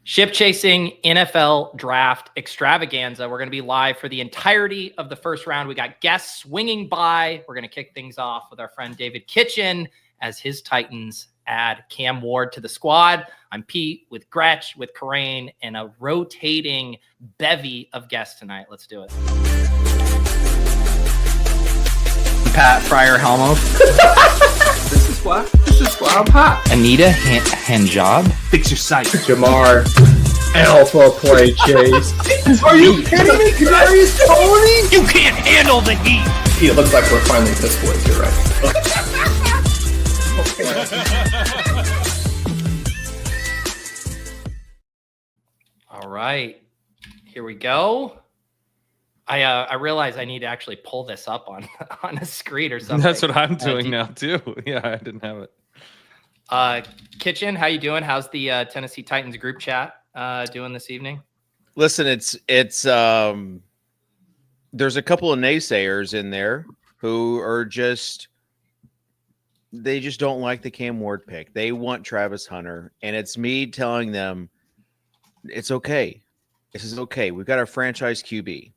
Ship chasing NFL draft extravaganza. We're going to be live for the entirety of the first round. We got guests swinging by. We're going to kick things off with our friend David Kitchen as his Titans add Cam Ward to the squad. I'm Pete with Gretch, with Karain, and a rotating bevy of guests tonight. Let's do it. Pat Fryer Helmo. This is why I'm hot. Anita Hanjob. Fix your sight. Jamar. Alpha play chase. Are you kidding me? Kadarius Toney? You can't handle the heat. It looks like we're finally piss boys. You're right. All right, here we go. I realize I need to actually pull this up on a screen or something. That's what I'm doing now too. Yeah, I didn't have it. Kitchen, how you doing? How's the Tennessee Titans group chat doing this evening? Listen, it's there's a couple of naysayers in there who are they just don't like the Cam Ward pick. They want Travis Hunter, and it's me telling them it's okay. This is okay. We've got our franchise QB.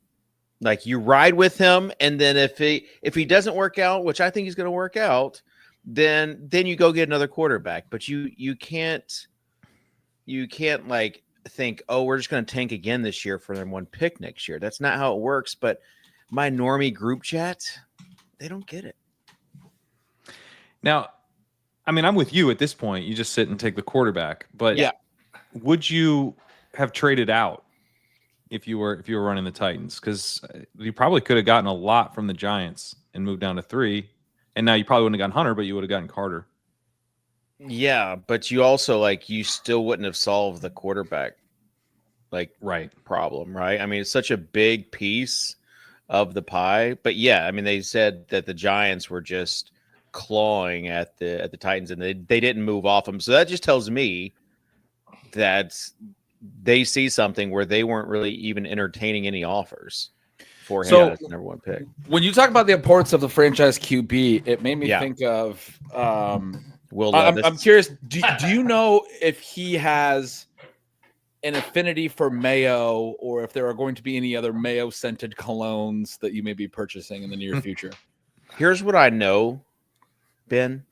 Like, you ride with him, and then if he doesn't work out, which I think he's going to work out, then you go get another quarterback. But you can't like think, oh, we're just going to tank again this year for them one pick next year. That's not how it works. But my normie group chat, they don't get it. Now, I mean, I'm with you at this point. You just sit and take the quarterback. But yeah, would you have traded out if you were running the Titans? Because you probably could have gotten a lot from the Giants and moved down to 3. And now you probably wouldn't have gotten Hunter, but you would have gotten Carter. Yeah, but you also, you still wouldn't have solved the quarterback problem, right? I mean, it's such a big piece of the pie. But yeah, I mean, they said that the Giants were just clawing at the Titans, and they didn't move off them. So that just tells me that they see something where they weren't really even entertaining any offers for him as the number one pick. When you talk about the importance of the franchise QB, it made me think of Will Levis. I'm curious, do you know if he has an affinity for Mayo, or if there are going to be any other Mayo scented colognes that you may be purchasing in the near future? Here's what I know, Ben,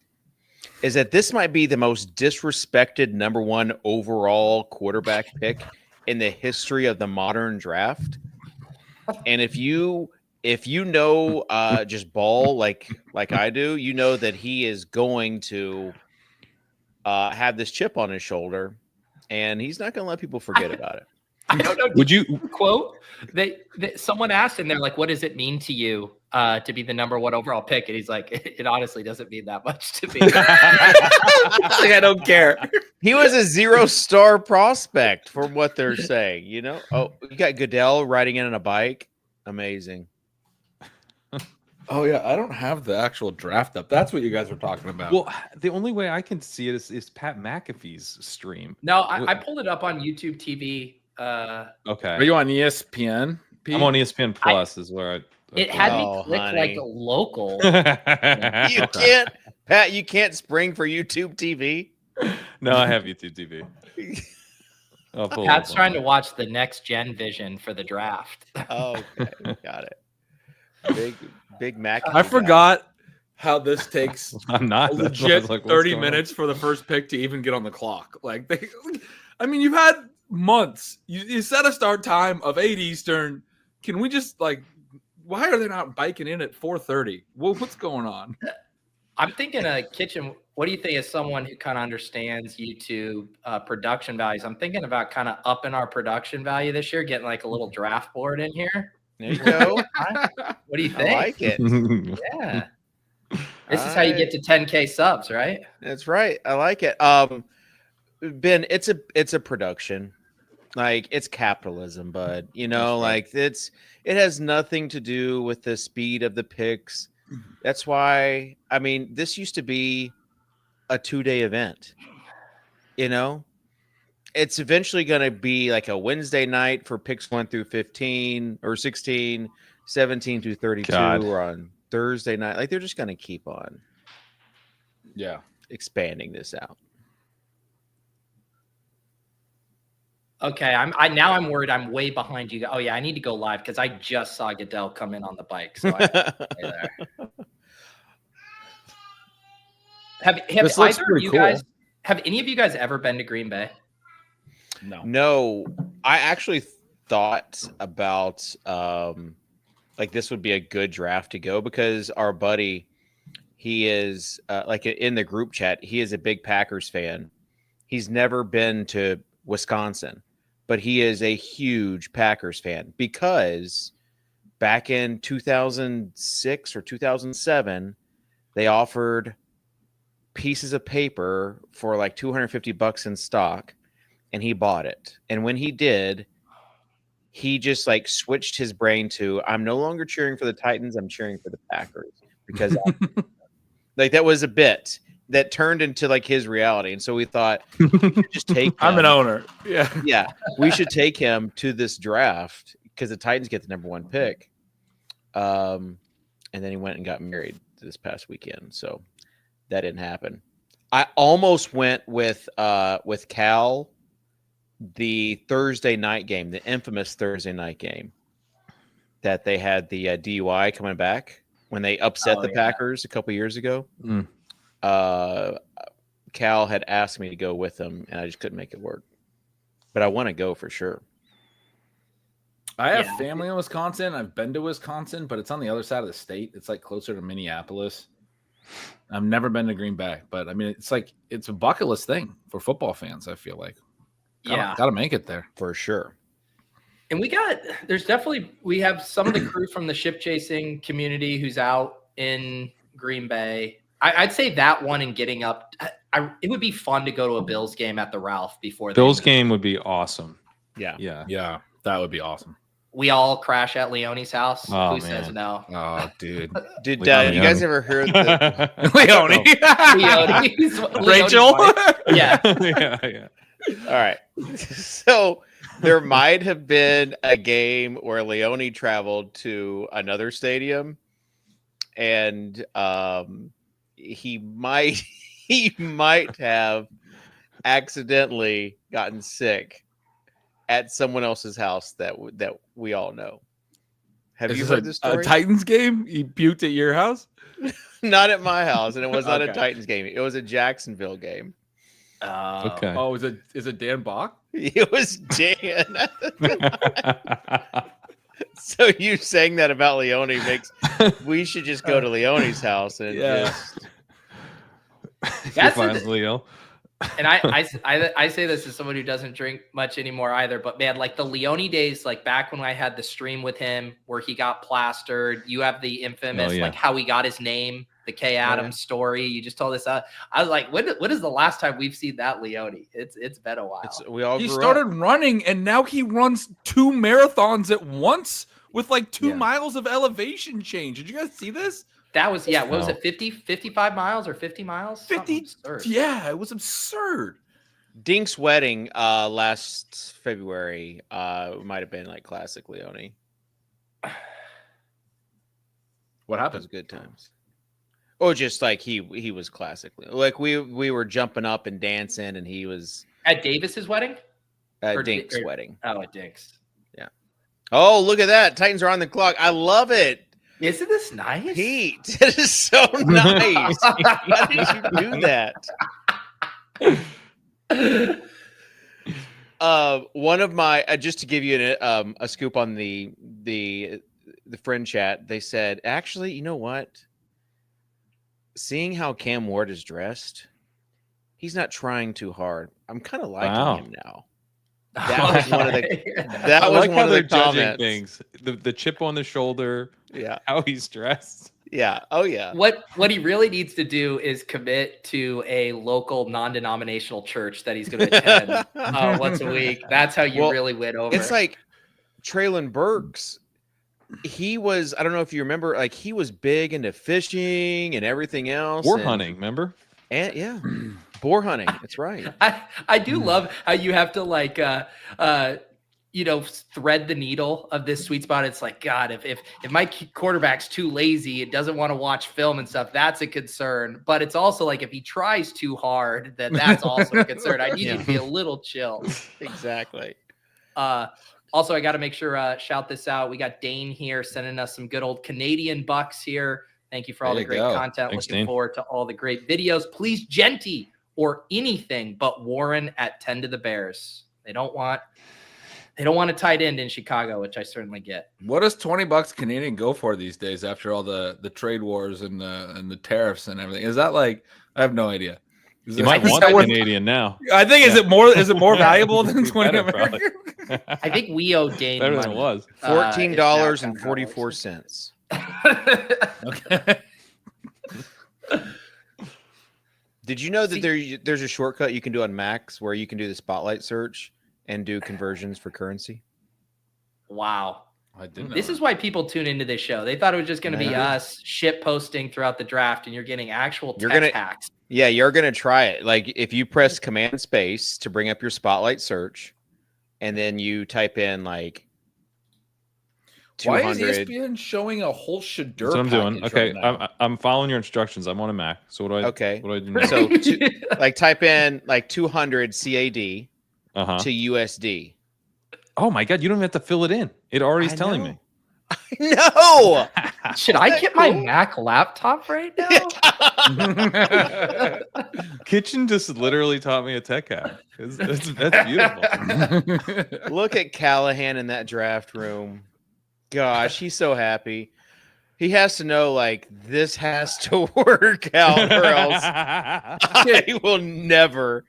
is that this might be the most disrespected number 1 overall quarterback pick in the history of the modern draft. And if you know just ball like I do, you know that he is going to have this chip on his shoulder, and he's not going to let people forget about it. I don't know. Would you quote someone asked him, they're like, what does it mean to you to be the number 1 overall pick? And he's like, it honestly doesn't mean that much to me. I don't care. He was a 0-star prospect from what they're saying, you know? Oh, you got Goodell riding in on a bike. Amazing. Oh, yeah. I don't have the actual draft up. That's what you guys were talking about. Well, the only way I can see it is Pat McAfee's stream. No, I pulled it up on YouTube TV. Okay. Are you on ESPN, Pete? I'm on ESPN Plus is where it had me click like a local. You can't, Pat, you can't spring for YouTube TV. No, I have YouTube TV. Pat's trying to watch the next gen vision for the draft. Oh, okay. Got it. Big Mac. I forgot how this takes I'm not a legit 30 minutes for the first pick to even get on the clock. I mean, you've had months. You set a start time of 8 Eastern. Can we just why are they not biking in at 4:30? What's going on? I'm thinking Kitchen. What do you think as someone who kind of understands YouTube production values? I'm thinking about kind of upping our production value this year, getting a little draft board in here. There you go. What do you think? I like it. Yeah. This is how you get to 10K subs, right? That's right. I like it. Ben, it's a production. It's capitalism, bud. It has nothing to do with the speed of the picks. That's why, I mean, this used to be a 2-day event. It's eventually going to be like a Wednesday night for picks 1 through 15 or 16, 17 through 32, or on Thursday night. They're just going to keep on expanding this out. Okay, I'm worried. I'm way behind you. Oh yeah, I need to go live because I just saw Goodell come in on the bike. So I have to stay there. Have This looks either of pretty you cool. guys have any of you guys ever been to Green Bay? No, I actually thought about like this would be a good draft to go because our buddy, he is like in the group chat, he is a big Packers fan. He's never been to Wisconsin, but he is a huge Packers fan because back in 2006 or 2007, they offered pieces of paper for like $250 in stock, and he bought it. And when he did, he just like switched his brain to, I'm no longer cheering for the Titans, I'm cheering for the Packers because like that was a bit that turned into like his reality. And so we thought, we should just take I'm an him. owner. Yeah. Yeah, we should take him to this draft because the Titans get the number 1 pick. And then he went and got married this past weekend, so that didn't happen. I almost went with Cal the Thursday night game, the infamous Thursday night game that they had the DUI coming back when they upset the Packers a couple years ago. Mm. Cal had asked me to go with them, and I just couldn't make it work. But I want to go for sure. I have Yeah. family in Wisconsin. I've been to Wisconsin, but it's on the other side of the state. It's like closer to Minneapolis. I've never been to Green Bay, but I mean, it's a bucket list thing for football fans. I feel like, gotta make it there. For sure. And we have some of the crew from the ship chasing community who's out in Green Bay. I'd say that one and getting up. It would be fun to go to a Bills game at the Ralph before Bills game would be awesome. Yeah. Yeah. Yeah, that would be awesome. We all crash at Leone's house. Oh, Who says man. no? Oh, dude. Did Leone. you guys ever hear the Leone. Leone's Rachel. wife. Yeah. yeah. All right. So there might have been a game where Leone traveled to another stadium and he might have accidentally gotten sick at someone else's house that we all know. Have Is you this heard this story? a Titans game? You puked at your house? Not at my house, and it was not a Okay. Titans game. It was a Jacksonville game. Okay. Oh, is it Dan Bach? It was Dan. So you saying that about Leone makes we should just go to Leone's house and Yeah. just That's Finds Leo. And I say this as someone who doesn't drink much anymore either, but man, like the Leone days, like back when I had the stream with him where he got plastered, you have the infamous, yeah. like how he got his name, the Kay Adams story. You just told us, I was like, when is the last time we've seen that Leone? It's been a while. we all He grew started up. running, and now he runs 2 marathons at once with like 2 Yeah. miles of elevation change. Did you guys see this? That was, what was No. it? 55 miles or 50 miles? Something 50. absurd. Yeah, it was absurd. Dink's wedding last February might have been like classic Leone. What It was happened? good times. Oh, just like he was classically like we were jumping up and dancing, and he was At Davis's wedding? at Or Dink's or- wedding. Oh, at Dink's. Oh, look at that! Titans are on the clock. I love it. Isn't this nice? Pete, it is so nice. How did you do that? One of my just to give you a scoop on the friend chat, they said, actually, you know what? Seeing how Cam Ward is dressed, he's not trying too hard. I'm kind of liking Wow. him now. That was one of the that I was like one how of the they're judging comments. things. The chip on the shoulder, Yeah, how he's dressed. yeah, oh yeah. What he really needs to do is commit to a local non-denominational church that he's going to attend once a week. That's how you Well, really win over. It's like Traylon Burks. He was, I don't know if you remember, like he was big into fishing and everything else. War and- hunting, remember? And yeah, boar hunting. That's right. I do love how you have to like thread the needle of this sweet spot. It's like, God, if my quarterback's too lazy, it doesn't want to watch film and stuff, that's a concern. But it's also like if he tries too hard, then that's also a concern. I need you to be a little chill. Exactly. Also, I got to make sure shout this out. We got Dane here sending us some good old Canadian bucks here. Thank you for all There the you great go. content. Thanks, Looking Dane. forward to all the great videos. Please, Genty or anything but Warren at 10 to the Bears. They don't want a tight end in Chicago, which I certainly get. What does $20 Canadian go for these days after all the trade wars and the tariffs and everything? Is that like, I have no idea. Is You that- might is want that the worth- Canadian now. I think is it more valuable than Be 20 better, American? I think we owe Dane Better than money. it was. $14.44. Okay. Did you know that there's a shortcut you can do on Macs where you can do the spotlight search and do conversions for currency? Wow. I didn't know This that. is why people tune into this show. They thought it was just going to be Maybe. us shit posting throughout the draft, and you're getting actual You're tech gonna- hacks. Yeah, you're gonna try it. Like if you press Command Space to bring up your spotlight search, and then you type in like Why is 200. ESPN showing a whole Shadur That's what I'm doing. package Okay, right now? I'm following your instructions. I'm on a Mac. So what do I? Okay. What do I do now? So like type in like 200 CAD Uh-huh. to USD. Oh my God, you don't even have to fill it in. It already is I telling know. me. No. Should I that get my cool? Mac laptop right now? Kitchen just literally taught me a tech hack. That's beautiful. Look at Callahan in that draft room. Gosh, he's so happy. He has to know like this has to work out, or else I will never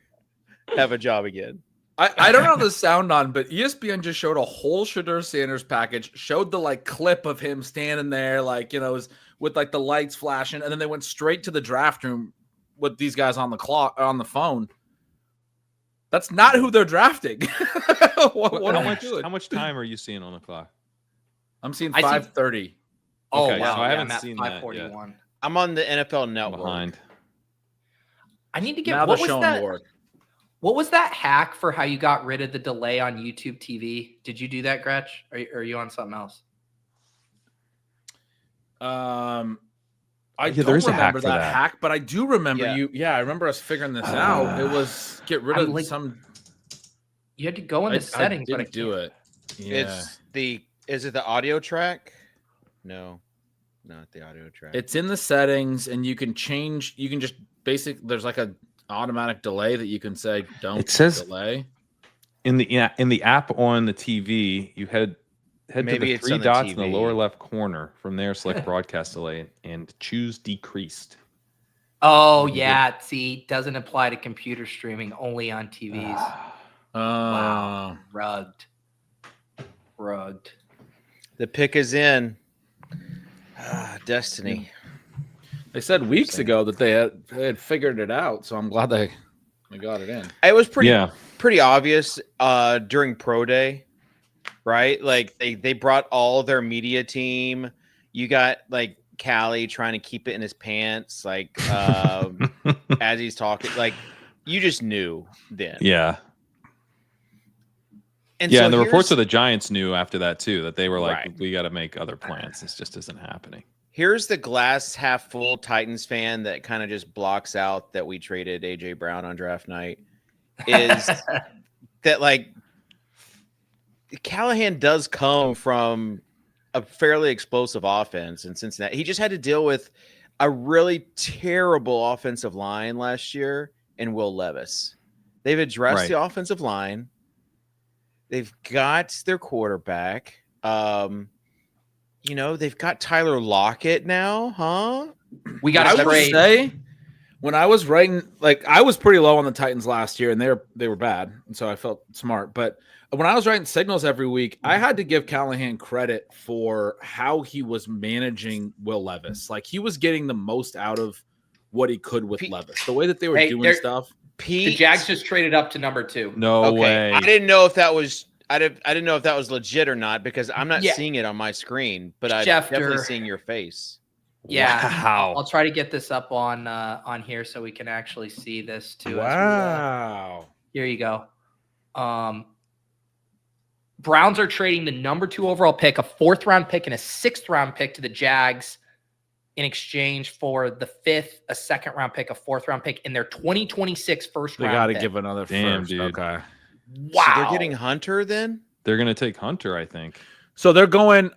have a job again. I don't have the sound on, but ESPN just showed a whole Shadur Sanders package, showed the like clip of him standing there, like, you know, with like the lights flashing, and then they went straight to the draft room with these guys on the clock on the phone. That's not who they're drafting. what are you doing? How much time are you seeing on the clock? I'm seeing I see- 5:30. Oh, Okay, wow. so I yeah, haven't I'm at seen that yet. 541. I'm on the NFL I'm Network. behind. I need to get Now what they're was showing that? the work. What was that hack for how you got rid of the delay on YouTube TV? Did you do that, Gretch? Or are you on something else? I Yeah, don't there is a hack remember for that that. hack, but I do remember Yeah. you. Yeah, I remember us figuring this out. It was get rid I'm of like, some. You had to go in the settings, but I didn't do can't. it. Yeah. Is it the audio track? No, not the audio track. It's in the settings, and you can change. You can just there's like a automatic delay that you can say don't It says- delay. In the app on the TV, you head to Maybe the it's three on the dots in the TV. lower left corner. From there, select broadcast delay and choose decreased. Oh yeah, see, doesn't apply to computer streaming, only on TVs. Wow. Rugged. The pick is in. Destiny. They said weeks ago that they had figured it out, so I'm glad they got it in. It was Yeah, pretty obvious during Pro Day, right? Like they brought all their media team. You got like Callie trying to keep it in his pants, like as he's talking. Like you just knew then. yeah, And yeah. so And the reports here's- of the Giants knew after that too, that they were like, Right. we got to make other plans. This just isn't happening. Here's the glass half full Titans fan that kind of just blocks out that we traded AJ Brown on draft night. Is that like Callahan does come from a fairly explosive offense in Cincinnati. He just had to deal with a really terrible offensive line last year in Will Levis. They've addressed Right. the offensive line. They've got their quarterback. You know, they've got Tyler Lockett now, huh? We got I to would trade. say when I was writing, like I was pretty low on the Titans last year, and they were bad, and so I felt smart. But when I was writing signals every week, I had to give Callahan credit for how he was managing Will Levis. Like he was getting the most out of what he could with Levis. The way that they were Hey, doing they're- stuff. Pete, The Jags just traded up to number 2. No okay, way. I didn't know if that was I didn't know if that was legit or not because I'm not Yeah. seeing it on my screen, but I'm Schefter. definitely seeing your face. Yeah. Wow. I'll try to get this up on here so we can actually see this too. as we, Wow. here you go. Browns are trading the number 2 overall pick, a 4th round pick, and a 6th round pick to the Jags in exchange for the 5th, a 2nd round pick, a 4th round pick, and their 2026 first They round got to pick. give another Damn, first. dude. Okay. Wow. So they're getting Hunter then? They're going to take Hunter, I think. So they're going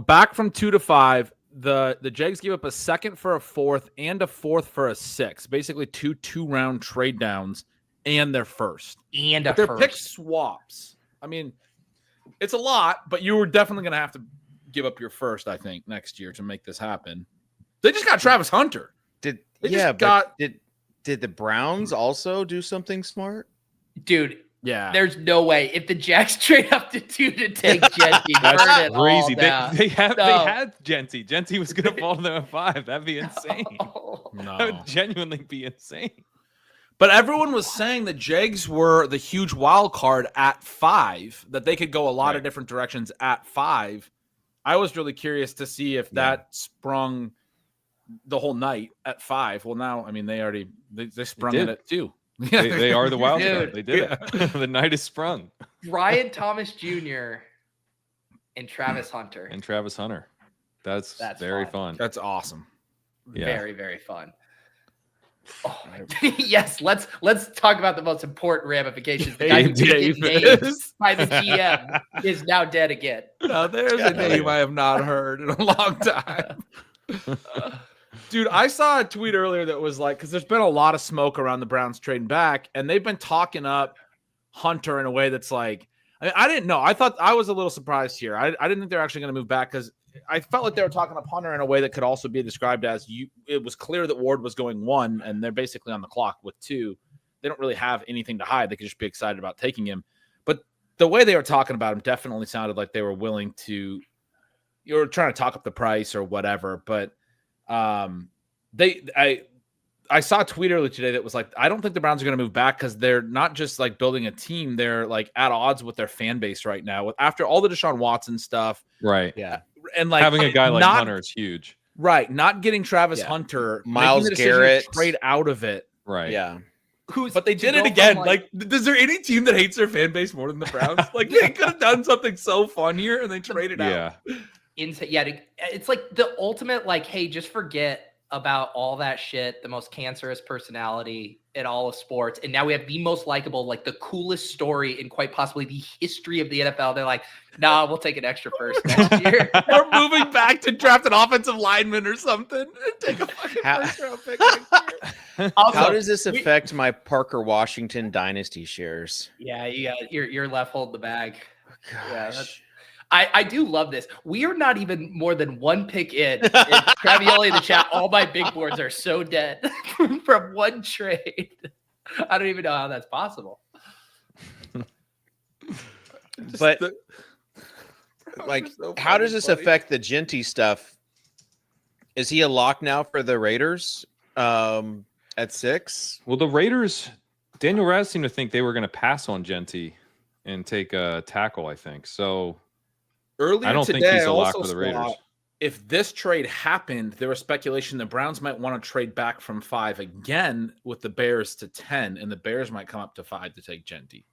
back from 2 to 5. The Jags gave up a second for a fourth and a fourth for a six. Basically 2-round trade downs and their first. And But they're pick swaps. I mean, it's a lot, but you were definitely going to have to give up your first, I think, next year to make this happen. They just got Travis Hunter. Did the Browns also do something smart? Dude, Yeah. there's no way. If the Jacks trade up to 2 to take Genty, That's burn it all crazy. down. They had No. Genty. Genty was going to fall to them at 5. That'd be insane. No. No. That would genuinely be insane. But everyone was saying the Jags were the huge wild card at 5, that they could go a lot of different directions at 5. I was really curious to see if that sprung the whole night at 5. Well, now, I mean, they sprung it at 2. They are the wild card. Dude. They did it. The night is sprung. Ryan Thomas Jr. and Travis Hunter. And Travis Hunter. That's very fun. That's awesome. Yeah. Very, very fun. Oh, yes, let's talk about the most important ramifications. The guy who didn't get named by the GM is now dead again. Now, there's a name I have not heard in a long time. Dude, I saw a tweet earlier that was like, because there's been a lot of smoke around the Browns trading back, and they've been talking up Hunter in a way that's like, I didn't know. I was a little surprised here. I didn't think they're actually going to move back because I felt like they were talking up Hunter in a way that could also be described as it was clear that Ward was going 1, and they're basically on the clock with 2. They don't really have anything to hide. They could just be excited about taking him. But the way they were talking about him definitely sounded like they were willing to, you were trying to talk up the price or whatever. But I saw a tweet earlier today that was like, I don't think the Browns are going to move back because they're not just like building a team. They're like at odds with their fan base right now. After all the Deshaun Watson stuff. Right. Yeah. And like having a guy like Hunter is huge. Right. Not getting Travis Hunter, Miles making the decision Garrett, to trade out of it. Right. Yeah. But they did it again. Like, is there any team that hates their fan base more than the Browns? Like, they could have done something so fun here and they traded out. It's like the ultimate, like, hey, just forget about all that shit, the most cancerous personality in all of sports. And now we have the most likable, like the coolest story in quite possibly the history of the NFL. They're like, nah, we'll take an extra first next year. We're moving back to draft an offensive lineman or something and take a fucking first round pick next year. Also, how does this affect my Parker Washington dynasty shares? Yeah, you're left holding the bag. Gosh. Yeah, I do love this. We are not even more than one pick in. Travioli in the chat, all my big boards are so dead from one trade. I don't even know how that's possible. But like, how does this affect the Genty stuff? Is he a lock now for the Raiders at 6? Well, the Raiders, Daniel Raz seemed to think they were going to pass on Genty and take a tackle, I think. So earlier I don't today, think he's a I lock also for the Raiders. saw if this trade happened, there was speculation the Browns might want to trade back from 5 again with the Bears to 10, and the Bears might come up to 5 to take Genty.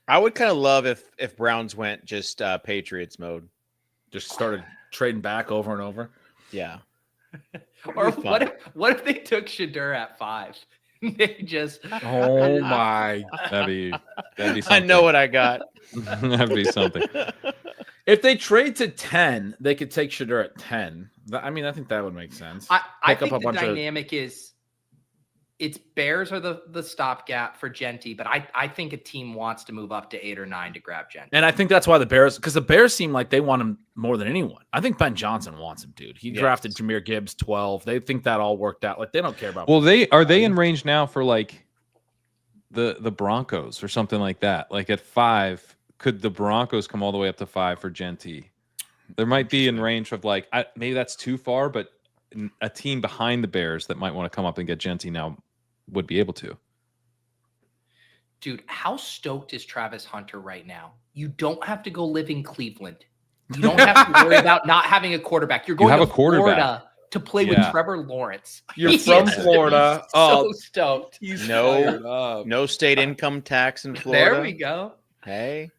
I would kind of love if Browns went just Patriots mode. Just started trading back over and over. Yeah. Or what if they took Shadur at 5? They just Oh my! That'd be something. I know what I got. That'd be something. If they trade to 10, they could take Shadur at 10. I mean, I think that would make sense. I Pick think up a the bunch of- dynamic is it's Bears are the stopgap for Genty, but I think a team wants to move up to 8 or 9 to grab Genty. And I think that's why the Bears, because the Bears seem like they want him more than anyone. I think Ben Johnson wants him, dude. He drafted Jahmyr Gibbs 12. They think that all worked out. Like, they don't care about. Well, they in range now for like the Broncos or something like that. Like at 5, could the Broncos come all the way up to 5 for Genty? There might be in range of like maybe that's too far, but a team behind the Bears that might want to come up and get Genty now would be able to. Dude, how stoked is Travis Hunter right now? You don't have to go live in Cleveland. You don't have to worry about not having a quarterback. You're going have to a quarterback. Florida to play with Trevor Lawrence. You're He from is Florida. So stoked. He's No state income tax in Florida. There we go. Hey.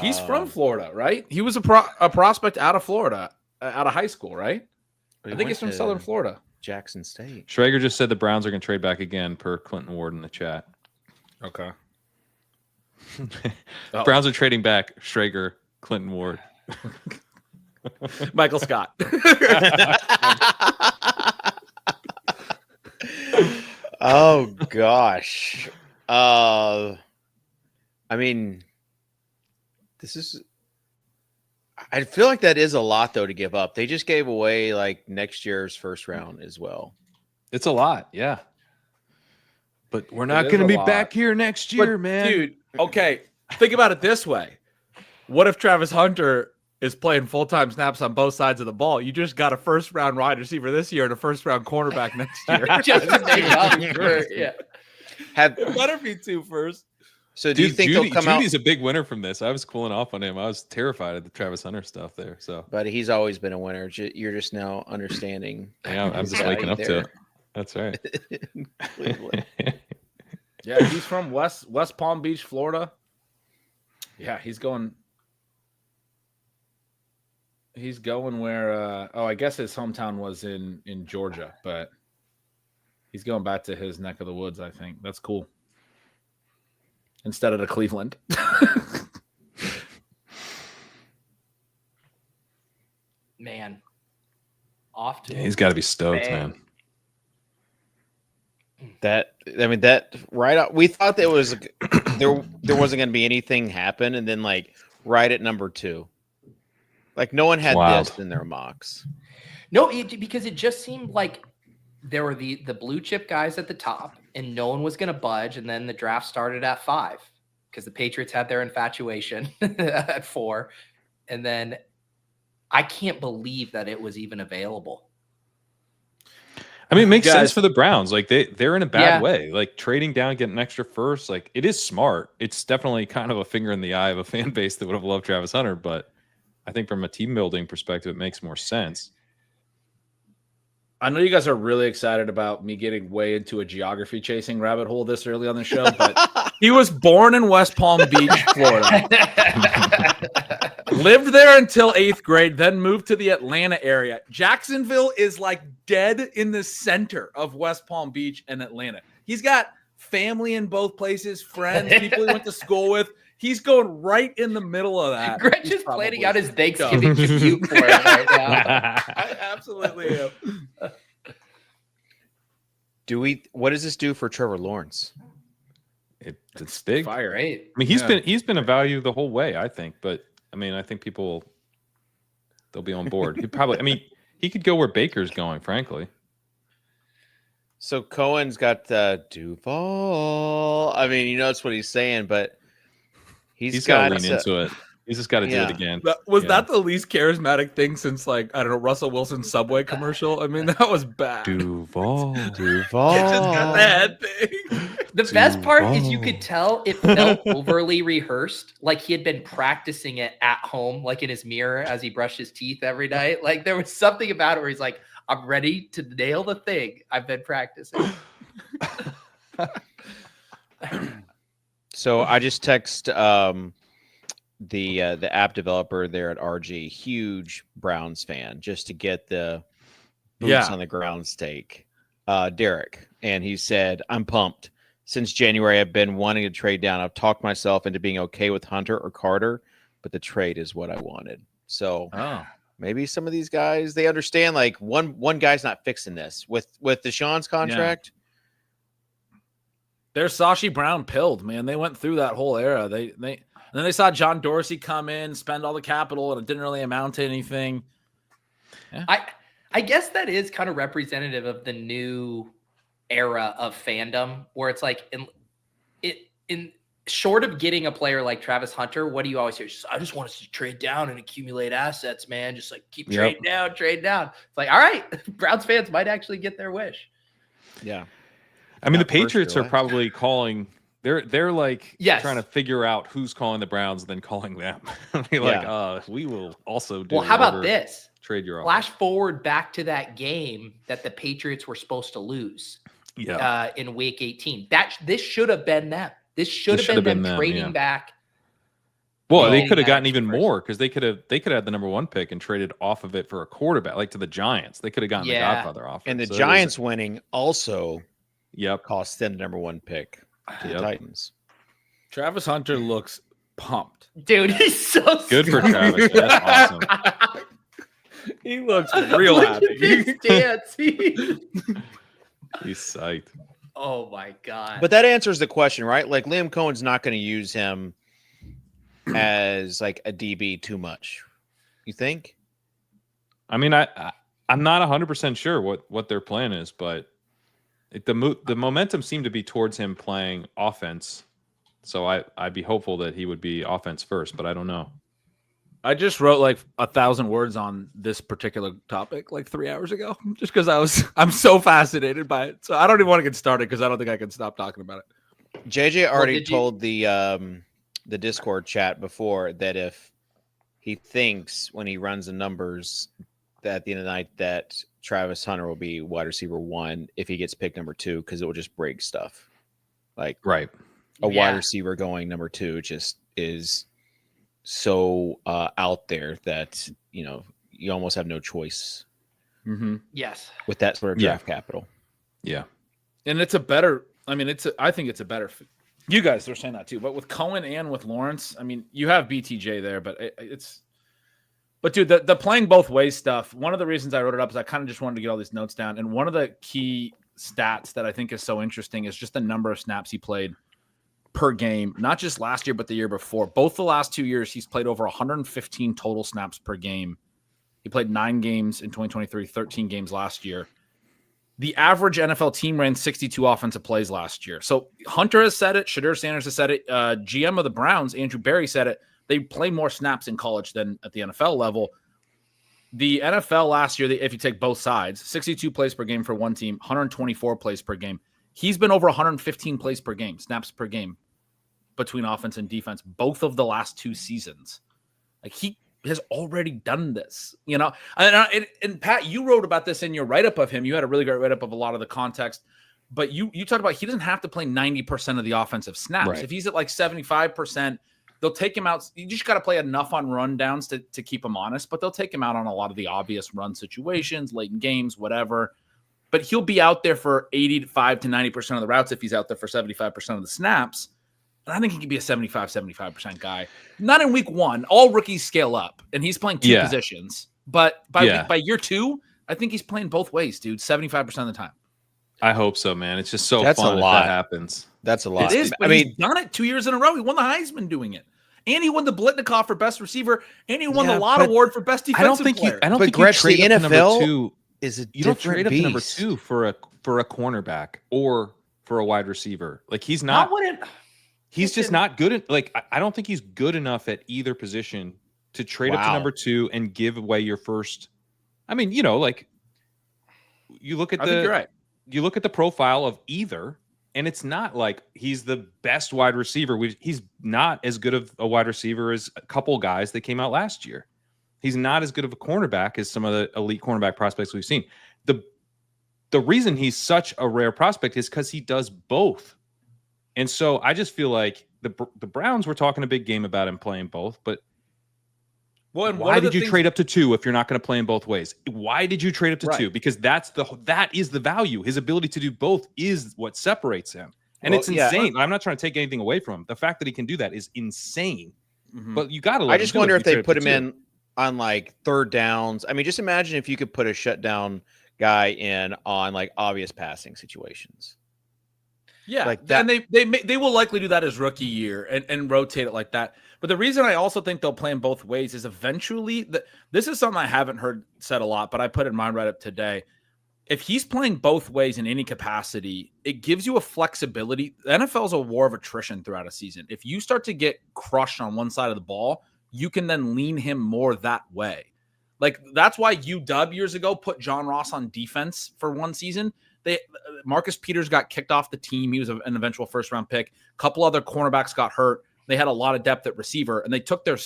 He's from Florida, right? He was a prospect out of Florida, out of high school, right? I think he's from Southern Florida. Jackson State. Schrager just said the Browns are going to trade back again per Clinton Ward in the chat. Okay. Oh. Browns are trading back Schrager, Clinton Ward. Michael Scott. Oh gosh. I mean, this is. I feel like that is a lot though to give up. They just gave away like next year's first round as well. It's a lot, yeah. But we're not is going to a be lot. back here next year, But, man. dude, okay, think about it this way. What if Travis Hunter is playing full-time snaps on both sides of the ball? You just got a first-round wide receiver this year and a first-round cornerback next year. Just to make up for, yeah. It better be 2 first. So do you think Judy, they'll come Judy's out? a big winner from this. I was cooling off on him. I was terrified of the Travis Hunter stuff there. So But he's always been a winner. You're just now understanding. yeah, I'm his just waking value up to there it. That's right. in Cleveland. Yeah, he's from West Palm Beach, Florida. Yeah, he's going where I guess his hometown was in Georgia, but he's going back to his neck of the woods, I think. That's cool. Instead of to Cleveland. Man. Off to He's got to be stoked, Bang. man. That right out. We thought there was there wasn't going to be anything happen, and then like right at number 2, like no one had Wild. this in their mocks. No, because it just seemed like there were the blue chip guys at the top, and no one was going to budge. And then the draft started at 5 because the Patriots had their infatuation at 4, and then I can't believe that it was even available. I mean, it makes Guys- sense for the Browns. Like they're in a bad Yeah. way. Like trading down, getting an extra first. Like it is smart. It's definitely kind of a finger in the eye of a fan base that would have loved Travis Hunter. But I think from a team building perspective, it makes more sense. I know you guys are really excited about me getting way into a geography chasing rabbit hole this early on the show, but he was born in West Palm Beach, Florida. Lived there until 8th grade, then moved to the Atlanta area. Jacksonville is like dead in the center of West Palm Beach and Atlanta. He's got family in both places, friends, people he went to school with. He's going right in the middle of that. Gretch He's is planning probably out his stoked. Thanksgiving commute for it right now. I absolutely am. What does this do for Trevor Lawrence? It's big. Fire. Great. I mean, he's been a value the whole way, I think. But I mean, I think people they'll be on board. He probably. I mean, he could go where Baker's going. Frankly, So Cohen's got Duval. I mean, that's what he's saying, but he's got to got lean into it. He's just got to do Yeah. it again. Was Yeah. that the least charismatic thing since, like, I don't know, Russell Wilson's Subway commercial? I mean, that was bad. Duval. Duval. It just got the head thing. The best part is you Duval. could tell it felt overly rehearsed, like he had been practicing it at home, like in his mirror as he brushed his teeth every night. Like there was something about it where he's like, I'm ready to nail the thing I've been practicing. So I just text the app developer there at RG, huge Browns fan, just to get the boots on the ground take. Derek, and he said, "I'm pumped. Since January, I've been wanting to trade down. I've talked myself into being okay with Hunter or Carter, but the trade is what I wanted." So Oh. maybe some of these guys, they understand like one guy's not fixing this with Deshaun's contract. They're Sashi Brown pilled, man. They went through that whole era. And then they saw John Dorsey come in, spend all the capital, and it didn't really amount to anything. I guess that is kind of representative of the new era of fandom where it's like in short of getting a player like Travis Hunter, what do you always hear? I just want us to trade down and accumulate assets, man. Just like keep trading down, trade down. It's like, all right, Browns fans might actually get their wish. Yeah. I mean, the Not first or Patriots are last. probably calling. They're like Yes. trying to figure out who's calling the Browns and then calling them. They're like, we will also do. Well, how about whatever this? Trade your offer. Flash forward back to that game that the Patriots were supposed to lose in week 18. This should have been them. This should have been them trading yeah. back. Well, they getting could have that gotten extra even person. more because they could have had the number 1 pick and traded off of it for a quarterback, like to the Giants. They could have gotten the Godfather offer. And the So it was- Giants winning also Yep. cost them the number 1 pick to the Yep. Titans. Travis Hunter looks pumped. Dude, he's so Good for stoked. Travis. That's awesome. He looks real Look happy. at this dance. He's psyched. Oh my god. But that answers the question, right? Like Liam Cohen's not going to use him as like a DB too much. You think? I mean, I'm not 100% sure what their plan is, but the momentum seemed to be towards him playing offense. So I'd be hopeful that he would be offense first, but I don't know. I just wrote like 1,000 words on this particular topic like 3 hours ago, just because I'm so fascinated by it. So I don't even want to get started because I don't think I can stop talking about it. JJ already did you- told the Discord chat before that if he thinks when he runs the numbers that at the end of the night that Travis Hunter will be wide receiver 1 if he gets picked number 2 because it will just break stuff. Like Right. a Yeah. wide receiver going number 2 just is so out there that you almost have no choice Mm-hmm. yes. with that sort of Yeah. draft capital. Yeah. And it's a better. I mean, I think it's a better. You guys are saying that too, but with Cohen and with Lawrence, I mean, you have BTJ there, but it's. But dude, the playing both ways stuff. One of the reasons I wrote it up is I kind of just wanted to get all these notes down, and one of the key stats that I think is so interesting is just the number of snaps he played per game, not just last year, but the year before. Both the last 2 years, he's played over 115 total snaps per game. He played 9 games in 2023, 13 games last year. The average NFL team ran 62 offensive plays last year. So Hunter has said it. Shedeur Sanders has said it. GM of the Browns, Andrew Berry, said it. They play more snaps in college than at the NFL level. The NFL last year, if you take both sides, 62 plays per game for one team, 124 plays per game. He's been over 115 plays per game, snaps per game between offense and defense, both of the last 2 seasons. Like he has already done this, And Pat, you wrote about this in your write-up of him. You had a really great write-up of a lot of the context, but you talked about he doesn't have to play 90% of the offensive snaps. Right. If he's at like 75%, they'll take him out. You just got to play enough on rundowns to keep him honest, but they'll take him out on a lot of the obvious run situations, late in games, whatever. But he'll be out there for 85 to 90% of the routes if he's out there for 75% of the snaps. And I think he could be a 75% guy. Not in week 1. All rookies scale up, and he's playing 2 positions. But by year 2, I think he's playing both ways, dude, 75% of the time. I hope so, man. It's just so That's fun a if lot. that happens. That's a lot. It is, but I mean, he's done it 2 years in a row. He won the Heisman doing it. And he won the Blitnikoff for best receiver, and he won Yeah, the Lott but Award for best I don't defensive think player. I don't But think Gretsch, you trade the up to number NFL 2. is a You don't different trade up to number beast. 2 for a cornerback or for a wide receiver. Like he's Not not. what it. He's just not good at I don't think he's good enough at either position to trade up to Wow. number 2 and give away your first. I mean, like you look at I think you're right. you look at the profile of either, and it's not like he's the best wide receiver. He's not as good of a wide receiver as a couple guys that came out last year. He's not as good of a cornerback as some of the elite cornerback prospects we've seen. The reason he's such a rare prospect is because he does both. And so I just feel like the Browns were talking a big game about him playing both, but Well, and why did you trade up to 2 if you're not going to play in both ways? Why did you trade up to Right. 2? Because that is the value. His ability to do both is what separates him. And Well, it's yeah. insane. I'm not trying to take anything away from him. The fact that he can do that is insane. Mhm. But you got to I just wonder if they put him in. in on like third downs. I mean, just imagine if you could put a shutdown guy in on like obvious passing situations. Yeah, Like that- and they will likely do that as rookie year and rotate it like that. But the reason I also think they'll play in both ways is eventually this is something I haven't heard said a lot, but I put it in my write-up today. If he's playing both ways in any capacity, it gives you a flexibility. The NFL is a war of attrition throughout a season. If you start to get crushed on one side of the ball, you can then lean him more that way. Like that's why UW years ago put John Ross on defense for one season. Marcus Peters got kicked off the team. He was an eventual first-round pick. A couple other cornerbacks got hurt. They had a lot of depth at receiver, and they took their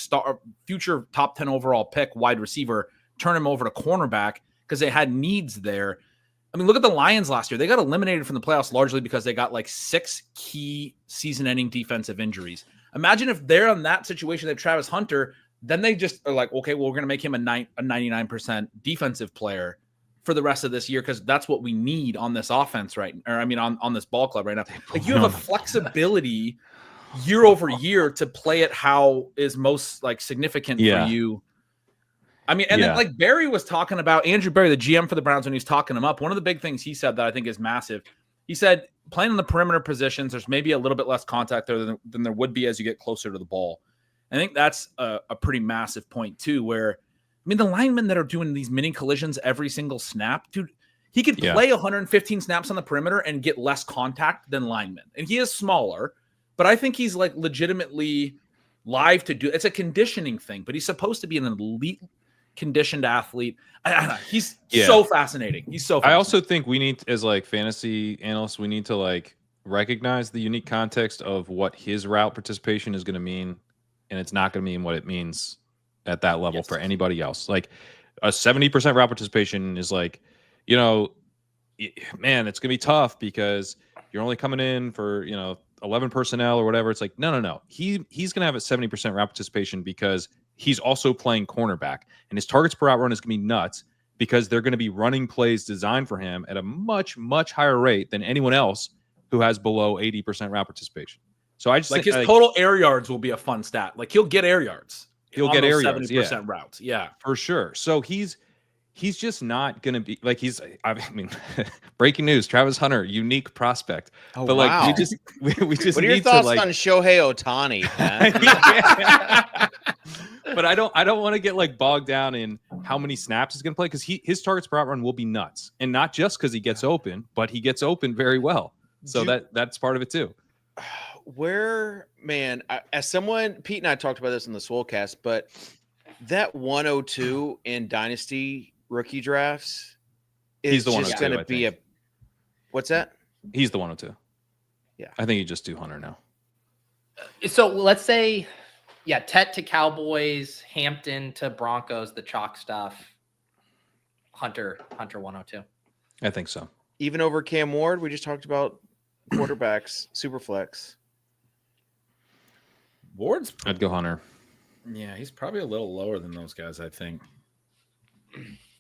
future top 10 overall pick, wide receiver, turned him over to cornerback because they had needs there. I mean, look at the Lions last year. They got eliminated from the playoffs largely because they got like 6 key season-ending defensive injuries. Imagine if they're in that situation, they have Travis Hunter, then they just are like, okay, well, we're going to make him a 99% defensive player for the rest of this year because that's what we need on this offense on this ball club right now. Like you have a flexibility year over year to play it how is most like significant Yeah. for you. I mean, and then Yeah. like Barry was talking about Andrew Barry, the GM for the Browns, when he was talking him up. One of the big things he said that I think is massive. He said playing in the perimeter positions, there's maybe a little bit less contact there than there would be as you get closer to the ball. I think that's a pretty massive point too, where I mean, the linemen that are doing these mini collisions every single snap, dude, he could Yeah. play 115 snaps on the perimeter and get less contact than linemen. And he is smaller, but I think he's like legitimately live to do. It's a conditioning thing, but he's supposed to be an elite conditioned athlete. I don't know. He's Yeah. so fascinating. He's so fascinating. I also think we need, as like fantasy analysts, we need to like recognize the unique context of what his route participation is going to mean, and it's not going to mean what it means at that level Yes. for anybody else. Like a 70% route participation is like, you know, man, it's going to be tough because you're only coming in for, you know, 11 personnel or whatever. It's like, no. He's going to have a 70% route participation because he's also playing cornerback, and his targets per out run is going to be nuts because they're going to be running plays designed for him at a much, much higher rate than anyone else who has below 80% route participation. So I just like think, his total air yards will be a fun stat. Like he'll get air yards. He'll on get those air yards, 70% routes. Yeah. for sure. So he's just not going to be like I mean, breaking news: Travis Hunter, unique prospect. Oh, But like wow. we just What are your need thoughts to like. on Shohei Ohtani, Pat? Yeah. But I don't want to get like bogged down in how many snaps he's going to play because his targets per out run will be nuts, and not just because he gets open, but he gets open very well. So that's part of it too. Where, man, as someone, Pete and I talked about this in the Swolecast, but that 102 in Dynasty rookie drafts is He's the just 102, going I to be think. what's that? He's the 102. Yeah. I think you just do Hunter now. So let's say, yeah, Tet to Cowboys, Hampton to Broncos, the chalk stuff. Hunter 102. I think so. Even over Cam Ward, we just talked about quarterbacks, super flex. Ward's, I'd go Hunter. yeah, he's probably a little lower than those guys, I think.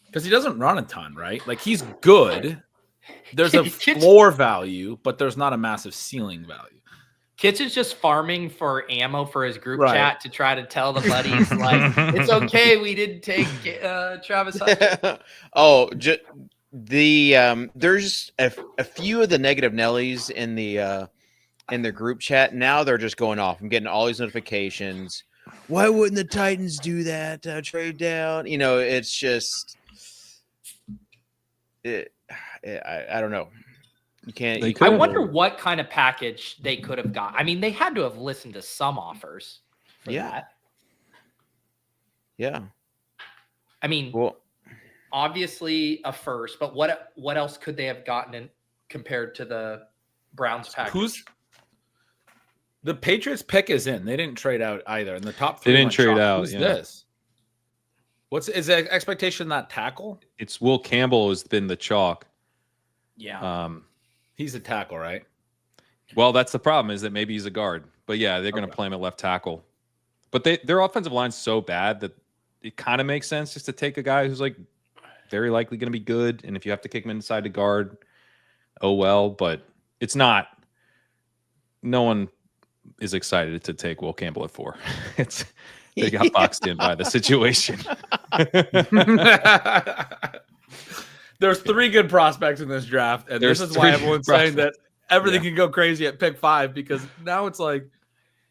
Because he doesn't run a ton, right? Like he's good. There's a floor value, but there's not a massive ceiling value. Kitch is just farming for ammo for his group Right. chat to try to tell the buddies, like, it's okay, we didn't take Travis Hunter. There's a few of the negative Nellies in the group chat. Now they're just going off. I'm getting all these notifications. Why wouldn't the Titans do that? Trade down. You know, it's just I don't know. You can't. They you could I have- wonder what kind of package they could have got. I mean, they had to have listened to some offers for Yeah. that. Yeah. I mean, Well, obviously a first, but what else could they have gotten in compared to the Browns package? The Patriots pick is in. They didn't trade out either. And the top They three didn't went trade chalk. out, Who's yeah. this? Is the expectation that tackle? It's Will Campbell has been the chalk. Yeah. He's a tackle, right? Well, that's the problem is that maybe he's a guard. But yeah, they're going to Okay. play him at left tackle. But their offensive line's so bad that it kind of makes sense just to take a guy who's like very likely going to be good. And if you have to kick him inside to guard, oh well. But it's not. No one is excited to take Will Campbell at 4. They got boxed in by the situation. There's 3 good prospects in this draft, and There's this is why 3 everyone's good saying that everything Yeah. can go crazy at pick 5 because now it's like,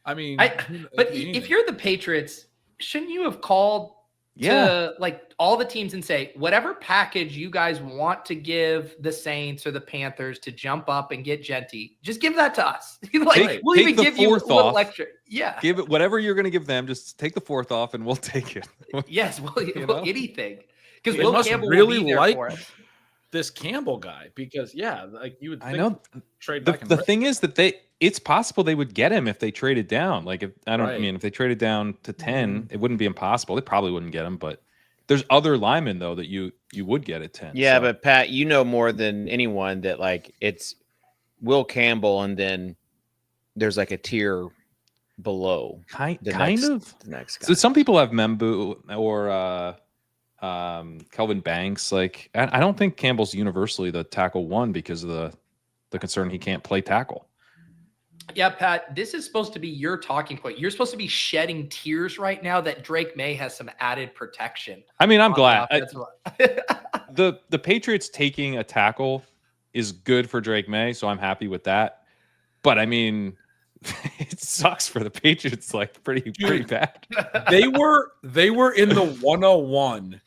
I mean, But if you're the Patriots, shouldn't you have called to like all the teams and say, whatever package you guys want to give the Saints or the Panthers to jump up and get Genty, just give that to us. Like we'll take even the give you a 4th little off. extra. Yeah. Give it whatever you're going to give them. Just take the 4th off, and we'll take it. Yes. Well, know? anything. Because They Will must Campbell really will be there like for us. this Campbell guy because, yeah, like you would think I know. trade The, back and the forth. thing is that it's possible they would get him if they traded down. Like if Right. if they traded down to 10, it wouldn't be impossible. They probably wouldn't get him, but there's other linemen though that you would get at 10. yeah, so. but Pat, you know more than anyone that like it's Will Campbell, and then there's like a tier below kind the next guy. So some people have Membu or Kelvin Banks. Like I don't think Campbell's universally the tackle 1 because of the concern he can't play tackle. Yeah, Pat, this is supposed to be your talking point. You're supposed to be shedding tears right now that Drake May has some added protection. I mean, I'm on glad. the offensive line. The Patriots taking a tackle is good for Drake May, so I'm happy with that. But I mean, it sucks for the Patriots, like pretty bad. They were in the 101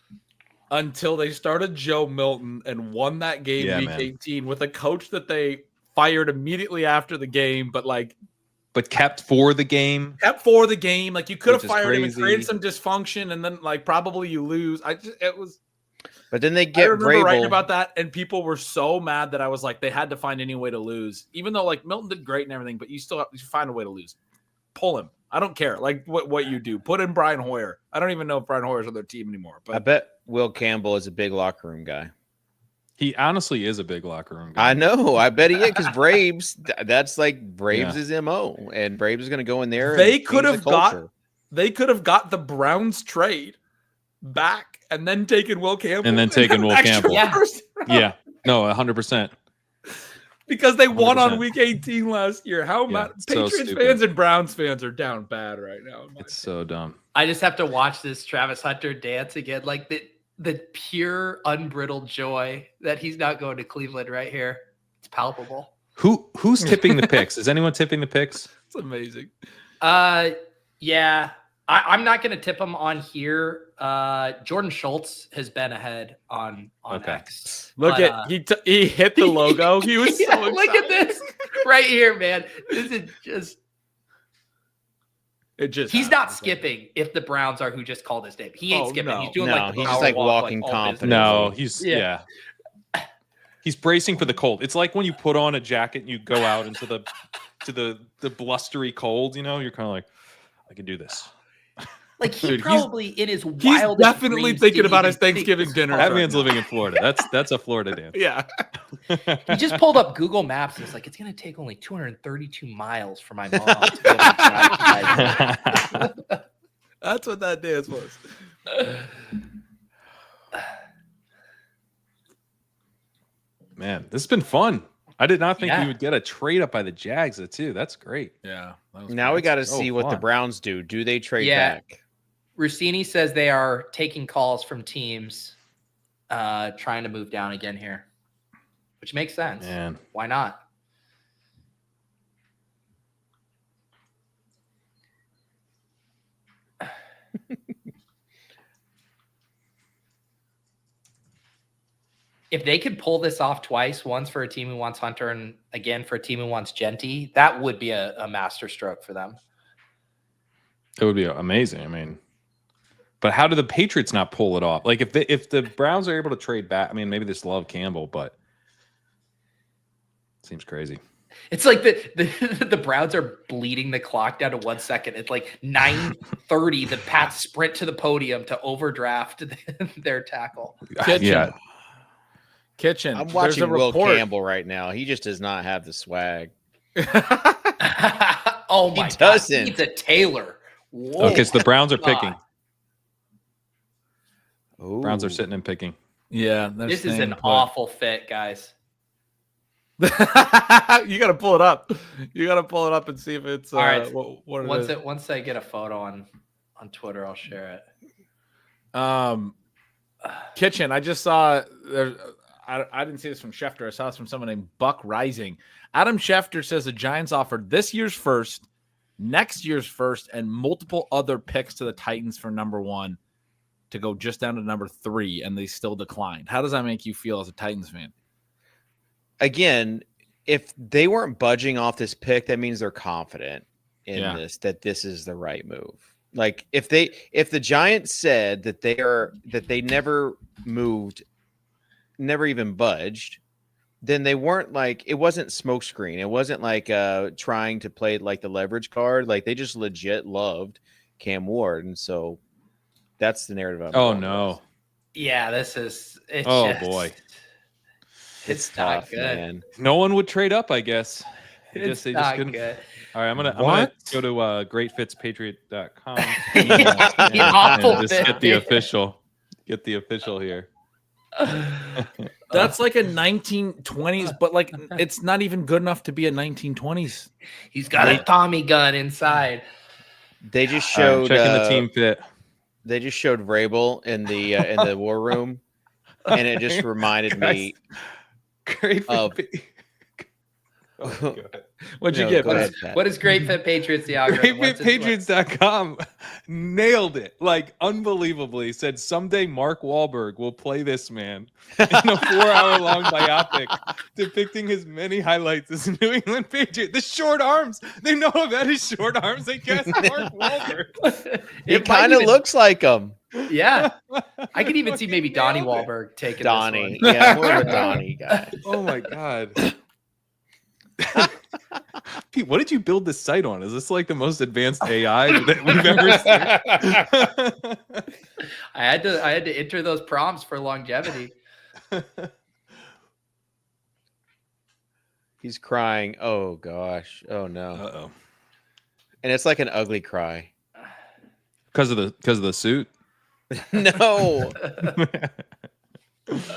until they started Joe Milton and won that game Yeah, week man. 18 with a coach that they fired immediately after the game, but like But kept for the game. kept for the game. Like you could have Which is fired him and crazy. created some dysfunction, and then like probably you lose. But then they I get remember writing Vrabel. about that, and people were so mad that I was like, they had to find any way to lose, even though like Milton did great and everything, but you still have to find a way to lose. Pull him. I don't care. Like what you do. Put in Brian Hoyer. I don't even know if Brian Hoyer's on their team anymore. But I bet Will Campbell is a big locker room guy. He honestly is a big locker room guy. I know. I bet he is because Braves. That's like Braves' MO, and Braves is going to go in there. They and could change have the got- culture. they could have got the Browns trade back and then taken Will Campbell And then taken Will extra Campbell. Yeah. first round Yeah. No, 100%. because they won on 100%. week 18 last year. How Yeah, mad it's so Patriots stupid. fans and Browns fans are down bad right now. in my It's so dumb. I just have to watch this Travis Hunter dance again. Like the pure unbridled joy that he's not going to Cleveland right here. It's palpable. Who's tipping the picks? Is anyone tipping the picks? It's amazing. Yeah. I'm not going to tip him on here. Jordan Schultz has been ahead on Okay. X. Look But, at he hit the logo. He was yeah, so look at excited. this right here, man. This is just It just he's not happens. skipping if the Browns are who just called his name. He ain't Oh, skipping. no. He's doing No, like the he's just power like walk, walking all confident. No, he's Yeah. yeah. He's bracing for the cold. It's like when you put on a jacket and you go out into the blustery cold, you know, you're kind of like, I can do this. Like he Dude, probably in his He's wildest definitely dreams thinking didn't about even his think Thanksgiving this dinner. far. That man's living in Florida. That's a Florida dance. Yeah. He just pulled up Google Maps and it's like, it's going to take only 232 miles for my mom to be able to drive to guys. That's what that dance was. Man, this has been fun. I did not think Yeah. we would get a trade up by the Jags too. That's great. Yeah. Now we got to so see what the fun. Browns do. Do they trade Yeah. back? Rossini says they are taking calls from teams trying to move down again here, which makes sense. Man. Why not? If they could pull this off twice, once for a team who wants Hunter and again for a team who wants Genty, that would be a master stroke for them. It would be amazing. I mean, but how do the Patriots not pull it off? Like if the Browns are able to trade back, I mean, maybe they still love Campbell, but seems crazy. It's like the Browns are bleeding the clock down to 1 second. It's like 9:30. The Pats sprint to the podium to overdraft their tackle. Yeah. Kitchen. I'm there's watching a Will report. Campbell right now. He just does not have the swag. Oh He my god, doesn't. he's a Taylor. Whoa. Okay, so the Browns are God. picking. Browns are Ooh. sitting and picking. Yeah. This is an awful fit, guys. You got to pull it up. You got to pull it up and see if it's All right. what it is. Once I get a photo on Twitter, I'll share it. Kitchen. I just saw there. I didn't see this from Schefter. I saw this from someone named Buck Rising. Adam Schefter says the Giants offered this year's first, next year's first, and multiple other picks to the Titans for number 1 to go just down to number 3, and they still declined. How does that make you feel as a Titans fan? Again, if they weren't budging off this pick, that means they're confident in Yeah. this, that this is the right move. Like if the Giants said that they never moved, never even budged, then they weren't like, it wasn't smokescreen. It wasn't like trying to play like the leverage card. Like they just legit loved Cam Ward. And so that's the narrative. I'm Oh going no. with. Yeah, this is. It's Oh, just- boy. It's not tough, good. man. No one would trade up, I guess. I guess It's they just not couldn't. good. All right, I'm gonna What? go to greatfitspatriot.com Yeah, and awful just fit, get the dude. official. Get the official here. That's like a 1920s, but like it's not even good enough to be a 1920s. He's got a Tommy gun inside. They just All right, showed checking the team fit. They just showed Vrabel in the war room, and it just reminded me Great. of. Oh, God. What'd you No, get? go Pat? ahead, Pat. What is Great Fit Patriots the algorithm? What's it- GreatFitPatriots.com nailed it, like unbelievably. Said someday Mark Wahlberg will play this man in a 4-hour-long biopic depicting his many highlights as a New England Patriot. The short arms, they know about his short arms. They cast Mark Wahlberg. He It might kind of even- looks like him, Yeah, I could even see Fucking maybe Donnie nailed it. Wahlberg taking Donnie. This one. Yeah, more of a Donnie guy. Oh my God. Pete, what did you build this site on? Is this like the most advanced AI that we've ever seen? I had to enter those prompts for longevity. He's crying. Oh gosh. Oh no. Uh-oh. And it's like an ugly cry. Because of the suit? No.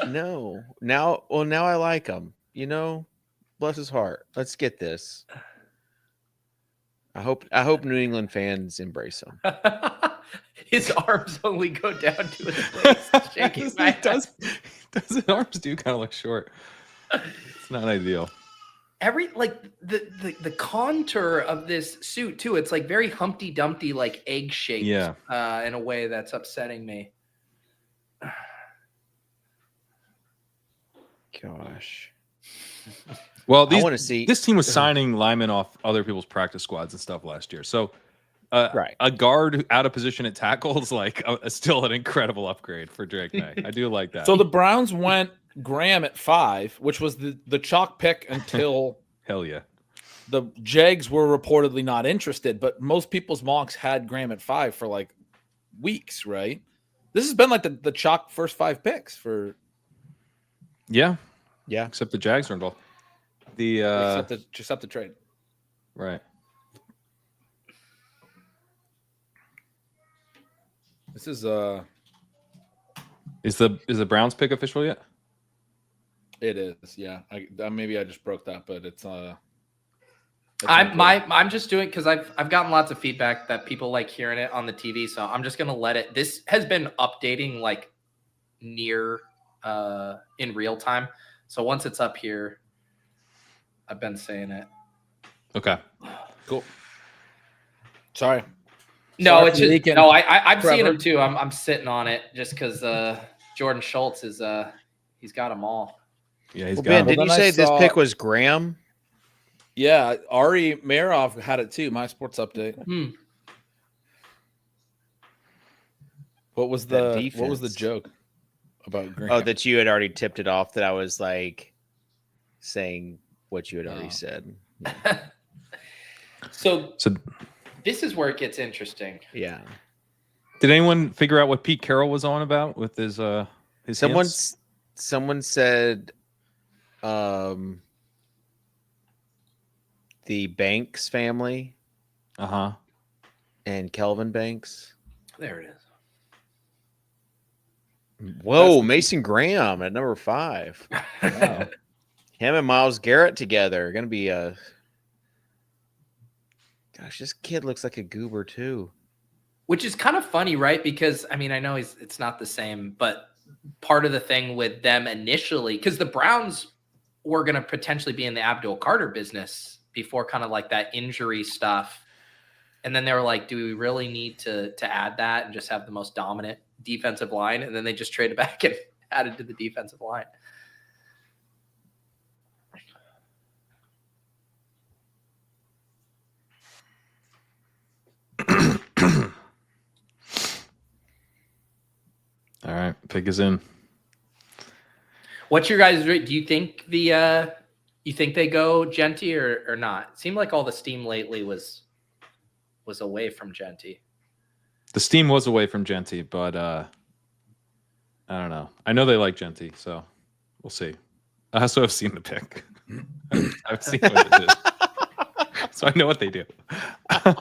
No. Now I like him. You know, bless his heart. Let's get this. I hope New England fans embrace him. His arms only go down to his waist. Shaking my head. does his arms do kind of look short. It's not ideal. Every like the contour of this suit too. It's like very Humpty Dumpty, like egg shaped. Yeah. In a way that's upsetting me. Gosh. Well, I want to see this team was signing linemen off other people's practice squads and stuff last year. So Right. a guard out of position at tackle is like still an incredible upgrade for Drake May. I do like that. So the Browns went Graham at 5, which was the chalk pick until Hell yeah. the Jags were reportedly not interested. But most people's mocks had Graham at 5 for like weeks, right? This has been like the chalk first 5 picks for Yeah. Yeah. Except the Jags are involved. The except the trade. right. This is Is the Browns pick official yet? it is, yeah. I maybe I just broke that, but it's I'm just doing because I've gotten lots of feedback that people like hearing it on the TV, so I'm just gonna let it. This has been updating like near in real time. So once it's up here, I've been saying it. Okay. cool. Sorry. No, Sorry it's for just leaking, no. I'm seeing Trevor. him too. I'm sitting on it just because Jordan Schultz is he's got them all. Yeah, he's Well, got Ben, him. didn't you Well, then I say this saw- pick was Graham? Yeah, Ari Meirov had it too. My sports update. What was That the defense. joke about Graham? Oh, that you had already tipped it off. That I was like saying what you had already Oh. said. So So this is where it gets interesting. Yeah. did anyone figure out what Pete Carroll was on about with his hints? Someone said the Banks family Uh-huh. and Kelvin Banks. There it is. Whoa, Mason Graham at number 5. Wow. Him and Myles Garrett together. Gonna be a gosh, this kid looks like a goober too. Which is kind of funny, right? Because I mean, I know it's not the same, but part of the thing with them initially, because the Browns were going to potentially be in the Abdul Carter business before kind of like that injury stuff. And then they were like, do we really need to add that and just have the most dominant defensive line? And then they just traded back and added to the defensive line. All right, pick is in. What's your guys' do you think you think they go Genty or not? It seemed like all the steam lately was away from Genty. The steam was away from Genty, but I don't know. I know they like Genty, so we'll see. I also have seen the pick. I've seen what it is. So I know what they do. Well,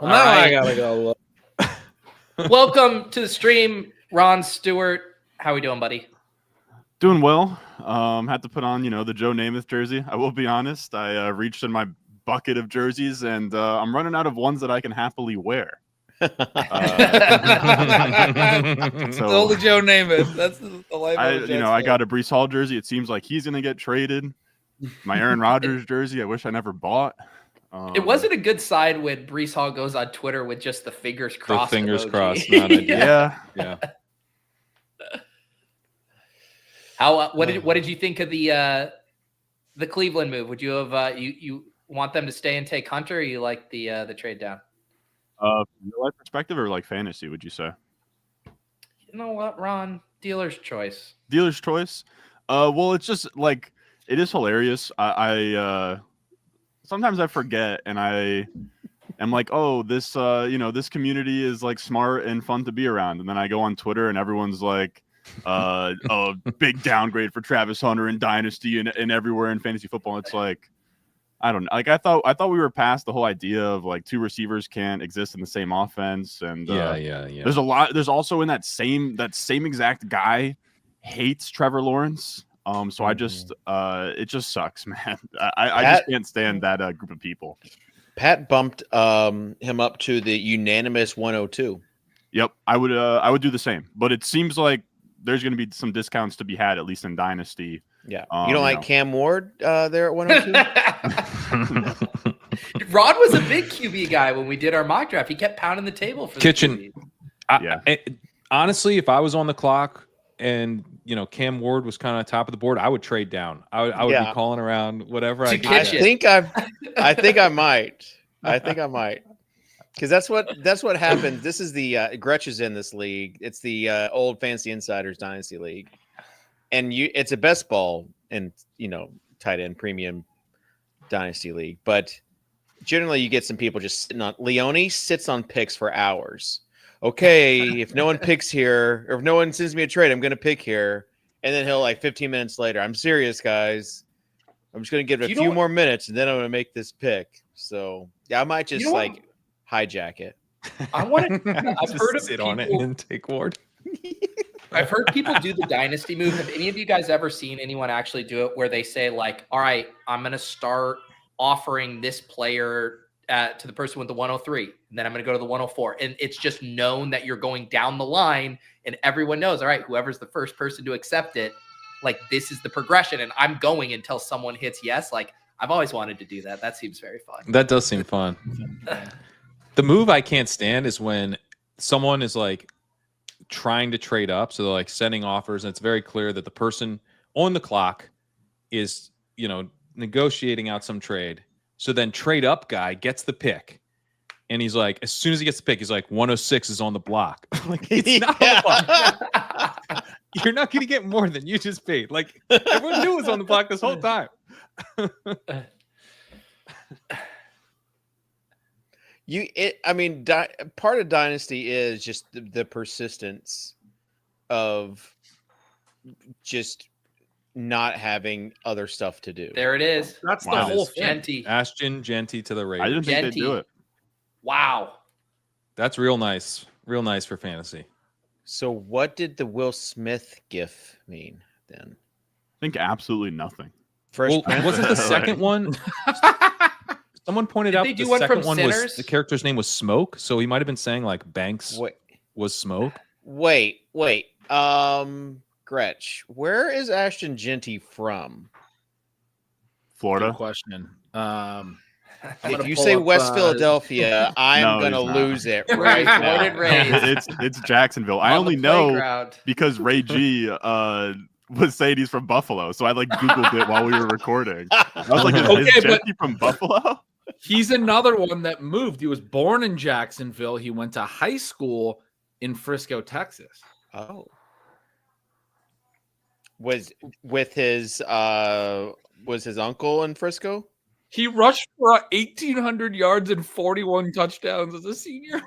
All now I right. gotta go look. Welcome to the stream, Ron Stewart. How we doing, buddy? Doing well. Had to put on, the Joe Namath jersey. I will be honest. I reached in my bucket of jerseys, and I'm running out of ones that I can happily wear. Still the Joe Namath. That's the life of a Jets I fan. got a Breece Hall jersey. It seems like he's gonna get traded. My Aaron Rodgers jersey. I wish I never bought. It wasn't a good sign when Breece Hall goes on Twitter with just the fingers The crossed. fingers emoji. crossed. Not ideal. Yeah. Yeah. How? What did you think of the Cleveland move? Would you have you want them to stay and take Hunter? Or you like the trade down? Real life perspective or like fantasy? Would you say? You know what, Ron? Dealer's choice. Dealer's choice. Well, it's just like it is hilarious. I sometimes I forget and I am like, oh, this this community is like smart and fun to be around, and then I go on Twitter and everyone's like, a big downgrade for Travis Hunter in Dynasty and everywhere in fantasy football. It's like, I don't know. Like I thought we were past the whole idea of like two receivers can't exist in the same offense. And Yeah. there's a lot. There's also in that same exact guy hates Trevor Lawrence. So I just it just sucks, man. I just can't stand that group of people. Pat bumped him up to the unanimous 102. Yep, I would do the same. But it seems like there's going to be some discounts to be had, at least in Dynasty. Yeah. You don't like Cam Ward there at 102? Rod was a big QB guy when we did our mock draft. He kept pounding the table for Kitchen. The QB. Honestly, if I was on the clock and Cam Ward was kind of top of the board, I would trade down. I would be calling around whatever I To could. Kitchen. I think I might. Because that's what happened. This is the Gretsch is in this league. It's the old Fantasy Insiders Dynasty League, and it's a best ball and tight end premium Dynasty League. But generally, you get some people just sitting on. Leone sits on picks for hours. Okay, if no one picks here, or if no one sends me a trade, I'm going to pick here, and then he'll 15 minutes later. I'm serious, guys. I'm just going to give it a few more minutes, and then I'm going to make this pick. So yeah, I might just hijack it. I want to. I've heard of sit people, on it and then take Ward. I've heard people do the dynasty move. Have any of you guys ever seen anyone actually do it where they say like, all right, I'm going to start offering this player to the person with the 103, and then I'm going to go to the 104. And it's just known that you're going down the line and everyone knows, all right, whoever's the first person to accept it, like this is the progression. And I'm going until someone hits yes. Like I've always wanted to do that. That seems very fun. That does seem fun. The move I can't stand is when someone is like trying to trade up. So they're like sending offers, and it's very clear that the person on the clock is, negotiating out some trade. So then trade up guy gets the pick. And he's like, as soon as he gets the pick, he's like, 106 is on the block. Like, it's not on the block. You're not going to get more than you just paid. Like, everyone knew it was on the block this whole time. Part of Dynasty is just the persistence of just not having other stuff to do. There it is. That's Wow. the whole thing. Genty. Ashton Genty to the I Raiders. didn't think they'd do it. Wow. That's real nice. Real nice for fantasy. So what did the Will Smith gif mean then? I think absolutely nothing. Fresh Well, Prince? wasn't the second one? Someone pointed Did out they that do the one second from one Sinners? was the character's name was Smoke, so he might have been saying like Banks was Smoke. Wait. Gretsch, where is Ashton Genty from? Florida. Good question. If you say West Philadelphia, I'm No, gonna he's not. lose it Right, right born now. and raised. it's Jacksonville. I On only the know playground. because Ray G was saying he's from Buffalo, so I Googled it while we were recording. I was like, is Okay, but- Genty from Buffalo? He's another one that moved. He was born in Jacksonville. He went to high school in Frisco, Texas. Oh. Was his uncle in Frisco? He rushed for 1,800 yards and 41 touchdowns as a senior.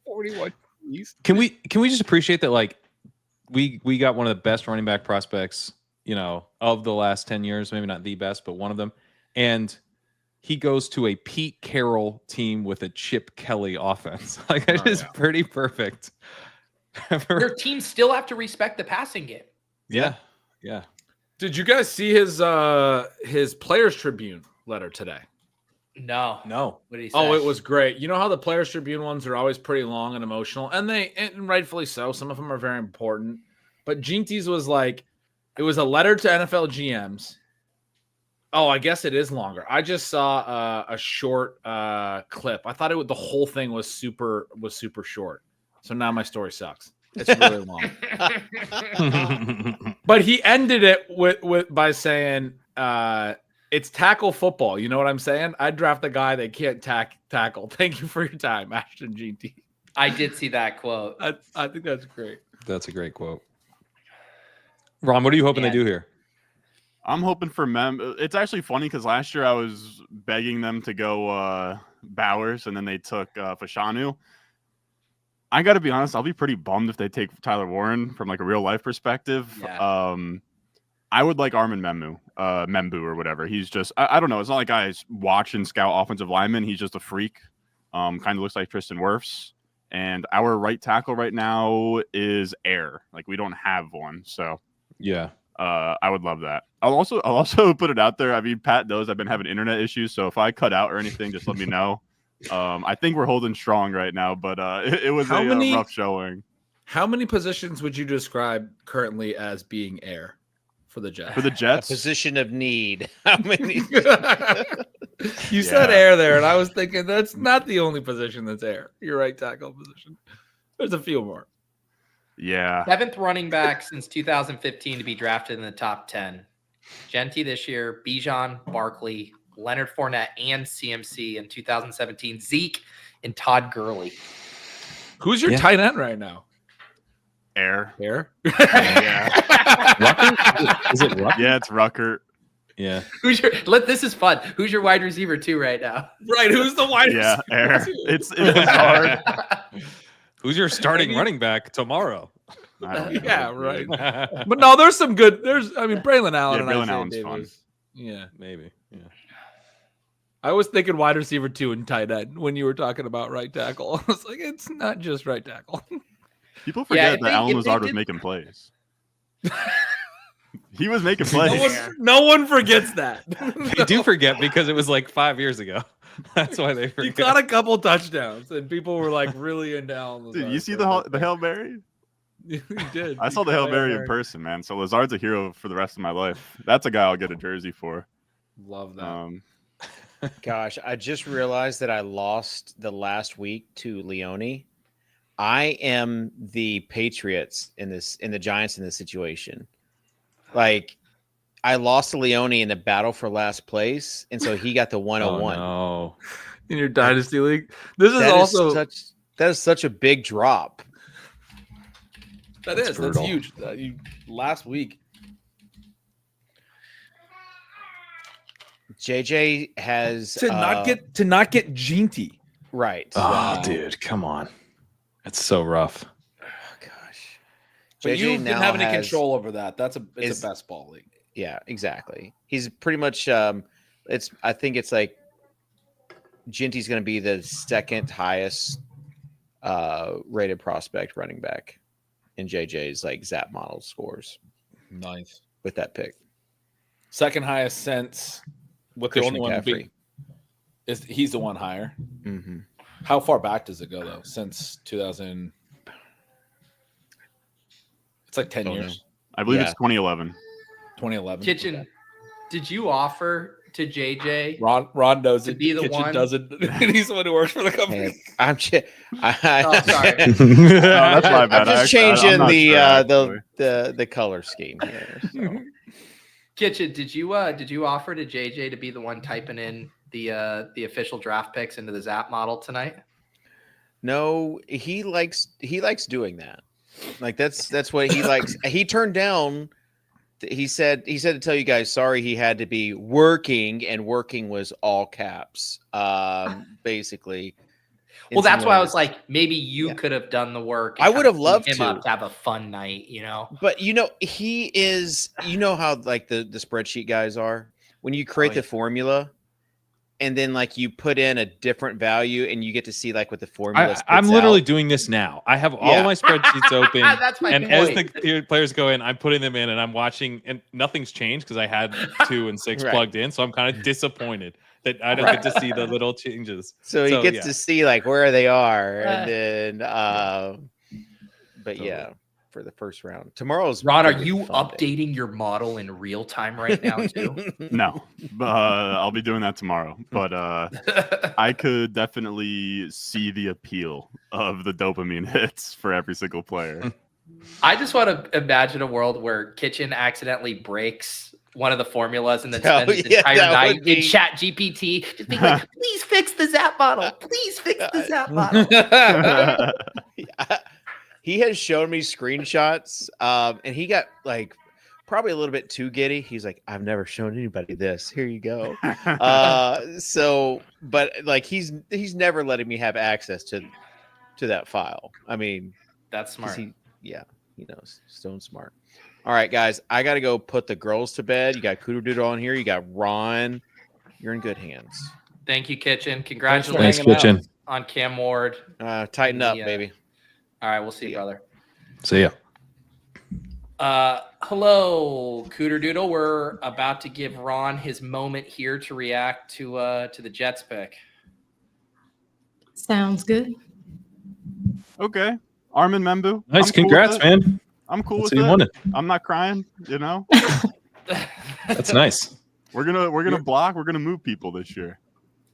41. Jeez. Can we just appreciate that like we got one of the best running back prospects, of the last 10 years, maybe not the best, but one of them. And he goes to a Pete Carroll team with a Chip Kelly offense. Like that is pretty perfect. Their teams still have to respect the passing game. Yeah. Yeah. Did you guys see his Players Tribune letter today? No. No. What did he say? Oh, it was great. You know how the Players Tribune ones are always pretty long and emotional, and rightfully so. Some of them are very important. But Ginty's was like, it was a letter to NFL GMs. Oh, I guess it is longer. I just saw a short clip. I thought the whole thing was super short. So now my story sucks. It's really long. But he ended it by saying, it's tackle football. You know what I'm saying? I'd draft the guy that can't tackle. Thank you for your time, Ashton Ginty. I did see that quote. I think that's great. That's a great quote. Ron, what are you hoping they do here? I'm hoping for Mem. It's actually funny because last year I was begging them to go Bowers, and then they took Fashanu. I got to be honest, I'll be pretty bummed if they take Tyler Warren from like a real life perspective. Yeah. I would like Armin Membu or whatever. He's just, I don't know. It's not like I watch and scout offensive linemen. He's just a freak. Kind of looks like Tristan Wirfs. And our right tackle right now is Air. Like we don't have one. So Yeah. I would love that. I'll also put it out there. I mean, Pat knows I've been having internet issues. So if I cut out or anything, just let me know. I think we're holding strong right now, but it was a rough showing. How many positions would you describe currently as being air for the Jets? For the A Jets, position of need. How many? You said air there, and I was thinking that's not the only position that's air. Your right tackle position. There's a few more. yeah. 7th running back since 2015 to be drafted in the top 10. Genty this year, Bijan, Barkley, Leonard Fournette, and CMC in 2017. Zeke and Todd Gurley. Who's your tight end right now? Air. Air? Yeah. Rucker? Is it Rucker? Yeah, it's Rucker. Yeah. This is fun. Who's your wide receiver 2 right now? Right, who's the wide Yeah, receiver? Air. It's hard. Who's your starting running back tomorrow? I don't know. Yeah, right. But no, there's some good. Braylon Allen. Yeah, and Braylon Isaiah Allen's Davis. fun. Yeah. Maybe. Yeah. I was thinking wide receiver 2 and tight end when you were talking about right tackle. I was like, it's not just right tackle. People Yeah, forget that Alan Lazard was making plays. He was making plays. No one forgets that. They do forget because it was like 5 years ago. That's why they He forget. got a couple touchdowns, and people were like really into Alan Lazard. Dude, you see the Hail Mary? He did. I saw the Hail Mary in person, man. So Lazard's a hero for the rest of my life. That's a guy I'll get a jersey for. Love that. Gosh, I just realized that I lost the last week to Leone. I am the Patriots in the Giants in this situation. Like, I lost to Leone in the battle for last place, and so he got the 101. Oh, In your dynasty league, this is that is such a big drop. that's brutal. huge. Last week, JJ has to not get Ginty. right. Oh, dude, come on. It's so rough. Oh, gosh. But JJ you didn't now have any has- control over that. It's is- a best ball league. Yeah, exactly. He's pretty much I think it's like Ginty's going to be the second highest rated prospect running back in JJ's like Zap model scores Nice. with that pick. Second highest since with Christian the only one McCaffrey. he's the one higher. Mm-hmm. How far back does it go though? Since 2000, it's like 10 Don't years. I believe Yeah. it's 2011. 2011. Kitchen, did you offer to JJ? Ron knows To it. be the Kitchen one- doesn't. He's the one who works for the company. Hey, I'm just, Oh, sorry. That's my bad. I'm just Actually, I'm changing not the sure, actually. the color scheme here. So. Kitchen, did you offer to JJ to be the one typing in the official draft picks into the Zap model tonight? No, he likes doing that. Like that's what he likes. He turned down. He said to tell you guys, sorry, he had to be working, and working was all caps. Basically. Well, that's why I was insinuated. like, maybe you Yeah. could have done the work. I would have team loved him to. up to have a fun night, But he is. You know how like the spreadsheet guys are. When you create yeah. the formula, and then like you put in a different value, and you get to see like what the formula. I'm literally out. doing this now. I have all Yeah. of my spreadsheets open. That's my And point. as the players go in, I'm putting them in and I'm watching, and nothing's changed because I had 2 and 6 Right. plugged in. So I'm kind of disappointed that I don't get to see the little changes. So he gets yeah. to see like where they are, Uh, and then but Totally. yeah, for the first round. Tomorrow's Ron, are really you fun day. updating your model in real time right now too? No, I'll be doing that tomorrow. But I could definitely see the appeal of the dopamine hits for every single player. I just want to imagine a world where Kitchen accidentally breaks one of the formulas and then Oh, spends his yeah, entire that night would be- in Chat GPT just being like, please fix the Zap model. Please fix the Zap model. He has shown me screenshots, and he got like probably a little bit too giddy. He's like, "I've never shown anybody this. Here you go." So, but like he's never letting me have access to that file. I mean, That's 'cause smart. he knows, stone smart. All right, guys, I got to go put the girls to bed. You got Cooter Doodle on here. You got Ron. You're in good hands. Thank you, Kitchen. Thanks Congratulations for hanging out. Kitchen. on Cam Ward. Tighten up, Yeah. baby. All right, we'll see you, brother. See ya. Hello, Cooter Doodle. We're about to give Ron his moment here to react to the Jets pick. Sounds good. Okay, Armin Membu. Nice. I'm cool Congrats, with it. man. I'm cool That's with who you it. wanted. I'm not crying. You know, That's nice. we're gonna block. We're gonna move people this year.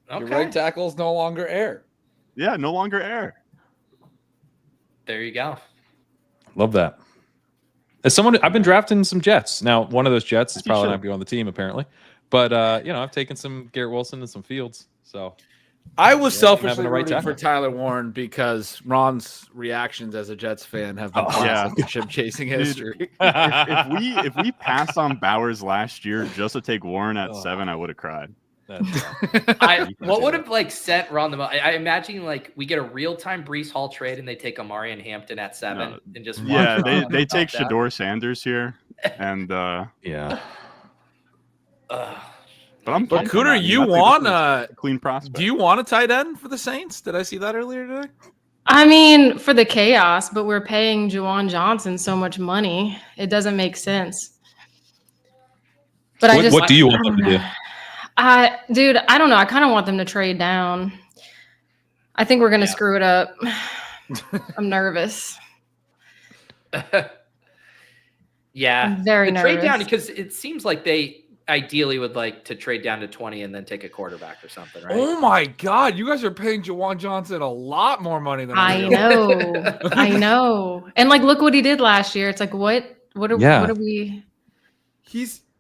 Your Okay. right tackle is no longer air. Yeah, no longer air. There you go. Love that. As someone, I've been drafting some Jets. Now, one of those Jets is As you probably should. not going to be on the team, apparently. But, I've taken some Garrett Wilson and some Fields. So, I was Yeah, selfishly having a right rooting for tackle. Tyler Warren because Ron's reactions as a Jets fan have been Oh, classic chip chasing Dude. history. if we passed on Bowers last year just to take Warren at 7, I would have cried. What would have like sent Ron the most? I imagine like we get a real time Brees Hall trade and they take Amari and Hampton at 7 No. and just Yeah, watch they Ron they about take that. Shador Sanders here, and yeah. Ugh. but I'm. But pumped on Cooter, that. you I think want this is a clean prospect. do you want a tight end for the Saints? Did I see that earlier today? I mean, for the chaos, but we're paying Juwan Johnson so much money. It doesn't make sense. But What do you want them to do? Dude, I don't know. I kind of want them to trade down. I think we're going to screw it up. I'm nervous. Yeah. I'm very The trade down nervous. because it seems like they ideally would like to trade down to 20 and then take a quarterback or something, right? Oh my God, you guys are paying Jawan Johnson a lot more money than I do. know. I know. And like, look what he did last year. It's like, what are we?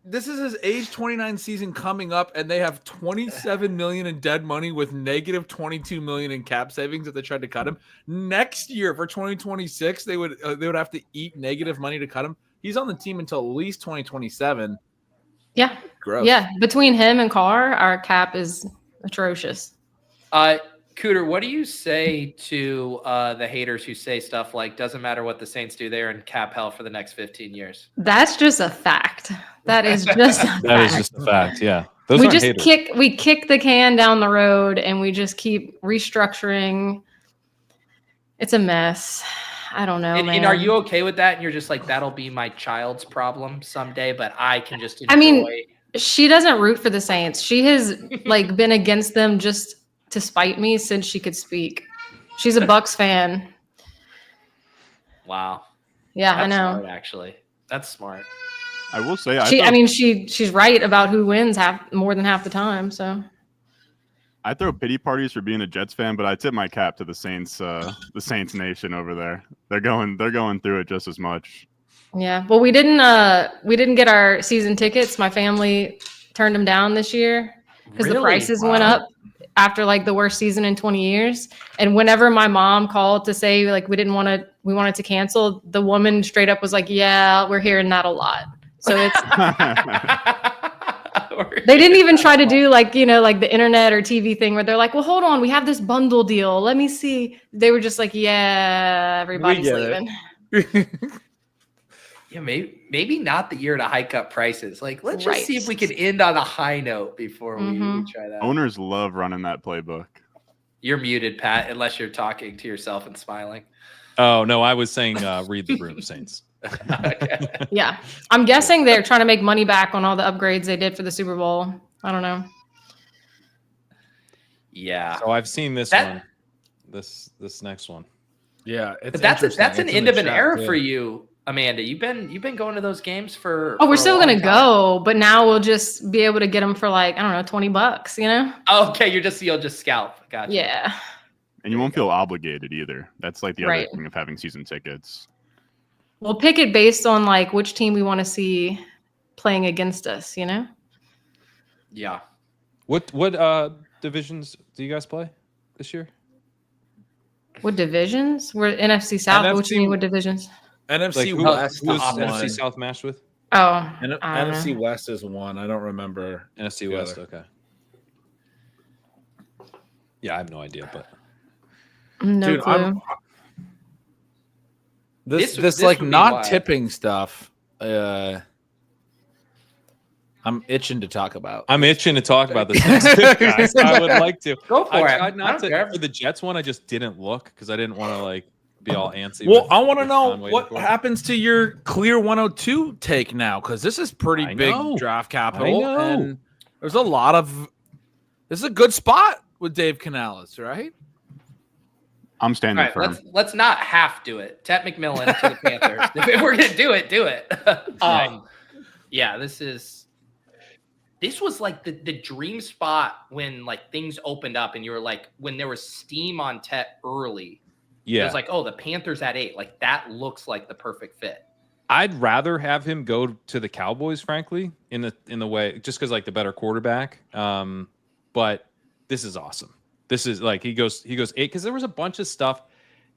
This is his age 29 season coming up, and they have 27 million in dead money with negative 22 million in cap savings if they tried to cut him. Next year for 2026, they would have to eat negative money to cut him. He's on the team until at least 2027. Yeah. Gross. Yeah. Between him and Carr, our cap is atrocious. Cooter, what do you say to the haters who say stuff like, doesn't matter what the Saints do, they're in cap hell for the next 15 years? That's just a fact. That is just a That is fact. just a fact. Yeah. Those We aren't just haters. kick the can down the road and we just keep restructuring. It's a mess. I don't know, And man. are you okay with that? And you're just like, that'll be my child's problem someday, but I can just enjoy. I mean, she doesn't root for the Saints. She has like been against them just to spite me since she could speak. She's a Bucks fan. wow. Yeah, That's I know. smart, actually. That's smart. I will say, She's right about who wins more than half the time. So I throw pity parties for being a Jets fan, but I tip my cap to the Saints Nation over there. They're going through it just as much. yeah. Well, we didn't get our season tickets. My family turned them down this year because the Really? prices went Wow. up after like the worst season in 20 years. And whenever my mom called to say like we wanted to cancel, the woman straight up was like, "Yeah, we're hearing that a lot." So it's they didn't even try to do like, like the internet or TV thing where they're like, "Well, hold on, we have this bundle deal. Let me see." They were just like, "Yeah, everybody's get it." leaving." Yeah, maybe not the year to hike up prices. Like, let's just see if we Right. can end on a high note before we Mhm. try that. Owners love running that playbook. You're muted, Pat, unless you're talking to yourself and smiling. Oh no, I was saying read the room, Saints. Okay. Yeah. I'm guessing they're trying to make money back on all the upgrades they did for the Super Bowl. I don't know. Yeah. So I've seen this That- one. This next one. Yeah, it's But that's interesting. an It's in end the of an chat, era too. for you, Amanda. You've been going to those games for. Oh, we're for a still long going to time. go, but now we'll just be able to get them for like, I don't know, $20, you know? Oh, okay, you'll just scalp. Gotcha. Yeah. And you won't feel obligated either. That's like the Right. other thing of having season tickets. We'll pick it based on like which team we want to see playing against us, you know? Yeah. What divisions do you guys play this year? What divisions? We're NFC South. But what do you mean, what divisions? NFC Like West who's is NFC one. South matched with? Oh, I don't NFC know. West is one. I don't remember. NFC the West. other. Okay. Yeah, I have no idea, but No Dude, clue. This This like would be not wild. tipping stuff. I'm itching to talk about. I'm itching to talk about this next pick, guys. I would like to. Go for I it. tried I not don't to care. for the Jets one. I just didn't look because I didn't want to like be all antsy. Well, with- I want to with know John waiting what for it. happens to your clear 102 take now, because this is pretty I big know. draft capital, know. and there's a lot of. This is a good spot with Dave Canales, right? I'm All standing right, firm. let's not half do it. Tet McMillan to the Panthers. If we're gonna do it. Yeah, this was like the dream spot when like things opened up and you were like when there was steam on Tet early. It Yeah, was like, oh, the Panthers at 8. Like that looks like the perfect fit. I'd rather have him go to the Cowboys, frankly, in the way just because like the better quarterback. But this is awesome. This is like he goes 8 because there was a bunch of stuff.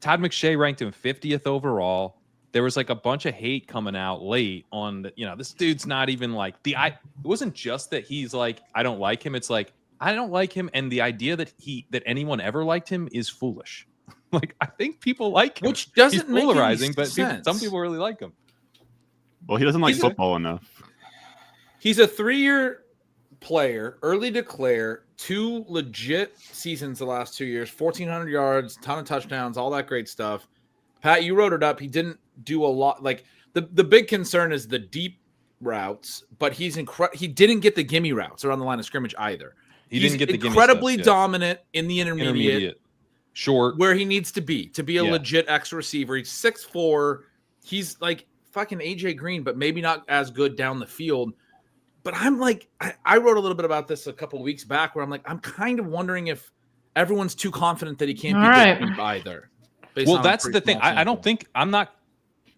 Todd McShay ranked him 50th overall. There was like a bunch of hate coming out late on the, this dude's not even like it wasn't just that he's like, I don't like him. It's like, I don't like him. And the idea that anyone ever liked him is foolish. Like, I think people like him. Which doesn't He's make any polarizing, but sense. some people really like him. Well, he doesn't like He's a- football enough. He's a 3-year player, early declare, 2 legit seasons the last 2 years, 1,400 yards, ton of touchdowns, all that great stuff. Pat, you wrote it up. He didn't do a lot. Like the big concern is the deep routes, but he didn't get the gimme routes around the line of scrimmage either. He He's didn't get the gimme incredibly stuff, yes. dominant in the intermediate, short. where he needs to be a Yeah. legit X receiver. He's 6'4". He's like fucking AJ Green, but maybe not as good down the field. But I'm like, I wrote a little bit about this a couple of weeks back where I'm like, I'm kind of wondering if everyone's too confident that he can't All be right. good deep either. based Well, on a that's pretty the thing. small I don't sample. think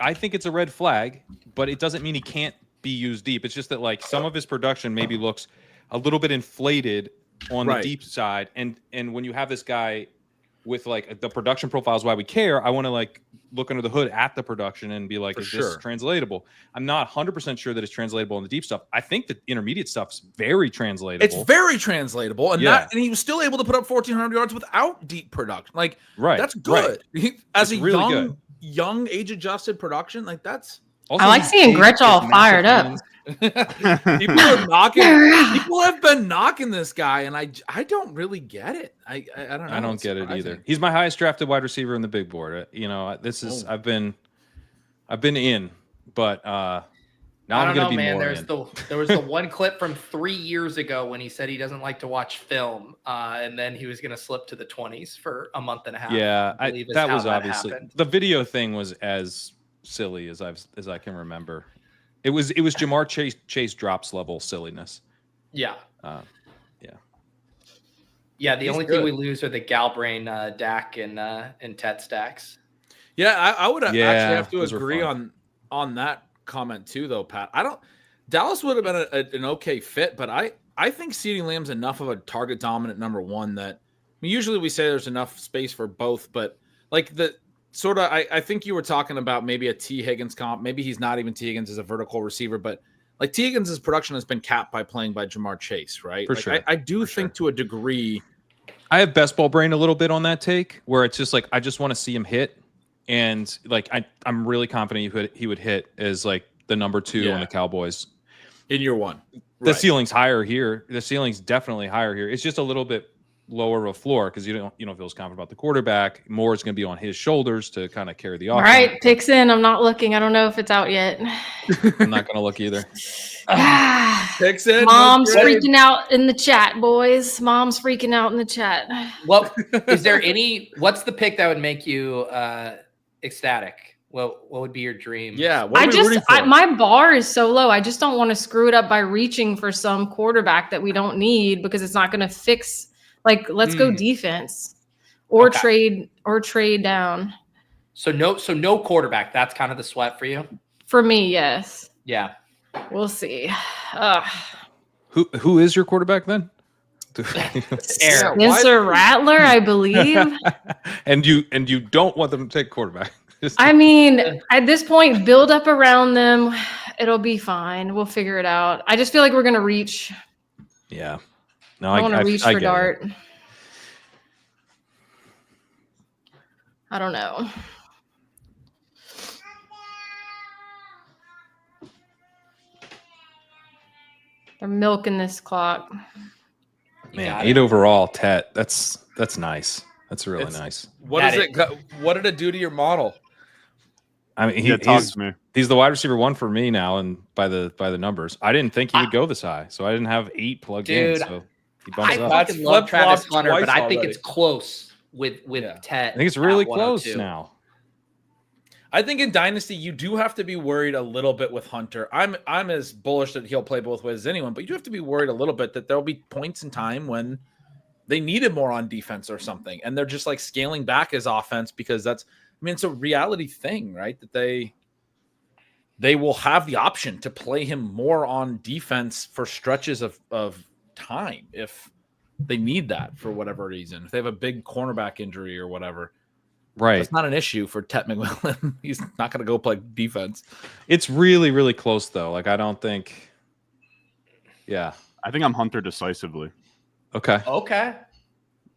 I think it's a red flag, but it doesn't mean he can't be used deep. It's just that like some of his production maybe looks a little bit inflated on Right. the deep side. And when you have this guy with like the production profile is why we care, I want to like look under the hood at the production and be like, For is sure. this translatable? I'm not 100% sure that it's translatable in the deep stuff. I think the intermediate stuff's very translatable. It's very translatable, and Yeah. and he was still able to put up 1,400 yards without deep production. Like right. that's right. good. As It's a really young age-adjusted production, like that's Also, I like he's seeing big Gretsch all with fired massive up. hands. people are knocking. People have been knocking this guy, and I don't really get it. I don't know. I don't It's get it surprising. either. He's my highest drafted wide receiver in the big board. This is Oh. I've been in, but now I I'm don't gonna know, be man. more There was in. the one clip from 3 years ago when he said he doesn't like to watch film, and then he was going to slip to the 20s for a month and a half. Yeah, I believe is that how was obviously happened. the video thing was as silly as I can remember. It was Jamar Chase drops level silliness. Yeah. Uh, Yeah, the He's only good. thing we lose are the Galbrain, Dak, and Tet stacks. Yeah, I would Yeah, actually have to those were agree fun. on that comment too, though, Pat. Dallas would have been an okay fit, but I think CeeDee Lamb's enough of a target dominant number one that usually we say there's enough space for both, but like the sort of I think you were talking about maybe a T Higgins comp. Maybe he's not even T Higgins as a vertical receiver, but like T Higgins' production has been capped by playing by Jamar Chase, right? For Like, sure. I do For think to a degree. I have best ball brain a little bit on that take, where it's just like I just want to see him hit, and like I'm really confident he would hit as like the number 2 Yeah. on the Cowboys. in year one. The Right. ceiling's higher here. The ceiling's definitely higher here. It's just a little bit lower of a floor because you don't feel as confident about the quarterback. More is going to be on his shoulders to kind of carry the All offense. right, picks in. I'm not looking. I don't know if it's out yet. I'm not going to look either. Picks in. Mom's no trade. freaking out in the chat, boys. Mom's freaking out in the chat. What is there any? What's the pick that would make you ecstatic? What would be your dream? Yeah. What are we rooting for? My bar is so low. I just don't want to screw it up by reaching for some quarterback that we don't need because it's not going to fix. Like, let's go defense or Okay. trade down. So no quarterback. That's kind of the sweat for you. For me, yes. Yeah. We'll see. Who is your quarterback then? Aaron. Spencer Rattler, I believe. and you don't want them to take quarterback. I mean, at this point, build up around them. It'll be fine. We'll figure it out. I just feel like we're gonna reach. Yeah. No, I want to reach for get it. Dart. I don't know. They're milking this clock. You Man, got 8 it. overall, Tet. That's nice. That's really It's- nice. What That is it? What did it do to your model? I mean, Yeah, talk to me. he's the wide receiver 1 for me now, and by the numbers, I didn't think he would go this high, so I didn't have 8 plugged in. Dude, So he bumps I up. That's fucking love Travis flip-flopped Hunter, but twice I think already. it's close with Yeah. Tet. I think it's really at close 102. now. I think in Dynasty you do have to be worried a little bit with Hunter. I'm as bullish that he'll play both ways as anyone, but you do have to be worried a little bit that there'll be points in time when they need him more on defense or something, and they're just like scaling back his offense because it's a reality thing, right? That they will have the option to play him more on defense for stretches of time if they need that for whatever reason. If they have a big cornerback injury or whatever. Right. That's not an issue for Tet McMillan. He's not going to go play defense. It's really, really close though. Like I don't think. Yeah. I think I'm Hunter decisively. Okay. Okay.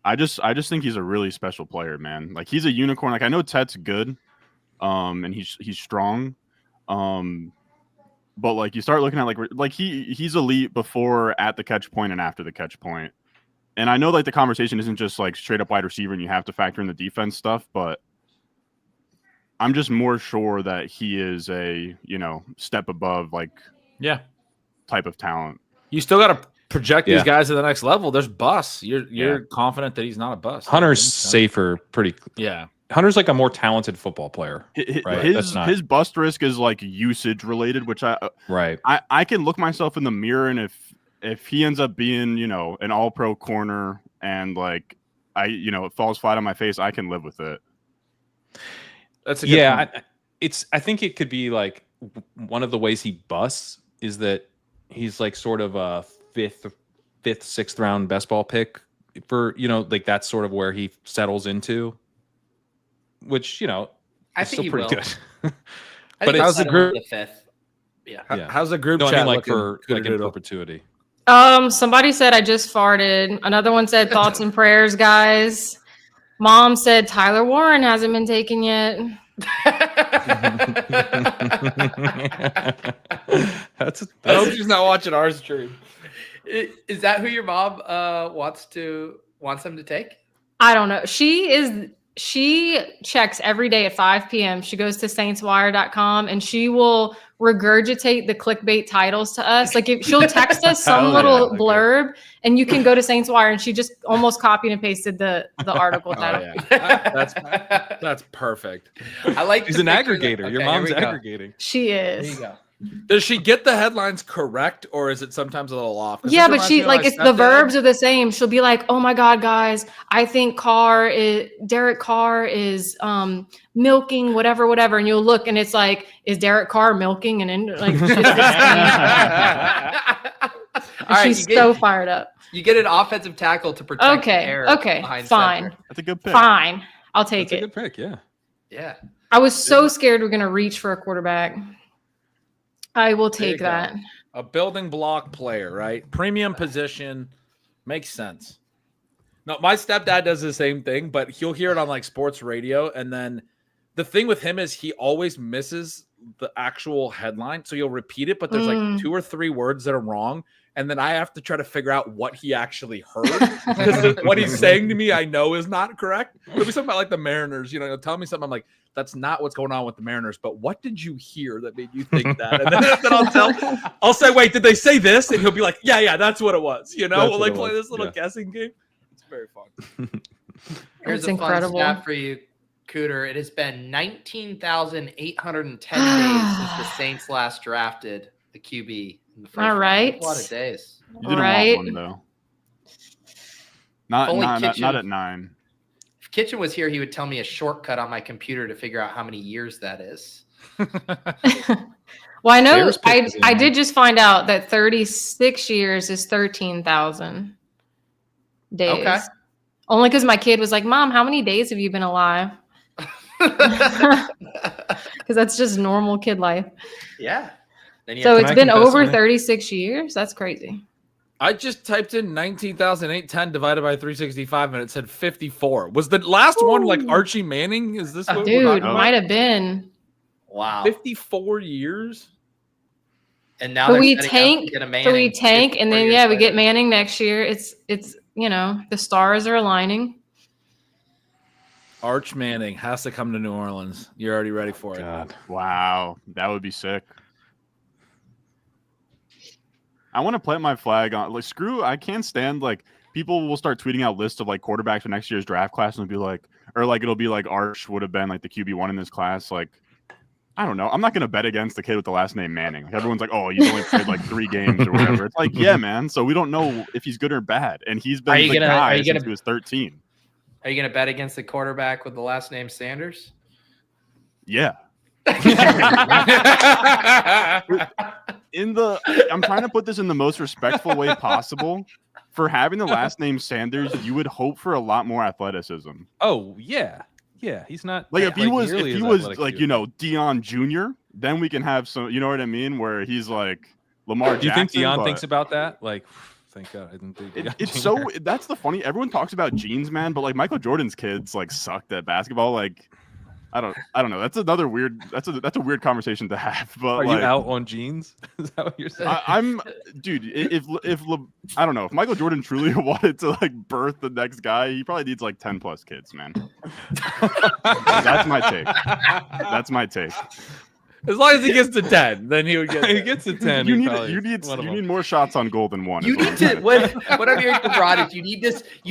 I just think he's a really special player, man. Like he's a unicorn. Like I know Tet's good, and he's strong, but like you start looking at like he's elite before, at the catch point, and after the catch point. And I know like the conversation isn't just like straight up wide receiver, and you have to factor in the defense stuff, but I'm just more sure that he is a step above like Yeah. type of talent. You still got to project Yeah. these guys to the next level. There's busts. You're confident that he's not a bust. Hunter's So- safer. Pretty. Yeah. Hunter's like a more talented football player. Right, that's not- His bust risk is like usage related, which Right. I can look myself in the mirror, and if he ends up being an all pro corner and like it falls flat on my face, I can live with it. That's a good Yeah. point. I think it could be like one of the ways he busts is that he's like sort of a fifth, sixth round best ball pick for like that's sort of where he settles into, which I is think still he pretty will. good. I But think how's he'll the settle in group- the fifth. Yeah. Yeah. How's the group No, I chat mean like looking? for like in Cooter-doodle? perpetuity. Somebody said I just farted. Another one said thoughts and prayers, guys. Mom said Tyler Warren hasn't been taken yet. that's I hope she's not watching our stream. Is that who your mom wants them to take? I don't know. She checks every day at 5 p.m. She goes to saintswire.com and she will regurgitate the clickbait titles to us. Like if she'll text us some Hell yeah, little okay. blurb and you can go to Saints Wire and she just almost copied and pasted the article Oh, title. yeah. That's perfect. I like. She's the an picture that- aggregator. Your okay, mom's here we go. aggregating. She There is. you go. Does she get the headlines correct, or is it sometimes a little off? 'Cause Yeah, this but reminds she me of like my it's the stepdad. verbs are the same. She'll be like, "Oh my God, guys, I think Derek Carr is milking whatever," and you'll look and it's like, "Is Derek Carr milking?" And like, All right, she's so fired up. you get an offensive tackle to protect. Okay, air okay, behind fine, center. That's a good pick. fine. I'll take That's a it. good pick. Yeah. Yeah. I was so scared we're gonna reach for a quarterback. I will There you take go. that. A building block player, right? Premium position makes sense. No, my stepdad does the same thing, but he'll hear it on like sports radio. And then the thing with him is he always misses the actual headline. So you'll repeat it, but there's like 2 or 3 words that are wrong. And then I have to try to figure out what he actually heard. Because what he's saying to me, I know is not correct. It'll be something about like the Mariners, you know, he'll tell me something. I'm like, that's not what's going on with the Mariners. But what did you hear that made you think that? And then I'll say, wait, did they say this? And he'll be like, yeah, that's what it was. You know, That's we'll what like it play was. this little Yeah. guessing game. It's very fun. Here's It's a incredible. fun stat for you, Cooter. It has been 19,810 days since the Saints last drafted the QB in the first All round. right. That's a lot of days. You didn't Right. want one though. Not Only not, not Kitchen- at 9. If Kitchen was here, he would tell me a shortcut on my computer to figure out how many years that is. Well, I know Bears picked it in I there. did just find out that 36 years is 13,000 days. Okay. Only because my kid was like, "Mom, how many days have you been alive?" Because that's just normal kid life. Yeah. Then you So have it's I been confess over something? 36 years. That's crazy. I just typed in 19,810 divided by 365 and it said 54. Was the last one like Ooh. Archie Manning? Is this what we're Dude, talking about? might have been. wow. 54 years? And now But they're we setting up to tank, get a so we Manning tank, 54 and then years yeah, we later. get Manning next year. It's you know, the stars are aligning. Arch Manning has to come to New Orleans. You're already ready for it. God. Wow, that would be sick. I want to plant my flag on like screw. I can't stand like people will start tweeting out lists of like quarterbacks for next year's draft class and it'll be like, or like it'll be like Arch would have been like the QB1 in this class. Like, I don't know. I'm not gonna bet against the kid with the last name Manning. Like, everyone's like, oh, he's only played like 3 games or whatever. It's like, yeah, man. So we don't know if he's good or bad, and he's Are been you the gonna- are guy you since gonna- he was 13. Are you going to bet against the quarterback with the last name Sanders? Yeah. I'm trying to put this in the most respectful way possible. For having the last name Sanders, you would hope for a lot more athleticism. Oh yeah, yeah. He's not Like if he was nearly as athletic like as you know Deion Jr., then we can have some. You know what I mean? Where he's like Lamar Do you think Jackson. Deion but thinks about that? Like, thank God I didn't think. Deion it's Jr. so that's the funny. Everyone talks about genes, man, but like Michael Jordan's kids like sucked at basketball. Like I don't know. That's another weird. That's a weird conversation to have. But Are like, you out on genes? Is that what you're saying? I'm, dude. I don't know if Michael Jordan truly wanted to like birth the next guy, he probably needs like 10 plus kids, man. That's my take. That's my take. As long as he gets to 10, then he would get he there. gets a 10. You he need probably you is need one of you them. need more shots on goal than one. You is need what I'm to saying. what I'm hearing from Rod is you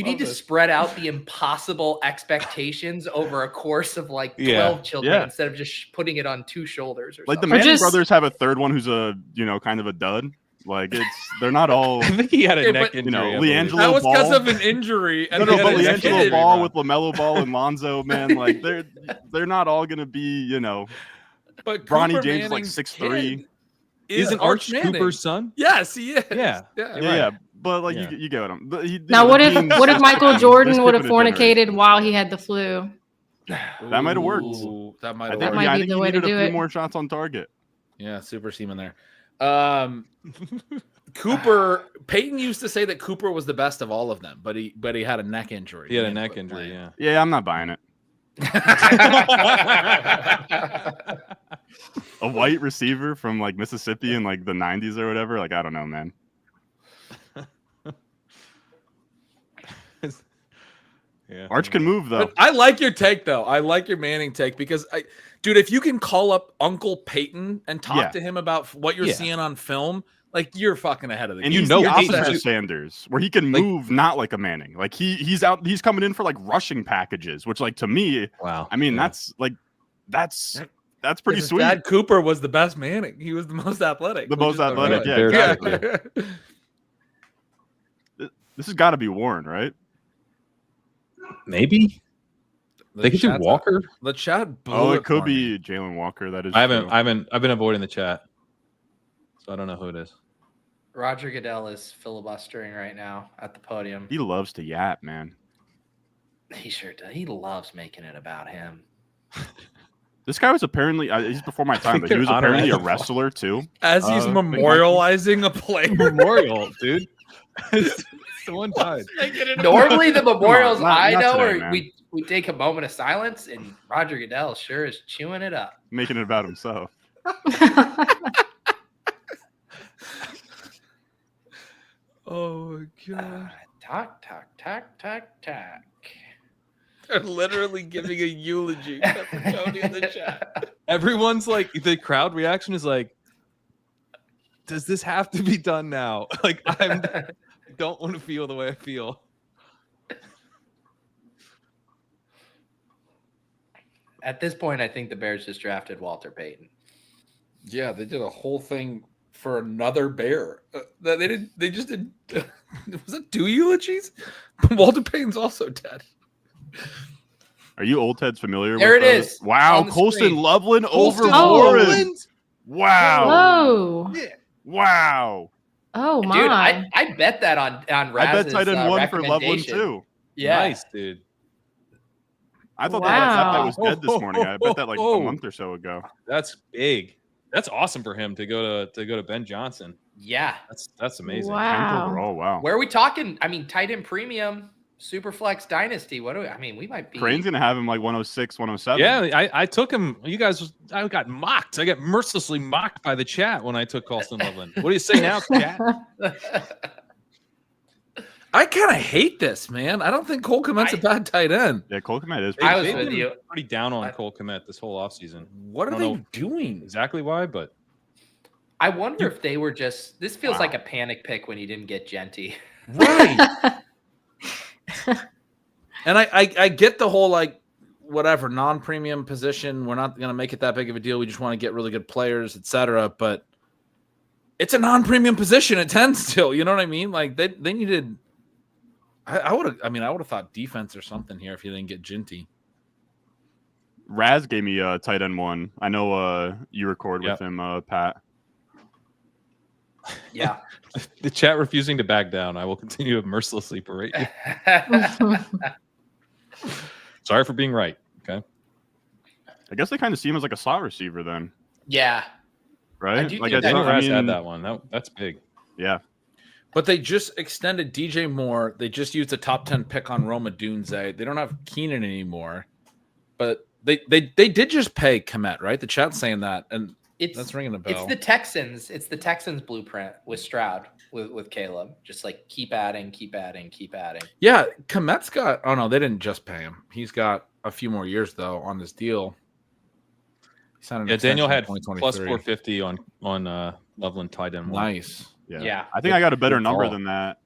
need to spread out the impossible expectations over a course of like 12 Yeah. children Yeah. instead of just putting it on 2 shoulders or Like the something. Manning just- brothers have a third one who's a kind of a dud. Like they're not all I think he had a Yeah, neck but, injury. know, I believe. Leangelo That was because Ball. of an injury. no, And no, he but had a neck LeAngelo injury, Ball Ron. with LaMelo Ball and Lonzo, man, like they're not all gonna be, But Bronny Cooper James is like Manning's 6'3". kid Isn't Arch Manning. Cooper's son? Yes, he is. Yeah. yeah. Yeah, but like Yeah. you get what I'm. Now, what if There's Michael Pippen Jordan would have a fornicated generation. while he had the flu? That might have worked. Ooh, that might I have think, worked. might I be think the he way to needed a do few it. more shots on target. Yeah, super semen there. Cooper Peyton used to say that Cooper was the best of all of them, but he had a neck injury. He had a didn't neck quit injury. playing. Yeah, I'm not buying it. A white receiver from like Mississippi in like the 90s or whatever. Like, I don't know, man. Yeah. Arch can move though. But I like your take though. I like your Manning take because dude, if you can call up Uncle Peyton and talk Yeah. to him about what you're Yeah. seeing on film, like you're fucking ahead of the And game. he's know the Peyton opposite too. of Sanders, where he can Like- move not like a Manning. Like he's coming in for like rushing packages, which like to me, Wow. I mean, Yeah. that's pretty His sweet. dad Cooper was the best Manning. He was the most athletic. The We most just don't know athletic, it. yeah, Very exactly. This has got to be Warren, right? Maybe The they could do chat's- Walker. The chat blew Oh, it could for me. be Jalen Walker. That is. I haven't. true. I've been avoiding the chat, so I don't know who it is. Roger Goodell is filibustering right now at the podium. He loves to yap, man. He sure does. He loves making it about him. This guy was apparently he's before my time, think but he was they're honoring apparently a him. wrestler too. As he's Big memorializing a player. Memorial, dude. Someone died. Normally, the memorials not I know today, are man. we take a moment of silence, and Roger Goodell sure is chewing it up. Making it about himself. Oh my god. Tack, tack, tack, tack, tack. They're literally giving a eulogy for Tony in the chat. Everyone's like, the crowd reaction is like, does this have to be done now? Like, I don't want to feel the way I feel. At this point, I think the Bears just drafted Walter Payton. Yeah, they did a whole thing for another Bear. They did. They just did. Was it 2 eulogies? Walter Payton's also dead. Are you old Ted's familiar There with it those? is, Wow, on the Colston screen. Loveland over Oh. Warren. Wow. Whoa. Wow. Oh my. Dude, I bet that on I bet Raz's tight end one for Loveland recommendation. too. Yeah. Nice, dude. I thought Wow. that was dead this morning. I bet that like a month or so ago. That's big. That's awesome for him to go to Ben Johnson. Yeah. That's amazing. Wow. Overall, wow. Where are we talking? I mean, tight end premium, Superflex Dynasty. What do we, I mean, we might be. Crane's gonna have him like 106, 107. Yeah, I took him. You guys, I got mocked. I got mercilessly mocked by the chat when I took Colston Loveland. What do you say now, chat? I kind of hate this, man. I don't think Cole Kmet's a bad tight end. Yeah, Cole Kmet is. I was They've with been you. pretty down on Cole Kmet this whole offseason. What are I they don't know doing? exactly why, but I wonder if they were just. This feels Wow. like a panic pick when he didn't get Genty. Right. And I get the whole like whatever non-premium position. We're not gonna make it that big of a deal. We just want to get really good players, etc. But it's a non-premium position at 10 still. You know what I mean? Like they needed. I would have. I mean, I would have thought defense or something here if you didn't get Ginty. Raz gave me a tight end one. I know you record Yep. with him, Pat. Yeah. the chat refusing to back down. I will continue to mercilessly berate you. Sorry for being right. Okay. I guess they kind of see him as like a slot receiver then, Yeah. right? I do like think I think that- Raz had that one. That's big. Yeah. But they just extended DJ Moore. They just used a top 10 pick on Roma Dunze. They don't have Keenan anymore. But they did just pay Kmet, right? The chat's saying that, and It's that's ringing a It's bell. the Texans. It's the Texans blueprint with Stroud, with Caleb. Just like keep adding, keep adding, keep adding. Yeah, Kmet's got. Oh no, they didn't just pay him. He's got a few more years though on this deal. He signed an Yeah, Daniel had extension in plus 2023. 450 on Loveland tight end one. Nice. Yeah. Yeah. I think I got a better Good number call. than that.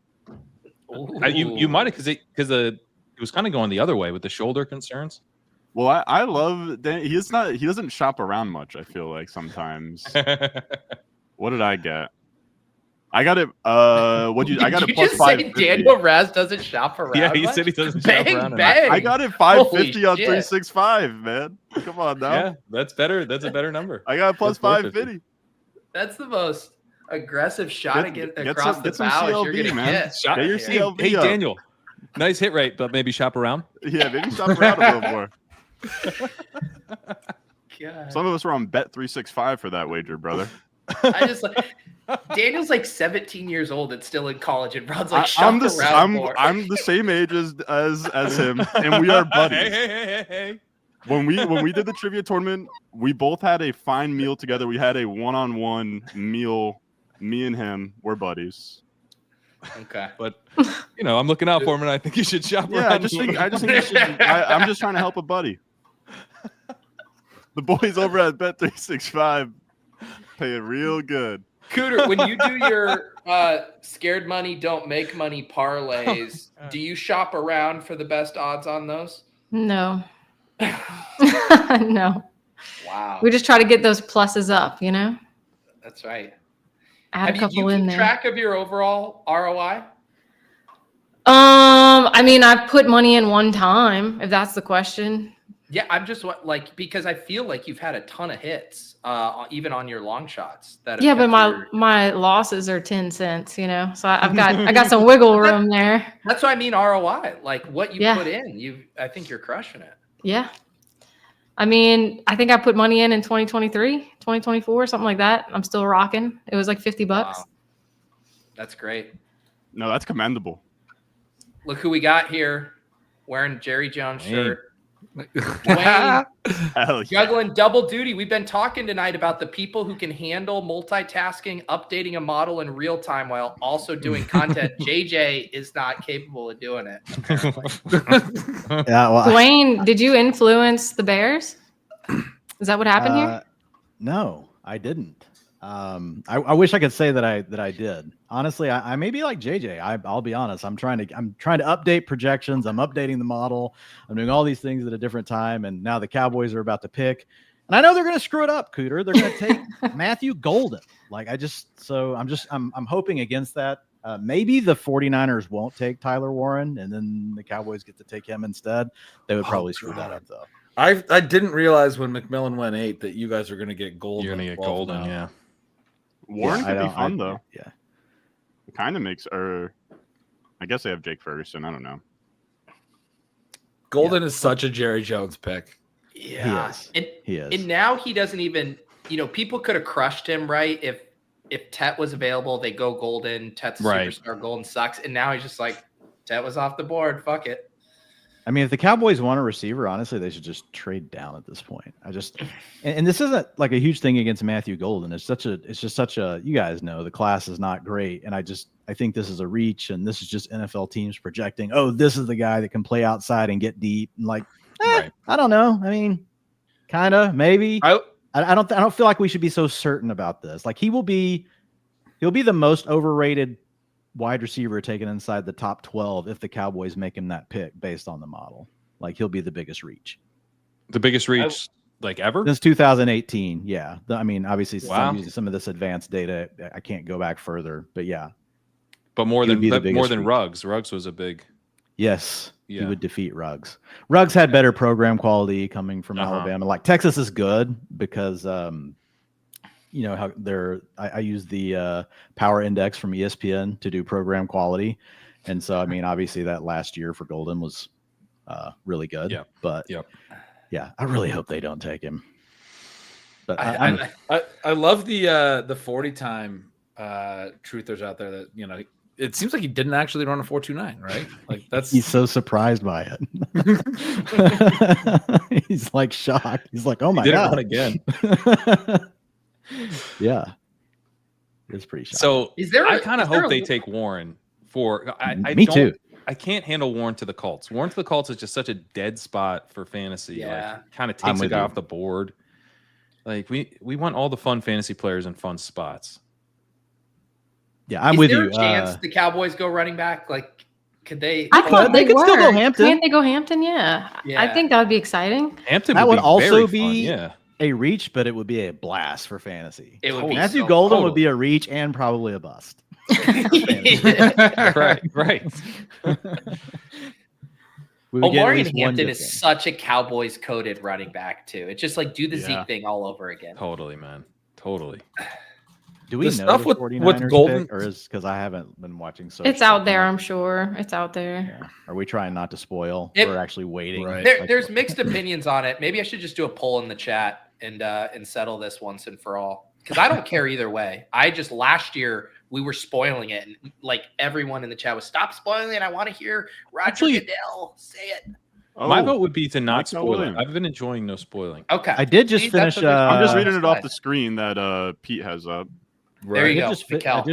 You might have because it was kind of going the other way with the shoulder concerns. Well, I love Dan. He doesn't shop around much, I feel like sometimes. What did I get? I got it. I got Did it you plus just say 550. Daniel Raz doesn't shop around? Yeah, he much? said he doesn't bang, shop around. Bang. I got it 550 Holy on shit. 365, man. Come on now. Yeah, that's better. That's a better number. I got it plus That's 550. That's the most aggressive shot Get across the some bows you're CLB, gonna man. get. Shot- Get your Yeah. Hey, CLB hey up. Daniel, nice hit rate, but maybe shop around. Yeah, maybe shop around a little more. God. Some of us were on Bet 365 for that wager, brother. I just like Daniel's like 17 years old and still in college, and Brod's like I'm shop around more. I'm the same age as him, and we are buddies. Hey. When we did the trivia tournament, we both had a fine meal together. We had a one-on-one meal. Me and him were buddies. Okay. But I'm looking out for him, and I think you should shop Yeah, around. I just think you should. I'm just trying to help a buddy. The boys over at Bet 365 pay it real good. Cooter, when you do your scared money, don't make money parlays, do you shop around for the best odds on those? No. No. Wow. We just try to get those pluses up, That's right. Add a Have couple you in keep there. track of your overall ROI? I mean, I've put money in one time, if that's the question. Yeah, I'm just because I feel like you've had a ton of hits, even on your long shots. That have Yeah, but kept my losses are 10 cents, so I got some wiggle room there. That's what I mean ROI. Like what you Yeah. put in, I think you're crushing it. Yeah. I mean, I think I put money in 2023, 2024, something like that. I'm still rocking. It was like $50. Wow. That's great. No, that's commendable. Look who we got here wearing Jerry Jones Hey. shirt. Wayne, Hell yeah. juggling double duty. We've been talking tonight about the people who can handle multitasking, updating a model in real time while also doing content. JJ is not capable of doing it. Apparently. Yeah, well, Dwayne, did you influence the Bears? Is that what happened here? No, I didn't. I wish I could say that I did. Honestly, I may be like JJ. I'll be honest. I'm trying to update projections. I'm updating the model. I'm doing all these things at a different time. And now the Cowboys are about to pick. And I know they're going to screw it up, Cooter. They're going to take Matthew Golden. Like I'm hoping against that. Maybe the 49ers won't take Tyler Warren, and then the Cowboys get to take him instead. They would probably screw that up though. I didn't realize when McMillan went 8 that you guys are going to get Golden. You're gonna get 12 Golden, now. yeah. Warren Yeah, could be fun though. Yeah. It kind of makes, or I guess they have Jake Ferguson. I don't know. Golden is such a Jerry Jones pick. Yeah. He is. And now he doesn't even, people could have crushed him, right? If Tet was available, they go Golden. Tet's a Right. superstar. Golden sucks. And now he's just like, Tet was off the board. Fuck it. I mean, if the Cowboys want a receiver, honestly, they should just trade down at this point. And this isn't like a huge thing against Matthew Golden. It's just such a, you guys know, the class is not great. And I think this is a reach, and this is just NFL teams projecting, oh, this is the guy that can play outside and get deep. And like, Right. I don't know. I mean, kind of, maybe. I I don't feel like we should be so certain about this. Like he'll be the most overrated wide receiver taken inside the top 12 if the Cowboys make him that pick based on the model. Like he'll be the biggest reach. The biggest reach like ever? Since 2018, yeah. I mean, obviously, Wow. I'm using some of this advanced data. I can't go back further, but yeah. But more He would than be the more biggest than reach. Ruggs. Ruggs was a big Yes, he Yeah. would defeat Ruggs. Ruggs had better program quality coming from Uh-huh. Alabama. Like Texas is good because how I use the power index from ESPN to do program quality. And so, I mean, obviously that last year for Golden was really good. Yep. But Yep. yeah, I really hope they don't take him. But I love the 40 time truthers out there that it seems like he didn't actually run a 4.29, right? Like that's he's so surprised by it. He's like shocked. He's like, oh my did it God. run again. Yeah. It's pretty shocking. So Is there I a- kind of is there hope a- they take Warren for I Me don't- too. I can't handle Warren to the Colts. Warren to the Colts is just such a dead spot for fantasy. Yeah. Like kind of I'm takes a with guy you. off the board. Like we want all the fun fantasy players in fun spots. Yeah, I'm Is with there you. a chance the Cowboys go running back? Like, could they? I thought they they could still go were. Hampton. Can't they go Hampton? Yeah. I Yeah. think that would be exciting. Hampton That would be also very fun, be- yeah. a reach, but it would be a blast for fantasy. It would be Matthew so Golden cool. would be a reach and probably a bust. right. We would get at Omarion least one Hampton good is game. such a Cowboys coded running back too. It's just like do the Yeah. Zeke thing all over again. Totally, man. Totally. Do we the know stuff the with 49ers Golden- pick, or is because I haven't been watching so It's out there, I'm sure. It's out there. Yeah. Are we trying not to spoil? It- We're actually waiting. Right. There's mixed opinions on it. Maybe I should just do a poll in the chat and settle this once and for all. Because I don't care either way. I just last year we were spoiling it, and like everyone in the chat was stop spoiling it. I want to hear Roger Actually- Goodell say it. My Oh, vote would be to not Mike spoil it. Williams. I've been enjoying no spoiling. Okay. I did just See, that's finish. a good- I'm just Uh, reading it off Nice. the screen that Pete has up. There I you did go. just fi- Mikel.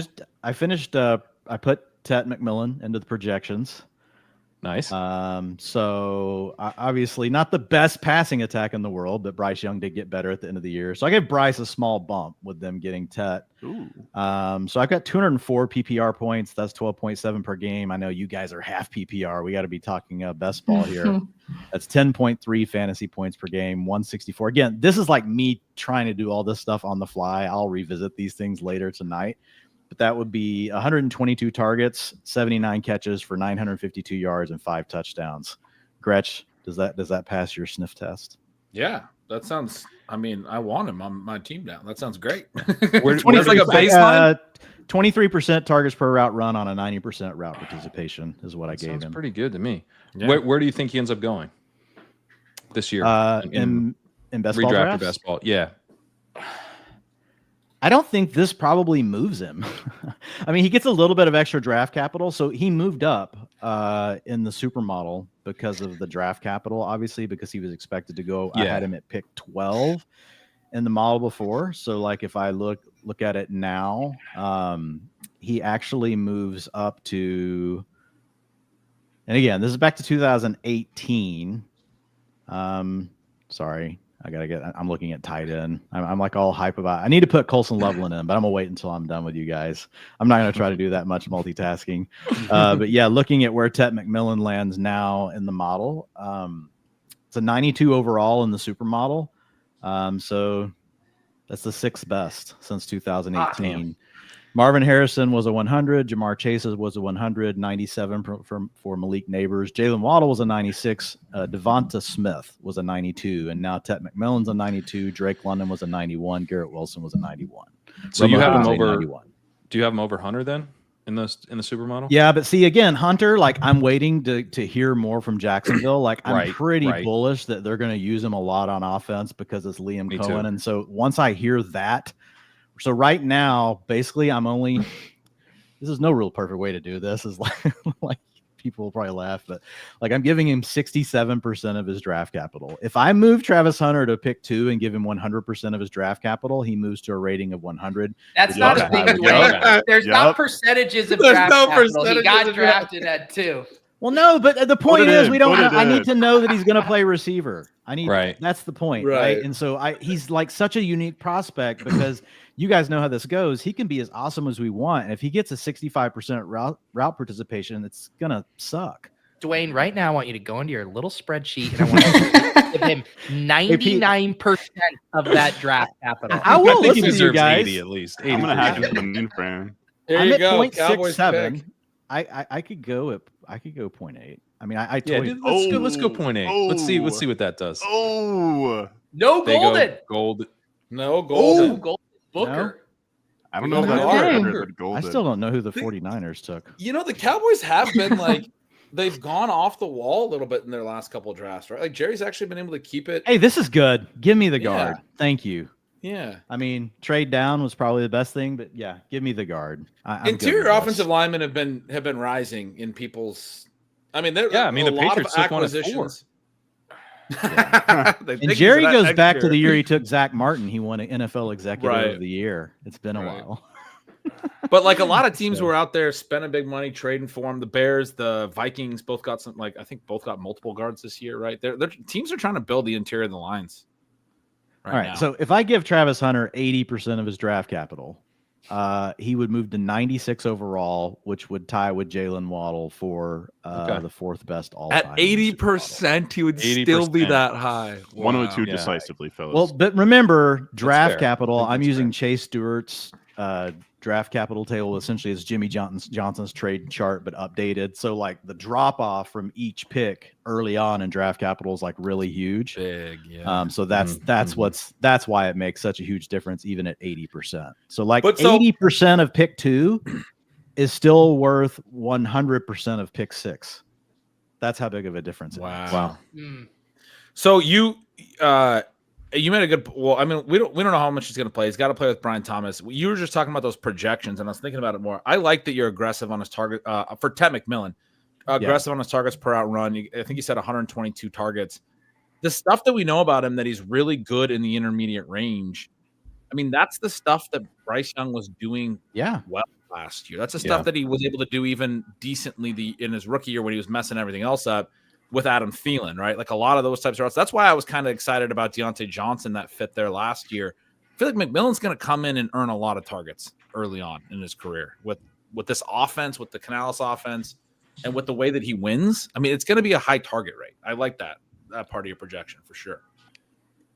I finished. I put Tet McMillan into the projections. Nice. So obviously not the best passing attack in the world, but Bryce Young did get better at the end of the year. So I gave Bryce a small bump with them getting Tet. Ooh. So I've got 204 PPR points. That's 12.7 per game. I know you guys are half PPR. We got to be talking best ball here. That's 10.3 fantasy points per game, 164. Again, this is like me trying to do all this stuff on the fly. I'll revisit these things later tonight. But that would be 122 targets, 79 catches for 952 yards and 5 touchdowns. Gretch, does that pass your sniff test? Yeah, that sounds. I mean, I want him on my team now. That sounds great. Where- It's like a where- baseline. 23% targets per route run on a 90% route participation is what I That gave sounds him. pretty good to me. Yeah. Where do you think he ends up going this year? In best ball redraft or drafts? best ball? Yeah. I don't think this probably moves him. I mean, he gets a little bit of extra draft capital, so he moved up in the supermodel because of the draft capital, obviously, because he was expected to go. I Yeah. had him at pick 12 in the model before. So like if I look at it now, he actually moves up to, and again, this is back to 2018. Sorry, I'm looking at tight end. I'm like all hype about, I need to put Colson Loveland in, but I'm gonna wait until I'm done with you guys. I'm not gonna try to do that much multitasking. But yeah, looking at where Tet McMillan lands now in the model, it's a 92 overall in the supermodel. So that's the 6th best since 2018. Marvin Harrison was a 100. Jamar Chase was a 100. 97 for Malik Neighbors. Jalen Waddle was a 96. Devonta Smith was a 92. And now Tet McMillan's a 92. Drake London was a 91. Garrett Wilson was a 91. So you have him over 91. Do you have him over Hunter then in the supermodel? Yeah, but see again, Hunter, like I'm waiting to hear more from Jacksonville. Like I'm pretty bullish that they're going to use him a lot on offense because it's Liam Me Cohen. too. And so once I hear that, so right now, basically I'm only, this is no real perfect way to do this, is like people will probably laugh, but like I'm giving him 67% of his draft capital. If I move Travis Hunter to pick 2 and give him 100% of his draft capital, he moves to a rating of 100. That's Yep. not a big Yep. Dwayne. There's not Yep. percentages of There's draft no capital. He percentages got of draft. drafted at 2. Well, no, but the point it is in, we don't. put it I in. need to know that he's going to play receiver. I need. Right. That's the point, right? Right. And so he's like such a unique prospect because you guys know how this goes. He can be as awesome as we want, and if he gets a 65% route participation, it's gonna suck. Dwayne, right now I want you to go into your little spreadsheet and I want you to give him 99% of that draft capital. I will think he listen to you deserves guys. 80 at least. 80 I'm gonna hack into the mainframe. Here I'm you at go. Cowboys 0.67. pick. I could go 0.8. I mean, I Yeah, totally. dude, let's go 0.8. Let's see what that does. Oh, No They golden. go gold. No Oh, golden. golden Booker. I don't know if Okay. that's Okay. better than I golden. still don't know who the 49ers took. You know, the Cowboys have been like, they've gone off the wall a little bit in their last couple of drafts, right? Like Jerry's actually been able to keep it. Hey, this is good. Give me the Yeah. guard. Thank you. Yeah. I mean, trade down was probably the best thing, but yeah, give me the guard. I'm good Interior with this. offensive linemen have been rising in people's. I mean, they're Yeah, I mean, a the lot Patriots of took one at 4. acquisitions. They And think he's Jerry that goes next back to year. the year he took Zach Martin. He won an NFL Executive Right. of the Year. It's been a Right. while. But like a lot of teams So- were out there spending big money trading for him. The Bears, the Vikings, both got some. Like I think both got multiple guards this year, right? They're teams are trying to build the interior of the lines. All right. now. So if I give Travis Hunter 80% of his draft capital, he would move to 96 overall, which would tie with Jalen Waddle for Okay. the 4th best all at 80%, he would still be 80%. that high. 102 Yeah. decisively, fellas. Well, but remember, draft fair. capital. I think I'm that's using fair. Chase Stewart's draft capital table. Essentially, it's Jimmy Johnson's trade chart, but updated. So, like the drop off from each pick early on in draft capital is like really huge. Big, yeah. So that's that's why it makes such a huge difference, even at 80%. So, like But so- 80% of pick 2 is still worth 100% of pick 6. That's how big of a difference. it makes. Wow. Hmm. So you made a good. Well, I mean, we don't know how much he's going to play. He's got to play with Brian Thomas. You were just talking about those projections, and I was thinking about it more. I like that you're aggressive on his target for Tet McMillan. Aggressive on his targets per out run. I think he said 122 targets. The stuff that we know about him, that he's really good in the intermediate range. I mean, that's the stuff that Bryce Young was doing Yeah. last year. That's the stuff that he was able to do even decently in his rookie year when he was messing everything else up with Adam Thielen, right? Like a lot of those types of routes. That's why I was kind of excited about Deontay Johnson that fit there last year. I feel like McMillan's going to come in and earn a lot of targets early on in his career with this offense, with the Canales offense, and with the way that he wins. I mean, it's going to be a high target rate. I like that part of your projection for sure.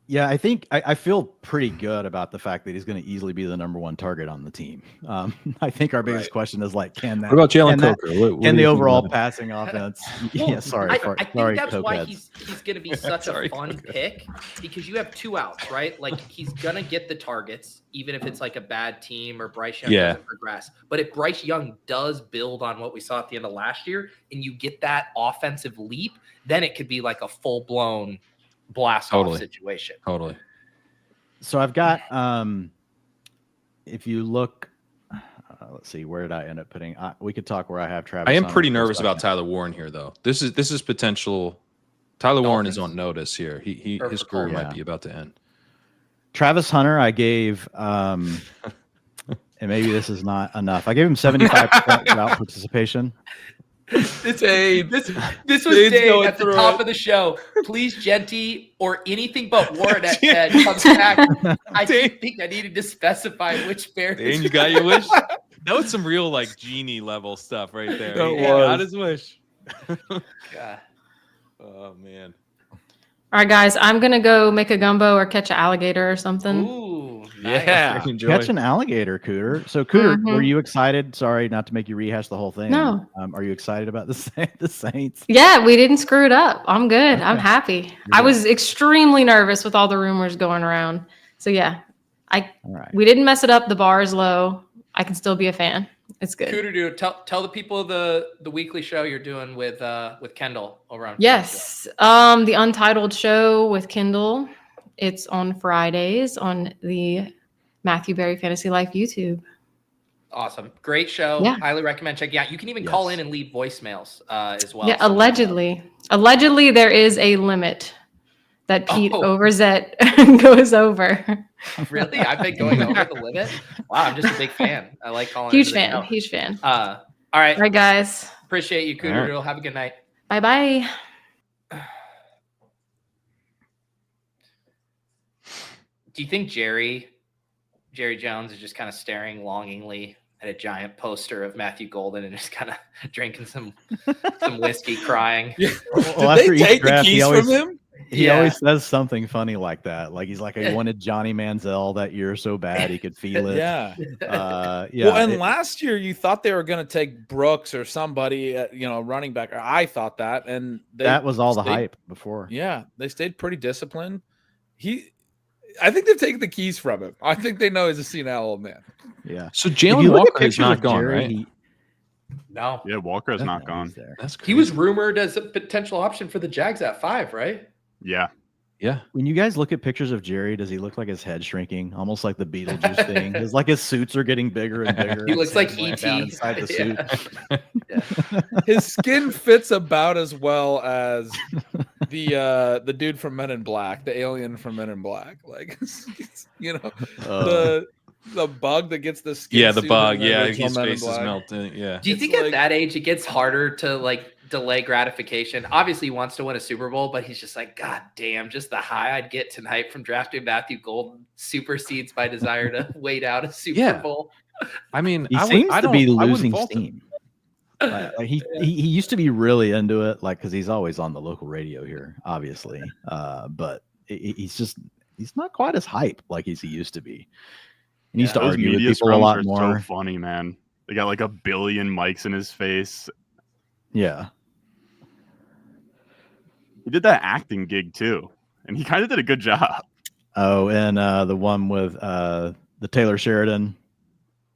Yeah, I think I feel pretty good about the fact that he's going to easily be the number 1 target on the team. I think our biggest Right. question is like, can that? What about Jalen can that- Coker? What do Can you the think overall about him? passing offense? Well, Yeah, sorry, I sorry, think that's why cokeheads. he's going to be such Sorry, a fun pick because you have 2 outs, right? Like he's going to get the targets, even if it's like a bad team or Bryce Young Yeah. doesn't progress. But if Bryce Young does build on what we saw at the end of last year and you get that offensive leap, then it could be like a full blown blast off Totally. situation. Totally. So I've got if you look let's see, where did I end up putting? We could talk where I have Travis. I am Hunter pretty for a nervous about second. Tyler Warren here, though. This is potential. Tyler Warren is Dolphins? on notice here. Or His for career Colts? might be about to end. Travis Hunter, I gave, and maybe this is not enough. I gave him 75% route participation. This was Dave's Dave going at the through top it. of the show. Please, Genty or anything but Warren at 10 comes back. I didn't think I needed to specify which bear. And you got your wish. That was some real like genie level stuff right there. That He got was. his wish. God. Oh man. All right, guys, I'm gonna go make a gumbo or catch an alligator or something. Ooh, Yeah. Enjoy. Catch an alligator, Cooter. So, Cooter, Mhm. were you excited? Sorry, not to make you rehash the whole thing. No. Are you excited about the Saints? Yeah, we didn't screw it up. I'm good. I'm happy. I was extremely nervous with all the rumors going around. So yeah, All right. we didn't mess it up. The bar is low. I can still be a fan. It's good. Cooter, dude, tell the people the weekly show you're doing with Kendall over on. Yes. The Untitled Show with Kindle. It's on Fridays on the Matthew Berry Fantasy Life YouTube. Awesome, great show. Yeah. Highly recommend checking out. You can even call Yes. in and leave voicemails as well. Yeah, So- allegedly there is a limit that Pete Oh. Overzet goes over. Really, I've been going over the limit. Wow, I'm just a big fan. I like calling. Huge into the fan. show. Huge fan. All right, All right, guys. appreciate you, Cooter. All right. Doodle. Have a good night. Bye bye. Do you think Jerry Jones is just kind of staring longingly at a giant poster of Matthew Golden and just kind of drinking some whiskey, crying? Well, Did after they each take the draft, keys from him? He Yeah. always says something funny like that. Like he's like, I wanted Johnny Manziel that year so bad he could feel it. Yeah. Yeah. Well, and it- last year you thought they were going to take Brooks or somebody, running back. Or I thought that, and that was all the stayed- hype before. Yeah, they stayed pretty disciplined. I think they've taken the keys from him. I think they know he's a senile old man. Yeah. So If you Jalen look at Walker is pictures not of gone, Jerry, right? No, Yeah, Walker is not he's gone. there. That's he crazy. was rumored as a potential option for the Jags at 5, right? Yeah. Yeah. When you guys look at pictures of Jerry, does he look like his head shrinking, almost like the Beetlejuice thing? His suits are getting bigger and bigger. He and looks like Sam's laying E.T. down inside the suit. Yeah. His skin fits about as well as the dude from Men in Black, the alien from Men in Black. Like, the bug that gets the skin. Yeah, the suit in bug. the Yeah, original his Men in face is Black. melting. Yeah. Do you It's think at like- that age it gets harder to delay gratification? Obviously, he wants to win a Super Bowl, but he's just like, God damn, just the high I'd get tonight from drafting Matthew Golden supersedes my desire to wait out a Super Yeah. Bowl. I mean, He I would- seems I to be don't- I wouldn't losing fault him. steam. Like, he used to be really into it, like because he's always on the local radio here, obviously. But he's not quite as hype like he used to be. He used to Those argue with media people a scrums lot are more. so funny, man. They got like 1 billion mics in his face. Yeah. He did that acting gig too, and he kind of did a good job. Oh, and the one with the Taylor Sheridan.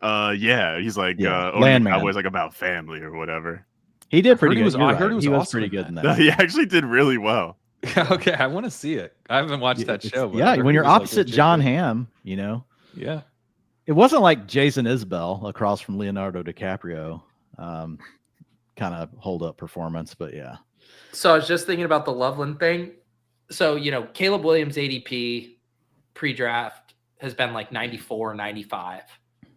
Yeah, he's like, Yeah, owning Landman. Cowboys like about family or whatever. He did heard pretty he good. was- You're I heard right. he was he was awesome pretty in good in that. that. He actually did really well. Okay, I want to see it. I haven't watched that It's- show. but I Yeah, heard when he you're was, like, opposite legit John good. Hamm, Yeah. it wasn't like Jason Isbell across from Leonardo DiCaprio. Kind of hold up performance, but yeah. So I was just thinking about the Loveland thing. So, Caleb Williams ADP pre-draft has been like 94, 95.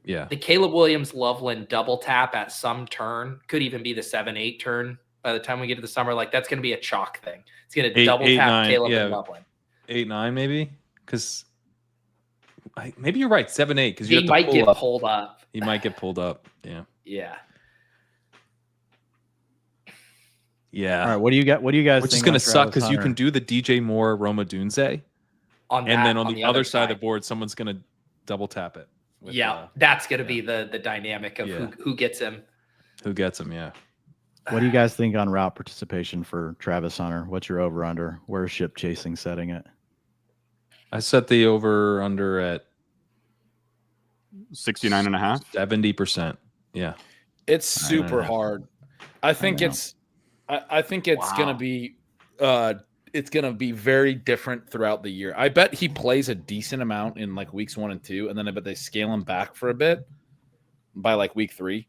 Yeah. The Caleb Williams Loveland double tap at some turn could even be the 7-8 turn by the time we get to the summer. Like that's going to be a chalk thing. It's going to Eight- double eight, tap nine, Caleb yeah. and Loveland. 8-9 maybe, because maybe you're right. 7-8 because you He have to might pull get up. pulled up. He might get pulled up. Yeah. Yeah. Yeah. All right, what do you got? What do you guys? Which is think going on to suck Travis because you Hunter? can do the DJ Moore Roma Dunze, On and that- then on the other side of the board, someone's going to double tap it. with, Yeah, that's going to be the dynamic of Yeah. who gets him. who gets him? Yeah. What do you guys think on route participation for Travis Hunter? What's your over under? Where's ship chasing setting it? I set the over under at 69.5. 70%. Yeah. It's I super know. hard. I think know. I think it's Wow. gonna be very different throughout the year. I bet he plays a decent amount in like weeks 1 and 2, and then I bet they scale him back for a bit. by like week 3.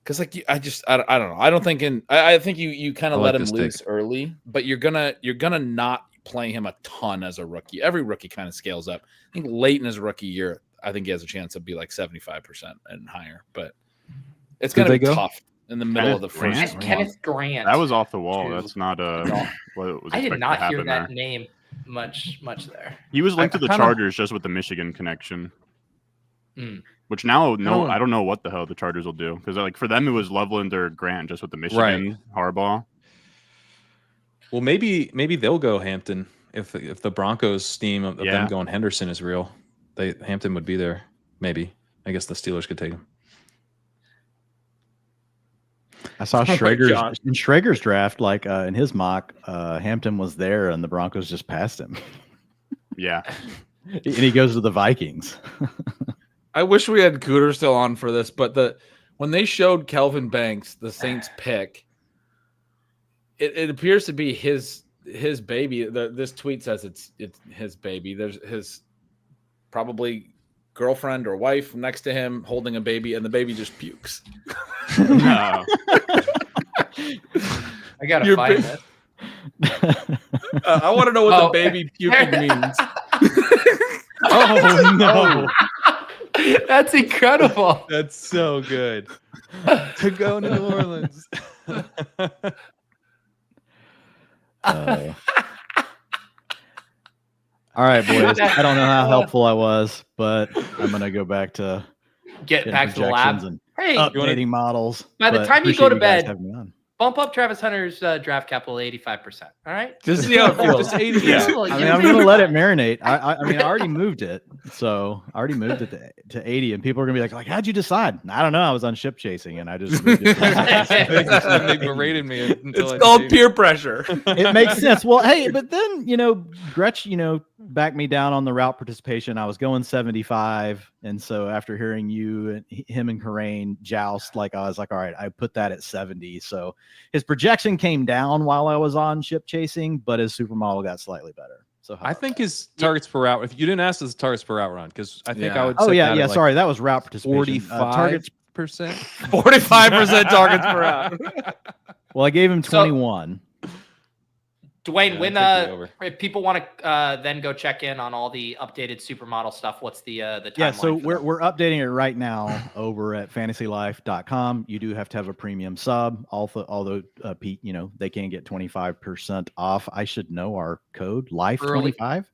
Because like I don't know. I don't think I think you kind I of like let him this loose take. early, but you're gonna not play him a ton as a rookie. Every rookie kind of scales up. I think late in his rookie year, I think he has a chance to be like 75% and higher. But it's Who'd gonna they be go? tough in the middle of the Kenneth first Grant? month. Kenneth Grant. That was off the wall. Two. That's not what was I expected did not to hear happen that there. name much there. He was linked I to the kinda- Chargers just with the Michigan connection. Hmm. Which now, Kinda- I don't know what the hell the Chargers will do because like for them it was Loveland or Grant just with the Michigan Harbaugh. Well, maybe they'll go Hampton if the Broncos steam of Yeah. them going Henderson is real. Hampton would be there. Maybe. I guess the Steelers could take him. I saw Oh my Schrager's God. in Schrager's draft, like in his mock, Hampton was there and the Broncos just passed him. Yeah, And he goes to the Vikings. I wish we had Cooter still on for this, but when they showed Kelvin Banks, the Saints pick, it appears to be his baby. This tweet says it's his baby. There's his probably girlfriend or wife next to him holding a baby, and the baby just pukes. no. I gotta You're find big- it. I want to know what Oh. the baby puking means. Oh no. That's incredible. That's so good. To go to New Orleans. All right, boys. I don't know how helpful I was, but I'm gonna go back to Get getting back to the lab. projections and Hey, updating models. By the but time you appreciate go to guys bed, having me on. bump up Travis Hunter's draft capital 85%. All right. Just see how it feels. Just 80. Yeah. I mean, I'm gonna let it marinate. I mean, I already moved it, so I already moved it to 80, and people are gonna be like, how'd you decide? I don't know. I was on ship chasing, and I just moved it to They berated me until It's called peer pressure. it makes sense. Well, hey, but then Gretsch, backed me down on the route participation. I was going 75, and so after hearing you and him and Karain joust, like I was like, all right, I put that at 70. So his projection came down while I was on ship chasing, but his supermodel got slightly better. So how I about think that? his targets per route. If you didn't ask his targets per route run, because I think Yeah. I would. Oh set yeah, that yeah. at, like, Sorry, that was route participation. 45%. Targets. 45% targets per out. Well, I gave him So- 21. Dwayne, Yeah, when I'd take the over. if people want to then go check in on all the updated supermodel stuff, what's the timeline? Yeah, so for that? we're updating it right now over at fantasylife.com. You do have to have a premium sub. Although Pete, they can get 25% off. I should know our code life Early. 25,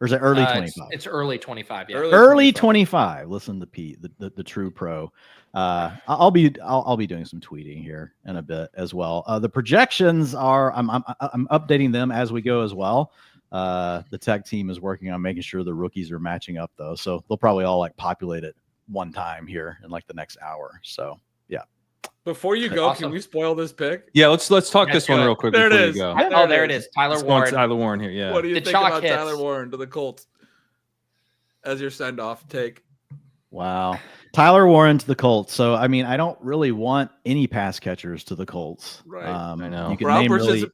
or is it early It's- 25? It's early 25. Yeah. Early 25. Listen to Pete, the true pro. I'll be doing some tweeting here in a bit as well. The projections are I'm updating them as we go as well. The tech team is working on making sure the rookies are matching up though, so they'll probably all like populate it one time here in like the next hour. So yeah. Before you go, Awesome. can we spoil this pick? Yeah, let's talk Yeah, this one good. real quick There it before is. you go. Oh, there it is. Tyler Let's go on Warren. Tyler Warren here. Yeah. What do you The think chalk about hits. Tyler Warren to the Colts as your send off take? Wow. Tyler Warren to the Colts. So I mean, I don't really want any pass catchers to the Colts. Right. I know. You can Round name really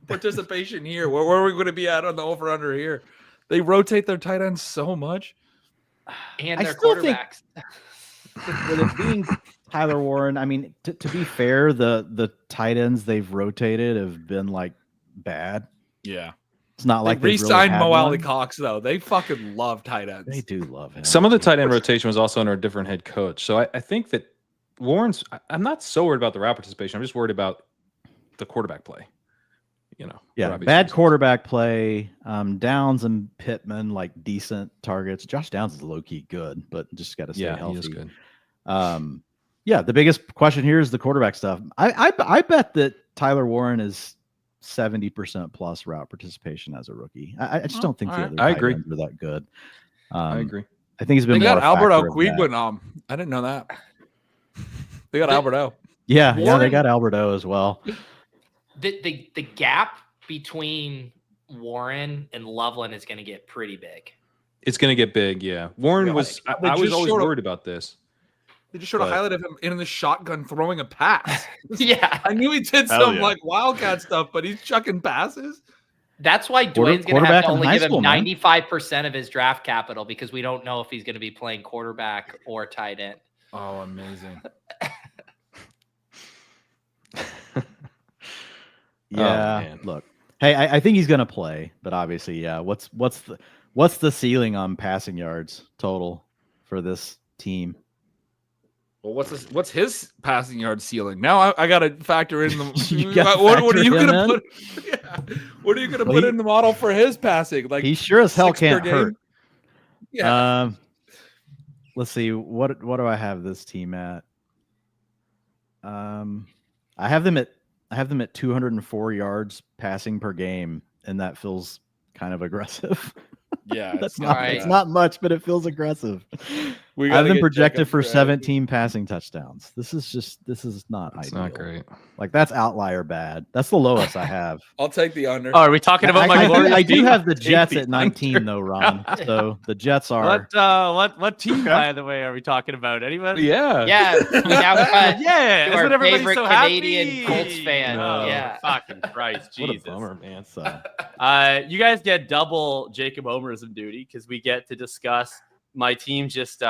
participation here. Where are we going to be at on the over under here? They rotate their tight ends so much. And I their still think- quarterbacks. with it being Tyler Warren, I mean, to be fair, the tight ends they've rotated have been like bad. Yeah. It's not like They they've really re-signed had Mo Alley one. Cox though. They fucking love tight ends. They do love him. Some of the tight end rotation was also under a different head coach. So I think that Warren's, I'm not so worried about the route participation. I'm just worried about the quarterback play. For Yeah, obvious bad reasons. quarterback play. Downs and Pittman like decent targets. Josh Downs is low key good, but just got to stay Yeah, healthy. he is good. Yeah, the biggest question here is the quarterback stuff. I bet that Tyler Warren is 70% plus route participation as a rookie. I just don't think the alright. other I tight agree. ends are that good. I agree. I think he's They been got more a Albert factor of that. Okwigwen. I didn't know that. They got Albert O. Yeah, they Warren- got Alberto as well. The gap between Warren and Loveland is going to get pretty big. It's going to get big. Yeah. Warren Yeah, was, they I was just always showed up- worried about this. They just showed a But- highlight of him in the shotgun throwing a pass. Yeah. I knew he did Hell some yeah. like wildcat stuff, but he's chucking passes. That's why Quarter- Dwayne's going to quarterback have to in only high give him school, man. 95% of his draft capital because we don't know if he's going to be playing quarterback or tight end. Oh, amazing. Yeah. man. Look, hey, I think he's gonna play, but obviously, yeah. What's the ceiling on passing yards total for this team? Well, what's his passing yard ceiling? Now I got to factor in the. You gotta what are factor you him gonna in? put? Yeah, what are you gonna Well, put he- in the model for his passing? Like He sure as hell 6 per can't game? hurt. Yeah. Let's see. What do I have this team at? I have them at 204 yards passing per game, and that feels kind of aggressive. Yeah, That's it's not right. it's not much, but it feels aggressive. We I gotta have them get projected Jacob for Strategy. 17 passing touchdowns. This is not It's ideal. not great. Like that's outlier bad. That's the lowest I have. I'll take the under. Oh, are we talking about my glorious I do team? have the Take Jets the at 19 though, Ron. So the Jets are. What team, by the way, are we talking about? Anybody? Yeah. Yeah, we now cut Yeah, to isn't our everybody favorite so Canadian happy? Colts fan. No. Yeah. Fucking Christ, What a Jesus. bummer, man. So You guys get double Jacob Homerism duty because we get to discuss my team just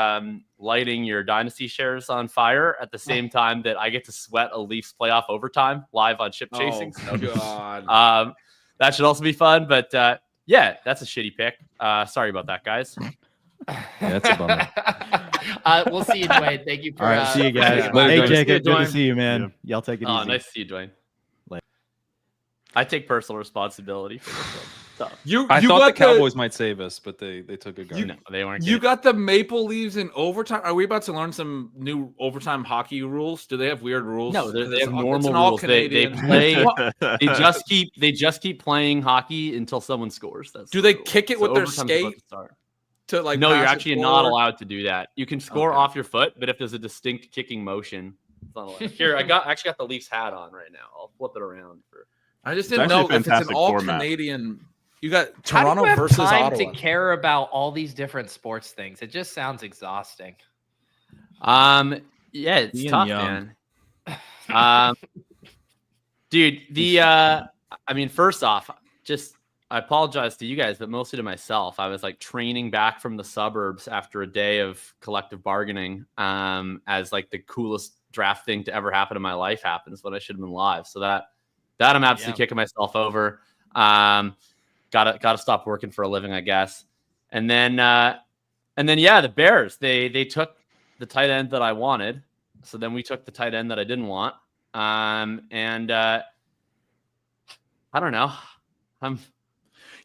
lighting your dynasty shares on fire at the same time that I get to sweat a Leafs playoff overtime live on Ship Chasing. Oh God. That should also be fun. But yeah, that's a shitty pick. Sorry about that, guys. Yeah, that's a bummer. We'll see you, Dwayne. Thank you for. all right, see you guys. yeah. Later, Hey guys. Jacob, good to Dwayne. see you, man. Y'all take it Oh, easy. nice to see you, Dwayne. Later. I take personal responsibility for this one. So, You I you thought got the Cowboys might save us, but they took a guard. no, they weren't. You good. got the Maple Leaves in overtime. Are we about to learn some new overtime hockey rules? Do they have weird rules? No, they It's have all- it's normal an all rules. They Canadian- play. What? They just keep playing hockey until someone scores. That's Do the they rule. kick it So with their overtime's about skate? to start. to like No, you're pass it actually not forward? allowed to do that. You can score Okay. off your foot, but if there's a distinct kicking motion, it's not allowed. Here, I actually got the Leafs hat on right now. I'll flip it around for. I just It's didn't actually know a if it's an fantastic all format. Canadian. You got How Toronto do you have versus time Ottawa. to care about all these different sports things? It just sounds exhausting. Yeah, it's Ian tough, Young. man. Dude, I mean, first off, I apologize to you guys, but mostly to myself. I was like training back from the suburbs after a day of collective bargaining, as like the coolest draft thing to ever happen in my life happens when I should have been live. So that I'm absolutely kicking myself over. Gotta stop working for a living, I guess. And then yeah, the Bears, they took the tight end that I wanted. So then we took the tight end that I didn't want. I don't know.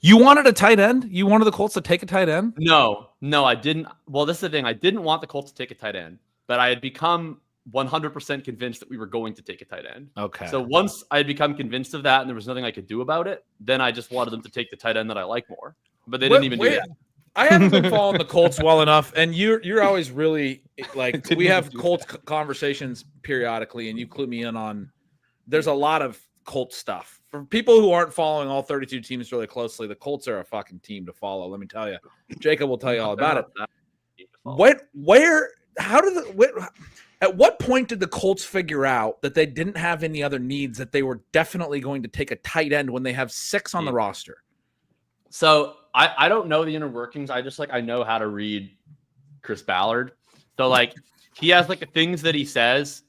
You wanted a tight end? You wanted the Colts to take a tight end? No, I didn't. Well, this is the thing. I didn't want the Colts to take a tight end, but I had become 100% convinced that we were going to take a tight end. Okay. So once I had become convinced of that and there was nothing I could do about it, then I just wanted them to take the tight end that I like more. But they didn't even do that. I haven't been following the Colts well enough, and you're always really like Didn't we even have do Colts conversations periodically, and you clue me in on. There's a lot of Colts stuff for people who aren't following all 32 teams really closely. The Colts are a fucking team to follow. Let me tell you, Jacob will tell you all about it. At what point did the Colts figure out that they didn't have any other needs, that they were definitely going to take a tight end when they have 6 on the roster? So I don't know the inner workings. I know how to read Chris Ballard. So like he has like the things that he says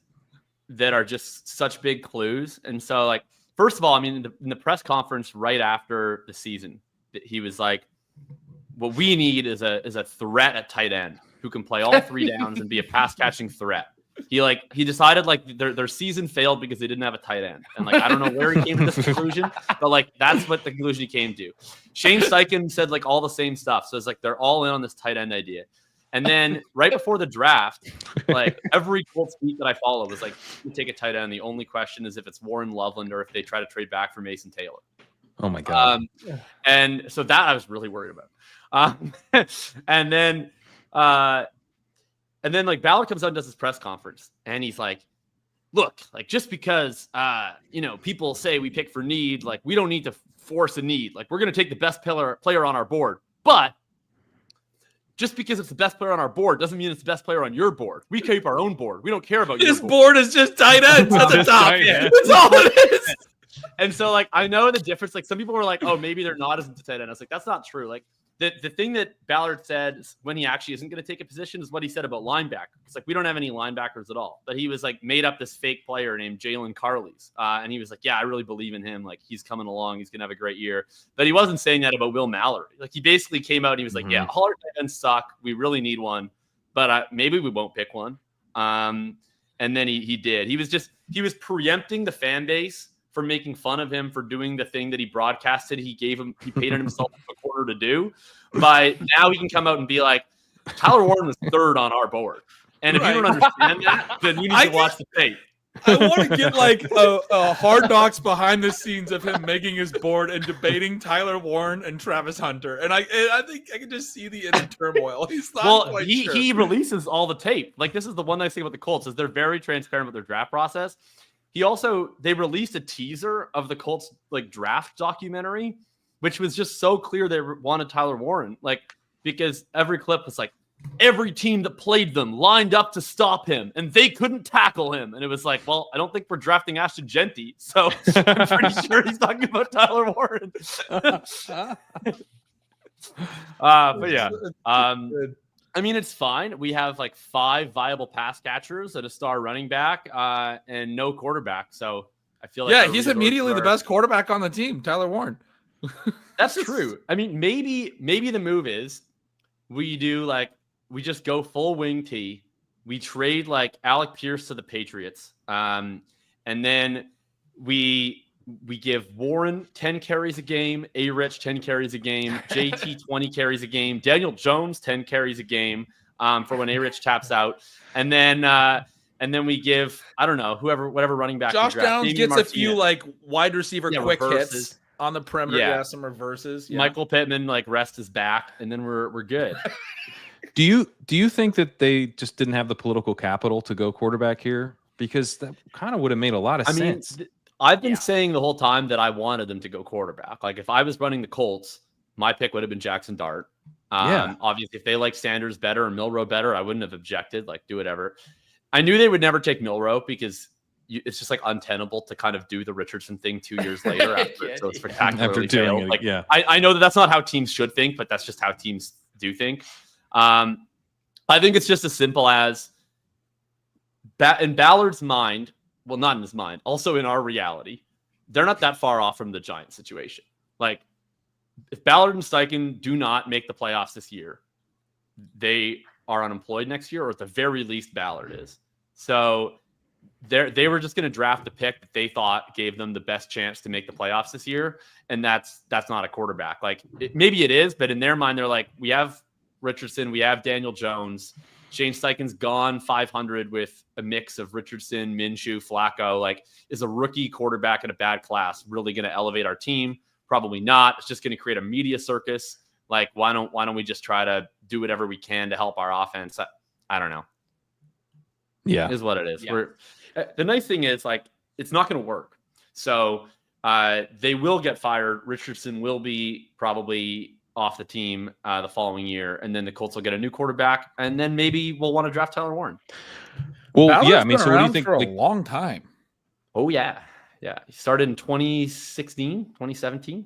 that are just such big clues. And so like, first of all, I mean, in the press conference right after the season, he was like, what we need is a threat at tight end who can play all 3 downs and be a pass catching threat. He decided like their season failed because they didn't have a tight end. And like, I don't know where he came to this conclusion, but like, that's what the conclusion he came to. Shane Steichen said like all the same stuff. So it's like, they're all in on this tight end idea. And then right before the draft, like every Colts beat that I follow was like, you take a tight end. The only question is if it's Warren Loveland or if they try to trade back for Mason Taylor. Oh my god. And so that I was really worried about. And then like Ballard comes out and does his press conference and he's like, look, like just because, people say we pick for need, like we don't need to force a need. Like we're going to take the best player on our board, but just because it's the best player on our board doesn't mean it's the best player on your board. We keep our own board. We don't care about your This board is just tight ends at the Just top. tight ends. That's all it is. And so like I know the difference. Like some people were like, oh, maybe they're not as into tight end. I was like, that's not true. Like the thing that Ballard said when he actually isn't going to take a position is what he said about linebacker. It's like, we don't have any linebackers at all. But he was like made up this fake player named Jalen Carleys. And he was like, yeah, I really believe in him. Like, he's coming along. He's going to have a great year. But he wasn't saying that about Will Mallory. Like, he basically came out and he was like, yeah, all our tight ends suck. We really need one. But maybe we won't pick one. And then he did. He was preempting the fan base for making fun of him for doing the thing that he broadcasted. He painted himself a corner to do. But now he can come out and be like, Tyler Warren was third on our board. And if you don't understand that, then you need to watch the tape. I want to get like a Hard Knocks behind the scenes of him making his board and debating Tyler Warren and Travis Hunter. And I think I can just see the inner turmoil. He's not quite sure. He releases all the tape. Like, this is the one nice thing about the Colts is they're very transparent with their draft process. They released a teaser of the Colts like draft documentary, which was just so clear they wanted Tyler Warren. Like, because every clip was like, every team that played them lined up to stop him and they couldn't tackle him. And it was like, well, I don't think we're drafting Ashton Genty. So I'm pretty sure he's talking about Tyler Warren. But yeah, I mean, it's fine. We have like 5 viable pass catchers and a star running back and no quarterback. So I feel like he's immediately the best quarterback on the team, Tyler Warren. That's true. I mean, maybe the move is we just go full wing T. We trade like Alec Pierce to the Patriots. And then we give Warren 10 carries a game, A-Rich 10 carries a game, JT 20 carries a game, Daniel Jones 10 carries a game for when A-Rich taps out. And then we give, I don't know, whatever running back. Josh Downs Damien gets Martinez. a few like wide receiver quick reverses. hits on the perimeter. Yeah, some reverses. Yeah. Michael Pittman like rest his back, and then we're good. Do you think that they just didn't have the political capital to go quarterback here? Because that kind of would have made a lot of sense. I've been saying the whole time that I wanted them to go quarterback. Like, if I was running the Colts, my pick would have been Jackson Dart. Obviously, if they like Sanders better and Milroe better, I wouldn't have objected. Like, do whatever. I knew they would never take Milroe because it's just like untenable to kind of do the Richardson thing 2 years later after it's so spectacularly failed. Like, I know that's not how teams should think, but that's just how teams do think. I think it's just as simple as in Ballard's mind. Well, not in his mind. Also in our reality, they're not that far off from the Giants situation. Like, if Ballard and Steichen do not make the playoffs this year, they are unemployed next year, or at the very least, Ballard is. So they were just going to draft the pick that they thought gave them the best chance to make the playoffs this year, and that's not a quarterback. Like, maybe it is, but in their mind, they're like, we have Richardson, we have Daniel Jones. Shane Steichen's gone 500 with a mix of Richardson, Minshew, Flacco. Like, is a rookie quarterback in a bad class really going to elevate our team? Probably not. It's just going to create a media circus. Like, why don't we just try to do whatever we can to help our offense? I don't know. Yeah, is what it is. Yeah. The nice thing is, like, it's not going to work. So they will get fired. Richardson will be probably off the team the following year, and then the Colts will get a new quarterback, and then maybe we'll want to draft Tyler Warren. Well, Ballard's I mean, been so what do you around think? for a Like, long time. Oh yeah. He started in 2016, 2017.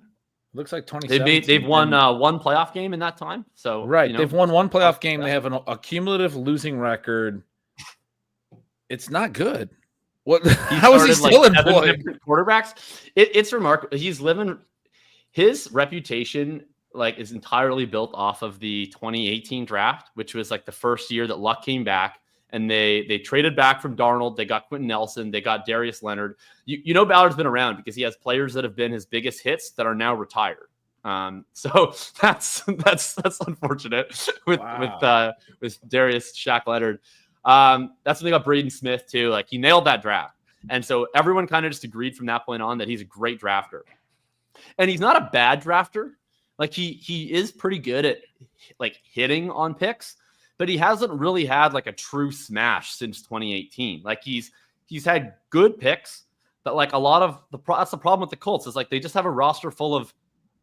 Looks like 2017. They've won one playoff game in that time. So right, they've won one playoff game. Yeah. They have a cumulative losing record. It's not good. What? How is he still employed? Quarterbacks. It's remarkable. He's living. His reputation is entirely built off of the 2018 draft, which was like the first year that Luck came back, and they traded back from Darnold. They got Quentin Nelson. They got Darius Leonard. You know Ballard's been around because he has players that have been his biggest hits that are now retired. So that's unfortunate with Darius Shaq Leonard. That's when they got Braden Smith too. Like, he nailed that draft. And so everyone kind of just agreed from that point on that he's a great drafter. And he's not a bad drafter. Like, he is pretty good at like hitting on picks, but he hasn't really had like a true smash since 2018. Like, he's had good picks, but like a lot of that's the problem with the Colts is like they just have a roster full of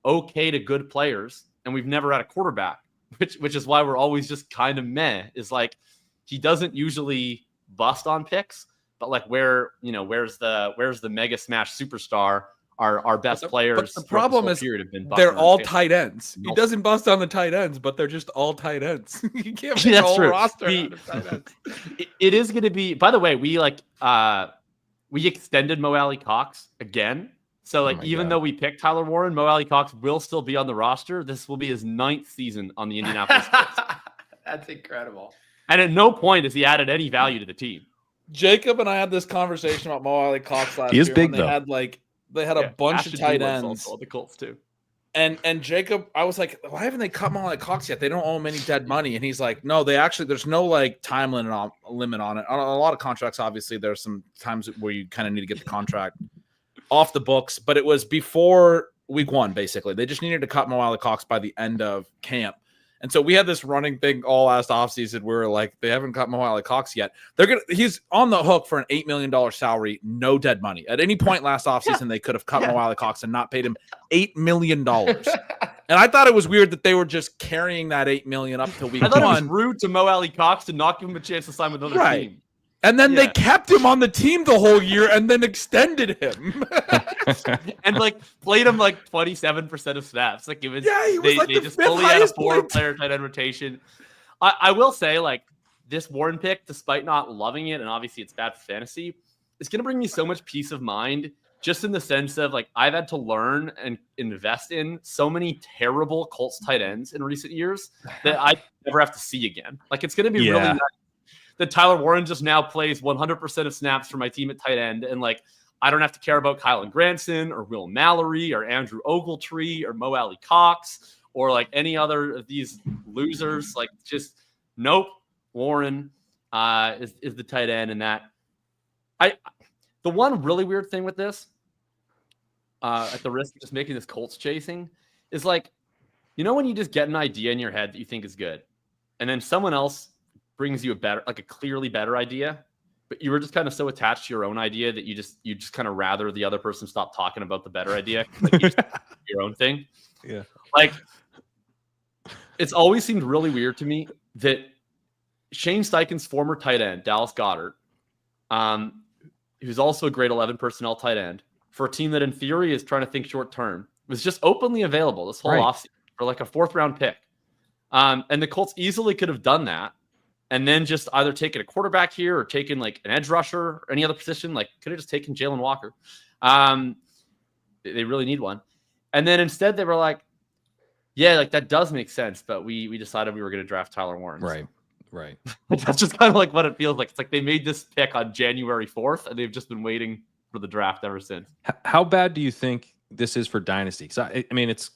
okay to good players, and we've never had a quarterback, which is why we're always just kind of meh. Is like, he doesn't usually bust on picks, but like where's the mega smash superstar our best But players. the throughout this problem whole is period have been they're busting all on tight ends. He Nope. doesn't bust on the tight ends, but they're just all tight ends. You can't make a That's whole true. roster The- out of tight ends. It is going to be. By the way, we extended Mo Alley Cox again. So my even God. though we picked Tyler Warren, Mo Alley Cox will still be on the roster. This will be his 9th season on the Indianapolis Colts. That's incredible. And at no point has he added any value to the team. Jacob and I had this conversation about Mo Alley Cox last He is year big, when they though. had they had a bunch of tight ends. The Colts too. And Jacob, I was like, why haven't they cut Mo Alley Cox yet? They don't owe him any dead money. And he's like, no, there's no like time limit on it. On a lot of contracts, obviously, there's some times where you kind of need to get the contract off the books, but it was before week 1, basically. They just needed to cut Mo Alley Cox by the end of camp. And so we had this running thing all last offseason where we were like, they haven't cut Mo Alley Cox yet. He's on the hook for an $8 million salary, no dead money. At any point last offseason, they could have cut Mo Alley Cox and not paid him $8 million. And I thought it was weird that they were just carrying that $8 million up to week I thought it was 1. rude to Mo Alley Cox to not give him a chance to sign with another Right. team. And then they Yeah. kept him on the team the whole year and then extended him. And played him 27% of snaps. It was Yeah, he was they, like they the just fifth fully had a highest 4-player tight end rotation. I will say this Warren pick, despite not loving it, and obviously it's bad for fantasy, it's gonna bring me so much peace of mind, just in the sense of I've had to learn and invest in so many terrible Colts tight ends in recent years that I never have to see again. It's gonna be really Yeah. nice that Tyler Warren just now plays 100% of snaps for my team at tight end, and I don't have to care about Kylan Granson or Will Mallory or Andrew Ogletree or Mo Alley Cox or any other of these losers. Just nope. Warren is the tight end, and that the one really weird thing with this, at the risk of just making this Colts chasing, is when you just get an idea in your head that you think is good, and then someone else brings you a clearly better idea, but you were just kind of so attached to your own idea that you just kind of rather the other person stop talking about the better idea. You just do your own thing. Yeah. It's always seemed really weird to me that Shane Steichen's former tight end, Dallas Goedert, who's also a grade 11 personnel tight end for a team that in theory is trying to think short term, was just openly available this whole Right. offseason for a 4th-round pick. And the Colts easily could have done that and then just either taken a quarterback here or taken an edge rusher or any other position. Could have just taken Jalen Walker. They really need one. And then instead they were that does make sense, but we decided we were going to draft Tyler Warren. Right. That's just kind of what it feels like. It's they made this pick on January 4th and they've just been waiting for the draft ever since. How bad do you think this is for Dynasty? Because I mean, it's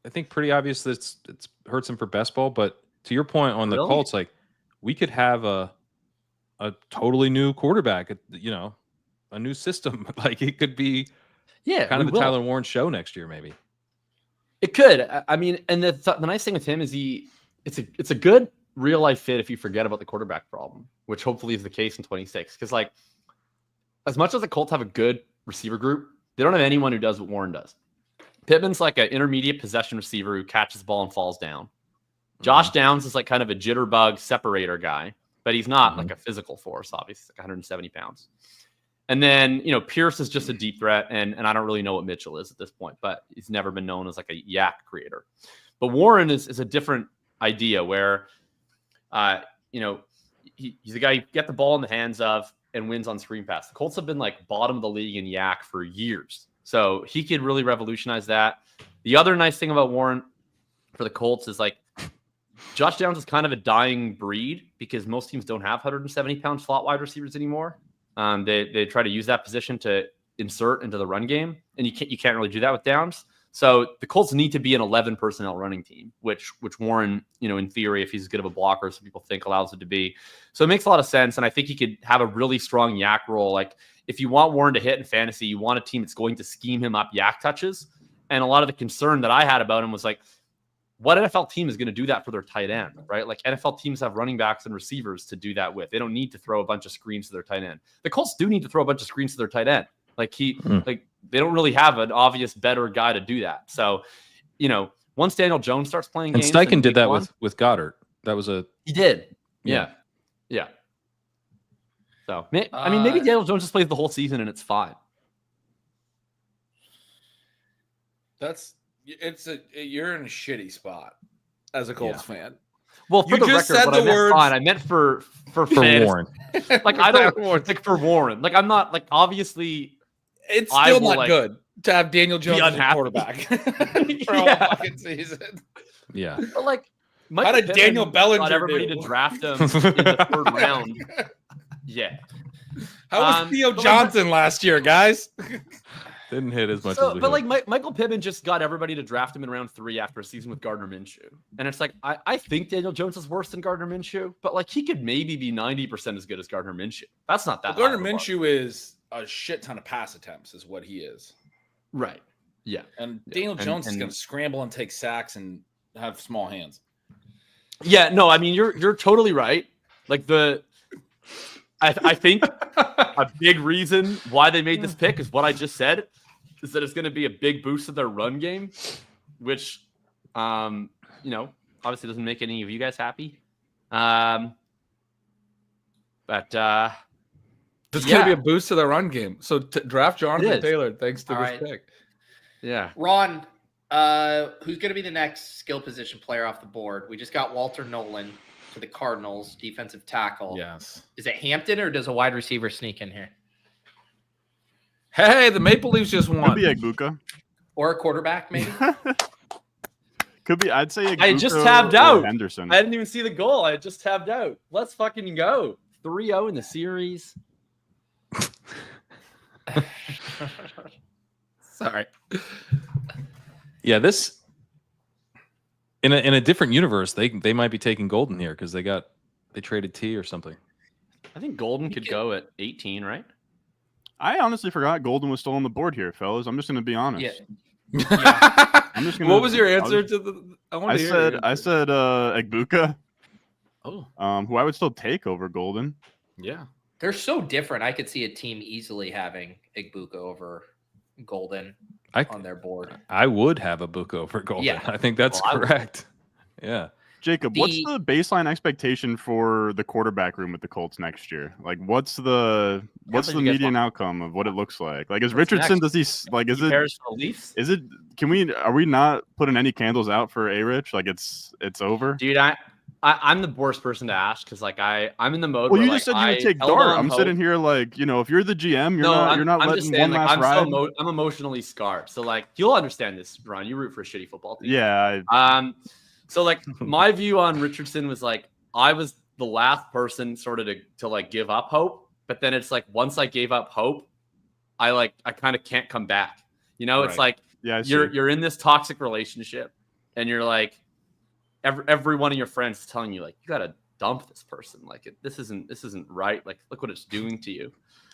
I think pretty obvious that it's hurts them for best ball. But to your point on the Really? Colts, we could have a totally new quarterback, a new system. It could be kind of the Tyler Warren show next year, maybe. It could. I mean, and the nice thing with him is it's a good real life fit if you forget about the quarterback problem, which hopefully is the case in 26. Because as much as the Colts have a good receiver group, they don't have anyone who does what Warren does. Pittman's an intermediate possession receiver who catches the ball and falls down. Josh Downs is kind of a jitterbug separator guy, but he's not a physical force, obviously. He's 170 pounds. And then, Pierce is just a deep threat, and I don't really know what Mitchell is at this point, but he's never been known as a yak creator. But Warren is a different idea where, he's a guy you get the ball in the hands of and wins on screen pass. The Colts have been bottom of the league in yak for years. So he could really revolutionize that. The other nice thing about Warren for the Colts is Josh Downs is kind of a dying breed because most teams don't have 170-pound slot wide receivers anymore. They try to use that position to insert into the run game, and you can't really do that with Downs. So the Colts need to be an 11 personnel running team, which Warren, in theory, if he's as good of a blocker as people think, allows it to be. So it makes a lot of sense, and I think he could have a really strong yak role. If you want Warren to hit in fantasy, you want a team that's going to scheme him up yak touches. And a lot of the concern that I had about him was what NFL team is going to do that for their tight end, right? NFL teams have running backs and receivers to do that with. They don't need to throw a bunch of screens to their tight end. The Colts do need to throw a bunch of screens to their tight end. They don't really have an obvious better guy to do that. So, once Daniel Jones starts playing And games, Steichen did that with Goddard. That was he did. Yeah. Yeah. So, maybe Daniel Jones just plays the whole season and it's fine. You're in a shitty spot as a Colts fan. Well, for You the just record, said what the I meant, words- fine, I meant for For fantasy. Warren. Like I don't like for Warren. Like I'm not like obviously. It's I still will, not like, good to have Daniel Jones as a unhappy. quarterback for Yeah. a fucking season. Yeah. But like, How did Daniel Bellinger got everybody do? to draft him in the third round? Yeah. How was Theo but like- Johnson last year, guys? Didn't hit as much So, as we but hoped. like Michael Pittman just got everybody to draft him in round 3 after a season with Gardner Minshew, and it's like I think Daniel Jones is worse than Gardner Minshew, but like he could maybe be 90% as good as Gardner Minshew. That's not that. Gardner high of a bar. Minshew is a shit ton of pass attempts, is what he is. right? Yeah. And Daniel And- Jones is and- going to scramble and take sacks and have small hands. Yeah, no, I mean you're totally right. Like I think a big reason why they made this pick is what I just said, is that it's going to be a big boost to their run game, which obviously doesn't make any of you guys happy. But There's Yeah. going to be a boost to the run game. So draft Jonathan is. Taylor thanks to All this right. pick. yeah. Ron, who's going to be the next skill position player off the board? We just got Walter Nolan to the Cardinals, defensive tackle. Yes. Is it Hampton or does a wide receiver sneak in here? Hey, the Maple Leafs just Could won. be Egbuka. Or a quarterback, maybe? Could be. I'd say I just Egbuka tabbed or out. Henderson. I didn't even see the goal. I just tabbed out. Let's fucking go. 3-0 in the series. Sorry. Yeah, this in a different universe, they might be taking Golden here because they traded T or something. I think Golden could go at 18, right? I honestly forgot Golden was still on the board here, fellas. I'm just going to be honest. Yeah. I'm just gonna, What was your I answer was- to the? I said Egbuka, Oh, who I would still take over Golden. yeah. They're so different. I could see a team easily having Igbuka over Golden on their board. I would have a book over Golden. Yeah. I think that's Well, I would. correct. Yeah. Jacob, what's The- the baseline expectation for the quarterback room with the Colts next year? Like, what's the you guys median want? outcome of what it looks like? Like, is What's Richardson? next? Does he like? Is it? Paris for the Leafs? Is it? Are we not putting any candles out for A-Rich? Like, it's over. Dude, I'm the worst person to ask because like I'm in the mode. Well, where, you just like, said you would I take held Dart. on I'm hope. sitting here like, if you're the GM, you're I'm not just letting saying, one like, last ride. I'm emotionally scarred. So like you'll understand this, Ron. You root for a shitty football team. Yeah, So like my view on Richardson was like I was the last person sort of to like give up hope, but then it's like once I gave up hope, I kind of can't come back. It's Right. like yeah. I see. you're in this toxic relationship, and you're like every one of your friends is telling you like you gotta dump this person. Like this isn't right. Like look what it's doing to you.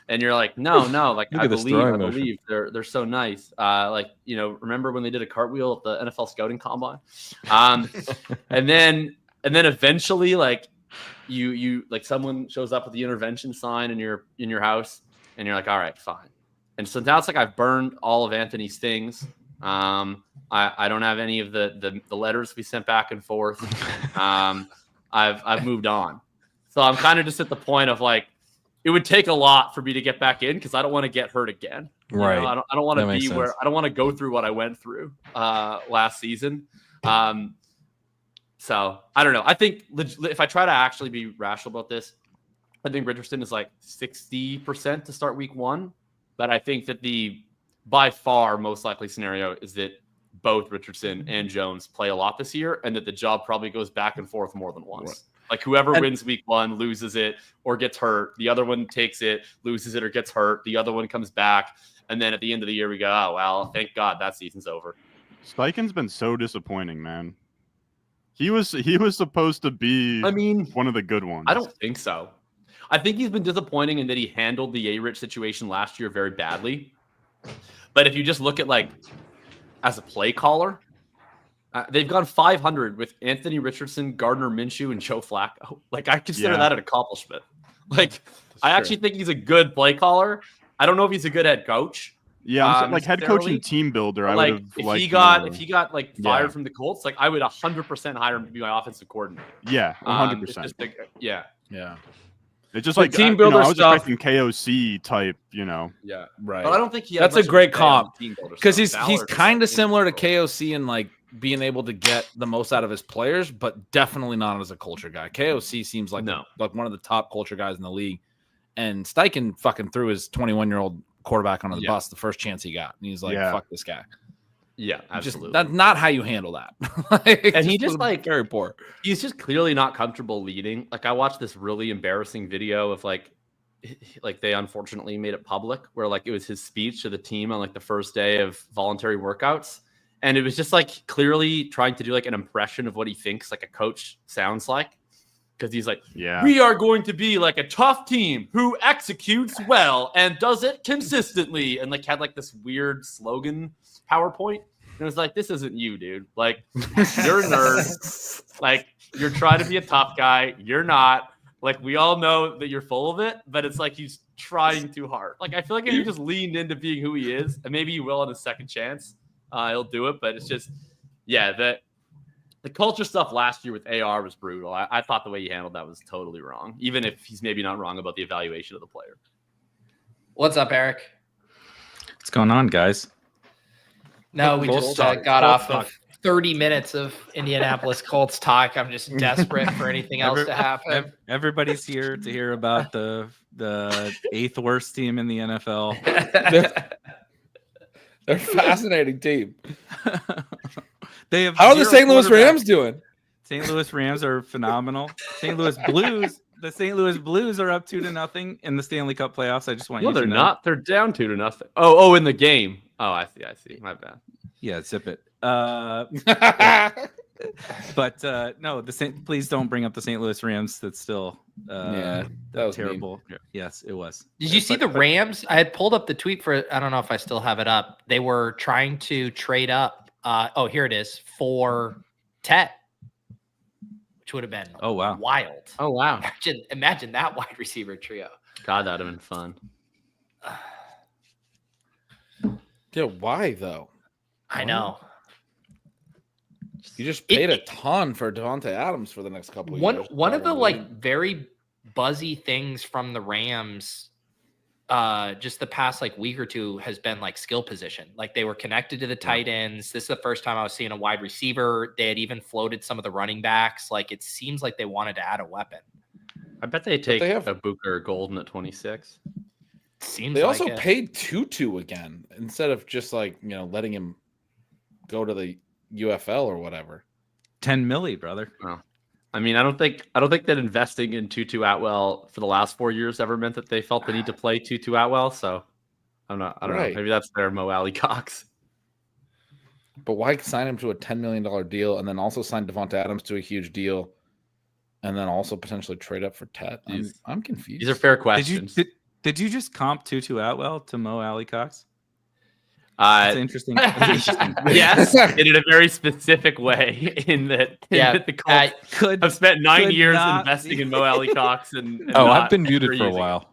And you're like, no, like Look I at this believe throwing motion. they're so nice. Remember when they did a cartwheel at the NFL scouting combine? And then eventually, like you like someone shows up with the intervention sign in your house, and you're like, all right, fine. And so now it's like I've burned all of Anthony's things. I don't have any of the letters we sent back and forth. I've moved on. So I'm kind of just at the point of like, it would take a lot for me to get back in because I don't want to get hurt again. You know, Right. I don't want That to makes be where sense. I don't want to go through what I went through last season. So I don't know. I think if I try to actually be rational about this, I think Richardson is like 60% to start week 1. But I think that the by far most likely scenario is that both Richardson and Jones play a lot this year, and that the job probably goes back and forth more than once. Right. Like whoever wins week 1 loses it or gets hurt. The other one takes it, loses it or gets hurt. The other one comes back. And then at the end of the year, we go, oh, well, thank God that season's over. Steichen's been so disappointing, man. He was supposed to be I mean, one of the good ones. I don't think so. I think he's been disappointing in that he handled the A-Rich situation last year very badly. But if you just look at like as a play caller, they've gone 500 with Anthony Richardson, Gardner Minshew, and Joe Flacco. Like I consider Yeah. that an accomplishment. Like I actually think he's a good play caller. I don't know if he's a good head coach. Yeah, I'm saying, like head coach necessarily. and team builder. I Like would have if liked he got more. like fired Yeah. from the Colts, like I would 100% hire him to be my offensive coordinator. Yeah, It's 100%. just yeah. Yeah. It's just The like team I builder was stuff- expecting KOC type, you know. Yeah, right. But I don't think he. That's a great comp, because because he's kind of similar to KOC in like being able to get the most out of his players, but definitely not as a culture guy. KOC seems like No. like one of the top culture guys in the league, and Steichen fucking threw his 21-year-old quarterback under the Yeah. bus the first chance he got, and he's like, Yeah. "Fuck this guy." Yeah, Just absolutely. that's not how you handle that. Like, And he was just, like- very poor. He's just clearly not comfortable leading. Like I watched this really embarrassing video of like they unfortunately made it public where like it was his speech to the team on like the first day of voluntary workouts. And it was just like clearly trying to do like an impression of what he thinks like a coach sounds like. Because he's like, Yeah. we are going to be like a tough team who executes well and does it consistently. And like had like this weird slogan PowerPoint. And it was like, this isn't you, dude. Like, you're a nerd. Like, you're trying to be a tough guy. You're not. Like, we all know that you're full of it, but it's like he's trying too hard. Like, I feel like if he just leaned into being who he is, and maybe he will on his second chance, he'll do it. But it's just, yeah, the culture stuff last year with AR was brutal. I thought the way he handled that was totally wrong, even if he's maybe not wrong about the evaluation of the player. What's up, Eric? What's going on, guys? No, we Colts just talk. got Colts off talk. of 30 minutes of Indianapolis Colts talk. I'm just desperate for anything else to happen. Everybody's here to hear about the 8th worst team in the NFL. They're a fascinating team. They have How are the zero St. Louis quarterbacks. Rams doing? St. Louis Rams are phenomenal. St. Louis Blues. The St. Louis Blues are up 2-0 in the Stanley Cup playoffs. I just want No, you to they're know. not. They're down 2-0. Oh, in the game. Oh, I see. My bad. Yeah, zip it. But no, please don't bring up the St. Louis Rams. That's still Yeah, that was terrible. Yes, it was. Did you see the Rams? I had pulled up the tweet for, I don't know if I still have it up. They were trying to trade up. Oh, here it is, for Tet, which would have been Oh, wow. wild. Oh, wow. Imagine that wide receiver trio. God, that'd have been fun. Yeah, why though? I know. You just paid a ton for Devontae Adams for the next couple of years. One of the probably. like very buzzy things from the Rams just the past like week or two has been like skill position. Like they were connected to the tight ends. This is the first time I was seeing a wide receiver. They had even floated some of the running backs. Like it seems like they wanted to add a weapon. I bet they take they have- a Booker Golden at 26. Seems They like also it. paid Tutu again instead of just like letting him go to the UFL or whatever. 10 milli, brother. I mean, I don't think that investing in Tutu Atwell for the last 4 years ever meant that they felt the need to play Tutu Atwell. So I don't know. Right. Maybe that's their Mo Alley Cox. But why sign him to a $10 million deal and then also sign Devontae Adams to a huge deal, and then also potentially trade up for Tet? I'm confused. These are fair Did you questions. did you just comp Tutu Atwell to Mo Alley Cox? That's interesting. That's interesting. Yes, in a very specific way. In that the Colts Could have spent 9 could years not investing be- in Mo Alley Cox and Oh, not I've been muted for a using it. while.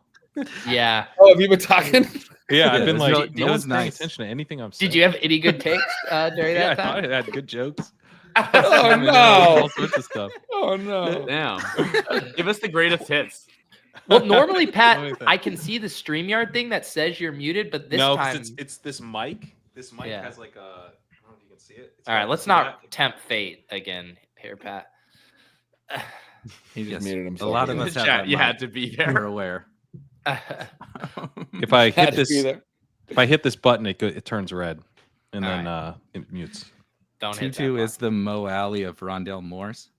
Yeah. Oh, have you been talking? Yeah, I've been it like, was- no it one's was paying nice. attention to anything I'm saying. Did you have any good takes during Yeah, I that thought time? I had good jokes. Oh All no! sorts of stuff. Oh no! Damn. Give us the greatest hits. Well, normally, Pat, Let me think. I can see the StreamYard thing that says you're muted, but this No, 'cause time. it's this mic. This mic Yeah. has like a. I don't know if you can see it. It's All right, got- let's see that? not tempt fate again here, Pat. He just Yes. muted A himself. lot of again. us have Chat, that you mic. had to be We're there. aware. If I Had hit to be this, there. if I hit this button, it turns red, and All then it mutes. Don't hit Tutu that is the Mo Alley of Rondell Moores.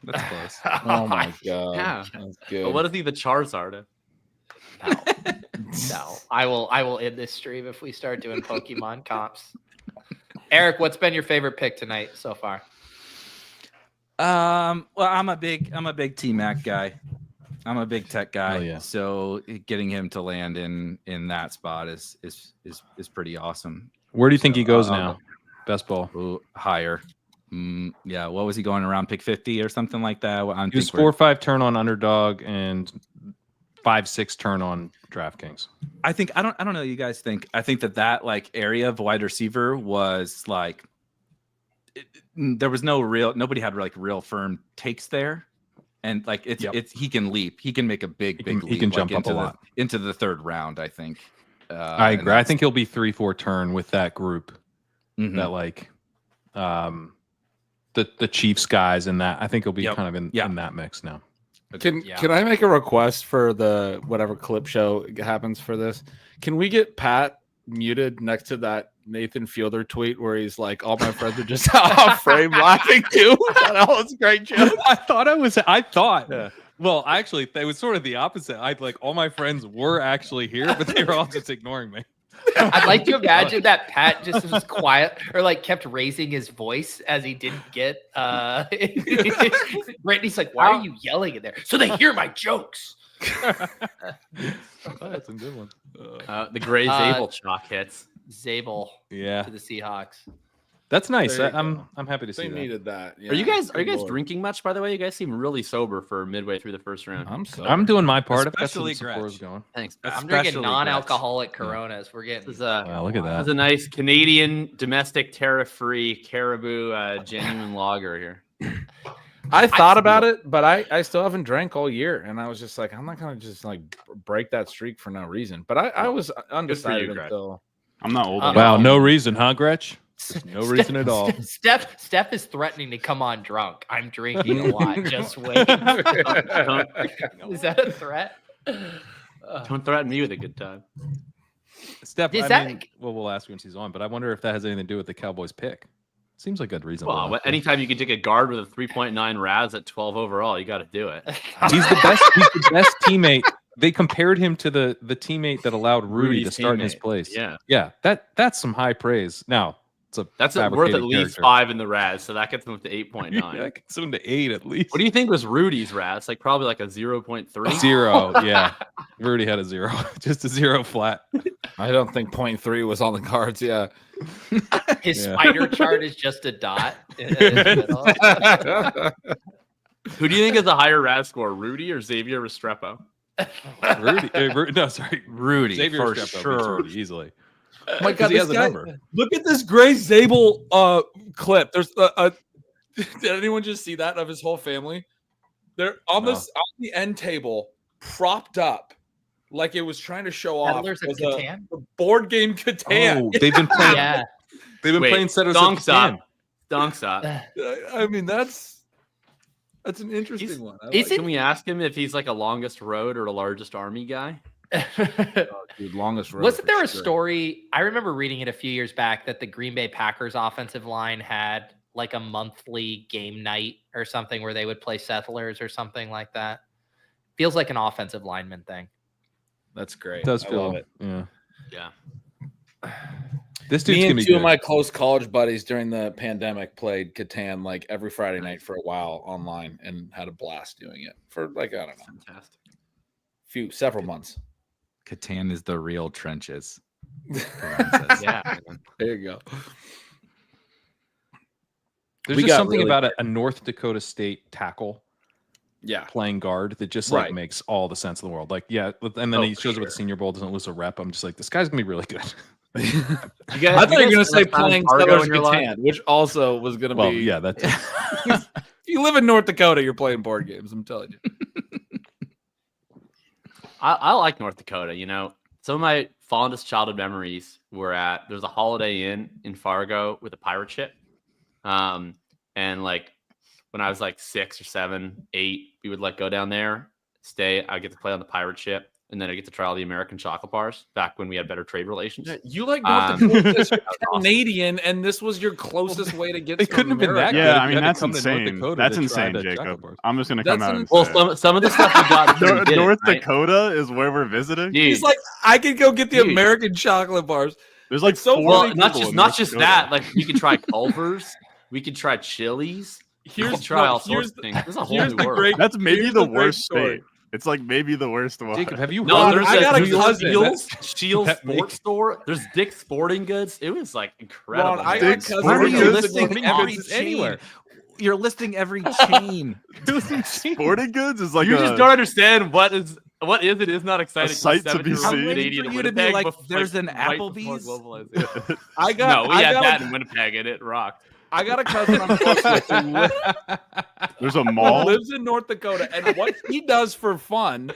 That's close. Oh my god! Yeah. That's good. But what is he the Charizard? No, I will end this stream if we start doing Pokemon comps. Eric, what's been your favorite pick tonight so far? Well, I'm a big T-Mac guy. I'm a big tech guy. Oh, yeah. So getting him to land in that spot is pretty awesome. Where do you think he goes um, now? Best ball. Ooh, higher. Yeah, what was he going around pick 50 or something like that? He was 4-5 turn on Underdog and 5-6 turn on DraftKings. I think I don't know what you guys think. I think that like area of wide receiver was like there was nobody had like real firm takes there. and like it's Yep. he can leap. He can make a big can- leap. he can jump like, up a into lot. into the third round. I think. I and agree. I that's- think he'll be 3-4 turn with that group. Mhm. That like the Chiefs guys and that. I think he'll be Yep. kind of in, Yeah. in that mix now. Can Yeah. can I make a request for the whatever clip show happens for this? Can we get Pat muted next to that Nathan Fielder tweet where he's like, "All my friends are just off frame laughing too." That was a great joke. I thought. Yeah. Well, actually, it was sort of the opposite. I like all my friends were actually here, but they were all just ignoring me. I'd like to imagine that Pat just was quiet or like kept raising his voice as he didn't get Brittany's like, why are you yelling in there? So they hear my jokes. That's some good one. The Gray Zabel chalk hits. Zabel Yeah, to the Seahawks. that's nice. There you I'm happy to see They that. needed that. Are you guys Good Lord. drinking much? By the way, you guys seem really sober for midway through the first round. I'm doing my part. I've got Especially some Gretch. Sapporo's going. Thanks. I'm drinking Especially non-alcoholic Coronas. We're getting This is a Wow, look at this that. is a nice Canadian domestic tariff-free Caribou genuine lager here. I thought about it, but I still haven't drank all year, and I was just like, I'm not gonna just like break that streak for no reason. But I was undecided Gretch. until I'm not old Uh, enough. Wow, no reason, huh, Gretch? No reason at all. Steph is threatening to come on drunk. I'm drinking a lot. Just wait. Don't, Is that a threat? don't threaten me with a good time. Steph, Is I that- mean, well, we'll ask you when she's on, but I wonder if that has anything to do with the Cowboys pick. Seems like a reason. Well, anytime you can take a guard with a 3.9 RAS at 12 overall, you got to do it. He's the best. He's the best teammate. They compared him to the teammate that allowed Rudy to Rudy's start in his teammate. place. Yeah. That's some high praise. Now it's a That's worth fabricated at least character. 5 in the RAS, so that gets them up to 8.9. Yeah, I get soon to 8 at least. What do you think was Rudy's RAS? Like probably like a 0.3? 0? Yeah, Rudy had a 0, just a 0 flat. I don't think 0.3 was on the cards. Yeah. His Yeah. spider chart is just a dot. in the middle. Who do you think is a higher RAS score, Rudy or Xavier Restrepo? Rudy Xavier for Restrepo beats sure. Rudy easily. Oh my 'Cause God, he this has a guy, number. look at this Gray Zabel clip. There's did anyone just see that of his whole family? They're on No. this on the end table, propped up, like it was trying to show off Settlers of was Catan? a board game Catan. Oh, they've been playing. Yeah. They've been Wait, playing Settlers of Donks up. Catan. Donks up. I mean, that's an interesting one. I Is like Can we ask him if he's like a longest road or a largest army guy? it. Dude, longest road. Wasn't for there a sure. story? I remember reading it a few years back that the Green Bay Packers offensive line had like a monthly game night or something where they would play Settlers or something like that. Feels like an offensive lineman thing. That's great. It does I feel. love it. Yeah. Yeah. This dude's Me gonna and be two good. of my close college buddies during the pandemic played Catan like every Friday night for a while online and had a blast doing it for like I don't know, Fantastic. several months. Catan is the real trenches. Yeah. There you go. There's We just got something really about a North Dakota State tackle Yeah. playing guard that just like Right. makes all the sense in the world. Like, yeah, and then Oh, he for shows up at the sure. Senior Bowl, doesn't lose a rep. I'm just like, this guy's gonna be really good. You guys, I thought you were guys gonna say spent enough time in playing Fargo Settlers in your life? Catan, which also was gonna Well, be yeah, that's if you live in North Dakota, you're playing board games, I'm telling you. I like North Dakota. You know, some of my fondest childhood memories were at there's a Holiday Inn in Fargo with a pirate ship. And like when I was like 6 or 7, 8, we would like go down there, stay. I get to play on the pirate ship, and then I get to try all the American chocolate bars back when we had better trade relations. You like North Um, Dakota, 'cause you're awesome. Canadian, and this was your closest way to get. They some couldn't have been that America. good. Yeah, if I you mean had to that's come to North insane. Dakota That's to try insane, the chocolate Jacob. bars. I'm just gonna come That's out. an And Well, say it. some of the stuff we got North, did it, North right? Dakota is where we're visiting. Dude, He's like, I could go get the Dude. American chocolate bars. There's like so four well, funny not people just in not North just Dakota. that. Like we could try Culver's, we could try Chili's. We could try all sorts of things. There's a whole here's new the world. great- That's maybe Here's the the great worst story. state. It's like maybe the worst one. Jacob, have you No, heard? there's I got a Shields, cousin. Shields That Sports makes- Store. There's Dick's Sporting Goods. It was like incredible. Ron, I man. got cousins Why are that you go to listing Sporting every Goods chain? anywhere. You're listing every chain. Sporting goods is like you a, just don't understand what is it is not exciting. sight to be I'm seen. waiting for you to be like, there's an Applebee's. I got. No, we I had got that a- in Winnipeg, and it rocked. I got a cousin I'm close with who There's a who mall. lives in North Dakota, and what he does for fun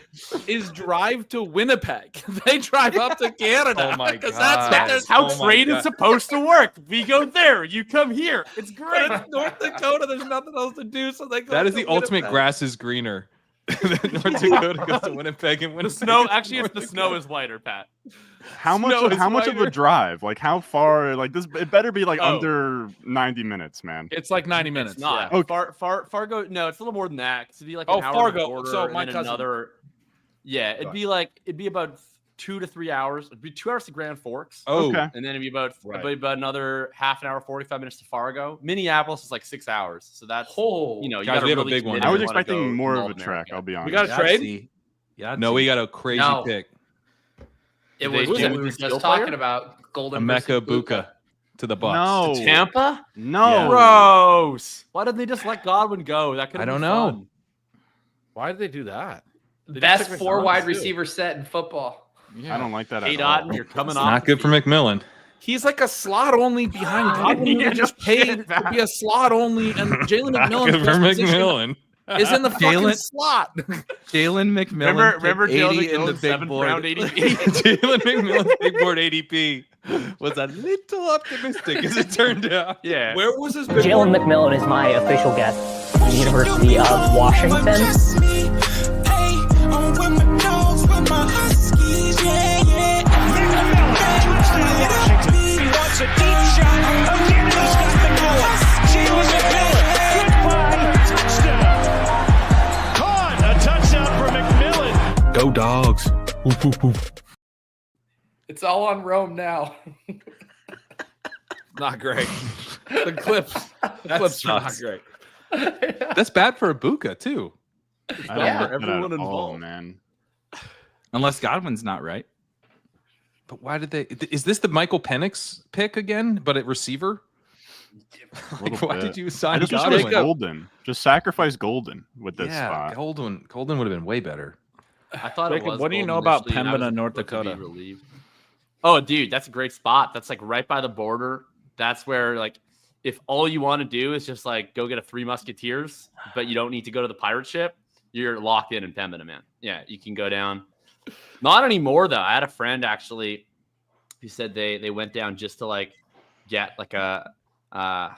is drive to Winnipeg. They drive up to Canada. Oh my 'cause God. That's how Oh my trade God. is supposed to work. We go there, you come here. It's But great. it's North Dakota. There's nothing else to do, so they go. That is to the ultimate Winnipeg. grass is greener. North Dakota goes to Winnipeg and The Winnipeg. snow, is actually, it's North the Dakota. snow is whiter, Pat. How much? Snow is How much of a wider. drive? Like how far? Like this? It better be like Oh. under 90 minutes, man. It's like 90 minutes. It's not. yeah. Fargo. No, it's a little more than that. It'd be like Oh, an hour Fargo. to the border, So and my then cousin- another. Yeah, it'd be about 2 to 3 hours. It'd be 2 hours to Grand Forks. Oh, Okay. And then it'd be about Right. another half an hour, 45 minutes to Fargo. Minneapolis is like 6 hours, so that's Oh, you Guys, gotta we have a really big one commit I if was you wanna expecting go more to of a North track. America. I'll be honest. We got a Yeah, trade? see. Yeah, no, we got a crazy No. pick. it Did they was give we him were a skill just player? talking about Golden Emeka versus Buka to the Bucks. No. Tampa? No. Gross. Why didn't they just let Godwin go? That could. I don't know. Fun. Why did they do that? They just Best took 4 McDonald's, wide too. receiver set in football. I don't like that Hey, at all. Dotton, you're coming It's off. not good for McMillan. He's like a slot only behind Godwin. Yeah, They just no paid shit, to be a slot only, and Jalen Not McMillan's good for best position McMillan. is in the fucking Jalen- slot. Jalen McMillan. Remember picked Jalen 80 in the McMillan's big 7th board. round ADP? Jalen McMillan's big board ADP was a little optimistic, as it turned out. Yeah. Where was his big Jalen board? McMillan is my official guest from the University of Washington. Go Dogs. It's all on Rome now. Not great. The clips are not sucks. great. That's bad for Ibuka too. I don't Yeah, like that everyone at all, involved. man. Unless Godwin's not right. But why did they? Is this the Michael Penix pick again? But at receiver? Like, Little why bit. did you I sign just wish it Godwin? was Golden. Just sacrifice Golden with this Yeah, spot. Golden would have been way better. I thought it Jacob, was. what do you Golden know about initially, and I was Pembina, North supposed to be Dakota? relieved. Oh, dude, that's a great spot. That's like right by the border. That's where, like, if all you want to do is just like go get a Three Musketeers, but you don't need to go to the pirate ship, you're locked in Pembina, man. Yeah, you can go down. Not anymore though. I had a friend actually who said they went down just to like get like a I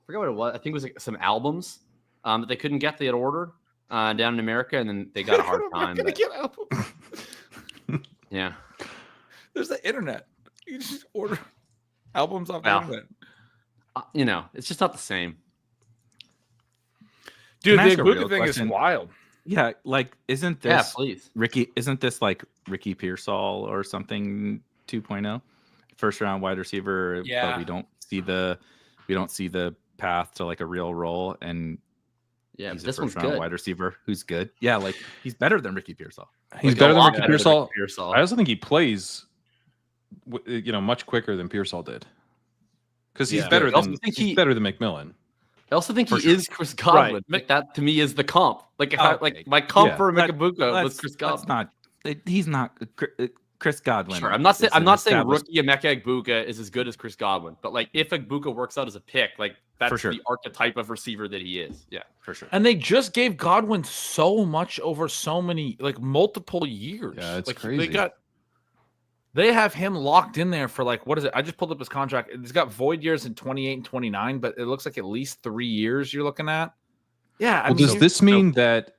forget what it was. I think it was like some albums that they couldn't get. They had ordered down in America, and then they got a hard time. Gonna but- get albums. yeah. There's the internet. You just order albums off Well, the internet. You know, it's just not the same. Dude, Can I the ask a real Ibuka thing is question? wild. Yeah, like isn't Yeah, this please. Ricky? Isn't this like Ricky Pearsall or something 2.0? First round wide receiver, Yeah. but we don't see the path to like a real role, and Yeah, he's but this a one's first round good. wide receiver who's good. Yeah, like he's better than Ricky Pearsall. He's Like, a better than lot Ricky better Pearsall. Ricky Pearsall. I also think he plays, much quicker than Pearsall did. Because he's Yeah. better I also than think he's better than McMillan. I also think For he sure. is Chris Godwin. Right. Like that to me is the comp. Like if Oh, I, okay. like my comp Yeah. for That- Mekabuka was Chris That's Godwin. he's not Chris Godwin. Sure, I'm not saying is an established- rookie Emeka Egbuka is as good as Chris Godwin, but like if Egbuka works out as a pick, like that's For sure. the archetype of receiver that he is. Yeah. for sure. And they just gave Godwin so much over so many, like multiple years. Yeah, it's like, crazy. They have him locked in there for like, what is it? I just pulled up his contract. It's got void years in 28 and 29, but it looks like at least 3 years you're looking at. Yeah. Well, does this mean that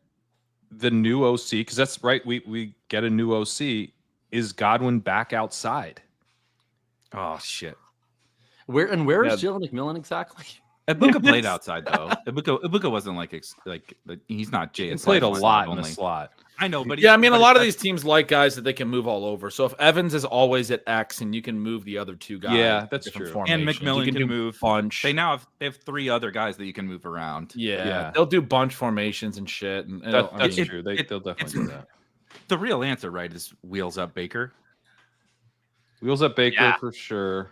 the new OC, because that's right, we get a new OC, is Godwin back outside? Oh shit. Where is Jalen McMillan exactly? Ibuka played outside though. Ibuka wasn't like he's not He JSI. played a slot lot in the only. slot. I know, but Yeah, I mean, a but lot of that's- these teams like guys that they can move all over. So if Evans is always at X and you can move the other two guys, Yeah, that's different true. and formations, McMillan you can do move. bunch. They have 3 other guys that you can move around. Yeah, Yeah. they'll do bunch formations and shit. And That's it- true. They'll definitely it's- do that. The real answer, right, is wheels up Baker. Wheels up Baker Yeah. for sure.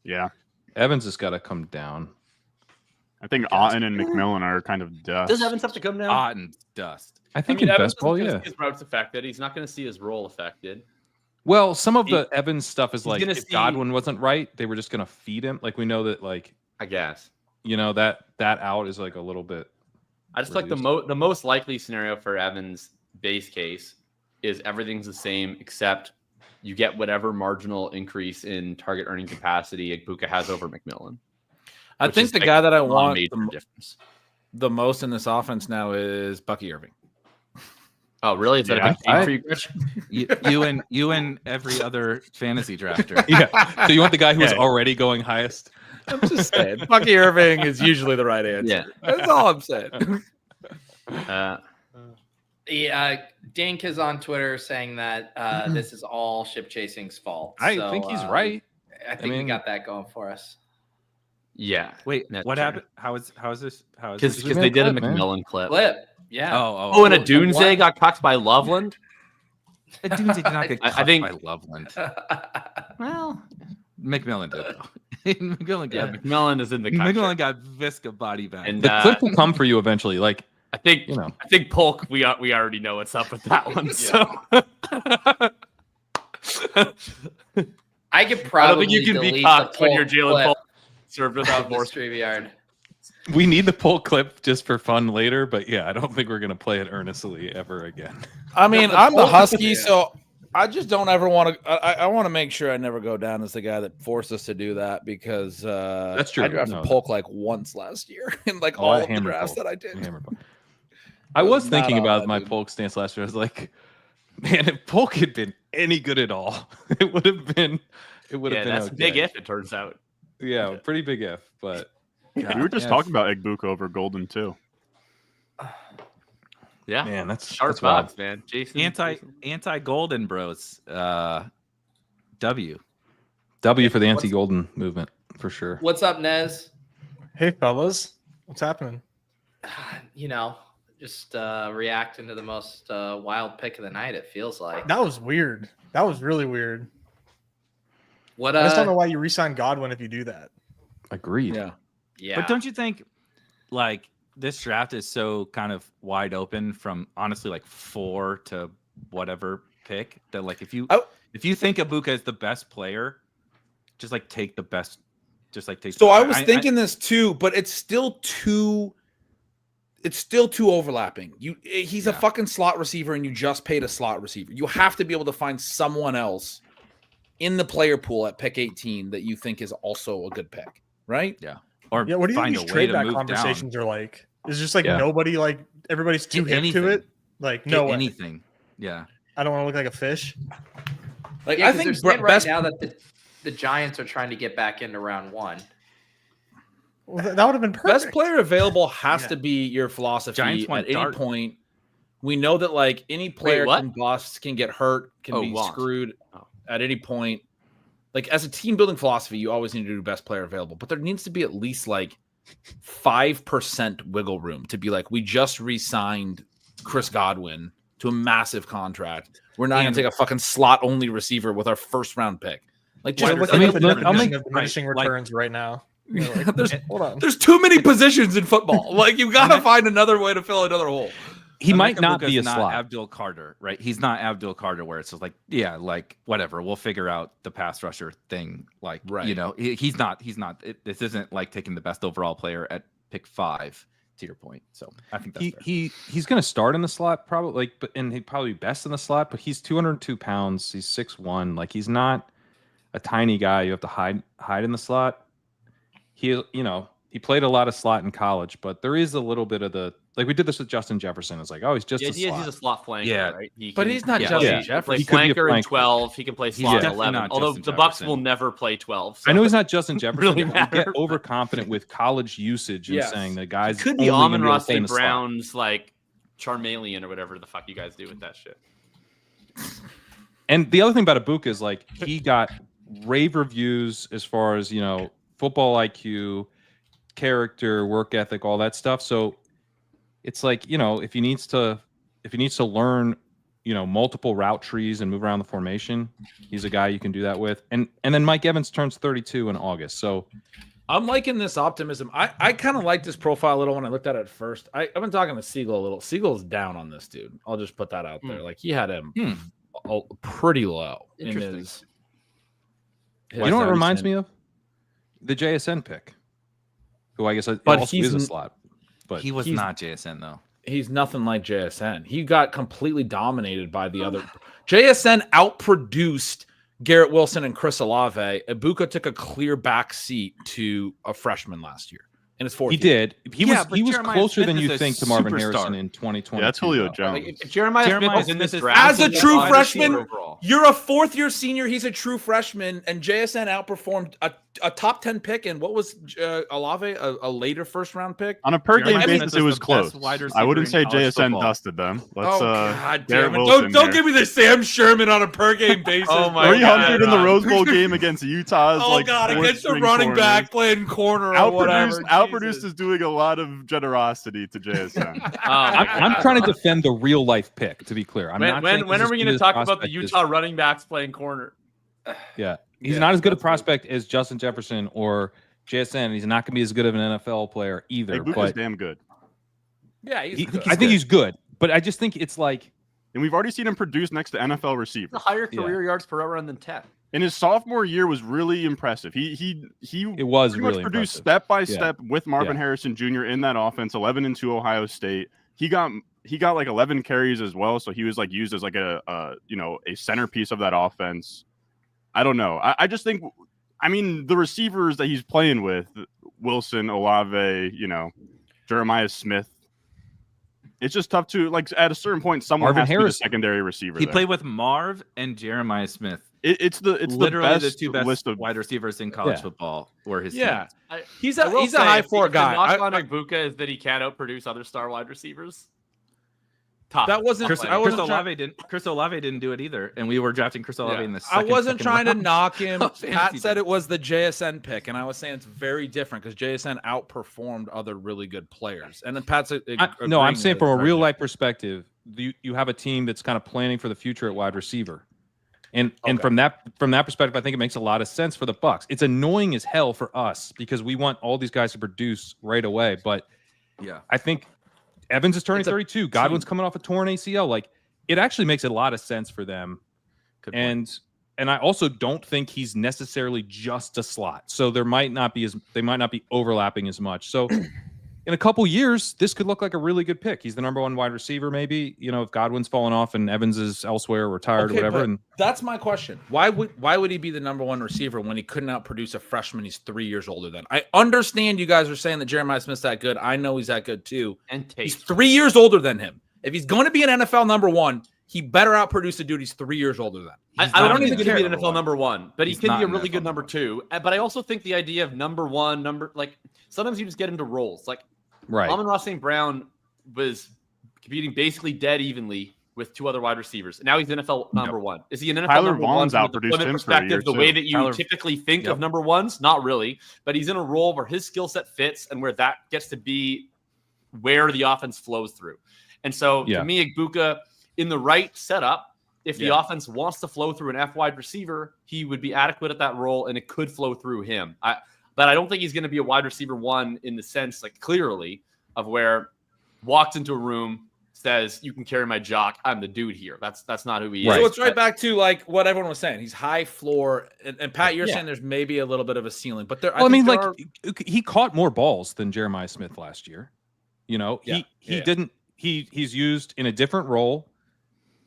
Yeah. Evans has got to come down. I think Otten and McMillan are kind of dust. Does Evans have to come down? Otten dust. I think mean, in Evans best ball, isn't gonna yeah. see his routes affected. He's not going to see his role affected. Well, some of He- the Evans stuff is he's like gonna if see- Godwin wasn't right, they were just going to feed him. Like we know that, like I guess. you know, that out is like a little bit. I just like the most likely scenario for Evans' base case is everything's the same except you get whatever marginal increase in target earning capacity Egbuka has over McMillan. I which think is the like guy that I a want major difference. the most in this offense now is Bucky Irving. Oh, really? Is that a big thing for you, Rich? You and every other fantasy drafter. Yeah. So you want the guy who was already going highest? I'm just saying, Bucky Irving is usually the right answer. Yeah. That's all I'm saying. Dink is on Twitter saying that this is all Ship Chasing's fault. I So, think he's right. I think we got that going for us. Yeah. Wait, that's what true. happened? How is this? Because we they made did a a clip, man. McMillan clip. Yeah. Oh, and a Doomsday got cocked by Loveland. A Doomsday did not get I cut think- by Loveland. Well, McMillan did though. McMillan Yeah, got McMillan is in the McMillan got Visca body back. And The clip will come for you eventually. Like, I think you know. I think Polk. We already know what's up with that one. So I could I don't probably think you can be delete cocked the when you're Polk Jalen clip Polk served without of more. the StreamYard. we need the poll clip just for fun later, but yeah, I don't think we're gonna play it earnestly ever again. I mean, The I'm the Polk- Husky, Yeah. so I just don't ever want to. I want to make sure I never go down as the guy that forced us to do that because That's true. I drafted No, Polk like once last year in like Oh, all I of the hammered drafts Polk. that I did. Hammered Polk. I was not thinking on about that, my dude. Polk stance last year. I was like, man, if Polk had been any good at all, it would have been. It would Yeah, have been that's a okay. big if. It turns out. Yeah, pretty big if. But We were just yeah, talking about Egbuka over Golden too. Yeah, man, that's sharp that's wild. odds, man. Jason, anti Golden Bros. W. W for the anti-golden movement for sure. What's up, Nez? Hey, fellas. What's happening? You know, just reacting to the most wild pick of the night, it feels like. That was weird. That was really weird. What I just don't know why you re-sign Godwin if you do that. Agreed. Yeah. Yeah. But don't you think, like, this draft is so kind of wide open from honestly like 4 to whatever pick that like if you think Egbuka is the best player, just like take the best. Just like take. So I was thinking this too, but it's still too. It's still too overlapping. He's a fucking slot receiver, and you just paid a slot receiver. You have to be able to find someone else in the player pool at pick 18 that you think is also a good pick, right? Yeah. Or Yeah, what do you find think these a way trade to back move conversations are like? It's just like Yeah. nobody, like everybody's too Get hip to anything. it. Like Get no way. anything. Yeah. I don't want to look like a fish. Like Yeah, I 'cause they're think saying right best. now that the Giants are trying to get back into round 1. Well, that would have been perfect. Best player available has Yeah. to be your philosophy Giants at want any Dart. point. We know that like any player what? can bust, can get hurt, can Oh, be want. screwed Oh. at any point. Like as a team building philosophy, you always need to do best player available, but there needs to be at least like 5% wiggle room to be like, we just re-signed Chris Godwin to a massive contract. We're not going to take a fucking slot only receiver with our first round pick. Like, just We're I looking mean, at the look, I'll definition make- of diminishing right, like- returns right now. We're like, hold on. there's too many positions in football. Like, you got to find another way to fill another hole. He might Emeka not Egbuka's be a not slot. Abdul Carter, right? He's not Abdul Carter, where it's just like, yeah, like whatever, we'll figure out the pass rusher thing. Like, Right. you know, he's not. This isn't like taking the best overall player at pick 5. To your point, so I think that's fair. He's going to start in the slot probably, like, but and he'd probably be best in the slot. But he's 202 pounds. He's 6'1". Like, he's not a tiny guy. You have to hide in the slot. He played a lot of slot in college, but there is a little bit of the, like, we did this with Justin Jefferson. It's like, oh, he's just The a idea is slot. he's a slot flanker, Yeah. right? But he's not yeah. Justin Yeah. He can play Jefferson. He could be a flanker in flanker. 12. He can play He's slot in definitely 11. not Although Justin the Bucks Jefferson. will never play 12. So. I know he's not Justin Jefferson. really but we get matter. overconfident with college usage and Yes. saying the guys Could be only gonna Amon be able to Ross play in the slot. Brown's like Charmeleon or whatever the fuck you guys do with that shit. And the other thing about Egbuka is like he got rave reviews as far as, you know, football IQ, character, work ethic, all that stuff. So it's like, you know, if he needs to learn, you know, multiple route trees and move around the formation, he's a guy you can do that with. And then Mike Evans turns 32 in August. So I'm liking this optimism. I kind of like this profile a little when I looked at it first. I've been talking to Siegel a little. Siegel's down on this dude. I'll just put that out there. Like he had him pretty low in Interesting. his you know what it reminds recent- me of? The JSN pick. who I guess But also he's is a n- slot. But He was he's- not JSN though. He's nothing like JSN. He got completely dominated by the other. JSN outproduced Garrett Wilson and Chris Olave. Ibuka took a clear back seat to a freshman last year in his fourth he year. did. He Yeah, was but he was Jeremiah closer Smith than is you a think to Marvin superstar. Harrison in 2020. Yeah, that's Julio Jones. Like, if Jeremiah Smith Jeremiah was in this Smith is draft, As a he's true wide receiver freshman, overall. you're a fourth-year senior. He's a true freshman, and JSN outperformed a top 10 pick. And what was Olave, a later first-round pick? On a per Jeremiah game Smith basis, is it was the close. best wide I receiver wouldn't in say college JSN football. dusted them. Let's God Garrett damn it! Wilson Don't here. give me the Sam Sherman on a per-game basis. Oh my 300 in the God. Rose Bowl game against Utah's Oh like God! fourth Against a string running corners. back playing corner or whatever. Outproduced Jesus. is doing a lot of generosity to JSN. I'm trying to defend the real life pick. To be clear, I'm not. saying When he's are we as going good to a talk about the prospect as- Utah running backs playing corner? Yeah, he's Yeah, not as good a that's prospect as Justin Jefferson or JSN. And he's not going to be as good of an NFL player either. Hey, Buka's but damn good. Yeah, he's good. I think he's good. But I just think it's like And we've already seen him produce next to NFL The receivers. higher Yeah. career yards per run than 10. And his sophomore year was really impressive. He it was pretty much really produced impressive. step by Yeah. step with Marvin Yeah. Harrison Jr. in that offense. 11-2 Ohio State. He got like 11 carries as well, so he was like used as like a centerpiece of that offense. I don't know. I just think, I mean, the receivers that he's playing with, Wilson, Olave, Jeremiah Smith. It's just tough to like at a certain point. Someone Marvin has to be the Harrison. secondary receiver. He there. played with Marv and Jeremiah Smith. It's Literally the the best two best list of wide receivers in college Yeah. football were his Yeah, teammates. he's I a will he's a say, high the- floor the guy. knock I- on Ibuka is that he can't outproduce other star wide receivers. Top. That wasn't. Chris, I Chris wasn't. Olave didn't. Chris Olave didn't do it either, and we were drafting Chris Olave in the. I Second, wasn't fucking trying to round. knock him. of Pat fantasy said draft. it was the JSN pick, and I was saying it's very different because JSN outperformed other really good players. And then Pat's No, I'm agreeing saying with from a it, real right? life perspective, you have a team that's kind of planning for the future at wide receiver. And Okay. from that perspective, I think it makes a lot of sense for the Bucks. It's annoying as hell for us because we want all these guys to produce right away. But Yeah. I think Evans is turning It's a 32. Godwin's coming off a torn ACL. Like it actually makes a lot of sense for them. Good point. And I also don't think he's necessarily just a slot. So they might not be overlapping as much. So in a couple years, this could look like a really good pick. He's the number one wide receiver, maybe. If Godwin's fallen off and Evans is elsewhere, retired, or whatever. but And that's my question. Why would he be the number one receiver when he couldn't outproduce a freshman he's 3 years older than? I understand you guys are saying that Jeremiah Smith's that good. I know he's that good too. And He's Tate. 3 years older than him. If he's going to be an NFL number one, he better outproduce the dude he's 3 years older than. I He's don't not think he's an going to be an NFL NFL number one, but he He's can not be a an really NFL good number two. But I also think the idea of number one, sometimes you just get into roles. Like right. Amon-Ra St. Brown was competing basically dead evenly with two other wide receivers. Now he's NFL number one. Is he an NFL Tyler number Vaughn's one from a outproduced deployment him for a year, perspective, the way too. that you Tyler- typically think Yep. of number ones? Not really, but he's in a role where his skill set fits and where that gets to be where the offense flows through. And so Yeah. to me, Ibuka, in the right setup, if the Yeah. offense wants to flow through an F wide receiver, he would be adequate at that role and it could flow through him. But I don't think he's going to be a wide receiver one in the sense, like clearly, of where walks into a room, says, "You can carry my jock. I'm the dude here." That's not who he Right. is. So it's right But- back to like what everyone was saying. He's high floor, and Pat, you're Yeah. saying there's maybe a little bit of a ceiling, but there. Well, I mean, think like there are- he caught more balls than Jeremiah Smith last year. Yeah. He Yeah. didn't. He's used in a different role,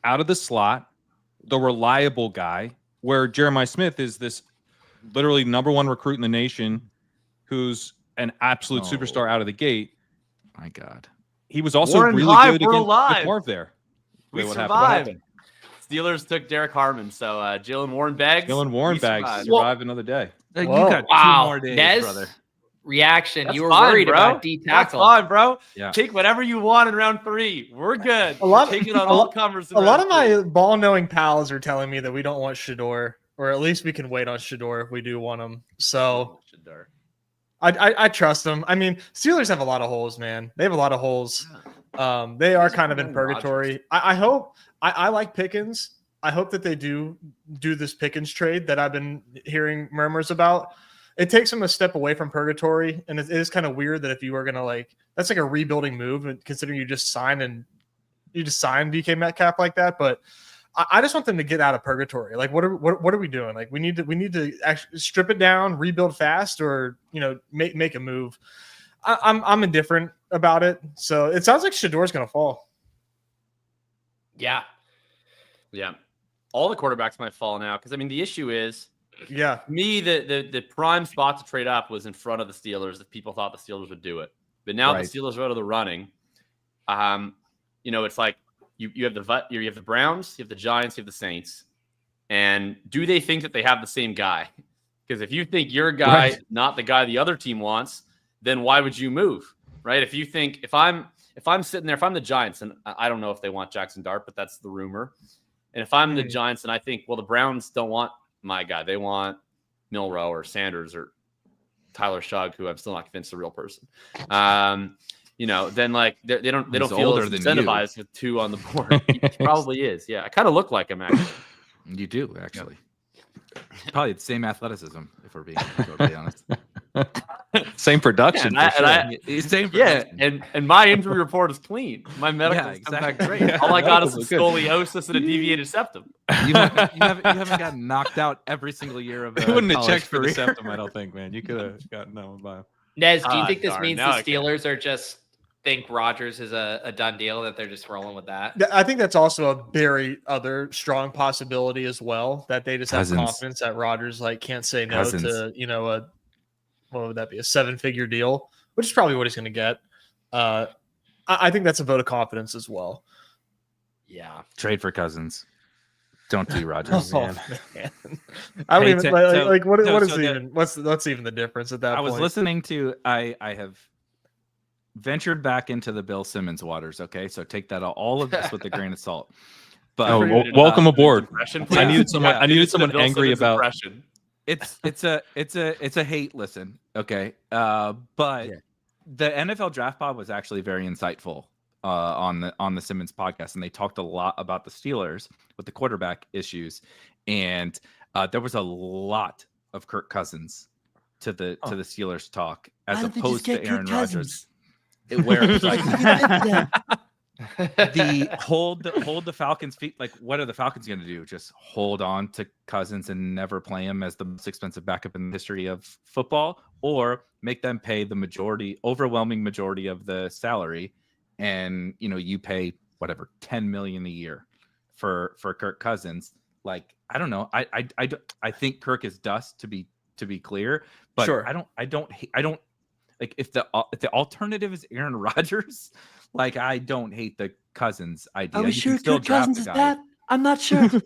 out of the slot, the reliable guy. Where Jeremiah Smith is this literally number one recruit in the nation, who's an absolute Oh. superstar out of the gate. My God. He was also Warren really Hive, good we're against alive. Marv there. We Wait, what survived. happened? Steelers took Derek Harmon, so Jalen Warren Bags. Dylan Warren we bags survived. survive another day. You Whoa. got Wow. 2 more days, Nez brother. reaction. That's You were fine, worried bro. about D That's tackle. fine, bro. Yeah. Take whatever you want in round 3. We're good. A lot- Take it on a all lot- comers. in A lot round of three. my ball knowing pals are telling me that we don't want Shador, or at least we can wait on Shador if we do want him. So I trust them. I mean, Steelers have a lot of holes, man. They have a lot of holes. They are kind of in Aaron purgatory. I hope I like Pickens. I hope that they do this Pickens trade that I've been hearing murmurs about. It takes them a step away from purgatory, and it is kind of weird that if you were gonna that's like a rebuilding move, and considering you just signed DK Metcalf like that. But I just want them to get out of purgatory. Like, what are we doing? Like, we need to actually strip it down, rebuild fast, or make a move. I'm indifferent about it. So it sounds like Shador's going to fall. Yeah. Yeah. All the quarterbacks might fall now because, I mean, the issue is, yeah, me, the prime spot to trade up was in front of the Steelers if people thought the Steelers would do it. But now the Steelers are out of the running. It's like you have the Browns, you have the Giants, you have the Saints. And do they think that they have the same guy? Because if you think your guy, not the guy the other team wants, then why would you move? Right? If you think if I'm sitting there, if I'm the Giants, and I don't know if they want Jackson Dart, but that's the rumor. And if I'm the Giants and I think, well, the Browns don't want my guy, they want Milroe or Sanders or Tyler Shugg, who I'm still not convinced is a real person. Then like they don't feel as incentivized with 2 on the board. He probably is. Yeah, I kind of look like him actually. You do actually. Probably the same athleticism, if we're being honest. Same production. Same production. And my injury report is clean. My medical is back great. All I got is some scoliosis and a deviated septum. You haven't gotten knocked out every single year of. You wouldn't have checked for the septum, I don't think, man. You could have gotten that one by. Nez, do you think this means the Steelers are just think Rodgers is a done deal, that they're just rolling with that? I think that's also a very other strong possibility as well, that they just have confidence that Rodgers can't say no to what would that be, a 7-figure deal, which is probably what he's going to get. I think that's a vote of confidence as well. Yeah, trade for Cousins. Don't do Rodgers. Man. I don't even what's even the difference at that point? I was listening to I have ventured back into the Bill Simmons waters. Okay, so take that all of this with a grain of salt. But welcome aboard. I needed someone angry about. Impression. It's a hate listen. Okay, but the NFL Draft Pod was actually very insightful on the Simmons podcast, and they talked a lot about the Steelers with the quarterback issues, and there was a lot of Kirk Cousins to the Steelers talk as opposed to Aaron Rodgers. Where it's like hold the Falcons' feet. Like, what are the Falcons going to do? Just hold on to Cousins and never play him as the most expensive backup in the history of football, or make them pay the overwhelming majority of the salary, and you pay whatever $10 million a year for Kirk Cousins. Like, I don't know. I think Kirk is dust, to be clear, but sure. I don't like if the alternative is Aaron Rodgers, like I don't hate the Cousins idea. Are we sure Kirk Cousins is that? I'm not sure. So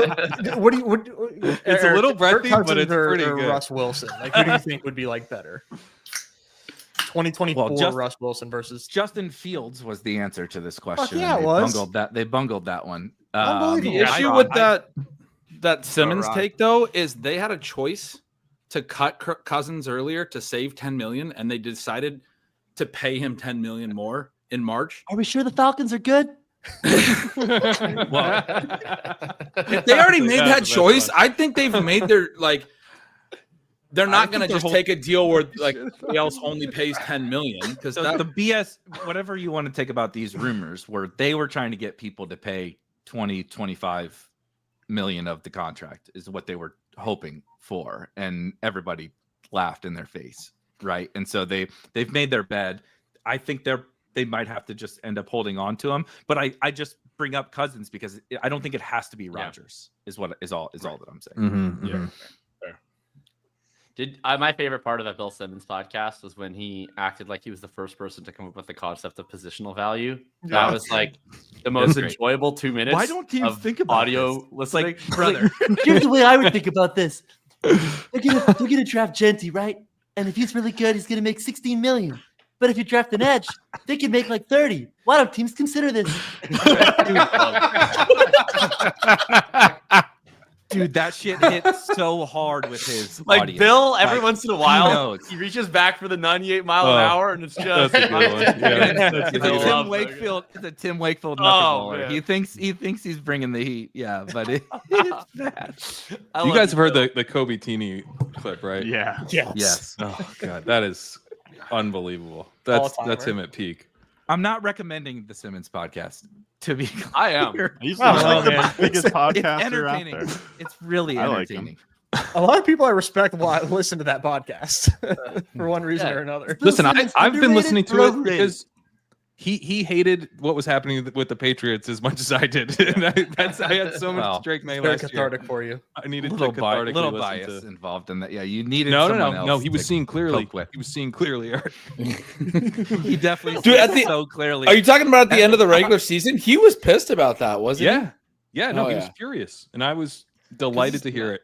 it's a little breathy, but it's pretty good. Russ Wilson, like, who do you think would be better? 2024 Russ Wilson versus Justin Fields was the answer to this question. Yeah, it was. They bungled that one. The issue with that Simmons take though is they had a choice to cut Kirk Cousins earlier to save $10 million, and they decided to pay him $10 million more in March. Are we sure the Falcons are good? If they already made that choice, I think they've made their they're not going to just take a deal where somebody else only pays $10 million, because the BS, whatever you want to take about these rumors, where they were trying to get people to pay 20-25 million of the contract is what they were hoping for, and everybody laughed in their face, right? And so they've made their bed. I think they might have to just end up holding on to him, but I just bring up Cousins because I don't think it has to be Rodgers. Is all that I'm saying. Mm-hmm. My favorite part of that Bill Simmons podcast was when he acted like he was the first person to come up with the concept of positional value. That was the most enjoyable 2 minutes. Why don't teams think about audio listening? Brother, here's the way I would think about this. They're gonna draft Gentry, right? And if he's really good, he's gonna make $16 million. But if you draft an edge, they can make 30. Why don't teams consider this? Dude, that shit hits so hard with his audience. Bill, every once in a while, he reaches back for the 98 mile an hour, and it's just that's a good one. Yeah, it's a Tim Wakefield. It's a Tim Wakefield knuckleballer. He thinks he's bringing the heat. Yeah, but it's bad. You guys have heard the Kobe Teeny clip, right? Yeah. Yes. Oh god, that is unbelievable. That's him at peak. I'm not recommending the Simmons podcast. To be clear. I am. He's the biggest podcaster it's entertaining. out there. It's really entertaining. A lot of people I respect listen to that podcast for one reason or another. Listen, Simmons, I've been underrated listening or to it overrated? because he hated what was happening with the Patriots as much as I did. And I had so much Well, Drake May Very last year. cathartic for you. I needed little, to cathartically little listen bias to. involved in that. Yeah, you needed No, someone no. else He was to seeing clearly. cope with. He was seeing clearly. He definitely Dude, at said the- so clearly. Are you talking about at the end of the regular season? He was pissed about that, wasn't Yeah, yeah. No, Oh, he was yeah. furious, and I was delighted to hear it.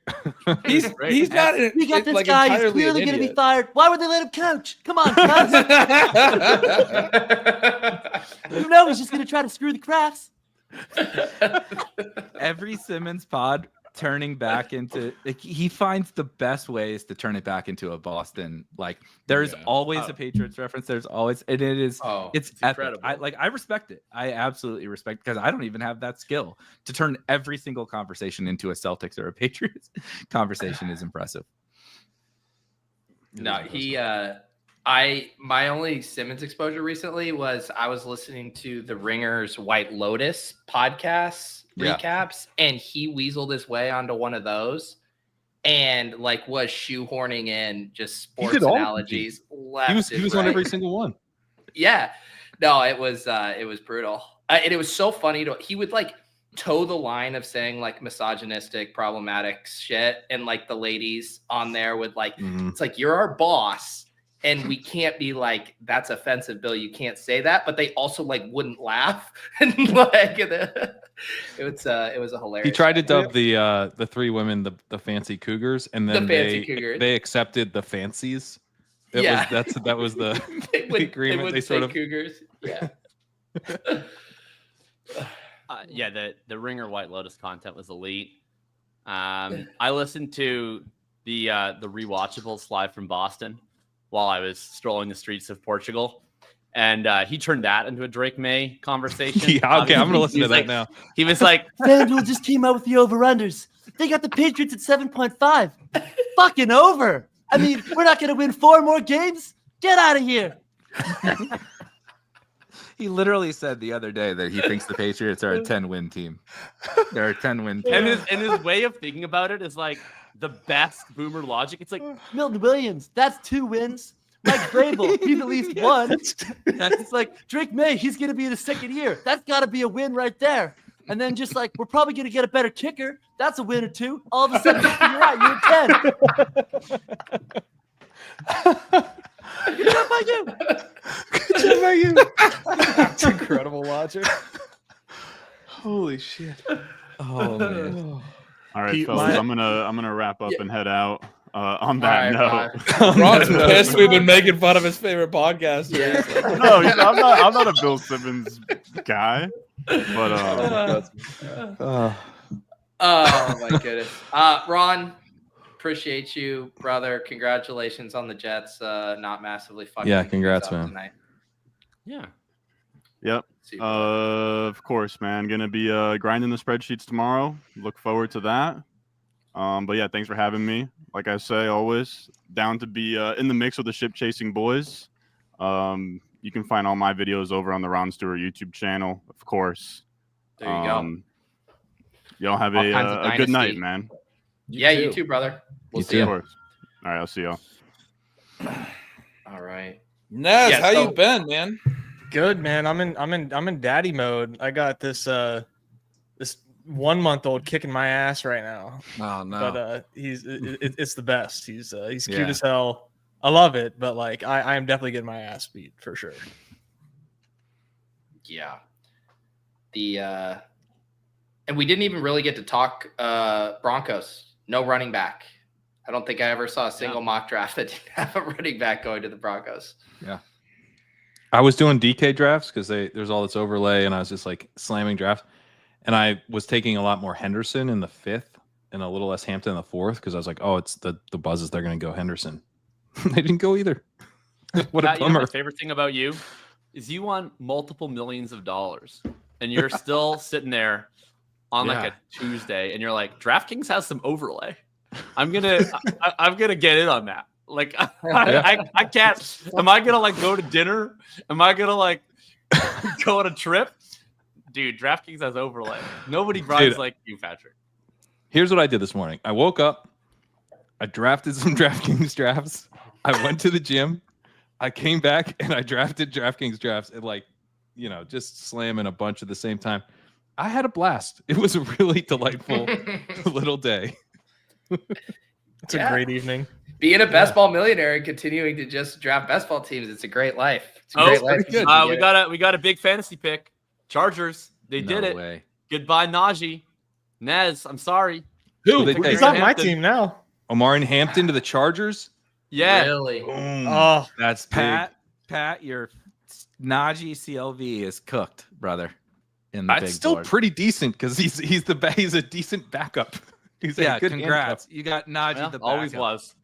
he? He's not. We got this like, guy. He's entirely clearly an going to be idiot. fired. Why would they let him coach? Come on, guys. You know he's just going to try to screw the crafts. Every Simmons pod turning back into like, he finds the best ways to turn it back into a Boston. Like there's always a Patriots reference. There's always, and it is it's epic. I respect it. I absolutely respect because I don't even have that skill to turn every single conversation into a Celtics or a Patriots conversation is impressive. No, my only Simmons exposure recently was I was listening to the Ringer's White Lotus podcast recaps, and he weaseled his way onto one of those and like was shoehorning in just sports did all of them. analogies. Left He was and on right. every single one. Yeah, no, it was brutal, and it was so funny he would like toe the line of saying like misogynistic, problematic shit, and like the ladies on there would like, it's like you're our boss, and we can't be like that's offensive, Bill. You can't say that, but they also like wouldn't laugh, and like it was a hilarious. He tried to dub dub the three women the fancy cougars, and then they accepted the fancies. Yeah. That was the agreement. They sort of cougars. Yeah. Yeah, the Ringer White Lotus content was elite. I listened to the rewatchables live from Boston while I was strolling the streets of Portugal, and he turned that into a Drake May conversation. Yeah, okay, I'm gonna listen to that like, now. He was like, FanDuel just came out with the over-unders. They got the Patriots at 7.5. Fucking over. I mean, we're not going to win 4 more games. Get out of here. He literally said the other day that he thinks the Patriots are a 10-win team. They're a 10-win team. and his way of thinking about it is like the best boomer logic. It's like Milton Williams, that's 2 wins. Mike Vrabel, he's at least 1. It's like Drake May, he's going to be in his 2nd year. That's got to be a win right there. And then just like, we're probably going to get a better kicker. That's a win or 2. All of a sudden, you're right, you're a 10. Good job by you. Good job by you. That's incredible logic. Holy shit. Oh man. All right, Pete, fellas, I'm gonna wrap up and head out. On that All right, note, Ron's pissed. We've been making fun of his favorite podcast. no, I'm not a Bill Simmons guy, but oh my goodness, Ron. Appreciate you, brother. Congratulations on the Jets not massively fucking. Yeah, things congrats, up man. Tonight. yeah. Yep. Of course, man. Gonna be grinding the spreadsheets tomorrow. Look forward to that. But yeah, thanks for having me. Like I say, always down to be in the mix with the ship chasing boys. You can find all my videos over on the Ron Stewart YouTube channel, of course. There you go. Y'all have All kinds of a good night, dynasty. man. You too, brother. We'll see Of you. course. All right, I'll see y'all. All right. Nez, Yeah, how so- you been, man? Good, man. I'm in daddy mode. I got this 1-month-old kicking my ass right now. Oh no. But it's the best. He's cute Yeah. as hell. I love it, but like I am definitely getting my ass beat for sure. Yeah. And we didn't even really get to talk Broncos. No running back. I don't think I ever saw a single mock draft that didn't have a running back going to the Broncos. Yeah. I was doing DK drafts because there's all this overlay, and I was just like slamming drafts. And I was taking a lot more Henderson in the 5th and a little less Hampton in the 4th because I was like, oh, it's the buzzes. They're going to go Henderson. They didn't go either. What Pat, a you know bummer. my favorite thing about you is you won multiple millions of dollars, and you're still sitting there on like a Tuesday, and you're like, DraftKings has some overlay. I'm gonna get in on that. Like, I can't. Am I gonna like go to dinner? Am I gonna like go on a trip? Dude, DraftKings has overlay. Nobody rides like you, Patrick. Here's what I did this morning. I woke up, I drafted some DraftKings drafts. I went to the gym. I came back and I drafted DraftKings drafts and just slamming a bunch at the same time. I had a blast. It was a really delightful little day. It's a great evening. Being a best ball millionaire and continuing to just draft best ball teams, it's a great life. It's a great life. We got a big fantasy pick. Chargers. They did it. Way. Goodbye, Najee. Nez, I'm sorry. Who? He's on my team now. Omarion Hampton to the Chargers? Yeah. Really? Oh, That's Pat, your Najee CLV is cooked, brother. In the That's big still board. pretty decent because he's a decent backup. He's a good congrats. You got Najee Yeah, the always backup. was.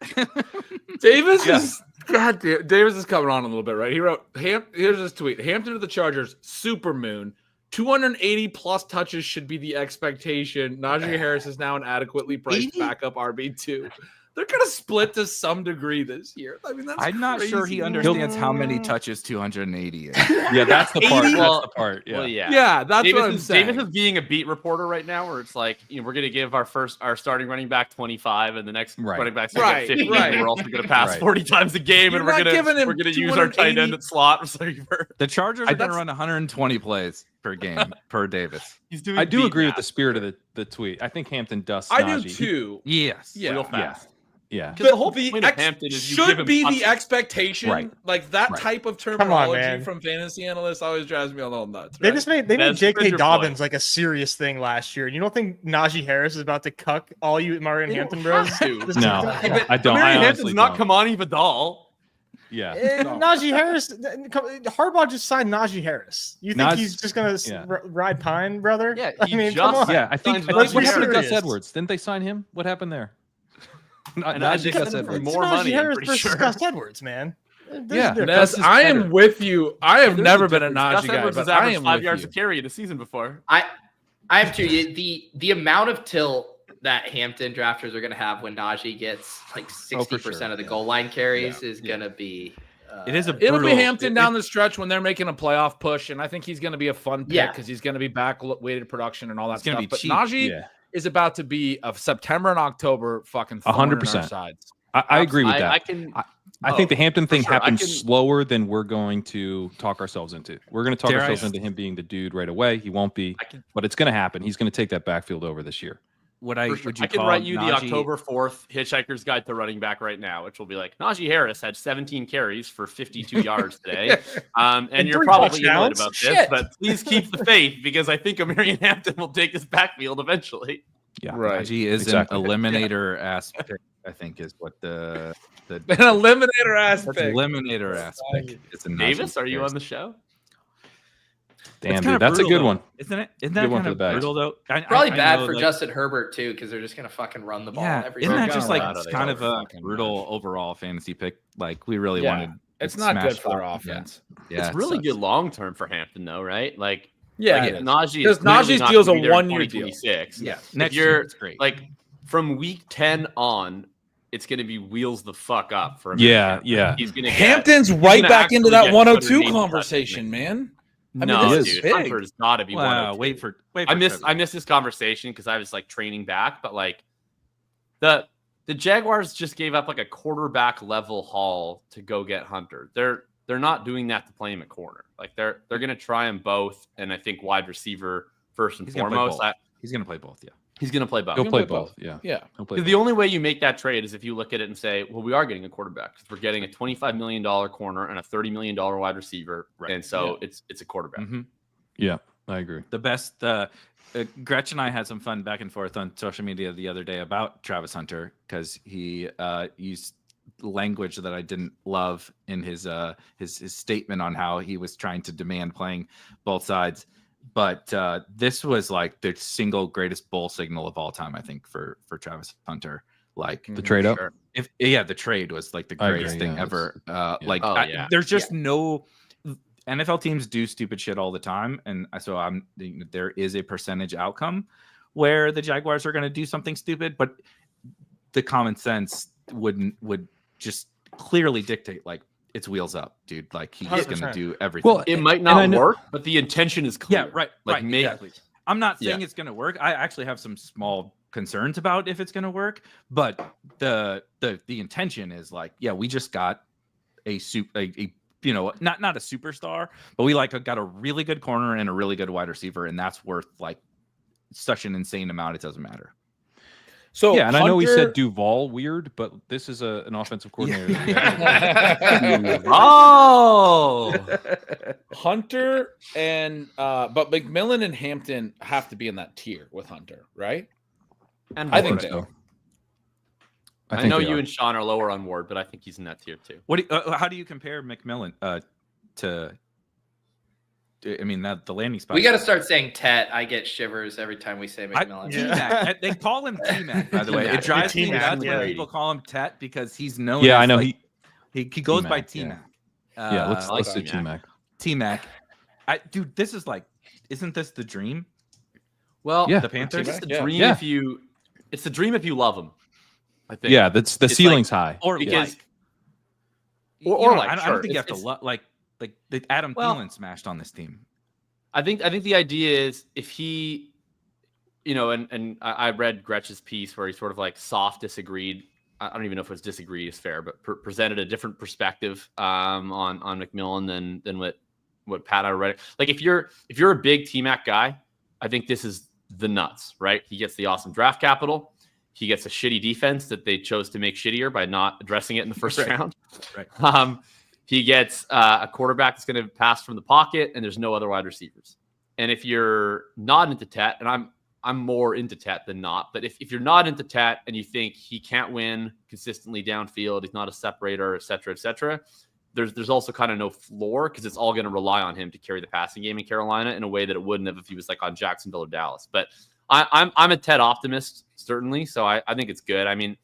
Davis is Davis is coming on a little bit, right? He wrote, here's his tweet: Hampton to the Chargers, supermoon. 280 plus touches should be the expectation. Najee Harris is now an adequately priced backup RB2. They're gonna split to some degree this year. I mean, that's I'm not sure he crazy. understands how many touches 280 is. Yeah, that's the part. 80? That's the part. Yeah. Well, yeah. Yeah, that's what I'm saying. Davis is being a beat reporter right now, where it's like, we're going to give our starting running back 25, and the next running back's going to get 50. And we're also going to pass 40 times a game, You're and we're not going to use our tight end at slot receiver. The Chargers are going to run 120 plays per game per Davis. He's doing. I do beat agree with math. the spirit of the tweet. I think Hampton dusts I do Najee. too. Yes. Yeah. Real fast. Yeah. Because the whole point of Hampton is you give should him be touches. the expectation. Right. Like that Right. type of on, terminology man. from fantasy analysts always drives me a little nuts. they right? just made That's J.K. your Dobbins point. like a serious thing last year. You don't think Najee Harris is about to cuck all you Marion Hampton bros? to. This No, season? I don't. I Marion honestly Hampton's not don't. Kamani Vidal. Yeah. Najee Harris. Harbaugh just signed Najee Harris. You think Naj- he's just gonna yeah. ride Pine, brother? Yeah, I he mean, just- come on. Yeah, I think Signs what Najee happened to Harris. Gus Edwards? Didn't they sign him? What happened there? And I Najee just Gus said for Edwards. more Najee money, I'm Harris pretty versus sure. Gus Edwards, man. There's Yeah, a difference. Ness, is I better. am with you. I have There's never a been a difference. Najee Gus guy, Edwards has but I averaged am 5 with yards you. a carry in a season before. I have to. The amount of tilt that Hampton drafters are going to have when Najee gets like 60% of the goal line carries is going to be. It is a It'll be brutal- Hampton down the stretch when they're making a playoff push, and I think he's going to be a fun pick Yeah. because he's going to be back weighted production and all that It's gonna stuff. be But cheap. Najee Yeah. is about to be of September and October fucking 100%. sides. I agree with that. I can. I think the Hampton thing sure. I happens can- slower than we're going to talk ourselves into. We're going to talk Dare I ourselves s- into him being the dude right away. He won't be, I can- but it's going to happen. He's going to take that backfield over this year. Would For sure. would you I can call write you the Najee- October 4th Hitchhiker's Guide to Running Back right now, which will be like Najee Harris had 17 carries for 52 yards today. And you're 3 probably annoyed touchdowns? about this, Shit. but please keep the faith because I think Marion Hampton will take this backfield eventually. Yeah. Right. Najee is Exactly. an eliminator ass pick, I think is what the An eliminator that's aspect. eliminator ass pick. It's a Najee Davis, are you Harris. on the show? Damn, It's kinda dude, that's a brutal, good though. one. Isn't it? Isn't Good that one kind for of the bags. brutal though? Probably I bad know, for like- Justin Herbert too, because they're just gonna fucking run the ball Yeah, every isn't single that just game. like kind of a brutal overall fantasy pick? Like we really Yeah. wanted. It's to not smash good for their Falcons. offense. Yeah, It's it really sucks. good long term for Hampton, though, right? Like, Yeah, like it is. Najee Because is clearly Najee's not deal's gonna a be there in 1-year deal. 2026. Yeah, If next you're year it's great. like from week 10 on, it's going to be wheels the fuck up for him. Yeah, yeah. He's going to Hampton's he's right gonna back into actually that get 102 280 conversation, touches. man. I mean, No, this is dude, big. Hunter's got to be Wow, 102. wait for I missed this conversation because I was like training back, but like the Jaguars just gave up like a quarterback level haul to go get Hunter. They're not doing that to play him at corner. Like they're gonna try them both, and I think wide receiver first and He's gonna play foremost. both. He's gonna play both. Yeah. He's gonna play both. He'll He'll play play both. Yeah. Yeah. He'll play Because the only way you make that trade is if you look at it and say, well, we are getting a quarterback because we're getting a $25 million corner and a $30 million wide receiver, Right. and so it's a quarterback. Mhm. Yeah, I agree. The best. Gretchen and I had some fun back and forth on social media the other day about Travis Hunter because he used language that I didn't love in his statement on how he was trying to demand playing both sides. But this was like the single greatest bull signal of all time, I think, for Travis Hunter. Like The trade up. Sure. the trade was like the I agree, greatest thing yeah, ever. yeah. Like Oh, yeah. there's just no NFL teams do stupid shit all the time, and so there is a percentage outcome where the Jaguars are going to do something stupid, but the common sense would just clearly dictate like it's wheels up, dude. Like he's going to 100%. do everything. Well, It might and I not know- work, but the intention is clear. yeah, right, Like, right, make- exactly. I'm not saying Yeah. it's going to work. I actually have some small concerns about if it's going to work, but the intention is like, yeah, we just got a you know, not a superstar, but we got a really good corner and a really good wide receiver, and that's worth like such an insane amount. It doesn't matter. So yeah, and I know we Hunter- said Duval weird, but this is an offensive coordinator. Oh, Hunter and but McMillan and Hampton have to be in that tier with Hunter, right? and I think Ward. so. I think know they you are. and Sean are lower on Ward, but I think he's in that tier too. How do you compare McMillan to? I mean, that the landing spot. We got to start saying Tet. I get shivers every time we say McMillan. T-Mac. They call him T-Mac, by the way. It drives me T-Mac, nuts yeah. when people call him Tet because he's known. Yeah, as, I know like, he goes by T-Mac, T-Mac. Yeah, let's like do T-Mac. T-Mac. Dude, this is like, isn't this the dream? Well, Yeah. The Panthers. it's the Yeah. dream Yeah. if you. It's the dream if you love him. I think. Yeah, that's the It's ceiling's high. Or Because- like, or you know, like, I don't sure, think you have it's- to like the Adam Well- Thielen smashed on this team. I think the idea is if he, you know, and I read Gretsch's piece where he sort of like soft disagreed. I don't even know if it was disagreed is fair, but presented a different perspective on McMillan than what Pat and I read. Like if you're a big T-Mac guy, I think this is the nuts, right? He gets the awesome draft capital. He gets a shitty defense that they chose to make shittier by not addressing it in the first round. Right. He gets a quarterback that's going to pass from the pocket, and there's no other wide receivers. And if you're not into Tet, and I'm more into Tet than not, but if you're not into Tet and you think he can't win consistently downfield, he's not a separator, et cetera, there's also kind of no floor because it's all going to rely on him to carry the passing game in Carolina in a way that it wouldn't have if he was like on Jacksonville or Dallas. But I'm a Tet optimist, certainly, so I think it's good. I mean,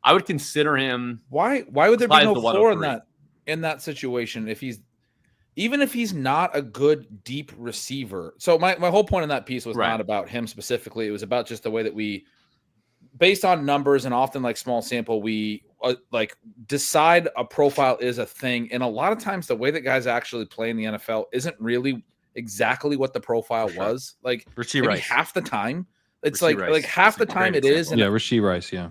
I would consider him. Why would there be besides no the floor in 103. that situation if he's not a good deep receiver? So my whole point in that piece was Right. not about him specifically. It was about just the way that we, based on numbers and often like small sample, we like decide a profile is a thing. And a lot of times the way that guys actually play in the NFL isn't really exactly what the profile was. Like Rasheed maybe Rice. half the time. It's Rasheed like Rice half is the a time great it is. example. And Yeah, Rasheed Rice. Yeah,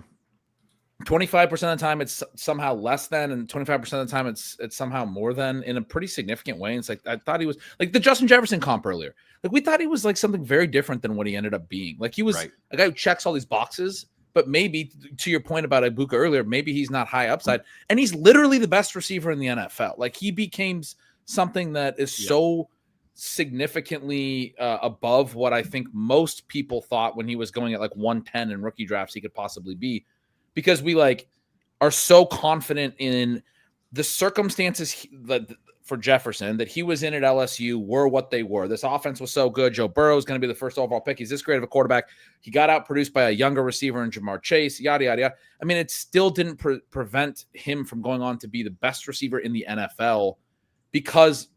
25% of the time it's somehow less than, and 25% of the time it's somehow more than in a pretty significant way. And it's like I thought he was like the Justin Jefferson comp earlier. Like we thought he was like something very different than what he ended up being. Like he was Right. a guy who checks all these boxes, but maybe to your point about Ibuka earlier, maybe he's not high upside, and he's literally the best receiver in the NFL. Like he became something that is so significantly above what I think most people thought when he was going at like 110 in rookie drafts he could possibly be, because we like are so confident in the circumstances for Jefferson that he was in at LSU were what they were. This offense was so good. Joe Burrow is going to be the first overall pick. He's this great of a quarterback. He got out produced by a younger receiver in Jamar Chase, yada, yada, yada. I mean, it still didn't prevent him from going on to be the best receiver in the NFL because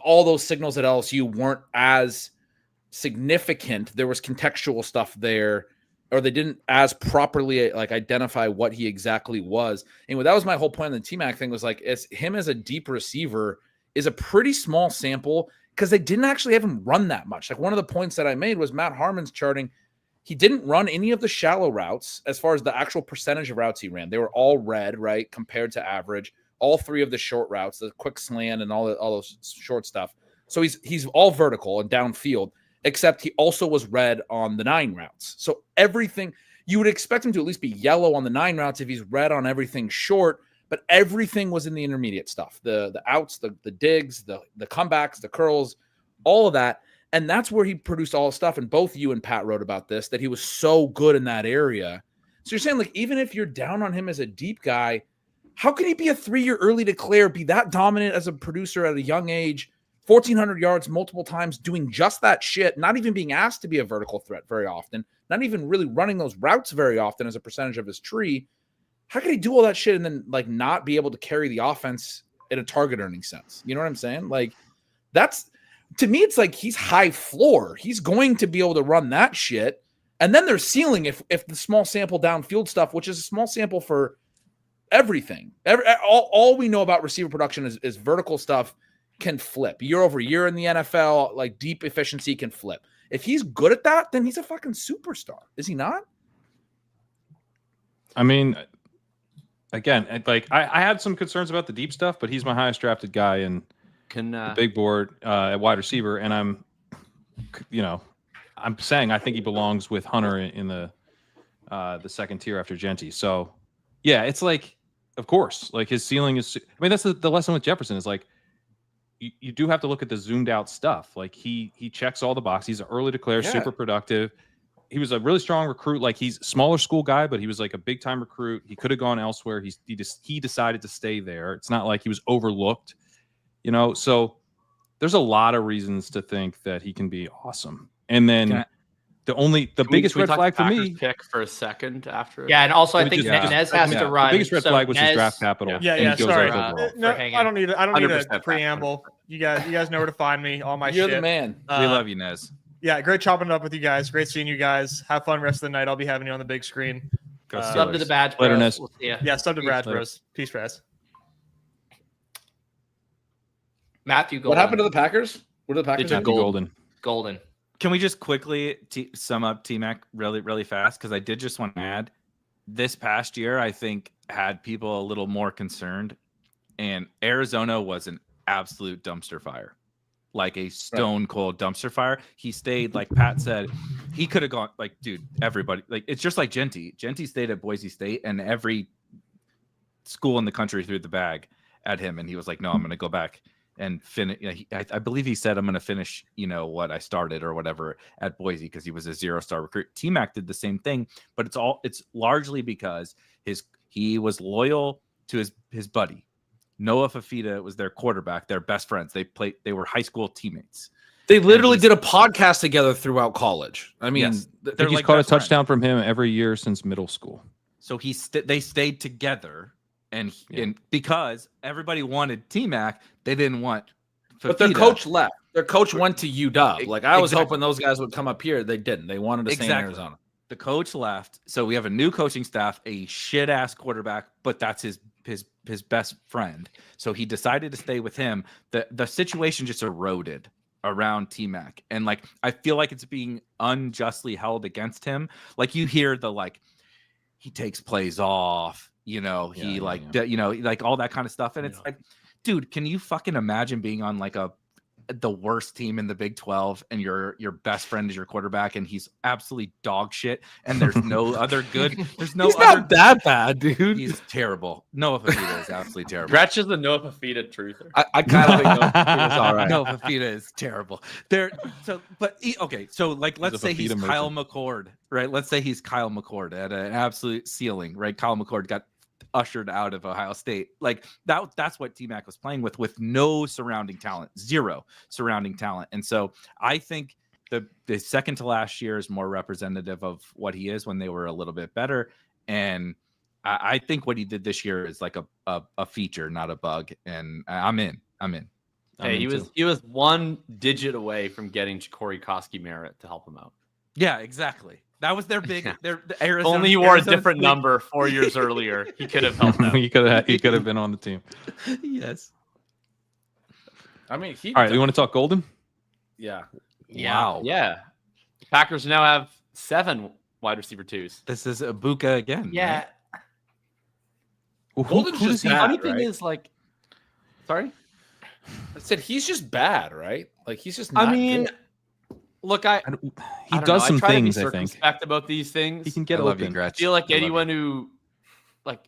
all those signals at LSU weren't as significant. There was contextual stuff there, or they didn't as properly like identify what he exactly was. Anyway, that was my whole point on the T-Mac thing, was like as him as a deep receiver is a pretty small sample because they didn't actually have him run that much. Like one of the points that I made was Matt Harmon's charting. He didn't run any of the shallow routes as far as the actual percentage of routes he ran. They were all red, right, compared to average. All three of the short routes, the quick slant and all those short stuff. So he's all vertical and downfield, except he also was red on the 9 routes. So everything, you would expect him to at least be yellow on the 9 routes if he's red on everything short, but everything was in the intermediate stuff. The outs, the digs, the comebacks, the curls, all of that. And that's where he produced all the stuff. And both you and Pat wrote about this, that he was so good in that area. So you're saying, like, even if you're down on him as a deep guy, how can he be a 3-year early declare, be that dominant as a producer at a young age, 1,400 yards multiple times, doing just that shit, not even being asked to be a vertical threat very often, not even really running those routes very often as a percentage of his tree? How can he do all that shit and then like not be able to carry the offense in a target earning sense? You know what I'm saying? Like that's, to me, it's like he's high floor. He's going to be able to run that shit. And then there's ceiling if the small sample downfield stuff, which is a small sample for everything. All we know about receiver production is vertical stuff can flip year over year in the NFL. Like deep efficiency can flip. If he's good at that, then he's a fucking superstar. Is he not? I mean, again, like I had some concerns about the deep stuff, but he's my highest drafted guy in the big board at wide receiver, and I'm saying I think he belongs with Hunter in the second tier after Genty. So yeah, it's like, of course, like his ceiling is. I mean, that's the lesson with Jefferson is like you do have to look at the zoomed out stuff. Like he checks all the boxes. He's an early declare, super productive. He was a really strong recruit. Like he's a smaller school guy, but he was like a big time recruit. He could have gone elsewhere. He decided to stay there. It's not like he was overlooked, So there's a lot of reasons to think that he can be awesome. And then the biggest red flag for me. Pick for a second after. Yeah, and also I think Nez has to run. The biggest red flag was his draft capital. Yeah. Sorry, no, I don't need a preamble. You guys know where to find me. All my You're shit. the man. We love you, Nez. Yeah, great chopping it up with you guys. Great seeing you guys. Have fun rest of the night. I'll be having you on the big screen. Sub to the badge. Later, Bros. Nez. We'll see ya. Yeah, sub to Brad Bros. Peace, Bros. Matthew Golden. What happened to the Packers? What did the Packers do? Golden. Can we just quickly sum up T-Mac really, really fast? Because I did just want to add, this past year, I think, had people a little more concerned. And Arizona was an absolute dumpster fire. Like a stone cold dumpster fire. He stayed, like Pat said, he could have gone, like, dude, everybody. Like, it's just like Genty. Genty stayed at Boise State, and every school in the country threw the bag at him. And he was like, no, I'm going to go back and finish. I believe he said, I'm going to finish, what I started or whatever at Boise, because he was a 0-star recruit. T-Mac did the same thing, but it's largely because he was loyal to his buddy. Noah Fafita was their quarterback, their best friends. They were high school teammates. They literally did a podcast together throughout college. I mean, yes, he's caught a touchdown from him every year since middle school. So they stayed together. And because everybody wanted T-Mac, they didn't want Fafita. But their coach left. Their coach went to UW. Like I was hoping those guys would come up here. They didn't. They wanted to stay in Arizona. The coach left. So we have a new coaching staff, a shit ass quarterback, but that's his best friend. So he decided to stay with him. The situation just eroded around T-Mac. And like I feel like it's being unjustly held against him. Like you hear he takes plays off. Like all that kind of stuff. And it's like, dude, can you fucking imagine being on like the worst team in the Big 12 and your best friend is your quarterback and he's absolutely dog shit and there's no other good. There's no. He's not that bad, dude. He's terrible. Noah Fafita is absolutely terrible. Gretch is the Noah Fafita truther. I kind of think Noah Fafita's all right. Noah Fafita is terrible. So like let's say he's Kyle McCord, right? Let's say he's Kyle McCord at an absolute ceiling, right? Kyle McCord got ushered out of Ohio State. Like that's what T-Mac was playing with no surrounding talent, zero surrounding talent. And so I think the second to last year is more representative of what he is when they were a little bit better. And I think what he did this year is like a feature, not a bug. And I'm in. Hey, he was one digit away from getting Corey Koski Merritt to help him out. Yeah, exactly. That was their big. The Arizona, only he wore a different number 4 years earlier. He could have helped out. he could have been on the team. Yes. I mean, all right. You want to talk Golden? Yeah. Wow. Yeah. The Packers now have 7 wide receiver 2s. This is Ibuka again. Yeah. Right? Well, Golden's just the bad, funny thing right? is like, sorry. I said he's just bad, right? Like he's just. Not good. Look, he does some things. I think about these things. He can get open. I feel like anyone who, like,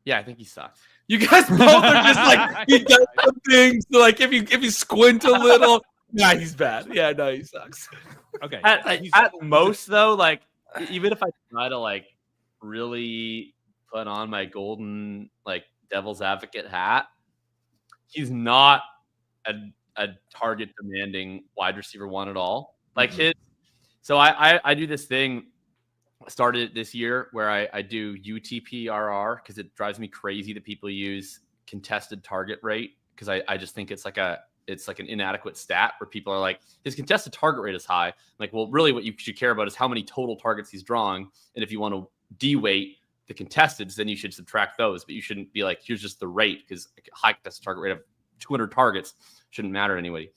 yeah, I think he sucks. You guys both are just like he does some things. Like if you squint a little, nah, he's bad. Yeah, no, he sucks. Okay. At most, though, like even if I try to like really put on my golden like devil's advocate hat, he's not a target demanding wide receiver 1 at all. Like so I do this thing. Started this year where I do UTPRR because it drives me crazy that people use contested target rate because I just think it's like an inadequate stat where people are like, his contested target rate is high. I'm like, well, really what you should care about is how many total targets he's drawing. And if you want to de-weight the contesteds, then you should subtract those, but you shouldn't be like, here's just the rate because high contested target rate of 200 targets shouldn't matter to anybody.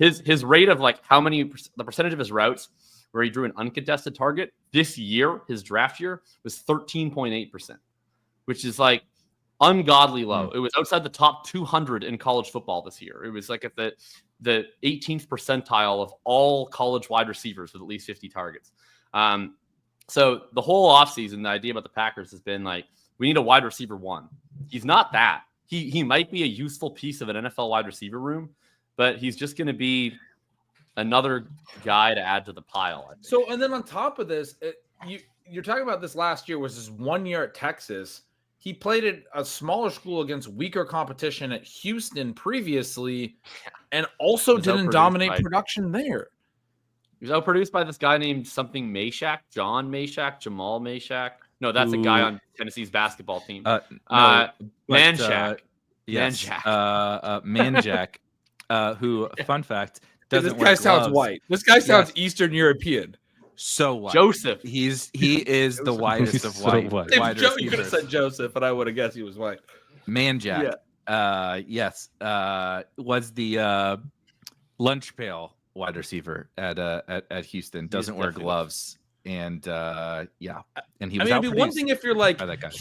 his rate of like the percentage of his routes where he drew an uncontested target this year, his draft year, was 13.8%, which is like ungodly low. It was outside the top 200 in college football this year. It was like at the 18th percentile of all college wide receivers with at least 50 targets. So the whole offseason, the idea about the Packers has been like, we need a wide receiver one. He's not that. He might be a useful piece of an NFL wide receiver room, but he's just going to be another guy to add to the pile. I think. So, and then on top of this, you're talking about this last year was his 1 year at Texas. He played at a smaller school against weaker competition at Houston previously, and also didn't dominate production there. He was outproduced by this guy named something Meshack, John Meshack, Jamal Meshack. No, that's a guy on Tennessee's basketball team. Manjack. Yes. Manjack, who, fun fact, doesn't This guy sounds gloves. white. This guy sounds Eastern European. So white. Joseph. He is the whitest of So white. white. wide You could have receivers. said Joseph, but I would have guessed he was white. Manjack. Yes. Was the lunch pail wide receiver at Houston. Doesn't wear definitely gloves. And and he I was mean, it'd be one outproduced thing if you're like by that guy.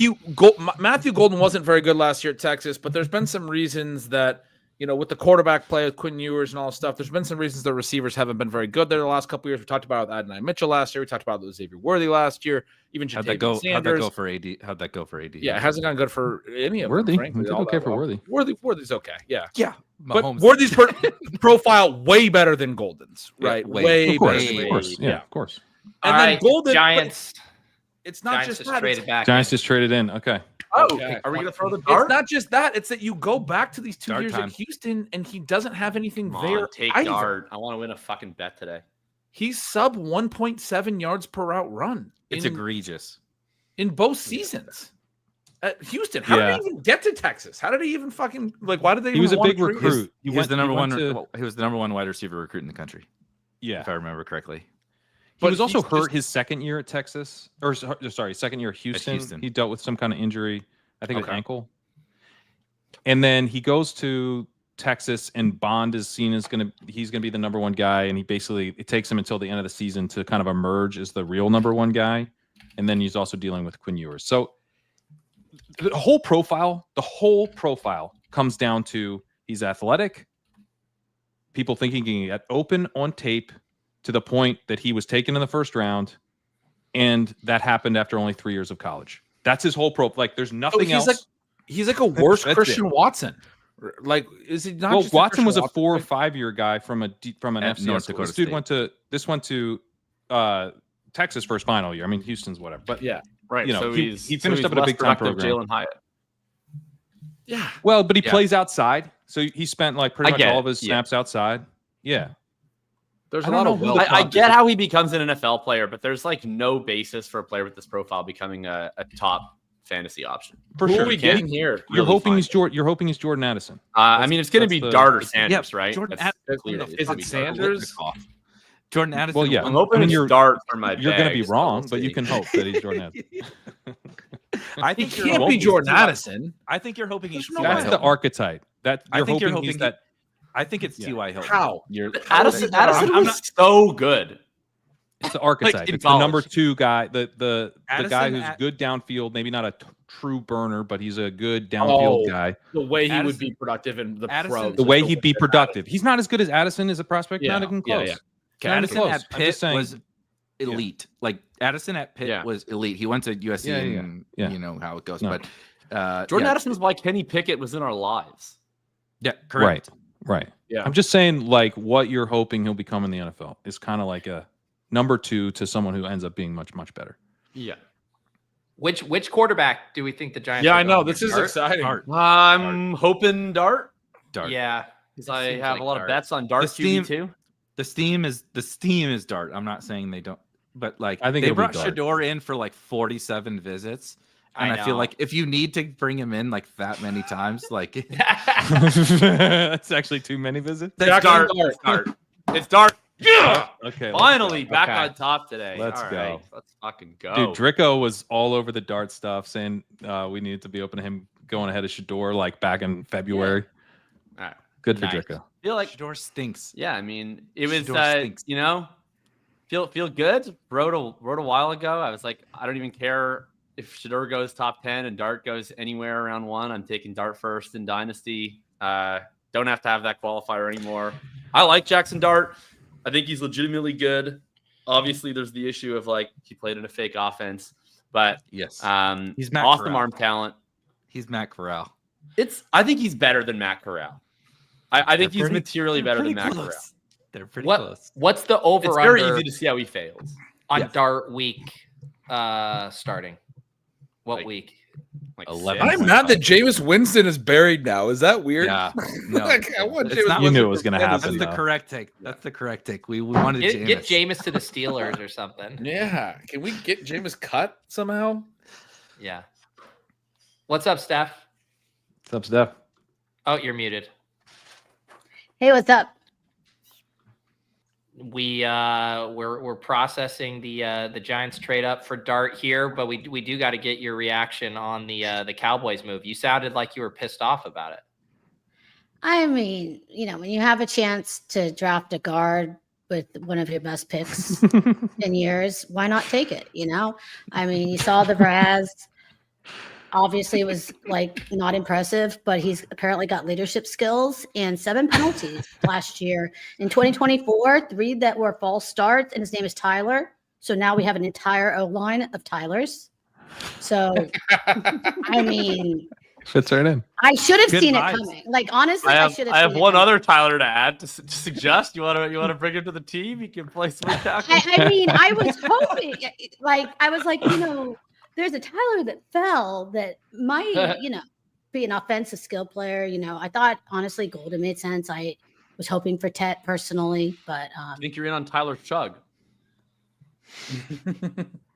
Matthew Golden wasn't very good last year at Texas, but there's been some reasons that, you know, with the quarterback play with Quinn Ewers and all this stuff, there's been some reasons the receivers haven't been very good there the last couple of years. We talked about Adonai Mitchell last year. We talked about Xavier Worthy last year. Even How'd that Jatavian go? Sanders. How'd that go for AD? How'd that go for AD? Yeah, it hasn't gone good for any of Worthy. them, frankly. He did all okay that for well. Worthy. Worthy's okay. Yeah. Yeah. But Mahomes- Worthy's profile way better than Golden's, Yeah, right? way- Way Of course, better. of course. Yeah, of course. And All then right, Golden, Giants. it's not Giants just just that. traded back. Giants just traded in. Okay. Okay. Are we going to throw the It's dart? not just that. It's that you go back to these 2 Dart years time. at Houston, and he doesn't have anything Come there on, take either. dart. I want to win a fucking bet today. He's sub 1.7 yards per route run. It's egregious. in both seasons at Houston. How did he even get to Texas? How did he even fucking like? Why did they? He was a even want big to treat- recruit. He was the number one. He was the number one wide receiver recruit in the country. Yeah, if I remember correctly. He was also hurt his second year at Texas, or sorry, second year at Houston. Houston. He dealt with some kind of injury. I think it was ankle. And then he goes to Texas, and Bond is seen as he's gonna be the number one guy, and it takes him until the end of the season to kind of emerge as the real number one guy. And then he's also dealing with Quinn Ewers. So the whole profile comes down to he's athletic. People think he can get open on tape to the point that he was taken in the first round, and that happened after only 3 years of college. That's his whole profile. Like, there's nothing else. He's like a worse That's Christian it. Watson. Like, is he not? Well, just a Watson was a Christian 4 or 5 year guy from an FCS North school. Dakota This dude State. went to Texas for his final year. I mean, Houston's whatever, but yeah, right. You know, So he he's finished up at a less big time productive program. Jalen Hyatt. Yeah. Well, but he Yeah. plays outside, so he spent like pretty I much get all it, of his yeah. snaps outside. Yeah, There's I a don't lot know of who will. the I top get how he becomes an NFL player, but there's like no basis for a player with this profile becoming a top fantasy option. for Who sure. are we getting here? You're really hoping fine. he's Jordan. You're hoping he's Jordan Addison. I mean, it's going to be that's the- Dart or Sanders, right? Jordan That's Addison, clear. Is It's gonna it be Sanders? Jordan Addison. Well, yeah. I'm hoping I mean, it's you're- Dart for my You're going to be bag, so wrong, we'll but you see. can hope that he's Jordan Addison. I He think you're can't be hoping- Jordan Addison. I think you're hoping he's no T.Y. That's the Hilton. archetype. That I you're think you're hoping he's hoping that. I think it's T.Y. Hilton. How? You're Addison I'm was so good. It's the archetype. in It's the number college. 2 guy, the guy Addison who's at- good downfield, maybe not a true burner, but he's a good downfield guy. The way he would Addison- be productive in the Addison- pros. The way he'd be productive. He's not as good as Addison as a prospect. Yeah, Not even yeah, close. yeah. Not even Addison close. at I'm Pitt just saying. was elite. Like Addison at Pitt Yeah. was elite. He went to USC, Yeah, yeah, and yeah. you know how it goes. No. But Jordan yeah, Addison's why Kenny Pickett was in our lives. yeah, correct. Right. Yeah. I'm just saying, like, what you're hoping he'll become in the NFL is kind of like a number 2 to someone who ends up being much, much better. Yeah. Which quarterback do we think the Giants? Yeah, are I know. going This with? is Dart? exciting. Dart. I'm hoping Dart. Dart. Yeah. Because I seems have like a lot Dart. of bets on Dart The steam- QB2. The steam is Dart. I'm not saying they don't, but like I think they it'll be brought Dart. Shador in for like 47 visits. And I I feel know. like if you need to bring him in like that many times, like That's actually too many visits. It's Dart. It's Dart. It's Dart. Yeah. Okay. Finally, back Okay. on top today. Let's All go. right, let's fucking go. Dude, Dricko was all over the Dart stuff, saying we needed to be open to him going ahead of Shador like back in February. All right. Good for Nice. Dricko. Feel like Shador stinks. yeah. I mean, it was Shador stinks. you know, feel good. Wrote a while ago. I was like, I don't even care if Shador goes top 10 and Dart goes anywhere around 1. I'm taking Dart first in Dynasty. Don't have to have that qualifier anymore. I like Jackson Dart. I think he's legitimately good. Obviously, there's the issue of like he played in a fake offense, but Yes. he's Matt awesome Corral. arm talent. He's Matt Corral. I think he's better than Matt Corral. I think They're he's pretty- materially they're better than pretty Matt close. Corral. They're pretty close. What's the over It's very under easy to see how he fails. on Yeah. Dart week starting? What Like- week? Like 11. I'm mad that Jameis Winston is buried now. Is that weird? Yeah. No. Like, I want It's Jameis not- You knew Winston it was for going to fantasy. happen. That's the though. correct take. That's the correct take. We wanted Get Jameis. Jameis to the Steelers or something. Yeah. Can we get Jameis cut somehow? Yeah. What's up, Steph? What's up, Steph? Oh, you're muted. Hey, what's up? We're processing the Giants trade up for Dart here, but we do got to get your reaction on the Cowboys move. You sounded like you were pissed off about it. I mean, when you have a chance to draft a guard with one of your best picks in years, why not take it? I mean, you saw the Braz. Obviously, it was like not impressive, but he's apparently got leadership skills and 7 penalties last year. In 2024, 3 that were false starts, and his name is Tyler. So now we have an entire O line of Tylers. So, I mean, Fits right in. I should have Good seen vibes. it coming. Like, honestly, I should have. I have seen it one coming. other Tyler to add to suggest. You want to bring him to the team? He can play swing tackle. I mean, I was hoping, I was like, there's a Tyler that fell that might, be an offensive skill player. I thought honestly Golden made sense. I was hoping for Tet personally, but I think you're in on Tyler Chug.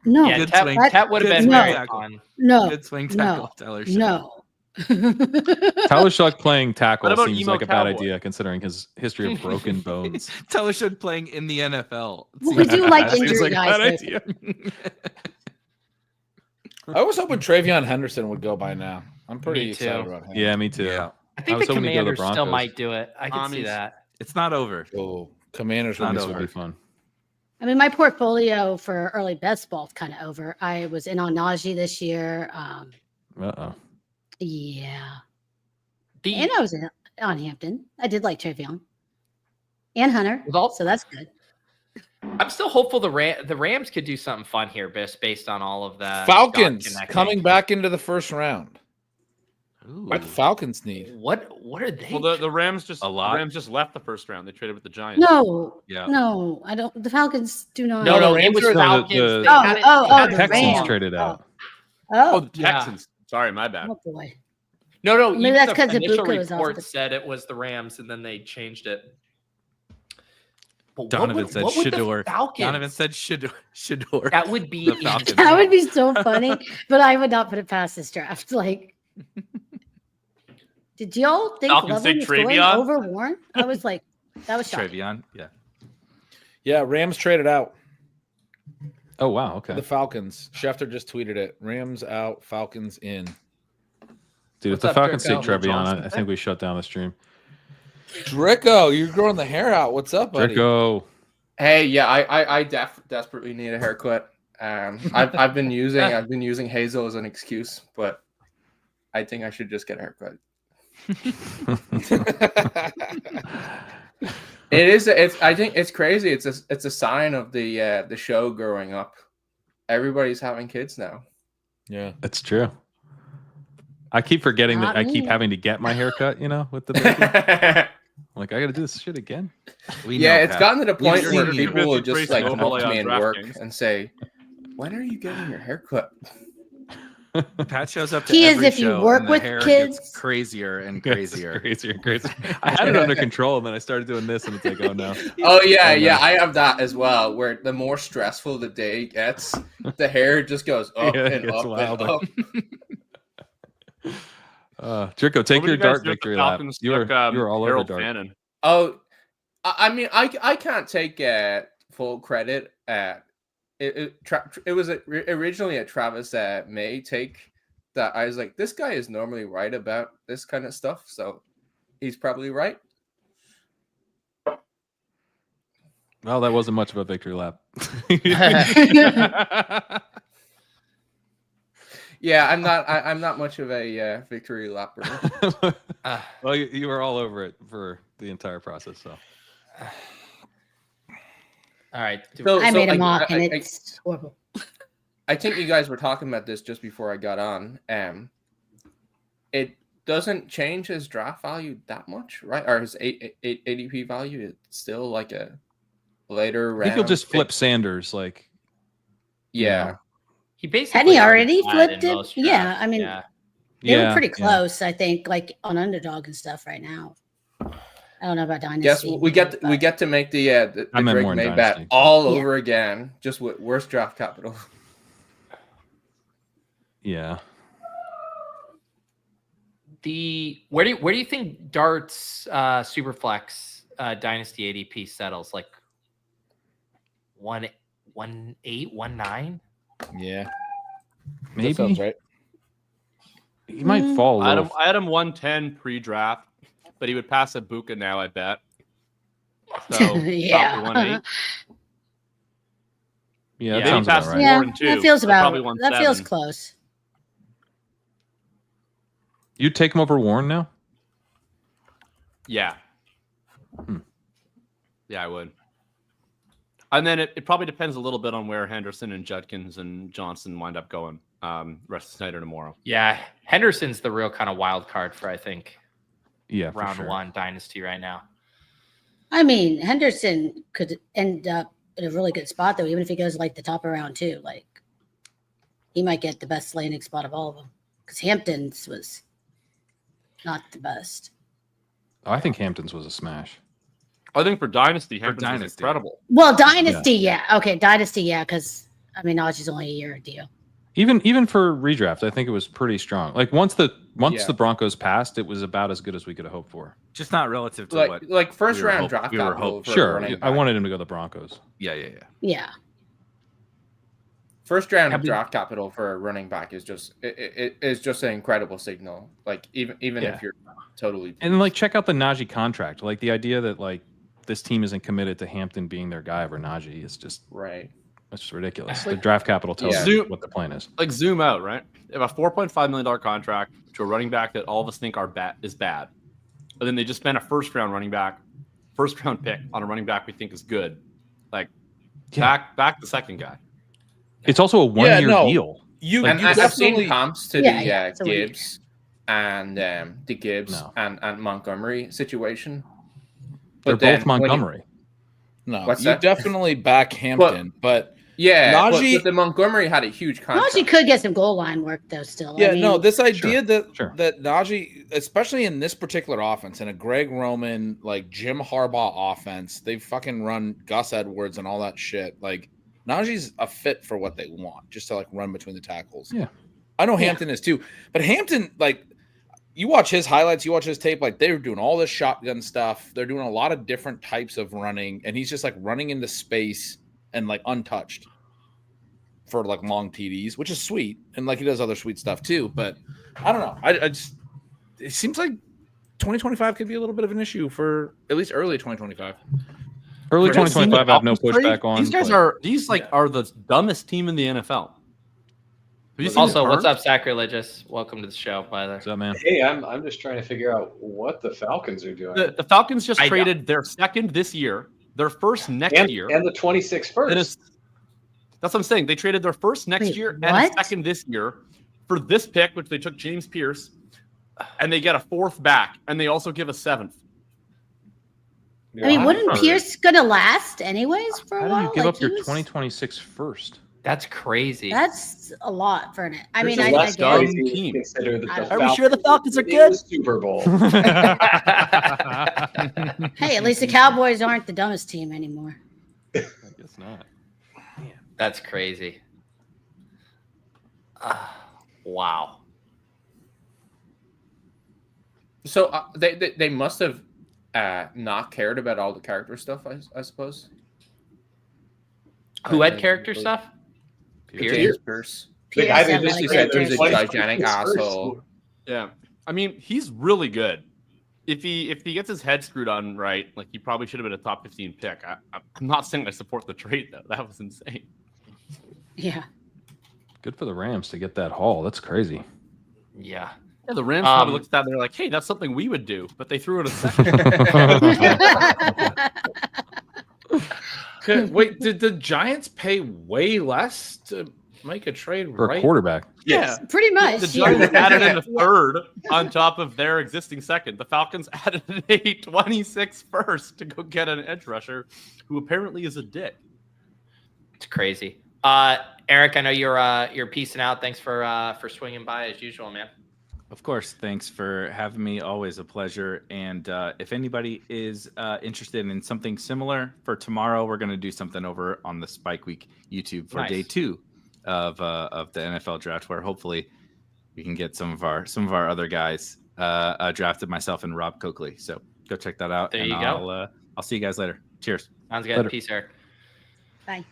no, Yeah, Good Tet, swing. Tet would have Good been swing very tackle. fun. no, Good swing no, tackle, Tyler. Shador. no. Tyler Shuck playing tackle What about seems emo like a bad cowboy? idea considering his history of broken bones. Tyler Should playing in the NFL. Well, we do like That seems injury like a guys. bad though. idea. I was hoping Travion Henderson would go by now. I'm pretty Me excited too. about him. Yeah, me too. Yeah. I think was the hoping to go to the Commanders still Broncos. might do it. I can see Commies. that. It's not over. Oh, Commanders Not would This be will over. be fun. I mean, my portfolio for early best ball is kind of over. I was in on Najee this year. Uh-oh. Yeah, The, and I was in on Hampton. I did like Travion and Hunter, with all, so that's good. I'm still hopeful the Rams could do something fun here, based on all of that. Falcons dot connecting. coming back into the first round. Ooh. What the Falcons need? What are they? Well, the Rams just A lot. The Rams just left the first round. They traded with the Giants. No, Yeah. no, I don't. The Falcons do not. no, the it was Rams are- Falcons. the- They Oh, had it- oh, they had the it Texans wrong. traded out. Oh, Oh, the Yeah. Texans. Sorry, my bad. oh boy. No, Maybe even that's the 'cause initial Ibuka was off report the- said it was the Rams, and then they changed it. But what Donovan would- said what would the Shador. Falcons- Donovan said Shador. That would be The Falcons. That would be so funny, but I would not put it past this draft. Like, did y'all think Falcons Loveland take was going Travion? over Warren? I was like, that was shocking. Travion. Yeah. Yeah, Rams traded out. Oh, wow. Okay. The Falcons. Schefter just tweeted it. Rams out, Falcons in. Dude, What's if the up, Falcons take Dricko? Trevion, I think we shut down the stream. Draco, you're growing the hair out. What's up, buddy? Draco. Hey, yeah, I desperately need a haircut. I've been using Hazel as an excuse, but I think I should just get a haircut. I think it's crazy. It's a sign of the show growing up. Everybody's having kids now. Yeah, That's true. I keep forgetting that Not I keep me. having to get my haircut, with the baby. I'm like, I got to do this shit again. We Yeah, know, it's Pat. gotten to the We've point seen where you. people will Tracy just like come up Overlay to me on in work DraftKings. and say, "When are you getting your haircut?" Pat shows up to He is every if you show work and the with hair kids. gets crazier and It's crazier. crazier and crazier. I had it under control, and then I started doing this, and it's like, oh no. Oh yeah, Oh, no. yeah, I have that as well. Where the more stressful the day gets, the hair just goes up Yeah, it and gets up wilder. and up. Draco, take What your do you guys dart do if the victory lap. Falcons You were took, all over Harold dart. Fannin? Oh, I mean, I can't take full credit. It was originally a Travis May take that I was like, this guy is normally right about this kind of stuff, so he's probably right. Well, that wasn't much of a victory lap. Yeah, I'm not much of a victory lapper. Well, you were all over it for the entire process. So, all right. I made a mock, and it's horrible. I think you guys were talking about this just before I got on. It doesn't change his draft value that much, right? Or his ADP value. It's still like a later round. I think he'll just flip Sanders. Like, yeah. He basically Had he already had flipped in it? most Yeah, drafts. I mean, Yeah. they were pretty close. I think, like on Underdog and stuff right now. I don't know about Dynasty. Yes, we get to make the I meant Drake more in May Dynasty. bet all Yeah. over again, just with worse draft capital. yeah. Where do you think Dart's Superflex Dynasty ADP settles? Like 1.8, 1.9? Yeah, Maybe that sounds right. He might fall a little. I had him 110 pre-draft, but he would pass Ibuka now, I bet. So Yeah. probably 1.8. Yeah, that Maybe sounds pass about right. Yeah, Warren too, that feels so about. probably That feels 1.7. close. You'd take him over Warren now? Yeah. Hmm. Yeah, I would. And then it probably depends a little bit on where Henderson and Judkins and Johnson wind up going rest of tonight or tomorrow. Yeah, Henderson's the real kind of wild card for I think Yeah, for round sure. one Dynasty right now. I mean, Henderson could end up in a really good spot though, even if he goes like the top of round 2. Like, he might get the best landing spot of all of them because Hampton's was not the best. Oh, I think Hamptons was a smash. I think for Dynasty, Hampton's was Dynasty. incredible. Well, Dynasty, yeah. Okay, Dynasty, yeah, because I mean, Najee's only a year deal. Even for redraft, I think it was pretty strong. Like once Yeah. the Broncos passed, it was about as good as we could have hoped for. Just not relative to what. Like first we were round hope- draft we were capital. hope- for Sure, running I back. wanted him to go the Broncos. Yeah. Yeah. First round Have you- draft capital for a running back is just it is just an incredible signal. Like even Yeah. if you're totally And like check out the Najee contract. Like the idea that like this team isn't committed to Hampton being their guy over Najee is just right. That's just ridiculous. The draft capital tells Yeah. you what the plan is. Like zoom out, right? If a $4.5 million contract to a running back that all of us think is bad, but then they just spent a first round pick on a running back we think is good. Like back the second guy. It's also a 1 year no. deal. You And you I've definitely seen comps to Yeah, the yeah, it's a weird- Gibbs and the Gibbs No. and Montgomery situation. They're But then both when you- Montgomery. no. What's You that? definitely back Hampton, but Yeah, Najee- but the Montgomery had a huge contract. Najee could get some goal line work though. Still, yeah, I mean, no. This idea that Sure. that Najee, especially in this particular offense, in a Greg Roman like Jim Harbaugh offense, they fucking run Gus Edwards and all that shit. Like Najee's a fit for what they want, just to like run between the tackles. Yeah. I know Hampton is too, but Hampton, like, you watch his highlights, you watch his tape, like they're doing all this shotgun stuff. They're doing a lot of different types of running, and he's just like running into space and like untouched for like long TDs, which is sweet, and like he does other sweet stuff too. But I don't know. I just it seems like 2025 could be a little bit of an issue for at least early 2025. Early You guys seen 2025, I have no Dolphins trade? pushback on. These guys but- are the dumbest team in the NFL. Have you seen Also, the what's terms? up, Sacrilegious? Welcome to the show, by the way. What's up, man? Hey, I'm just trying to figure out what the Falcons are doing. The Falcons just I know. traded their second this year, their first next and, year, and the 26th and first. that's what I'm saying. They traded their first next Wait, year and a what? second this year for this pick, which they took James Pierce, and they get a fourth back, and they also give a seventh. I mean, Wow. wouldn't Pierce gonna last anyways for a How do while? you give Like, up your he was- 2026 first? That's crazy. That's a lot for an. I Which mean, is I less get it. crazy team. consider that Are the we sure the Falcons are in the good? Super Bowl. Hey, at least the Cowboys aren't the dumbest team anymore. I guess not. That's crazy. Wow. So they must have not cared about all the character stuff, I suppose. Who had character stuff? Pierce. Pierce. The guy that Pierce just had said a there's a lot of gigantic first. asshole. Yeah, I mean he's really good. if he gets his head screwed on right, like he probably should have been a top 15 pick. I'm not saying I support the trade though. That was insane. Yeah. Good for the Rams to get that haul. That's crazy. Yeah. Yeah, the Rams probably looked at that and they're like, hey, that's something we would do, but they threw it a second. Wait, did the Giants pay way less to make a trade For a quarterback. Yeah, Pretty much. The Giants added in a third on top of their existing second. The Falcons added a 26 first to go get an edge rusher who apparently is a dick. It's crazy. Eric, I know you're peacing out. Thanks for swinging by as usual, man. Of course. Thanks for having me. Always a pleasure. And if anybody is interested in something similar for tomorrow, we're going to do something over on the Spike Week YouTube for day 2 of the NFL draft, where hopefully we can get some of our other guys drafted, myself and Rob Coakley. So go check that out. There you go. I'll see you guys later. Cheers. Sounds good. Later. Peace, Eric. Bye.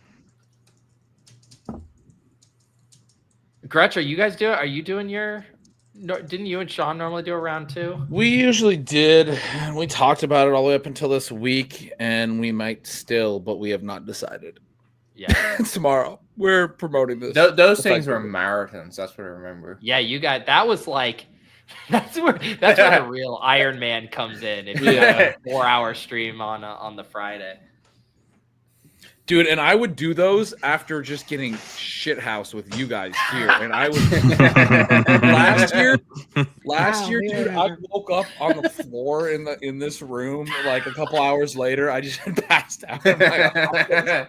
Gretch, are you doing your? No, didn't you and Sean normally do a round 2? We usually did, and we talked about it all the way up until this week, and we might still, but we have not decided. Yeah, it's tomorrow. We're promoting this. Those things were marathons. That's what I remember. Yeah, you got that was like that's where the real Iron Man comes in. If you have a 4-hour stream on the Friday. Dude, and I would do those after just getting shithoused with you guys here. And I would last year, dude, I woke up on the floor in this room like a couple hours later. I just passed out. And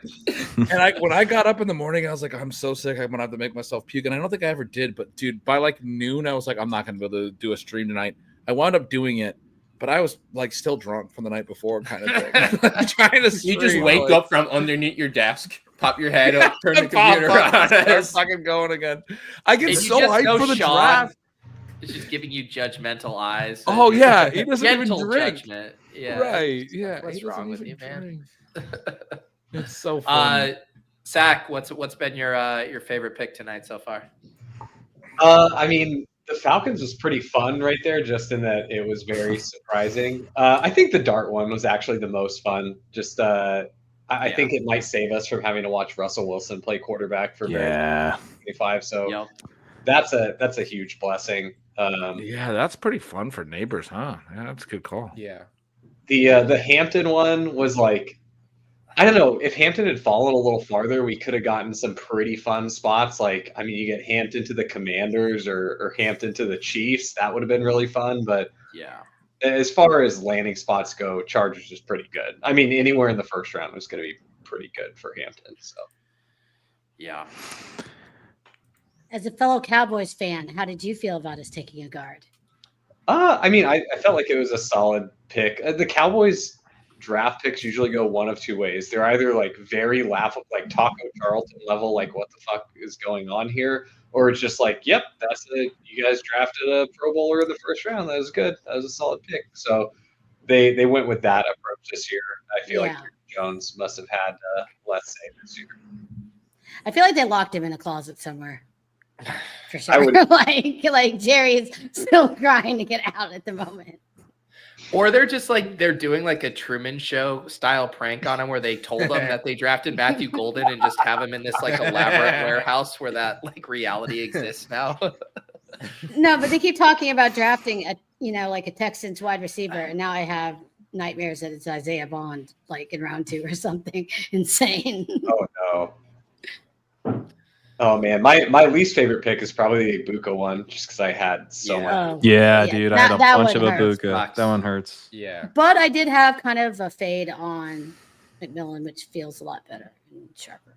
when I got up in the morning, I was like, I'm so sick. I'm gonna have to make myself puke. And I don't think I ever did, but dude, by like noon, I was like, I'm not gonna be able to do a stream tonight. I wound up doing it. But I was like still drunk from the night before, kind of thing. Trying to you just wake up from underneath your desk, pop your head up, turn the computer on, start fucking going again. I get so hyped for the draft. It's just giving you judgmental eyes. Oh yeah, he doesn't even gentle drink. Judgment. Yeah, right. Yeah, what's wrong with you, man? It's so funny. Zach, what's been your favorite pick tonight so far? I mean, the Falcons was pretty fun right there, just in that it was very surprising. I think the Dart one was actually the most fun. Just I think it might save us from having to watch Russell Wilson play quarterback for 25. So that's a huge blessing. Yeah, that's pretty fun for neighbors, huh? Yeah, that's a good call. Yeah. The Hampton one was like, I don't know, if Hampton had fallen a little farther, we could have gotten some pretty fun spots. Like, I mean, you get Hampton to the Commanders or Hampton to the Chiefs. That would have been really fun. But yeah, as far as landing spots go, Chargers is pretty good. I mean, anywhere in the first round is going to be pretty good for Hampton. So, yeah. As a fellow Cowboys fan, how did you feel about us taking a guard? I mean, I felt like it was a solid pick. The Cowboys draft picks usually go one of two ways. They're either like very laughable, like Taco Charlton level, like what the fuck is going on here, or it's just like, yep, you guys drafted a Pro Bowler in the first round. That was good. That was a solid pick. So they went with that approach this year. I feel like Jones must have had less say this year. I feel like they locked him in a closet somewhere. For I sure. would- like Jerry's still trying to get out at the moment. Or they're just like they're doing like a Truman Show style prank on him where they told him that they drafted Matthew Golden and just have him in this like elaborate warehouse where that like reality exists now. No, but they keep talking about drafting like a Texans wide receiver, and now I have nightmares that it's Isaiah Bond like in round 2 or something insane. Oh no. Oh man, my least favorite pick is probably the Ibuka one, just because I had so much. Yeah, dude, I had a that bunch of one hurts. Ibuka. That one hurts. Yeah. But I did have kind of a fade on McMillan, which feels a lot better and sharper.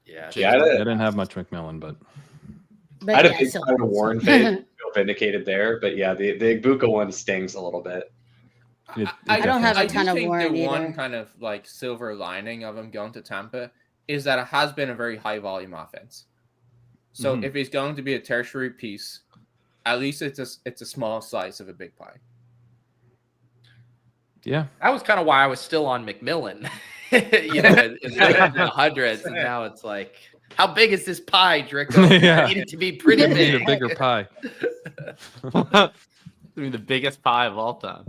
Yeah, Yeah, I didn't have much McMillan, but I had a yeah, big so- time of Warren fade. Feel vindicated there, but yeah, the Ibuka one stings a little bit. I don't have a I ton do of think Warren the either. one kind of like silver lining of him going to Tampa is that it has been a very high volume offense. So Mhm. if he's going to be a tertiary piece, at least it's a small slice of a big pie. yeah. That was kind of why I was still on McMillan, in the hundreds, and now it's like, how big is this pie, Dricko? Yeah. I need it to be pretty I need big. a bigger pie. be the biggest pie of all time.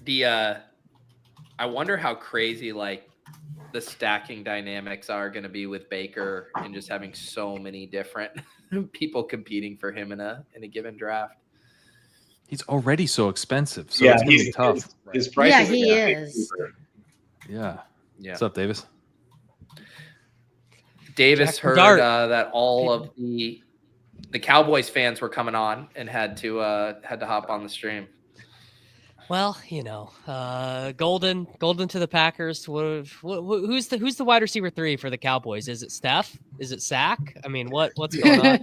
Yeah. I wonder how crazy like the stacking dynamics are going to be with Baker and just having so many different people competing for him in a given draft. He's already so expensive, so Yeah, it's gonna be he's- tough. His price Yeah, is he gonna be is. cheaper. Yeah. Yeah. What's up, Davis? Davis Jack heard Dart. that all of the Cowboys fans were coming on and had to hop on the stream. Well, Golden to the Packers. Who's the wide receiver 3 for the Cowboys? Is it Steph? Is it Sack? I mean, what's going on?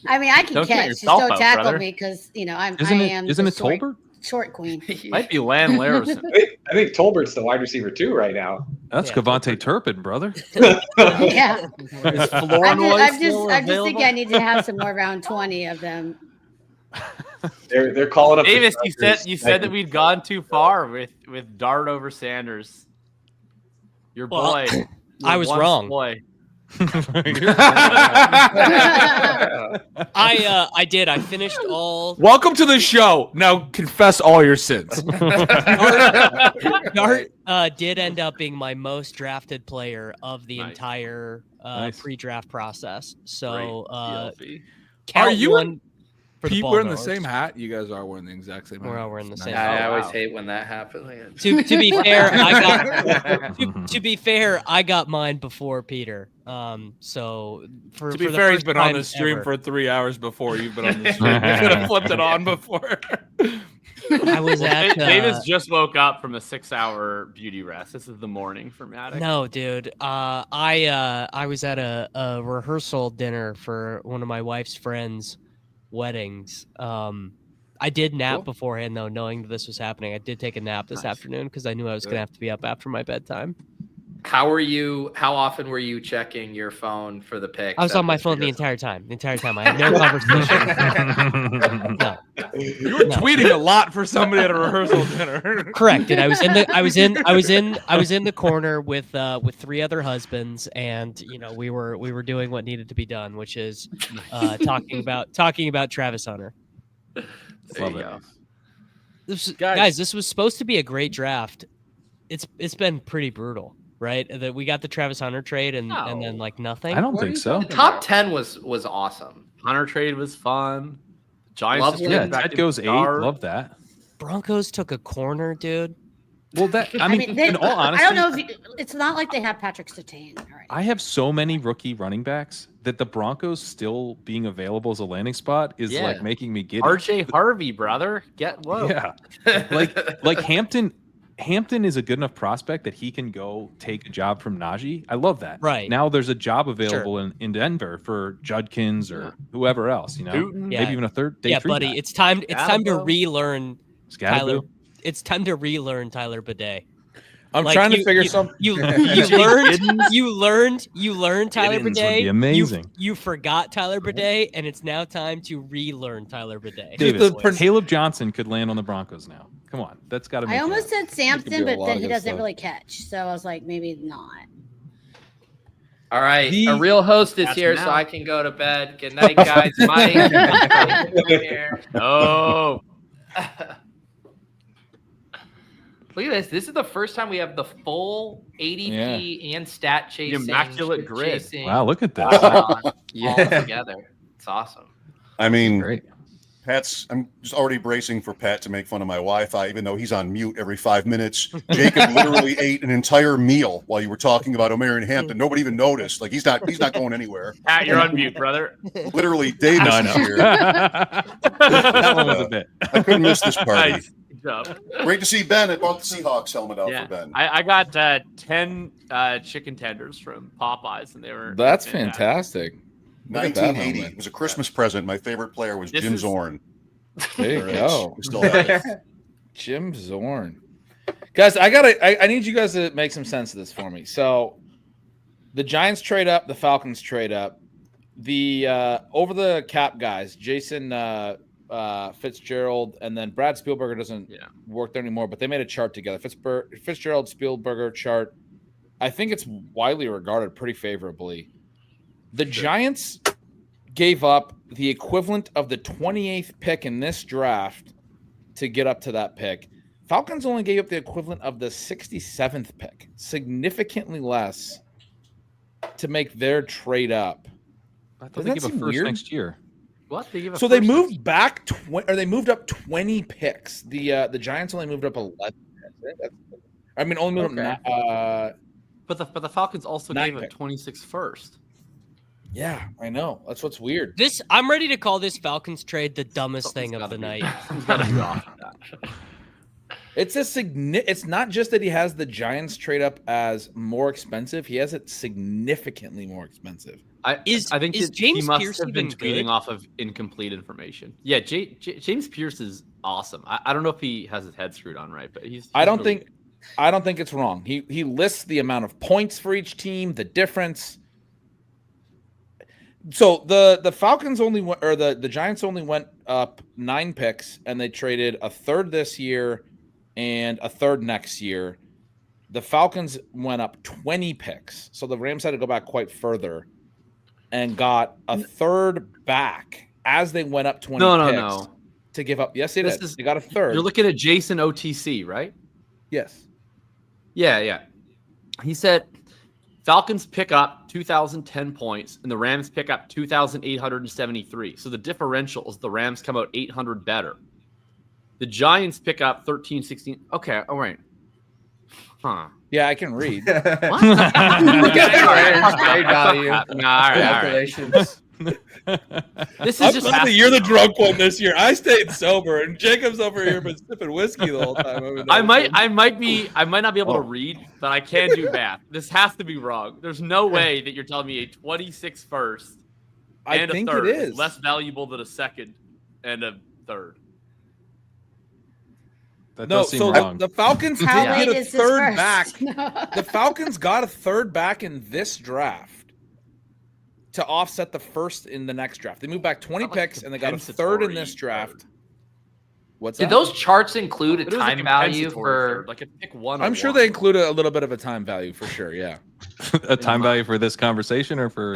I mean, I can Don't count catch. Just yourself don't out, tackle brother. me because I Isn't am. it the Tolbert? short queen. Might be Lan Larison. I think Tolbert's the wide receiver 2 right now. That's Cavante Turpin, brother. Yeah. Is Flournoy I just still think available? I need to have some more round 20 of them. They're calling up. the Davis, Chargers. you said that we'd gone too far with Dart over Sanders. Your Well, boy. your I was once wrong. Boy. I did. I finished all. Welcome to the show. Now confess all your sins. Dart did end up being my most drafted player of the Nice. entire Nice. pre-draft process. So Great. Are count you one and for Pete ball wearing the goers. same hat? You guys are wearing the exact same hat. We're all wearing the Nice. same Yeah, hat. I always wow. hate when that happens. To be fair, to be fair, I got mine before Peter. So for To be for the fair, he's first been on time the stream ever, for 3 hours before you've been on the stream. You could have flipped it on before. I was at Davis just woke up from a 6-hour beauty rest. This is the morning for Maddox. no, dude. I was at a rehearsal dinner for one of my wife's friends' weddings. I did nap beforehand though, knowing that this was happening. I did take a nap this afternoon because I knew I was gonna have to be up after my bedtime. How often were you checking your phone for the picks? I was on my phone the entire time. I had no conversation. No. You were tweeting a lot for somebody at a rehearsal dinner. Correct. And I was in the corner with 3 other husbands, and we were doing what needed to be done, which is talking about Travis Hunter. There you go. Guys, this was supposed to be a great draft. It's been pretty brutal, right? That we got the Travis Hunter trade and then like nothing. I don't think so. The top 10 was awesome. Hunter trade was fun. Giants Love just it. Yeah, getting back Ted to goes 8. Dart. Love that. Broncos took a corner, dude. Well, I mean, in all honesty, I don't know if it's not like they have Patrick Surtain already. I have so many rookie running backs that the Broncos still being available as a landing spot is Yeah. like making me giddy. RJ Harvey, brother. Get low. Yeah, like Hampton is a good enough prospect that he can go take a job from Najee. I love that. Right. Now there's a job available in Denver for Judkins or whoever else, Hooten. Yeah. maybe even a third day. Yeah, three buddy, guy. it's time to Scatterbo. relearn Scatterbo. Tyler. It's time to relearn Tyler Bidet. I'm Like, trying to you- figure you- something. You learned Tyler Giddens would Bidet. be amazing. You forgot Tyler Bidet, and it's now time to relearn Tyler Bidet. Davis, boys. Caleb Johnson could land on the Broncos now. Come on, that's got to. I almost said Samson, do a but lot then of he good doesn't stuff. really catch. So I was like, maybe not. All right, a real host is That's here, now. so I can go to bed. Good night, guys. Mike, here. Oh, Look at this. This is the first time we have the full ADP and stat chasing. immaculate grid. chasing Wow, look at this. all Yeah. together. It's awesome. I mean, Great. I'm just already bracing for Pat to make fun of my Wi-Fi, even though he's on mute every 5 minutes. Jacob literally ate an entire meal while you were talking about Omer and Hampton. Nobody even noticed. Like he's not going anywhere. Pat, you're on mute, brother. Literally, Davis No, I is know. here. That one was a bit. I couldn't miss this party. Nice. Good job. Great to see Ben. I brought the Seahawks helmet out Yeah. for Ben. I got 10 chicken tenders from Popeyes, and they were That's fantastic. Look at that 1980. helmet. It was a Christmas present. My favorite player was This Jim is- Zorn. There you There it is. go. We still have it. Jim Zorn. Guys, I need you guys to make some sense of this for me. So the Giants trade up, the Falcons trade up. The over the cap guys, Jason Fitzgerald, and then Brad Spielberger doesn't work there anymore, but they made a chart together. Fitzgerald Spielberger chart. I think it's widely regarded pretty favorably. The Giants gave up the equivalent of the 28th pick in this draft to get up to that pick. Falcons only gave up the equivalent of the 67th pick, significantly less to make their trade up. I thought Doesn't they that give a seem first weird? next year. What? They give a So they first moved back, they moved up 20 picks. The Giants only moved up 11. I mean, only moved up. But the Falcons also 9 gave up pick. 26 first. Yeah, I know. That's what's weird. I'm ready to call this Falcons trade the dumbest thing of the night. It's not just that he has the Giants trade up as more expensive. He has it significantly more expensive. I think is that James he must Pierce have been even tweeting good? off of incomplete information. Yeah, James Pierce is awesome. I don't know if he has his head screwed on right, but he's I don't really think it's wrong. He lists the amount of points for each team, the difference. So the Falcons only went, or the Giants only went up 9 picks, and they traded a third this year and a third next year. The Falcons went up 20 picks, so the Rams had to go back quite further and got a third back as they went up 20 picks to give up. Yes, they got a third. You're looking at Jason OTC, right? Yes. Yeah. He said Falcons pick up 2,010 points and the Rams pick up 2,873. So the differential is the Rams come out 800 better. The Giants pick up 1316. Okay, all right. Huh. Yeah, I can read. Trade value. All right. Congratulations. This is I'm just glad that you're the drunk one this year. I stayed sober, and Jacob's over here been sipping whiskey the whole time. I might not be able to read, but I can do math. This has to be wrong. There's no way that you're telling me a 26 first I and think a third it is less valuable than a second and a third. That No, does seem so wrong. the Falcons did How get late a is this third first? back. No. The Falcons got a third back in this draft to offset the first in the next draft. They moved back 20 picks and they got a third in this draft. What's Did that? those charts include a But it was a time value compensatory for? third, like a pick one? I'm or sure one. they include a little bit of a time value for sure. Yeah. A time value for this conversation or for?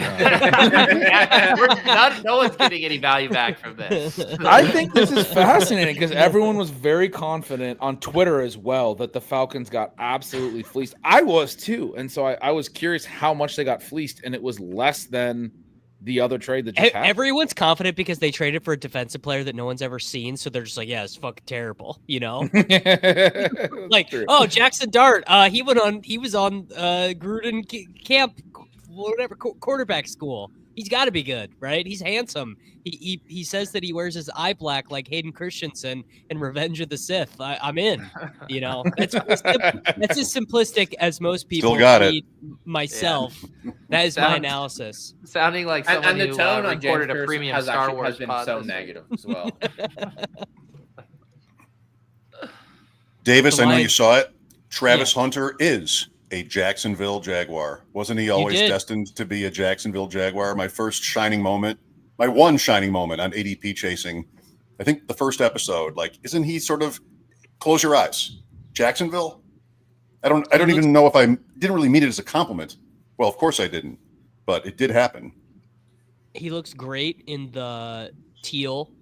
No one's getting any value back from this. I think this is fascinating because everyone was very confident on Twitter as well that the Falcons got absolutely fleeced. I was too. And so I was curious how much they got fleeced, and it was less than the other trade that just happened. Everyone's confident because they traded for a defensive player that no one's ever seen, so they're just like, yeah, it's fucking terrible, you know? Like, True. oh, Jackson Dart, he was on Gruden camp, whatever, quarterback school. He's got to be good, right? He's handsome. He says that he wears his eye black like Hayden Christensen in Revenge of the Sith. I'm in. You know, that's as simplistic as most people Still got it. read myself. That is my analysis. Sounding like And someone the who tone on James recorded a Pierce premium has Star actually Wars has been pod so this negative as well. Davis, The I know line- you saw it. Travis Hunter is a Jacksonville Jaguar. Wasn't he always did. destined to be a Jacksonville Jaguar? My first shining moment, my one shining moment on ADP chasing, I think the first episode, like, isn't he sort of close your eyes? Jacksonville? I don't even know if I didn't really mean it as a compliment. Well, of course I didn't, but it did happen. He looks great in the teal.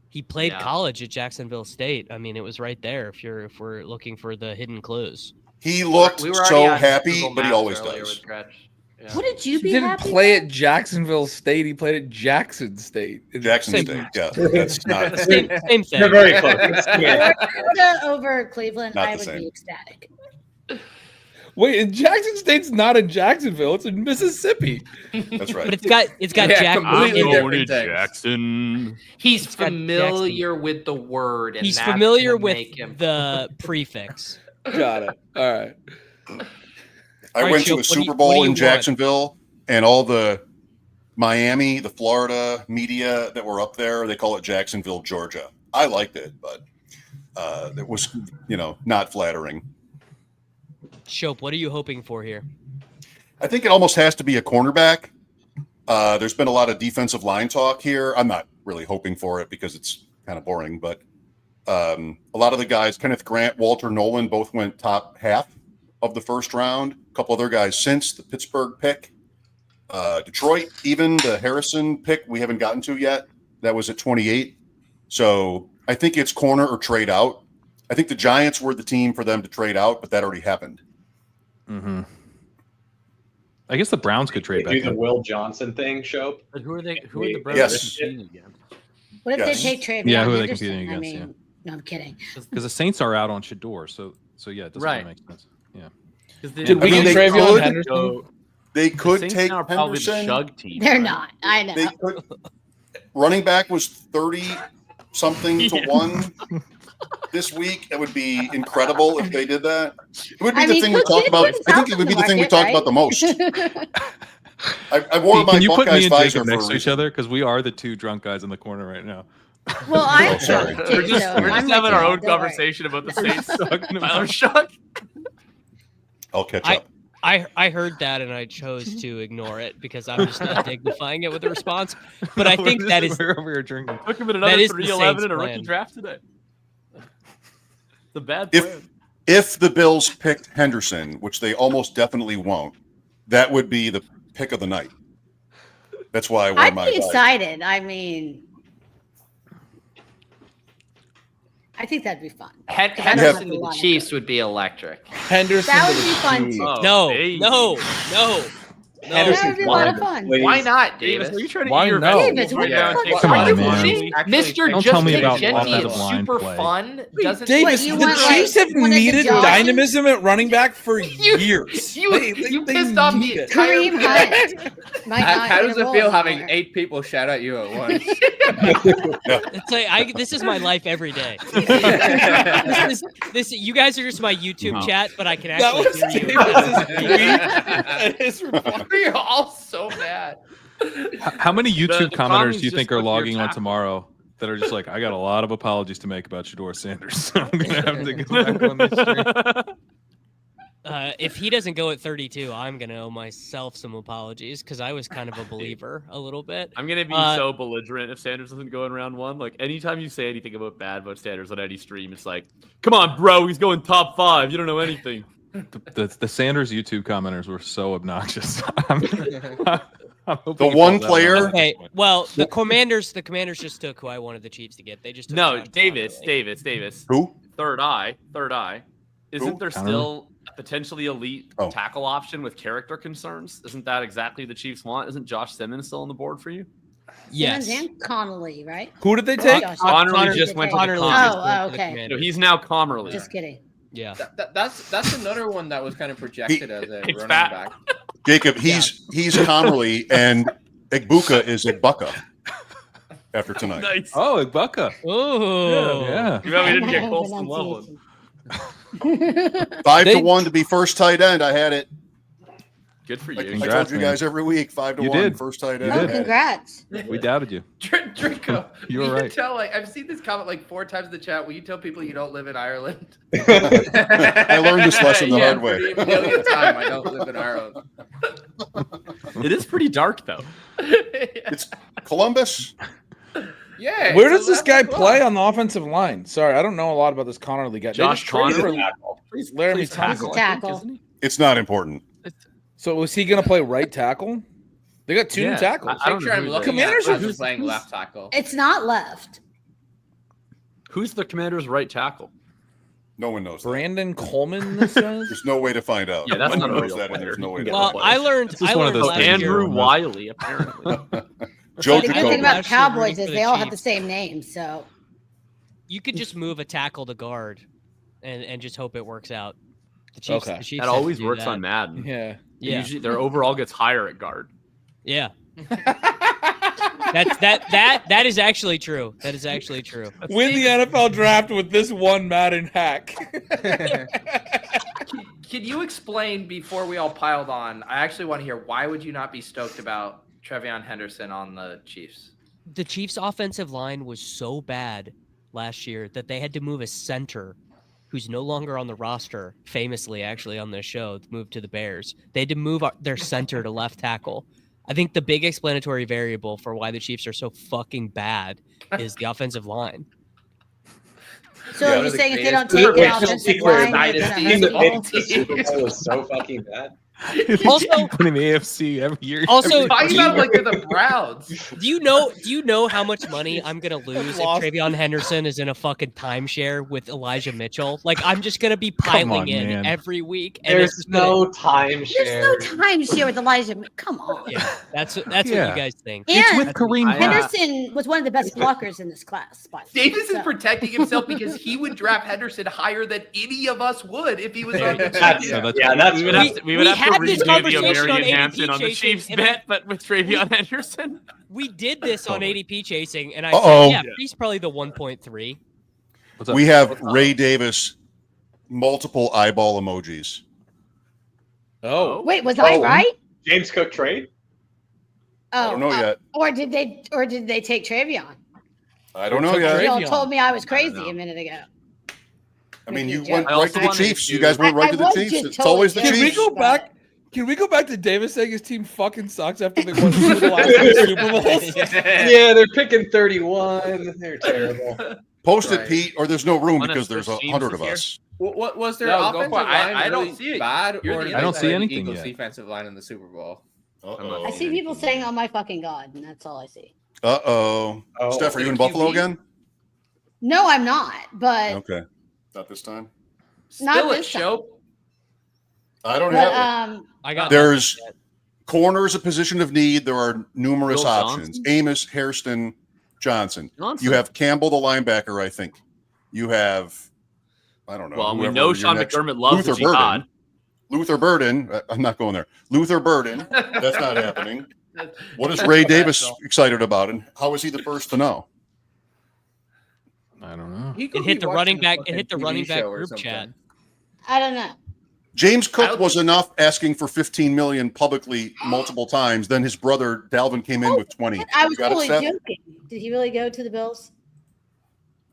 He played Yeah. college at Jacksonville State. I mean, it was right there if we're looking for the hidden clues. He looked We were already so on happy, Google but he Maps always earlier does. with Gretch. Yeah. Wouldn't you He be didn't happy? play at Jacksonville State. He played at Jackson State. Jackson Same- State, yeah, that's not Same thing. They're very close. Yeah. Florida over Cleveland, Not I the would same. be ecstatic. Wait, and Jackson State's not in Jacksonville. It's in Mississippi. That's But right. it's got Yeah, Jack. completely in it. different things. Jackson. He's It's got familiar with the word. And He's that's familiar gonna with make him. the prefix. Got it. All right. I All right, went Shield, to a what do you- Super what do Bowl you in want? Jacksonville, and all the Miami, the Florida media that were up there, they call it Jacksonville, Georgia. I liked it, but it was, not flattering. Shope, what are you hoping for here? I think it almost has to be a cornerback. There's been a lot of defensive line talk here. I'm not really hoping for it because it's kind of boring, but a lot of the guys, Kenneth Grant, Walter Nolan, both went top half of the first round. A couple other guys since the Pittsburgh pick. Detroit, even the Harrison pick we haven't gotten to yet. That was at 28. So I think it's corner or trade out. I think the Giants were the team for them to trade out, but that already happened. Mm-hmm. I guess the Browns could trade They back. do the then. Will Johnson thing, show. But who are they? Who are the Browns Yes. competing against? What if Yes. they take Travion Yeah, who are they Henderson? competing I against, mean, no, I'm kidding. Because the Saints are out on Shador, so yeah, it doesn't Right. really make sense. Yeah. Did we get they Travion could- Henderson? They could Saints take now are probably the Henderson. Shug team. They're right? not. I know. They could. Running back was 30 something to 1 this week. It would be incredible if they did that. It would be I the mean, thing we Cook talked did about. put I think himself it would be in the the thing we market, talked right? about the most. I wore my Can you put me Buckeyes and visor Jacob for a next to each reason. other? Because we are the two drunk guys in the corner right now. Well, I'm Oh, sorry. drunk, We're too, just, so we're I'm just having with our you, own don't worry. conversation about the Saints. Talking Tyler about- Shug. I'll catch I- up. I heard that and I chose to ignore it because I'm just not dignifying it with a response. But I No, think we're that just- is we're over here drinking. Took him in That another is the 3-11 Saints' in a rookie plan. draft today. The bad If plan. if the Bills picked Henderson, which they almost definitely won't, that would be the pick of the night. That's why I wore I'd my be visor. excited. I mean, I think that'd be fun. I don't have Henderson a to the lot of Chiefs would be electric. Henderson. That to would the be fun Chiefs. too. Oh, no, baby. no. That would be a lot of fun. Why not, Davis, Davis? are you trying to Why eat your no? Davis, vegetables what right the now and fuck? take Come Are on, you man. kidding? Mr. Don't Just tell me Pick about Jimmy offensive is line super play. fun. Doesn't Davis, you the want, Chiefs like, have one of the needed Dolphins? dynamism at running back for years. You They pissed off need the it. entire Kareem Hunt. Might not How get does a it role feel anymore. having 8 people shout at you at once? It's like this is my life every day. this you guys are just my YouTube chat, but I can That actually was hear you. Davis's tweet. His reply. We're all so mad. How many YouTube the commenters comments do you think just are look your logging on tackle. tomorrow that are just like, I got a lot of apologies to make about Shador Sanders. I'm gonna have to go back on this stream. If he doesn't go at 32, I'm gonna owe myself some apologies because I was kind of a believer a little bit. I'm gonna be so belligerent if Sanders doesn't go in round 1. Like anytime you say anything about bad about Sanders on any stream, it's like, come on, bro, he's going top 5. You don't know anything. The Sanders YouTube commenters were so obnoxious. I'm hoping The he one falls out player- on that Okay, point. well, the commanders just took who I wanted the Chiefs to get. They just took No, Josh Davis. Conley. Who? Third eye. Isn't Who? there Conley? still a potentially elite Oh. tackle option with character concerns? Isn't that exactly the Chiefs want? Isn't Josh Simmons still on the board for you? Yes. Simmons and Connolly, right? Who did they take? Josh Connerly just went to the Connerly Commanders. just Oh, went to the okay. So Commanders. he's now Commerly. Just kidding. Yeah. That's another one that was kind of projected as a It's running fat. back. Jacob, he's Commerly and Igbuka is Igbuka after tonight. Nice. Oh, Ibaka. Oh. Yeah. You know we didn't get Pronunciation. Colston Loveland. 5 They- to 1 to be first tight end. I had it. Good for Like you. I Congrats, told you man. guys every week, 5 to You 1 did. first tight You end. Oh, I had it. congrats. We doubted you. Draco, You were can right. tell, like, I've seen this comment like 4 times in the chat. Will you tell people you don't live in Ireland? I learned this lesson the Yeah, hard way. for the millionth time, I don't live in Ireland. It is pretty dark though. It's Columbus. Yeah. Where it's does this guy 11 play o'clock. on the offensive line? Sorry, I don't know a lot about this Connerly guy. They Josh just traded Connerly? for Laramie Please Thompson. He's a tackle. It's not important. So was he going to play right tackle? They got two Yeah, new tackles. I don't Picture know I'm who looking Commanders at are who's playing left tackle. It's not left. Who's the Commander's right tackle? No one knows that. Brandon Coleman. This says? There's no way to find out. Yeah, that's No not one a knows real that, and player. there's no way You to can Well, get find I learned. This is I one of learned those last things year- Andrew remember. Wiley, apparently. Joe The good thing Jacoby. about Last year, Cowboys rooting is for they the all have the Chiefs. same name. So You could just move a tackle to guard, and just hope it works out. The Chiefs. Okay. The Chiefs That have to always do works that. on Madden. Yeah. Yeah. Usually their overall gets higher at guard. Yeah. That is actually true. That is actually true. Win the NFL draft with this one Madden hack. Can you explain before we all piled on? I actually want to hear why would you not be stoked about Trevion Henderson on the Chiefs? The Chiefs' offensive line was so bad last year that they had to move a center who's no longer on the roster, famously actually on this show, moved to the Bears. They had to move their center to left tackle. I think the big explanatory variable for why the Chiefs are so fucking bad is the offensive line. So Yeah, are you saying if they don't Super take an Bowl offensive secret line, dynasty they're in the gonna Big Ten Super Bowl was so fucking bad. Also, Winning the AFC every year. Also, Talking about it like they're the Browns. do you know how much money I'm gonna lose if Travion Henderson is in a fucking timeshare with Elijah Mitchell? Like, I'm just gonna be piling on, in man. every week. And There's it's just no gonna, There's timeshare. no timeshare with Elijah. Come on. yeah, that's what Yeah. you guys think. And Kareem Hunt. Henderson was one of the best blockers in this class. By the way, Davis is so- protecting himself because he would draft Henderson higher than any of us would if he was on the That's- team. Yeah, that's yeah, that's We would right. have to, we would We have had to this redo the conversation on Omarion ADP Hampton on the chasing, Chiefs and bet, but with Travion Henderson. We did this on ADP chasing, and I Uh-oh. said, yeah, he's probably the 1.3. What's up? We have Ray Davis, multiple eyeball emojis. Oh, Wait, was I right? James Cook trade? Oh, I don't know yet. Or did they take Travion? I don't know yet. You all Travion. told me I was crazy a minute ago. I mean, you Making went jokes. I right also to the wanted Chiefs. to- You guys went right to the was Chiefs. just It's always the totally Can we Chiefs. go back? Can we go back to Davis saying his team fucking sucks after they won the last two Super Bowls? Yeah, they're picking 31. They're terrible. Post Right. it, Pete, or there's no room Want us because to there's switch 100 teams of this year? us. What was their No, go offensive for it. line? I don't really see it. bad, You're or the did I don't they see play the anything Eagles yet. defensive line in the Super Bowl? Uh-oh. I see people saying, "Oh my fucking god," and that's all I see. Uh-oh. Oh, Steph, are you in QB? Buffalo again? No, I'm not. But Okay. Not this time. Not Still at this time. show. I don't but have it. I got There's corners a position of need. There are numerous Bill options. Johnson? Amos, Hairston, Johnson. Johnson. You have Campbell, the linebacker, I think. You have, I don't know. Well, we whoever know your Sean next- McDermott loves the Luther Burden. jihad. Luther Burden. I'm not going there. Luther Burden. That's not happening. What is Ray Davis excited about, and how is he the first to know? I don't know. He It could hit be the running watching a back. It fucking hit the TV running back show or group something. chat. I don't know. James I Cook don't was think- enough asking for 15 million publicly multiple times. Then his brother Dalvin came in with 20. I was You got totally upset? joking. Did he really go to the Bills?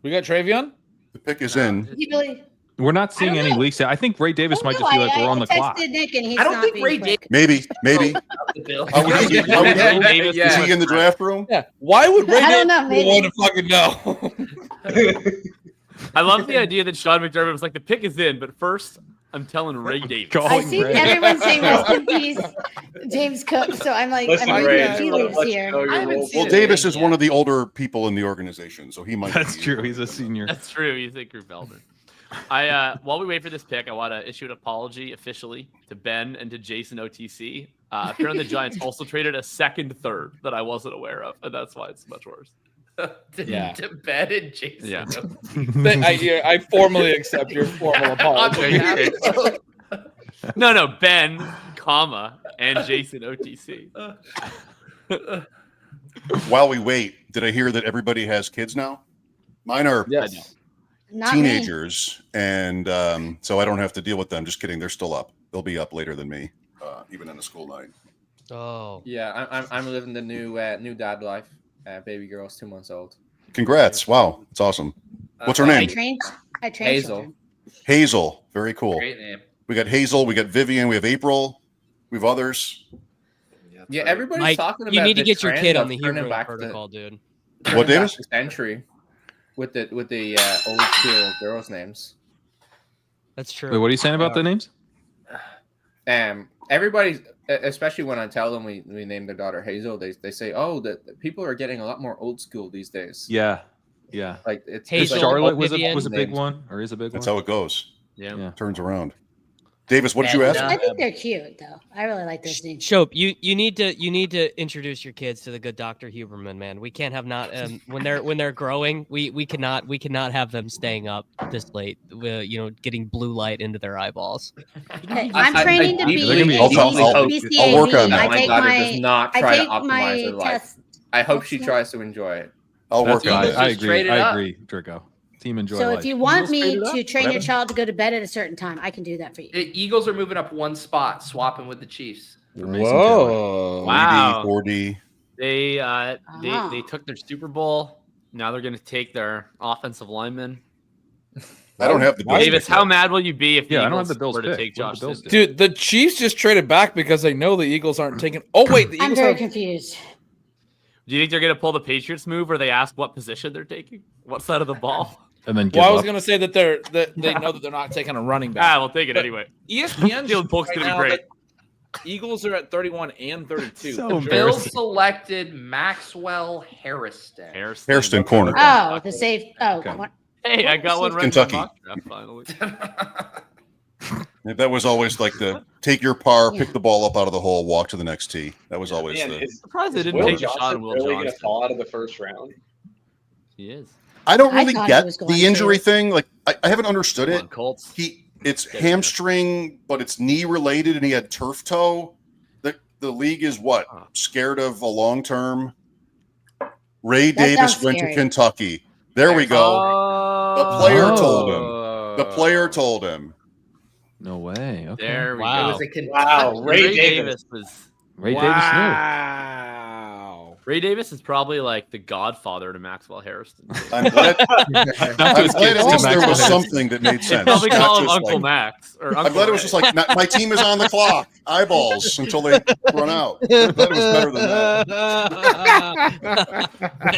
we got Travion. The pick is in. Did he really? We're not seeing any leaks yet. I think Ray Davis might just be like, we're on the clock. texted Nick and he's I don't not think being Ray quick. Maybe. The Bills. How would he, how would Ray he- Davis is he in the draft room? Yeah. Why would Ray I don't Davis know, be the maybe. one to fucking know? I love the idea that Sean McDermott was like, the pick is in, but first, I'm telling Ray Davis. I see everyone saying rest in peace, James Cook. So I'm like, Listen, I'm Ray, reading tea leaves here. Well, Davis is one of the older people in the organization, so he might. That's be- true. He's a senior. That's true. He's a group elder. While we wait for this pick, I want to issue an apology officially to Ben and to Jason OTC. Apparently, the Giants also traded a second third that I wasn't aware of, and that's why it's much worse. Yeah. To Ben and Jason. Yeah. I formally accept your formal apology. No, Ben, comma, and Jason OTC. While we wait, did I hear that everybody has kids now? Mine are Yes. Not me. teenagers, and so I don't have to deal with them. Just kidding. They're still up. They'll be up later than me, even on the school night. Oh. Yeah, I'm living the new dad life. Baby girl's 2 months old. Congrats! Wow, it's awesome. What's her name? I trained Hazel. children. Hazel. Very cool. Great name. We got Hazel. We got Vivian. We have April. We have others. Yeah, everybody's Mike, talking about. you need to this get your trend kid of on the turning Hebrew back protocol, dude. What, Davis? Century with the old school girls' names. That's true. Wait, what are you saying about the names? Everybody's, especially when I tell them we named their daughter Hazel, they say, "Oh, that people are getting a lot more old school these days." Yeah. Yeah. Like it's Hazel, like Charlotte old was a names. big one, or is a big That's one. how it goes. Yeah. Turns around. Davis, what did you ask? I think they're cute though. I really like those names. Shope, you need to introduce your kids to the good Dr. Huberman, man. We can't have not when they're growing. We cannot have them staying up this late. Getting blue light into their eyeballs. I'm training to be I'll work on that. My daughter does not try to optimize my her life. test. I hope she tries to enjoy it. I'll work on it. I agree. I agree, Draco. Team enjoy So life. if you want me straight it up. to train your Whatever. child to go to bed at a certain time, I can do that for you. The Eagles are moving up one spot, swapping with the Chiefs. Whoa. Wow. 4D. They Ah. they took their Super Bowl. Now they're going to take their offensive lineman. I don't have the Bills Davis, pick how yet. mad will you be if the Yeah, I don't Eagles have the Bills were to pick. take What Josh do the Bills Sitton? Dude, the Chiefs just traded back because they know the Eagles aren't taking. Oh wait, the I'm Eagles very have. confused. Do you think they're going to pull the Patriots move, or they ask what position they're taking, what side of the ball? And then Well, I was up. gonna say that they know that they're not taking a running back. Ah, we'll take it anyway. ESPN Field Polk's right going to now be great. Eagles are at 31 and 32. So The Bills embarrassing. selected Maxwell Harrison. Hairston corner. Oh, the safe. Oh, Okay. what- Hey, I got one right in Kentucky. my mock draft finally. That was always like the take your par, Yeah. pick the ball up out of the hole, walk to the next tee. That was always Man, the. is Surprised they is didn't Will take a shot Johnson on Will really going to Johnson. fall out of the first round? He is. I don't I really thought he get was going the injury to. thing. Like I haven't understood Come it. on, Colts. It's Get in there. hamstring, but it's knee related, and he had turf toe. The league is what scared of a long term. Ray That Davis sounds went scary. to Kentucky. There we go. The player told him. The player told him. No way. Okay. There we Wow. It go. was a Kentucky. Wow, Ray Davis. was. Ray Davis knew. Wow. Ray Davis is probably like the godfather to Maxwell Harrison. I'm glad, Not to I'm his glad kids, at to least there Maxwell was Harrison. something that made They sense. probably Not call him just Uncle like- Max. Or I'm Uncle glad it was Ray. just like my team is on the clock. Eyeballs until they run out. I thought it was better than that.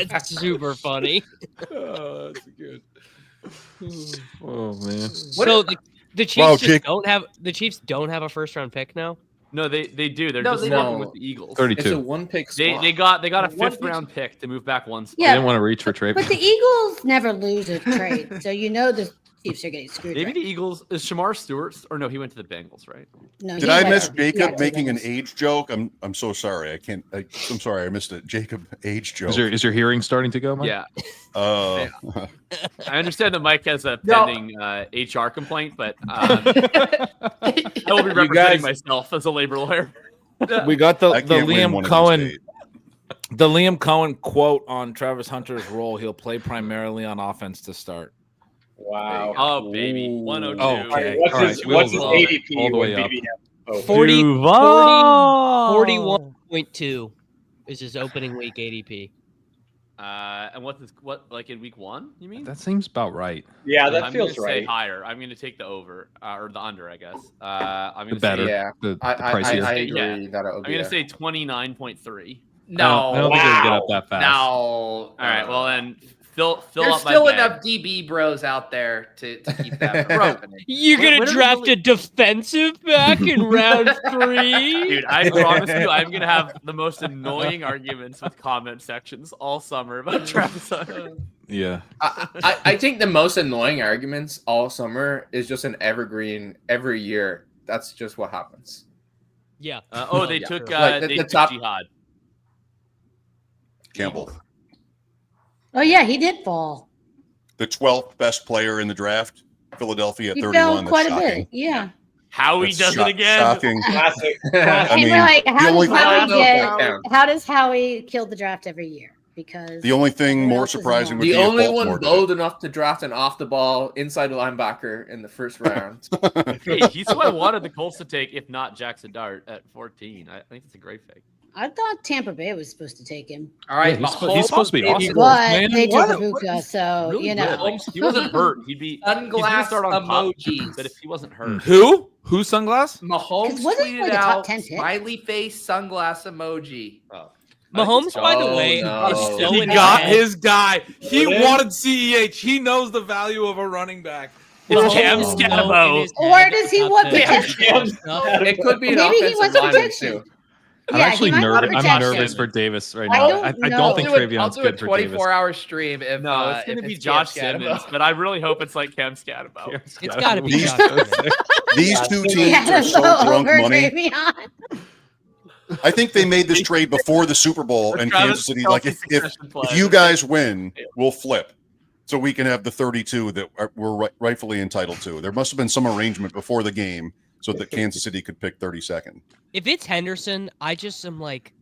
That's super funny. Oh, that's good. Oh man. So the Chiefs Wow, just Jake. don't have a first round pick now. No, they do. They're No, just they working don't. with the Eagles. 32. It's a one pick They spot. they got a One fifth pick- round pick to move back one spot. They Yeah, didn't want to reach for Trey. but the Eagles never lose a trade, so you know the Chiefs are getting screwed. Maybe right? the Eagles is Shamar Stewart, or no, he went to the Bengals, right? No, Did he I went miss to- Jacob yeah, to making an Bengals. age joke? I'm so sorry. I'm sorry I missed it. Jacob age joke. Is your hearing starting to go, Mike? Yeah, Oh. I understand that Mike has a No. pending HR complaint, but I will be representing guys- myself as a labor lawyer. We got the I can't win one Liam of these Cohen. days. The Liam Cohen quote on Travis Hunter's role: he'll play primarily on offense to start. Wow. Oh baby, 102. Oh, All right, okay. what's All his, right, what's his we'll- ADP all the when way up. BB has 40 Duval. 41.2 is his opening week ADP. And what like in week 1? You mean? That seems about right. Yeah, that I'm feels gonna right. say higher. I'm going to take the over or the under, I guess. I'm The going to better. say Yeah. The I pricier. agree Yeah. that it would I'm be. going a- to say 29.3. No, I don't think it'll get up that fast. No. All right. Well then, fill There's up my still bag. enough DB bros out there to keep that from Bro. happening. You're When- gonna when are draft really- a defensive back in round 3? Dude, I promise you, I'm gonna have the most annoying arguments with comment sections all summer about Travis Hunter. Yeah. I think the most annoying arguments all summer is just an evergreen every year. That's just what happens. Yeah. They Yeah, took sure. Like the they took top- Jihad. Campbell, Oh yeah, he did fall. the 12th best player in the draft. Philadelphia at He 31. fell quite That's a shocking. bit. Yeah. Howie That's does it again. Shocking. Classic. I And mean, we're like, the how only- does Howie I don't know if that get? counts. How does Howie kill the draft every year? Because The only thing everyone more else is surprising would The be if only Baltimore one did it. bold enough to draft an off the ball inside linebacker in the first round. Hey, he's who I wanted the Colts to take, if not Jackson Dart at 14. I think it's a great pick. I thought Tampa Bay was supposed to take him, All right, Yeah, he's supposed to be Mahomes, awesome. but man, they what took a- Ibuka, so Really you good. know. Like, he wasn't hurt. He's gonna Sunglass start on top. emojis. But if he wasn't hurt, Who? Who's sunglass? Mahomes Wasn't he tweeted like a top out 10 pick? smiley face sunglass emoji. Mahomes, by the Oh, way, no. is so He in got his head. his guy. He Really? wanted CEH. He knows the value of a running back. Mahomes Cam is so Scatabo. in his Or head does he about want the- protection? It could be an Maybe he offensive wants lineman protection. too. I'm Yeah, actually he might want nervous. I'm protection. nervous for Davis right I now. don't I know. don't think I'll Travion's do a good for Davis. 24-hour stream if No, it's going to if be it's Josh Cam Scatabo. Simmons, but I really hope it's like Cam Scatabo. It's got to be These- Josh Simmons. These two teams Yeah, are so drunk over money. Davion. I think they made this trade before the Super Bowl, and Travis Kansas City Kelce like if succession plan. you guys win, we'll flip, so we can have the 32 that we're rightfully entitled to. There must have been some arrangement before the game so that Kansas City could pick 32nd. If it's Henderson, I just am like,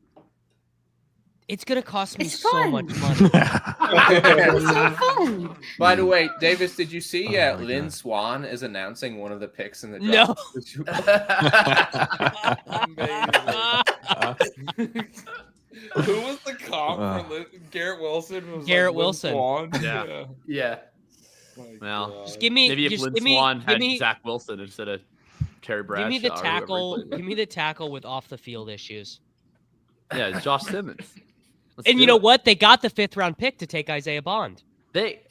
it's gonna cost me It's so fun. much money. It's so fun. By the way, Davis, did you see Oh my Lynn God. Swan is announcing one of the picks in the No. draft? Who was the comp Uh. for Garrett Wilson? Was Garrett like Lynn Wilson. Swan? Yeah. Yeah. My Well, God. Just give me, maybe if just Lynn give me, Swan give had me, Zach Wilson instead of Terry Bradshaw. give me the or whoever he tackle. played with. Give me the tackle with off the field issues. Yeah, it's Josh Simmons. Let's And do you know it. what? They got the 5th round pick to take Isaiah Bond. They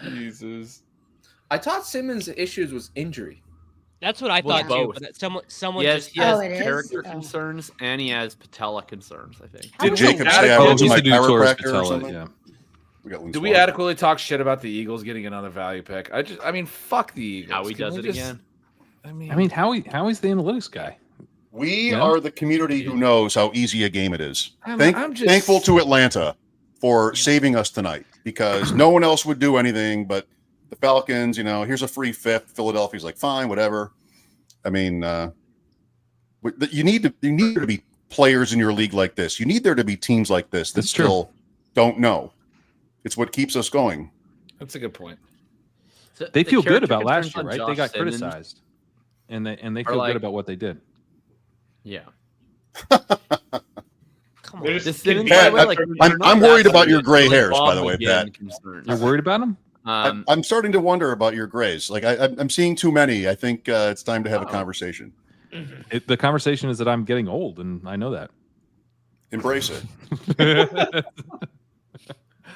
Jesus. I thought Simmons' issues was injury. That's what I Well, thought too. both. But someone He has, just he has it is? character Oh. concerns and he has patella concerns, I think. Did Jacob we say I adequately- went to my Used to do Torres chiropractor or Patella, something? yeah. We got Did we adequately talk shit about the Eagles getting another value pick? I mean, fuck the Eagles. Howie Can does we it just- again. I mean, Howie's the analytics guy. We Yeah. are the community who knows how easy a game it is. I'm just- Thankful to Atlanta for saving us tonight because no one else would do anything but the Falcons. Here's a free fifth. Philadelphia's like, fine, whatever. I mean, you need there to be players in your league like this. You need there to be teams like this that That's true. still don't know. It's what keeps us going. That's a good point. So They the feel good character about last concerns year, on right? They Josh got Simmons- criticized, and they are feel like- good about what they did. Yeah. come They're on. just The Simmons, Pat, by the way, like, I'm they're not I'm worried that about your serious. gray They're hairs, by Bob the way, McGinn Pat. concerns. You're worried about him? I'm starting to wonder about your grays. Like I'm seeing too many. I think it's time to have a conversation. The conversation is that I'm getting old, and I know that. Embrace it.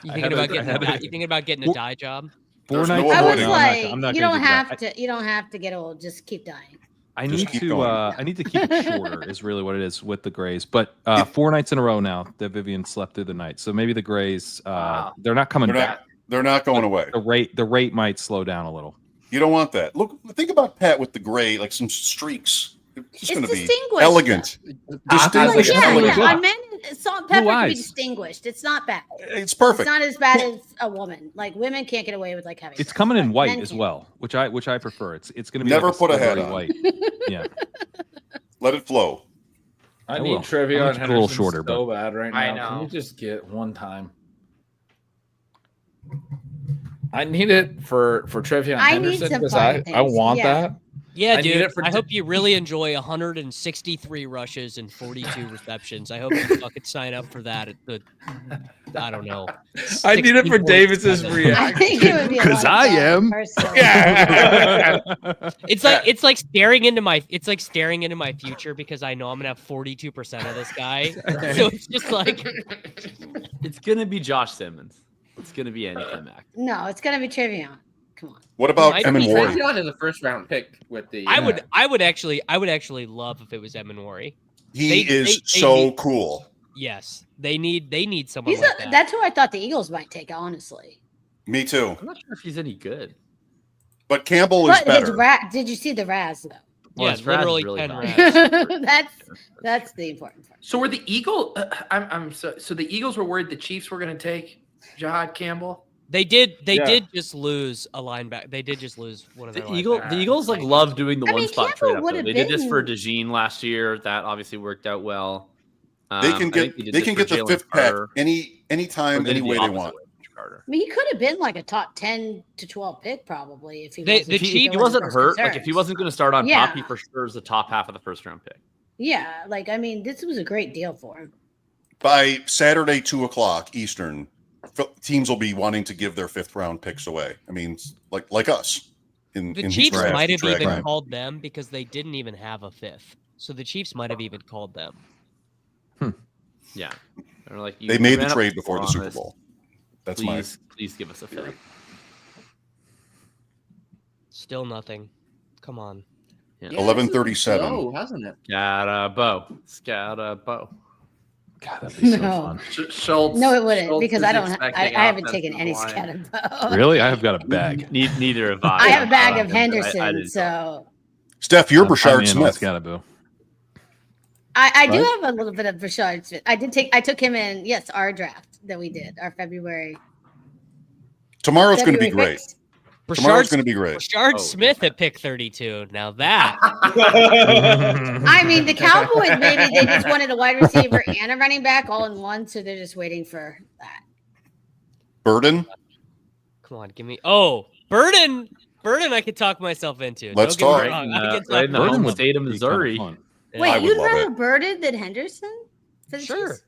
You I thinking had about a- getting I had a- you thinking about getting a dye job? There's nights no in a I row was avoiding. now, like, I'm not you gonna don't do that. have to. You don't have to get old. Just keep dying. I Just need keep to going. I need to keep it shorter is really what it is with the Grays. But 4 nights in a row now that Vivian slept through the night. So maybe the Grays they're not coming back. They're not going away. The rate might slow down a little. You don't want that. Look, think about Pat with the gray, like some streaks. It's It's going to be distinguished. elegant. Like, Distinguished. yeah, elegant. yeah. On men, salt and pepper can be eyes. distinguished. It's not bad. It's perfect. It's not as bad as a woman. Like women can't get away with like having. It's sex, coming in but white men as can. well, which I prefer. It's going to be Never like put a hat silvery on. white. Yeah. Let it flow. I I need will. trivia I'll on make it a little Henderson shorter, so but- bad right now. I Can know. you just get one time? I need it for trivia on I need Henderson some because fun I things, want yeah. that. Yeah, I need dude. it for I di- hope you really enjoy 163 rushes and 42 receptions. I hope you fucking sign up for that at the, I don't know. I need it for 60 Davis's points. reaction. I think it would be a lot of fun, personally. It's like staring into my future because I know I'm gonna have 42% of this guy. So it's just like It's gonna be Josh Simmons. It's gonna be anything back. No, it's gonna be Trivion. Come on. What about Might Emin be Ward? Travion is a first round pick with the. I would actually love if it was Eminwari. He They- is they so need- cool. Yes, they need someone He's like that. that's who I thought the Eagles might take, honestly. Me too. I'm not sure if he's any good. But Campbell is But his better. did you see the Raz though? Well, Yeah, his Raz is literally really 10 bad. Raz. that's the important part. So were the Eagle? So the Eagles were worried the Chiefs were going to take Jahad Campbell. They did Yeah. did just lose a linebacker. They did just lose one of their The linebackers. Eagles like love doing the I one mean, spot Campbell trade up. would though. have They did this for been- DeJean last year. That obviously worked out well. They can I get think did they this can for get the Jalen fifth pick Carter. anytime, Or they any did the way they opposite want. way with Mitch Carter. I mean, he could have been like a top 10 to 12 pick probably if he They- wasn't. the If he, Chiefs- he wasn't those hurt, like if he concerns. wasn't going to start on Yeah. top, he for sure is the top half of the first round pick. Yeah, like I mean, this was a great deal for him. By Saturday, 2:00 Eastern, teams will be wanting to give their fifth round picks away. I mean, like us. The in Chiefs draft might have track. even called them because they didn't even have a fifth. So the Chiefs might have even called them. Yeah, they're like They made the ran up trade before the on Super us. Bowl. That's Please give us a fifth. Still nothing. Come on. Yeah. 11:37. Oh, hasn't it? Scatta bow. God, that'd be so No. fun. Schultz. No, it wouldn't Schultz because is I don't. I expecting haven't offensive taken any line. Scatterbo. Really? I have got a bag. Neither have I. I have a bag of I Henderson, didn't. so Steph, you're I'm Brashard in on Smith. Scatterbo. I do What? have a little bit of Rashard Smith. I took him in. Yes, our draft that we did, our February. Tomorrow's going to be February great. picks. Tomorrow's going to be great. Rashard Oh, Smith at pick 32. Now that I mean, the Cowboys maybe they just wanted a wide receiver and a running back all in one, so they're just waiting for that. Burden. come on, give me Burden. I could talk myself into. Let's Don't get me talk. wrong, I could Right in talk the myself home into state of Be kinda Missouri. fun. it. Wait, I would you'd love rather Birded than Henderson? For the Sure. Chiefs?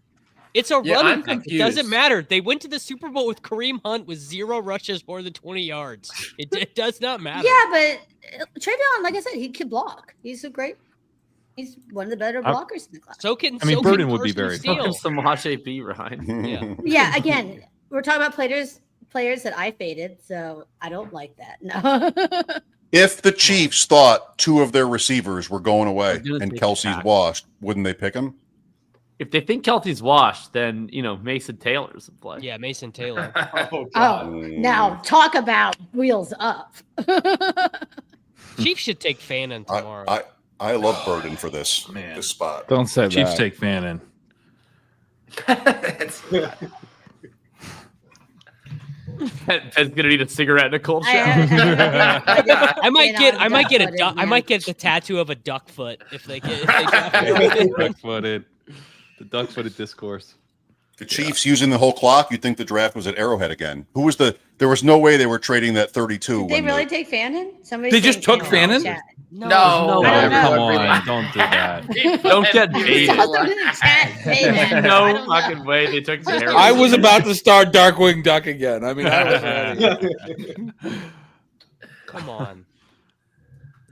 It's a Yeah, running I'm back. It doesn't confused. matter. They went to the Super Bowl with Kareem Hunt with 0 rushes more than 20 yards. It does not matter. Yeah, but Trayvon, like I said, he can block. He's one of the better I- blockers in the class. So can I mean, so Burden can would be Carson very Steele. Some Samaje P. Ryan. Yeah. Yeah, again, we're talking about players that I faded, so I don't like that. No. If the Chiefs thought 2 of their receivers were going away gonna and take Kelsey's Dak. washed, wouldn't they pick him? If they think Kelsey's washed, then Mason Taylor's in play. Yeah, Mason Taylor. Oh, now talk about wheels up. Chiefs should take Fannin tomorrow. I love Burden for this spot. Don't say Chiefs that. take Fannin. Ted's gonna need a cigarette and a cold shower. I might get a duck-footed, duck. I man. might get the tattoo of a duck foot if they get. If they draft me. Duck-footed. The duck-footed discourse. The Chiefs using the whole clock. You'd think the draft was at Arrowhead again. Who was the? There was no way they were trading that 32. Did they really take Fannin? Somebody They just took Fannin. Fannin? No, No, I don't know. Come on, don't do that. Don't get baited. Something in the chat say that. I No don't fucking know. way they took Harris. I was about to start Darkwing Duck again. I mean, I was ready. Come on.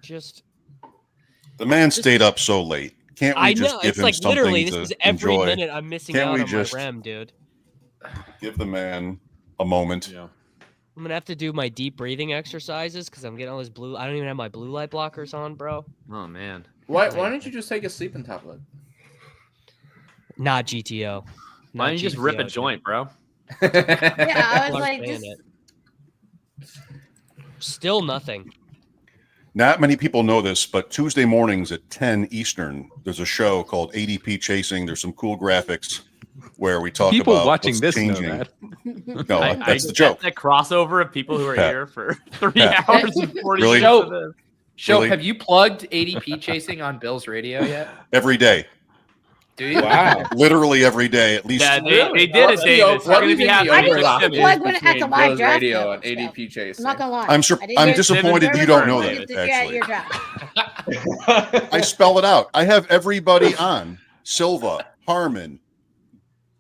Just. The man stayed up so late. Can't we I just know. give It's him like something literally. to This is every enjoy? minute I'm missing Can't out we on just my REM, dude. give the man a moment? Yeah. I'm gonna have to do my deep breathing exercises because I'm getting all this blue. I don't even have my blue light blockers on, bro. Oh man. Why don't you just take a sleeping tablet? Not GTO. Why don't you just rip a GTO, joint, bro? Yeah, I was Clark like, saying just it. Still nothing. Not many people know this, but Tuesday mornings at 10 Eastern, there's a show called ADP Chasing. There's some cool graphics where we talk People about watching what's this know changing. that. No, that's the joke. That crossover of people who are Yeah. here for 3 Yeah. hours and 40 Really? minutes of this. Show, Really? have you plugged ADP chasing on Bill's radio yet? Every day. Do you? Wow. Literally every day, at least. Yeah, they did it, Davis. What do You're you gonna think be the happy. overlap Simmons. is Plug when it had the between live Bill's draft radio though, and ADP chase? I'm not gonna lie. I'm I didn't I'm get- disappointed Simmons you don't know Burns that, did your- actually. your draft. I spell it out. I have everybody on. Silva, Harmon,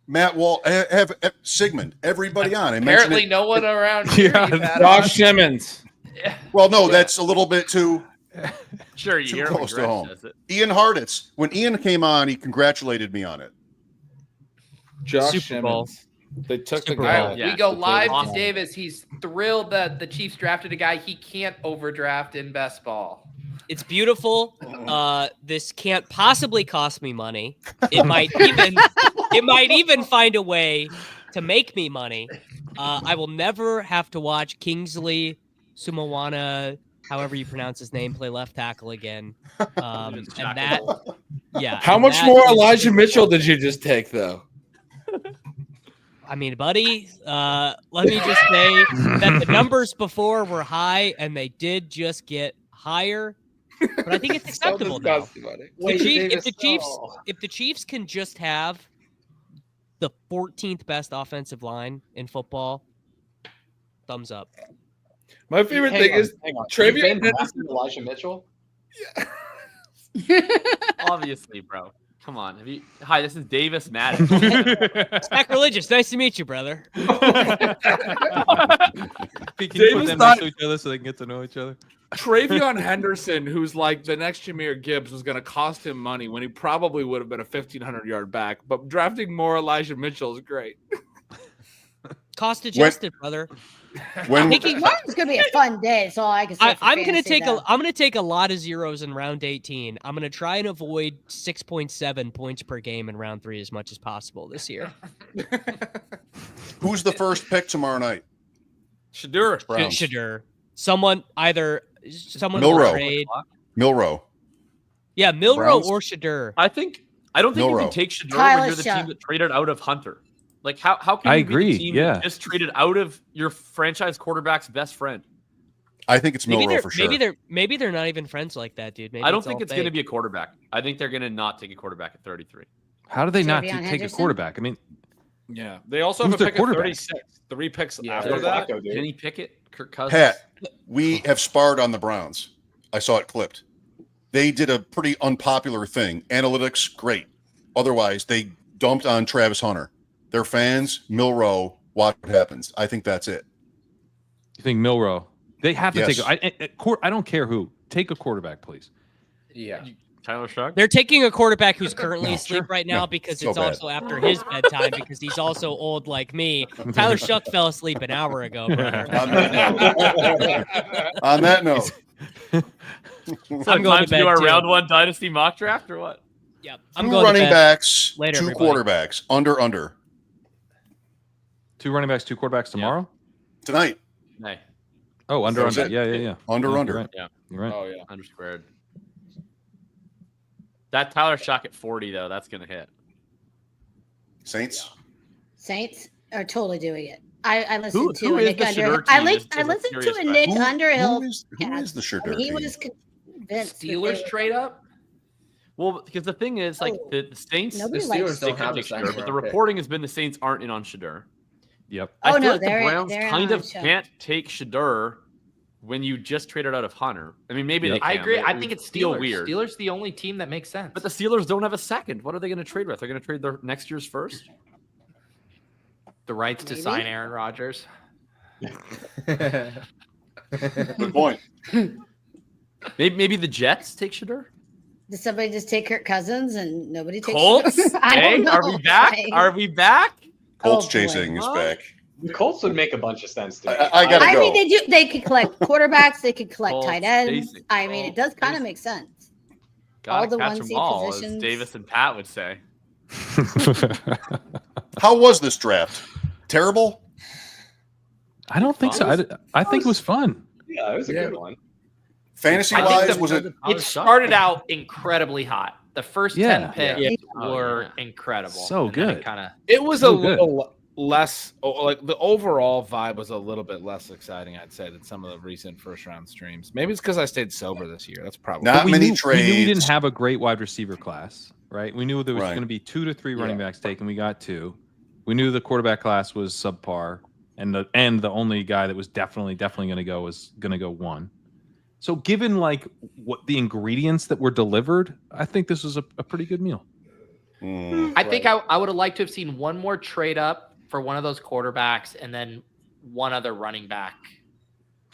Matt Wall, I have Sigmund, everybody on. I mentioned Apparently, it. no one around here. Yeah, you've had Josh on. Simmons. Well, no, that's a little bit too Sure, you hear close to home. Does it. Ian Harditz. When Ian came on, he congratulated me on it. Josh Super Bowl. Simmons. They took Super the All guy. right, Yeah, we go it's live to awesome. Davis. He's thrilled that the Chiefs drafted a guy he can't overdraft in best ball. It's beautiful. This can't possibly cost me money. It might even find a way to make me money. I will never have to watch Kingsley Sumawana, however you pronounce his name, play left tackle again. And that, yeah. How and much that more is- Elijah Mitchell did you just take, though? I mean, buddy, let me just say that the numbers before were high and they did just get higher. But I think it's acceptable now. If the Chiefs can just have the 14th best offensive line in football, thumbs up. My favorite thing is Travion Henderson. Elijah Mitchell. Obviously, bro. Come on. Hi, this is Davis Madden. Sacrilegious. Nice to meet you, brother. Can you put Davis them thought- next to each other so they can get to know each other? Travion Henderson, who's like the next Jahmyr Gibbs, was going to cost him money when he probably would have been a 1,500-yard back. But drafting more Elijah Mitchell is great. Cost adjusted, brother. When It's gonna be a fun day. That's all I can say. for I'm gonna fantasy, though. I'm gonna take a lot of zeros in round 18. I'm gonna try and avoid 6.7 points per game in round 3 as much as possible this year. who's the first pick tomorrow night? Shadur. Browns. Shadur. Someone will Milrow. trade. Milrow. Yeah, Milrow Browns. or Shadur. I don't think you can Milrow. take Shadur Tyler when you're the Shutt. team that traded out of Hunter. Like how can I you be agree, the team yeah. that just traded out of your franchise quarterback's best friend? I think it's Maybe Milrow they're for sure. maybe they're not even friends like that, dude. Maybe I don't all think it's going to fake. be a quarterback. I think they're going to not take a quarterback at 33. How do they not Travion take a Henderson? quarterback? I mean, Yeah. They also Who's have a their pick at quarterback? 36. 3 picks Yeah, after Joe that. Flacco, dude. Kenny Pickett, Kirk Cousins. Pat, we have sparred on the Browns. I saw it clipped. They did a pretty unpopular thing. Analytics, great. Otherwise, they dumped on Travis Hunter. Their fans, Milrow, watch what happens. I think that's it. you think Milrow? They have to Yes. take. I don't care who. Take a quarterback, please. Yeah. Tyler Shuck. They're taking a quarterback who's currently No, asleep sure. right now No, because so it's bad. also after his bedtime because he's also old like me. Tyler Shuck fell asleep an hour ago, brother. On that note, I'm Time going to to bed do our too. round 1 dynasty mock draft or what? Yep. two I'm going running to bed. backs, Later, two everybody. quarterbacks, under 2 running backs, 2 quarterbacks tomorrow. tonight. Hey. Oh, under. That's it. Yeah. Under. You're right. Yeah. You're right. Oh yeah. 100 squared. That Tyler Shock at 40 though, that's gonna hit. Saints. Saints are totally doing it. I listened to who a is Nick the Underhill. Shedeur I team? listened Is a to serious a Nick question. Underhill. Who is the Shedeur He team? was convinced. that they Steelers were- trade up. Well, because the thing is, like Oh. the Saints, Nobody the likes Steelers don't have a Shedeur, second but the round pick. reporting has been the Saints aren't in on Shedeur. Yep. I Oh, feel no, like the they're- Browns they're kind on of Shedeur. can't take Shedeur when you just traded out of Hunter. I mean, maybe they I can. agree. but I it think would it's feel Steelers. weird. Steelers the only team that makes sense. But the Steelers don't have a second. What are they going to trade with? They're going to trade their next year's first. the rights to Maybe. sign Aaron Rodgers. Good point. Maybe the Jets take Shedeur. Did somebody just take Kirk Cousins and nobody takes Colts. I Hey, don't know. are we back? Like, Are we back? Colts boy. chasing is back. The Colts would make a bunch of sense to me. I gotta I go. mean, they do. They could collect quarterbacks. They could collect Colts tight ends. chasing. I mean, it does kind of make sense. Gotta All the catch 'em 1C all, as positions. Davis and Pat would say. How was this draft? Terrible. I don't think so. I think it was fun. Yeah, it was a good one. Fantasy I think wise, the- was it? It started out incredibly hot. The first 10 picks Yeah. were incredible. So and then good. Kind of. It was So a good. little less, like the overall vibe was a little bit less exciting, I'd say, than some of the recent first round streams. Maybe it's because I stayed sober this year. That's probably Not But we many knew, we knew we didn't trades. have a great wide receiver class, right? We knew there was Right. going to be 2 to 3 running backs taken. We got 2. We knew the quarterback class was subpar, and the only guy that was definitely going to go was going to go 1. So, given like what the ingredients that were delivered, I think this was a pretty good meal. I think I would have liked to have seen one more trade up for one of those quarterbacks and then one other running back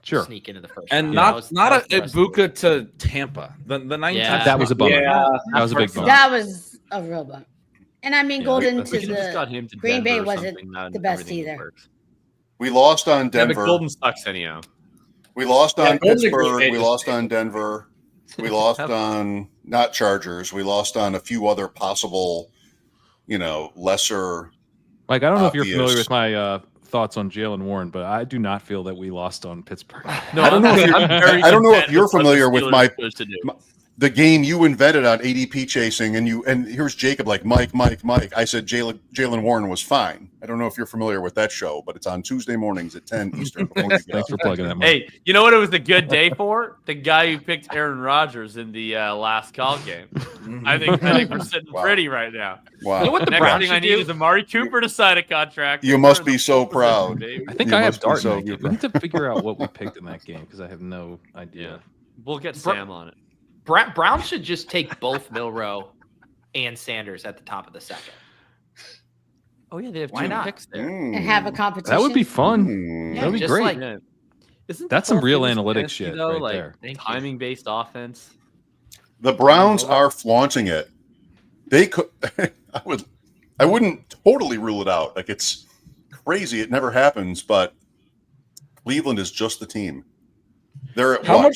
Sure. sneak into the first and round. not That was a the rest of Ibuka to Tampa. The 9 Yeah. That was a bummer. Yeah. That was a big bummer. That was a real bummer. And I mean, Yeah. Golden We to could've just got him the to Green Bay Denver or wasn't something, then the best everything either. works. We lost on Yeah, but Denver. Golden sucks anyhow. We lost Yeah, on Golden Green Pittsburgh. Bay We just- lost on Denver. We lost on not Chargers. We lost on a few other possible, lesser. Like, I don't know if you're familiar Obvious. with my thoughts on Jalen Warren, but I do not feel that we lost on Pittsburgh. No, I don't know if you're, I'm very I don't know if content you're with what the familiar with Steelers my chose to do. the game you invented on ADP chasing, and here's Jacob like Mike. I said Jalen Warren was fine. I don't know if you're familiar with that show, but it's on Tuesday mornings at 10 Eastern. before you get Thanks for up. plugging that. Mike. Hey, you know what it was a good day for? The guy who picked Aaron Rodgers in the last call game. I think we're sitting Wow. pretty right now. Wow. You know what the Next Browns thing I should need do? is Amari Cooper to sign a contract. You must We're in be the so pole position, proud. baby. I think You I have must be Dart in so that game. good. We need to figure out what we picked in that game because I have no idea. Yeah, we'll get Sam on it. Browns should just take both Milrow and Sanders at the top of the second. Oh yeah, they have Why 2 not? picks there. and have a competition. That would be fun. Hmm. That would be just great. like- Yeah. Isn't That's the some whole real thing with analytics fantasy, shit though, right like there. Thank you. timing-based offense. The Browns are flaunting it. They could. I wouldn't totally rule it out. Like, it's crazy. It never happens, but Cleveland is just the team. They're at what?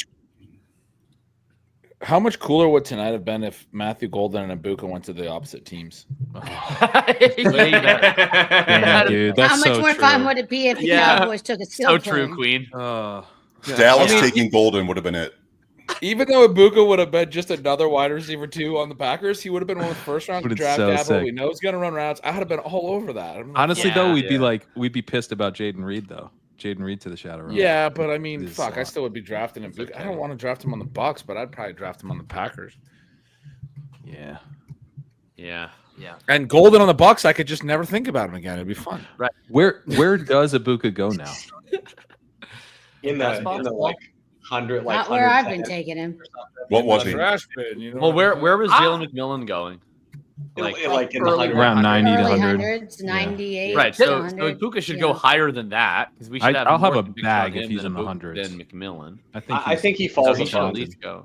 How much cooler would tonight have been if Matthew Golden and Ibuka went to the opposite teams? Way better. Yeah, dude, that's How much so more true. fun would it be if the Yeah. Cowboys took a So skill true, player? Queen. Dallas I mean, taking Golden would have been it. Even though Ibuka would have been just another wide receiver 2 on the Packers, he would have been one of the first round Would've draft so capital. sick. We know he's going to run routes. I would have been all over that. I don't know. Honestly, though, Yeah. we'd be pissed about Jaden Reed, though. Jaden Reed to the shadow realm. Yeah, but I mean, It is fuck, a I lot. still would be drafting Ibuka. I don't want to draft him on the Bucks, but I'd probably draft him on the Packers. Yeah. Yeah. And Golden on the Bucks, I could just never think about him again. It'd be fun. Where does Ibuka go now? In the like 100, like Not where I've 110. been taking him. What was he? Trash bin, you know Well, what I'm where was Ah! Jalen McMillan going? Like in the early 100. Around 90 to Early 100. hundreds, 98. Right. So 100, Ibuka should yeah. go higher than that because we should have. I'll have more a conviction bag on if him he's than in the Ibuka hundreds. Than McMillan. I think I think he So falls he in should at front. least go.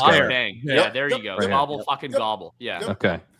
Off guy. bang. Yep. Yeah, there you go. Right here. Gobble fucking gobble. Yeah. Okay.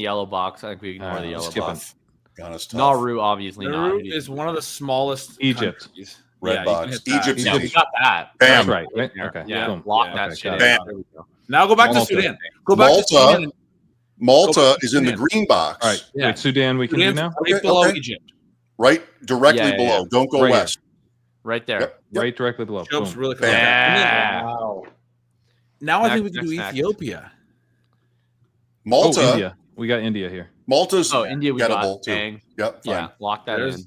yellow box. I think we ignore the Alright, yellow skip it. box. Ghana's tough. Nauru, obviously not. Nauru is one of the smallest. Egypt. countries. Red Yeah, you box. can hit that. Egypt's Yeah, we easy. got that. Bam. That's right. Okay. Yeah, Boom. lock Yeah, that okay, shit. got it. in. Bam. There we go. Now go back to Malta. Sudan. Go back to Malta. Sudan. Go Malta back to is in the Sudan. green box. All right. Yeah. Wait, Sudan, we can do Sudan's now? right Okay, below okay. Egypt. Right directly Yeah, yeah, below. yeah. Don't go Right here. west. Right there. Yep. Right directly below. Job's Boom. really close. Yeah. Wow. Now I think we Next, can do next. Ethiopia. Malta. Oh, India. We got India here. Malta's Oh, India we got. gettable too. Dang. Yep. Fine. Yeah, lock that There's- in.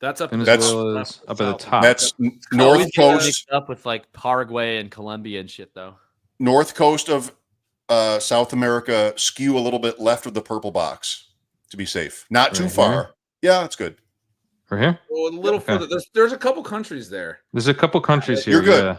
That's up. Venezuela's up at the top. That's Always North get Coast. mixed up with like Paraguay and Colombia and shit though. North coast of South America skew a little bit left of the purple box to be safe. Not too Right far. here? Yeah, it's good. Right here. Well, a little Okay. further. There's a couple countries there. There's a couple countries here. You're good. Yeah.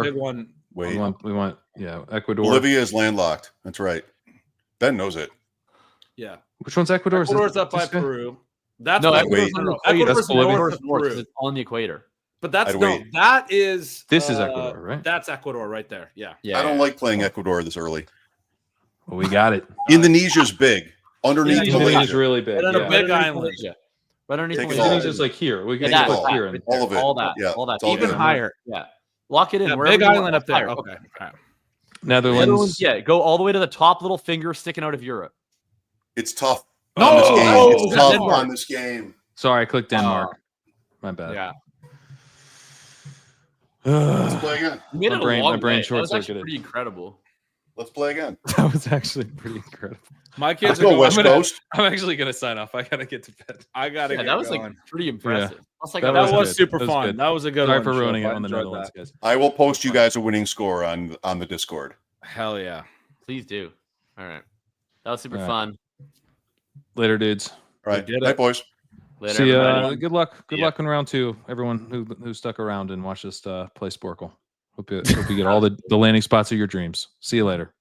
Ecuador. big one. Wait, We want Ecuador. Bolivia is landlocked. That's right. Ben knows it. Yeah. Which one's Ecuador? Ecuador's up by Peru. That's no, what Ecuador's wait. on the Ecuador's equator. north Ecuador's of north 'cause Peru. it's on the equator. But that's I'd no, wait. that is This is Ecuador, right? That's Ecuador right there. Yeah. I don't like playing Ecuador this early. Well, we got it. Indonesia's big. Underneath Indonesia's Malaysia. really big. And a yeah. big island. Right underneath Take it Malaysia. all. Indonesia's like here. We can Yeah, go that, here. right And, there. All of it. All that. Yeah, All that. it's all Even good. higher. Yeah. Lock it in. Yeah, wherever big you want. island up there. Higher. Okay. All right. Netherlands. Yeah, go all the way to the top little finger sticking out of Europe. It's tough No, on this game. no, It's tough Denmark. on this game. Sorry, I clicked Denmark. My bad. Yeah. Let's play again. You made My it a brain- long my brain way. That was actually short-circuited. pretty incredible. Let's play again. That was actually pretty incredible. My kids Let's are go going, West Coast. I'm actually gonna sign off. I gotta get to bed. I gotta Yeah, get that was going. like pretty impressive. That's like That that was good. super That was fun. good. That was a good Sorry one. for ruining it Shep. I on the enjoyed Netherlands, that. guys. I will post you guys a winning score on the Discord. Hell yeah. Please do. All right. That was super All right. fun. Later, dudes. All right. did Night, it. boys. Later, See everybody. ya. Good luck. Good Yeah. luck in round 2. Everyone who stuck around and watched us play Sporkle. Hope you get all the landing spots of your dreams. See you later.